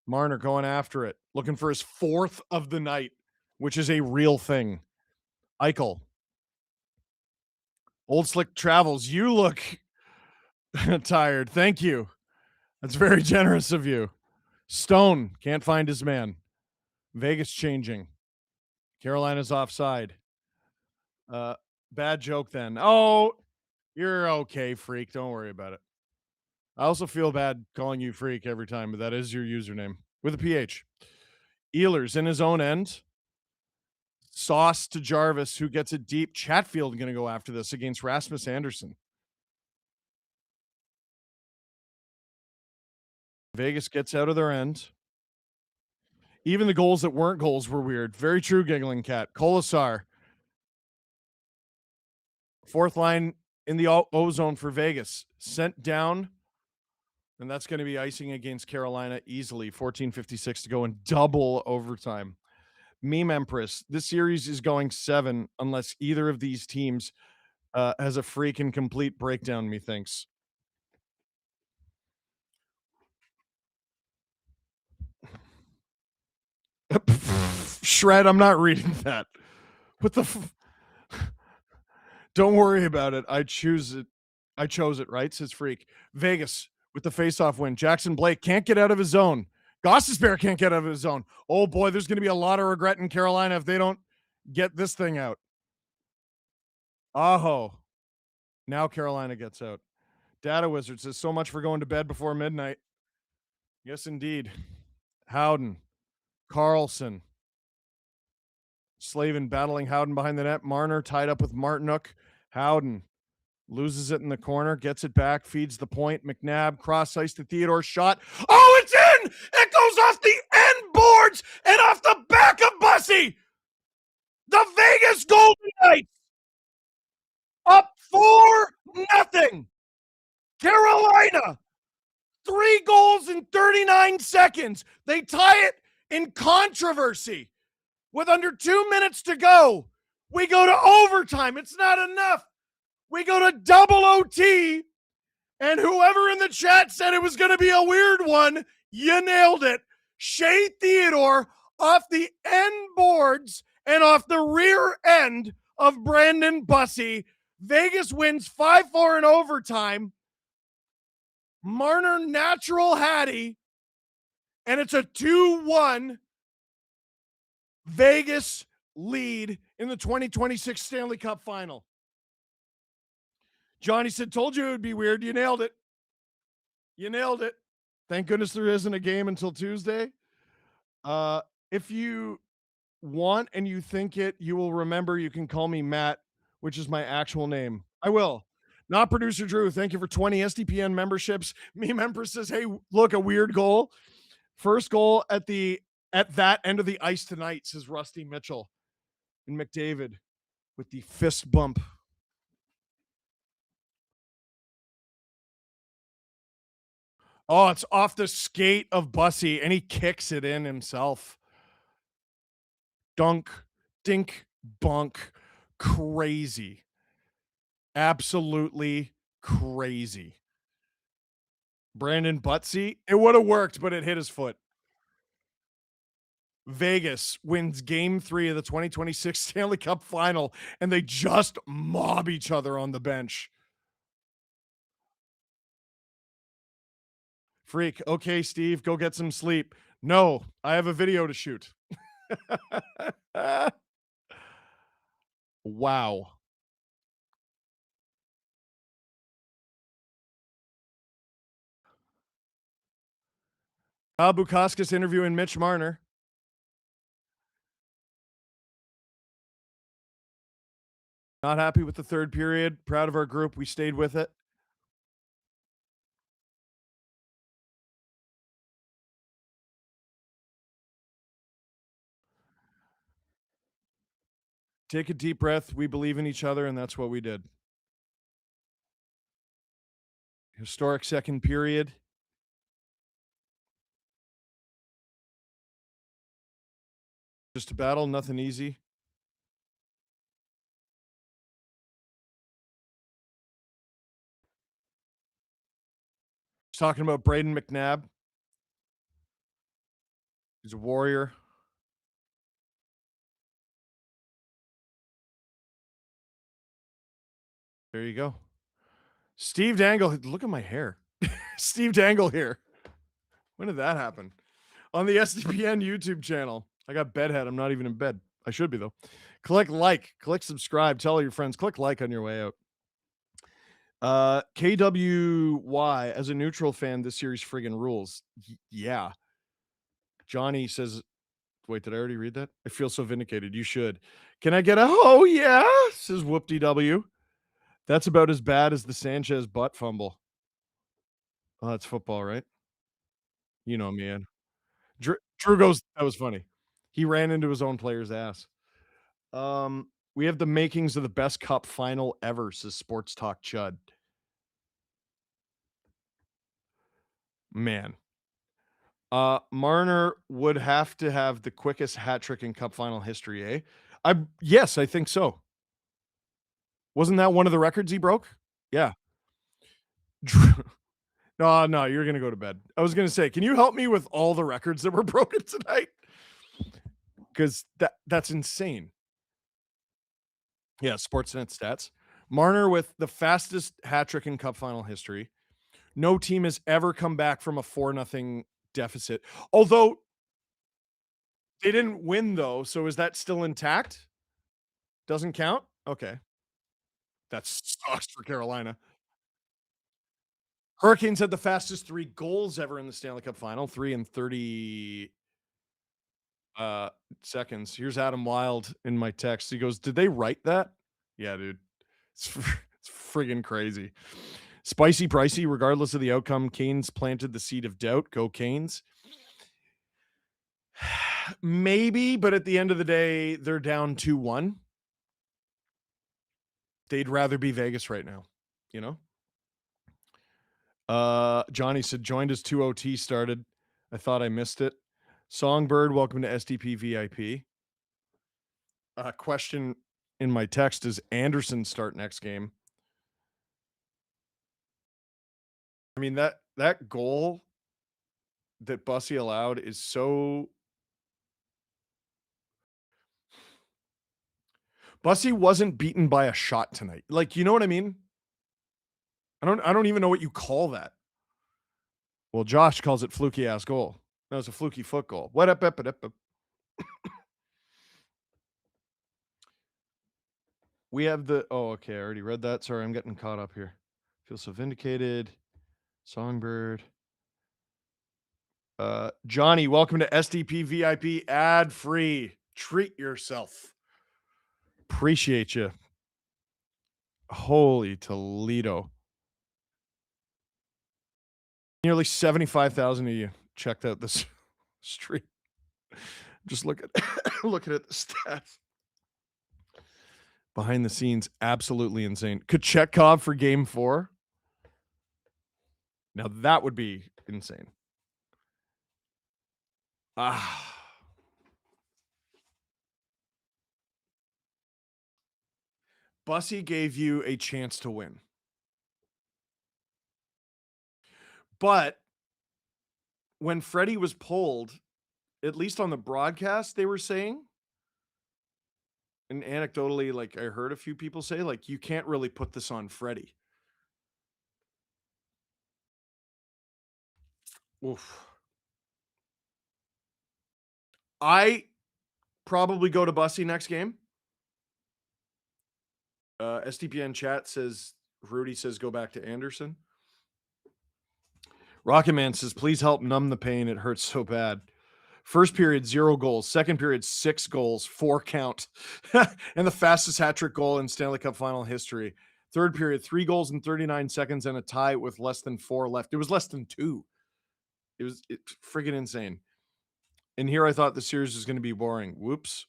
Marner going after it, looking for his 4th of the night, which is a real thing. Eichel. Old Slick Travels. You look tired. Thank you. That's very generous of you. Stone can't find his man. Vegas changing. Carolina's offside. Bad joke then. Oh, you're okay, freak. Don't worry about it. I also feel bad calling you freak every time, but that is your username with a PH. Ehlers in his own end. Sauce to Jarvis, who gets it deep. Chatfield going to go after this against Rasmus Anderson. Vegas gets out of their end. Even the goals that weren't goals were weird. Very true, Giggling Cat. Kolasar. 4th line in the O zone for Vegas. Sent down. And that's going to be icing against Carolina easily. 14:56 to go in double overtime. Meme Empress. This series is going 7 unless either of these teams has a freaking complete breakdown, methinks. Shred, I'm not reading that. What the Don't worry about it. I chose it, right? Says Freak. Vegas with the faceoff win. Jackson Blake can't get out of his zone. Gossesbear can't get out of his zone. Oh boy, there's going to be a lot of regret in Carolina if they don't get this thing out. Aho. Now Carolina gets out. Data Wizard says, so much for going to bed before midnight. Yes, indeed. Howden. Carlson. Slavin battling Howden behind the net. Marner tied up with Martinuk. Howden loses it in the corner, gets it back, feeds the point. McNabb cross ice to Theodore, shot. Oh, it's in! It goes off the end boards and off the back of Bussy. The Vegas Golden Knights up 4-0. Carolina, 3 goals in 39 seconds. They tie it in controversy. With under 2 minutes to go, we go to overtime. It's not enough. We go to double OT, and whoever in the chat said it was going to be a weird one, you nailed it. Shea Theodore off the end boards and off the rear end of Brandon Bussy. Vegas wins 5-4 in overtime. Marner natural Hattie, and it's a 2-1 Vegas lead in the 2026 Stanley Cup final. Johnny said, told you it would be weird. You nailed it. You nailed it. Thank goodness there isn't a game until Tuesday. If you want and you think it, you will remember you can call me Matt, which is my actual name. I will. Not producer Drew. Thank you for 20 SDPN memberships. Meme Empress says, hey, look, a weird goal. First goal at that end of the ice tonight, says Rusty Mitchell. And McDavid with the fist bump. Oh, it's off the skate of Bussy, and he kicks it in himself. Dunk, dink, bunk. Crazy. Absolutely crazy. Brandon Butsy, it would have worked, but it hit his foot. Vegas wins game 3 of the 2026 Stanley Cup final, and they just mob each other on the bench. Freak. Okay, Steve, go get some sleep. No, I have a video to shoot. Wow. Bukauskas interviewing Mitch Marner. Not happy with the third period. Proud of our group. We stayed with it. Take a deep breath. We believe in each other, and that's what we did. Historic second period. Just a battle, nothing easy. He's talking about Braden McNabb. He's a warrior. There you go. Steve Dangle. Look at my hair. Steve Dangle here. When did that happen? On the SDPN YouTube channel. I got bedhead. I'm not even in bed. I should be, though. Click like, click subscribe, tell all your friends, click like on your way out. KWY, as a neutral fan, this series friggin' rules. Yeah. Johnny says, wait, did I already read that? I feel so vindicated. You should. Can I get a oh yeah? Says Whoop-de-W. That's about as bad as the Sanchez butt fumble. Oh, that's football, right? You know, man. Drew goes, that was funny. He ran into his own player's ass. We have the makings of the best cup final ever, says Sports Talk Chud. Man. Marner would have to have the quickest hat trick in cup final history, eh? Yes, I think so. Wasn't that one of the records he broke? Yeah. No, you're gonna go to bed. I was gonna say, can you help me with all the records that were broken tonight? Because that's insane. Yeah, Sportsnet stats. Marner with the fastest hat trick in cup final history. No team has ever come back from a 4-0 deficit. Although they didn't win, though. So is that still intact? Doesn't count? Okay. That sucks for Carolina. Hurricanes had the fastest 3 goals ever in the Stanley Cup final, 3 in 30 seconds. Here's Adam Wild in my text. He goes, did they write that? Yeah, dude. It's friggin' crazy. Spicy pricey, regardless of the outcome, Canes planted the seed of doubt. Go Canes. Maybe, but at the end of the day, they're down 2-1. They'd rather be Vegas right now, you know? Johnny said, joined as 2OT started. I thought I missed it. Songbird, welcome to SDP VIP. Question in my text, does Anderson start next game? I mean, that goal that Bussy allowed is so... Bussy wasn't beaten by a shot tonight. Like, you know what I mean? I don't even know what you call that. Well, Josh calls it fluky ass goal. That was a fluky foot goal. What up? We have the okay, I already read that. Sorry, I'm getting caught up here. Feel so vindicated. Songbird. Johnny, welcome to SDP VIP ad free. Treat yourself. Appreciate you. Holy Toledo. Nearly 75,000 of you checked out this stream. Just look at looking at the stats. Behind the scenes, absolutely insane. Kochetkov for game 4. Now that would be insane. Bussy gave you a chance to win. But when Freddie was pulled, at least on the broadcast, they were saying, and anecdotally, like I heard a few people say, like, you can't really put this on Freddie. Oof. I probably go to Bussy next game. SDPN chat says, Rudy says, go back to Anderson. Rocket Man says, please help numb the pain. It hurts so bad. First period, 0 goals. Second period, 6 goals, 4 count. And the fastest hat trick goal in Stanley Cup final history. Third period, 3 goals in 39 seconds and a tie with less than 4 left. It was less than 2. It's friggin' insane. And here I thought the series was going to be boring. Whoops.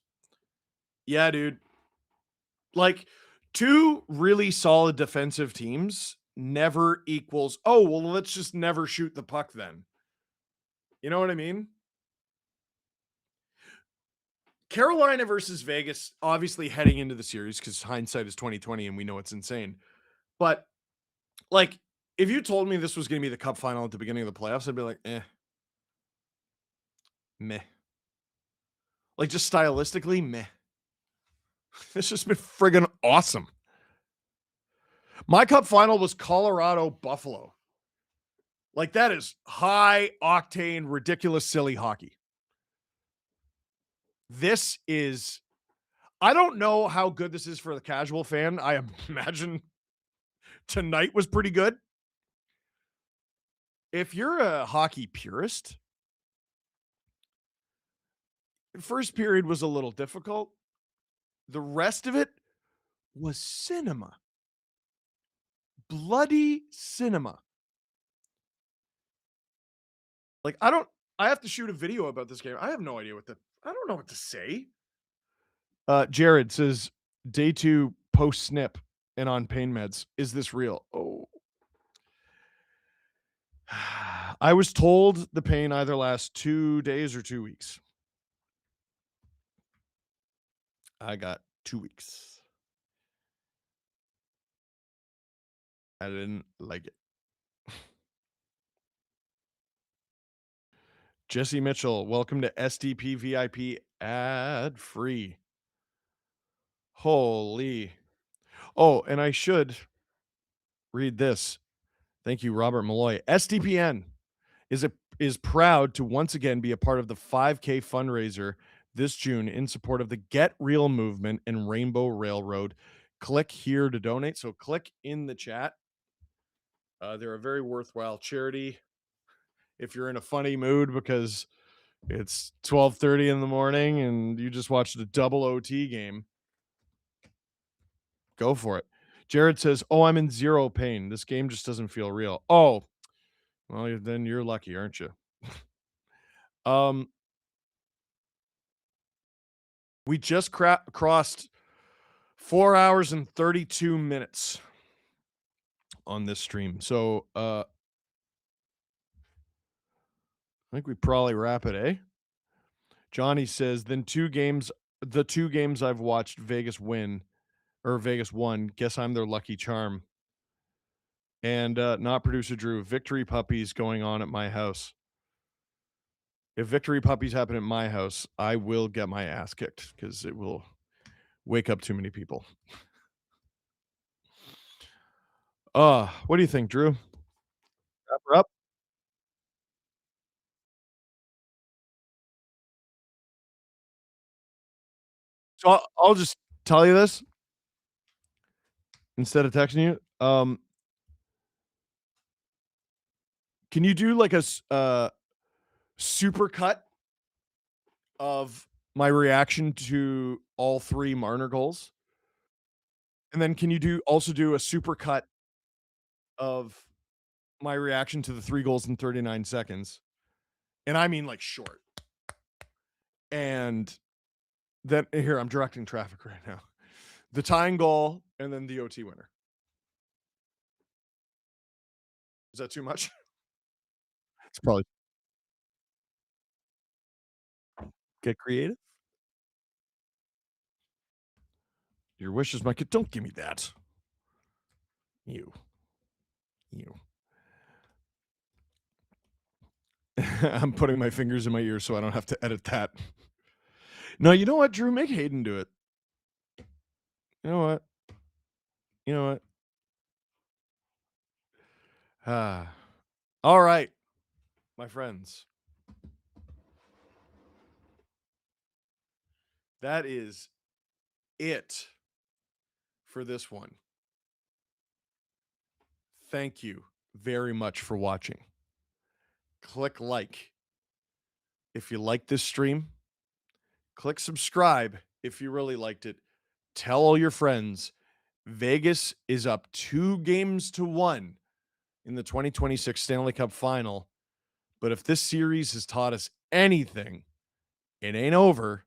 Yeah, dude. Like, 2 really solid defensive teams never equals, oh, well, let's just never shoot the puck then. You know what I mean? Carolina versus Vegas, obviously heading into the series, because hindsight is 2020 and we know it's insane. But like If you told me this was going to be the cup final at the beginning of the playoffs, I'd be like, meh. Like just stylistically, meh. It's just been friggin' awesome. My cup final was Colorado Buffalo. Like that is high octane, ridiculous, silly hockey. This is, I don't know how good this is for the casual fan. I imagine tonight was pretty good. If you're a hockey purist, the first period was a little difficult. The rest of it was cinema. Bloody cinema. Like, I have to shoot a video about this game. I have no idea I don't know what to say. Jared says, day 2 post snip and on pain meds. Is this real? Oh. I was told the pain either lasts 2 days or 2 weeks. I got 2 weeks. I didn't like it. Jesse Mitchell, welcome to SDP VIP ad free. Holy. Oh, and I should read this. Thank you, Robert Malloy. SDPN is proud to once again be a part of the 5K fundraiser this June in support of the Get Real movement and Rainbow Railroad. Click here to donate. So click in the chat. They're a very worthwhile charity. If you're in a funny mood because it's 12:30 in the morning and you just watched a double OT game, go for it. Jared says, "Oh, I'm in zero pain. This game just doesn't feel real." Oh, well, then you're lucky, aren't you? We just crossed 4 hours and 32 minutes on this stream. So I think we probably wrap it, eh? Johnny says, then the 2 games I've watched Vegas win or Vegas won. Guess I'm their lucky charm. And not producer Drew, victory puppies going on at my house. If victory puppies happen at my house, I will get my ass kicked because it will wake up too many people. What do you think, Drew? Wrap her up. So I'll just tell you this instead of texting you. Can you do like a super cut of my reaction to all 3 Marner goals? And then can you also do a super cut of my reaction to the 3 goals in 39 seconds? And I mean like short. And then here, I'm directing traffic right now. The tying goal and then the OT winner. Is that too much? It's probably get creative. Your wish is my kid. Don't give me that. You. I'm putting my fingers in my ears so I don't have to edit that. No, you know what, Drew? Make Hayden do it. You know what? All right, my friends. That is it for this one. Thank you very much for watching. Click like if you like this stream. Click subscribe if you really liked it. Tell all your friends. Vegas is up 2-1 in the 2026 Stanley Cup Final. But if this series has taught us anything, it ain't over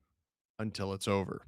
until it's over.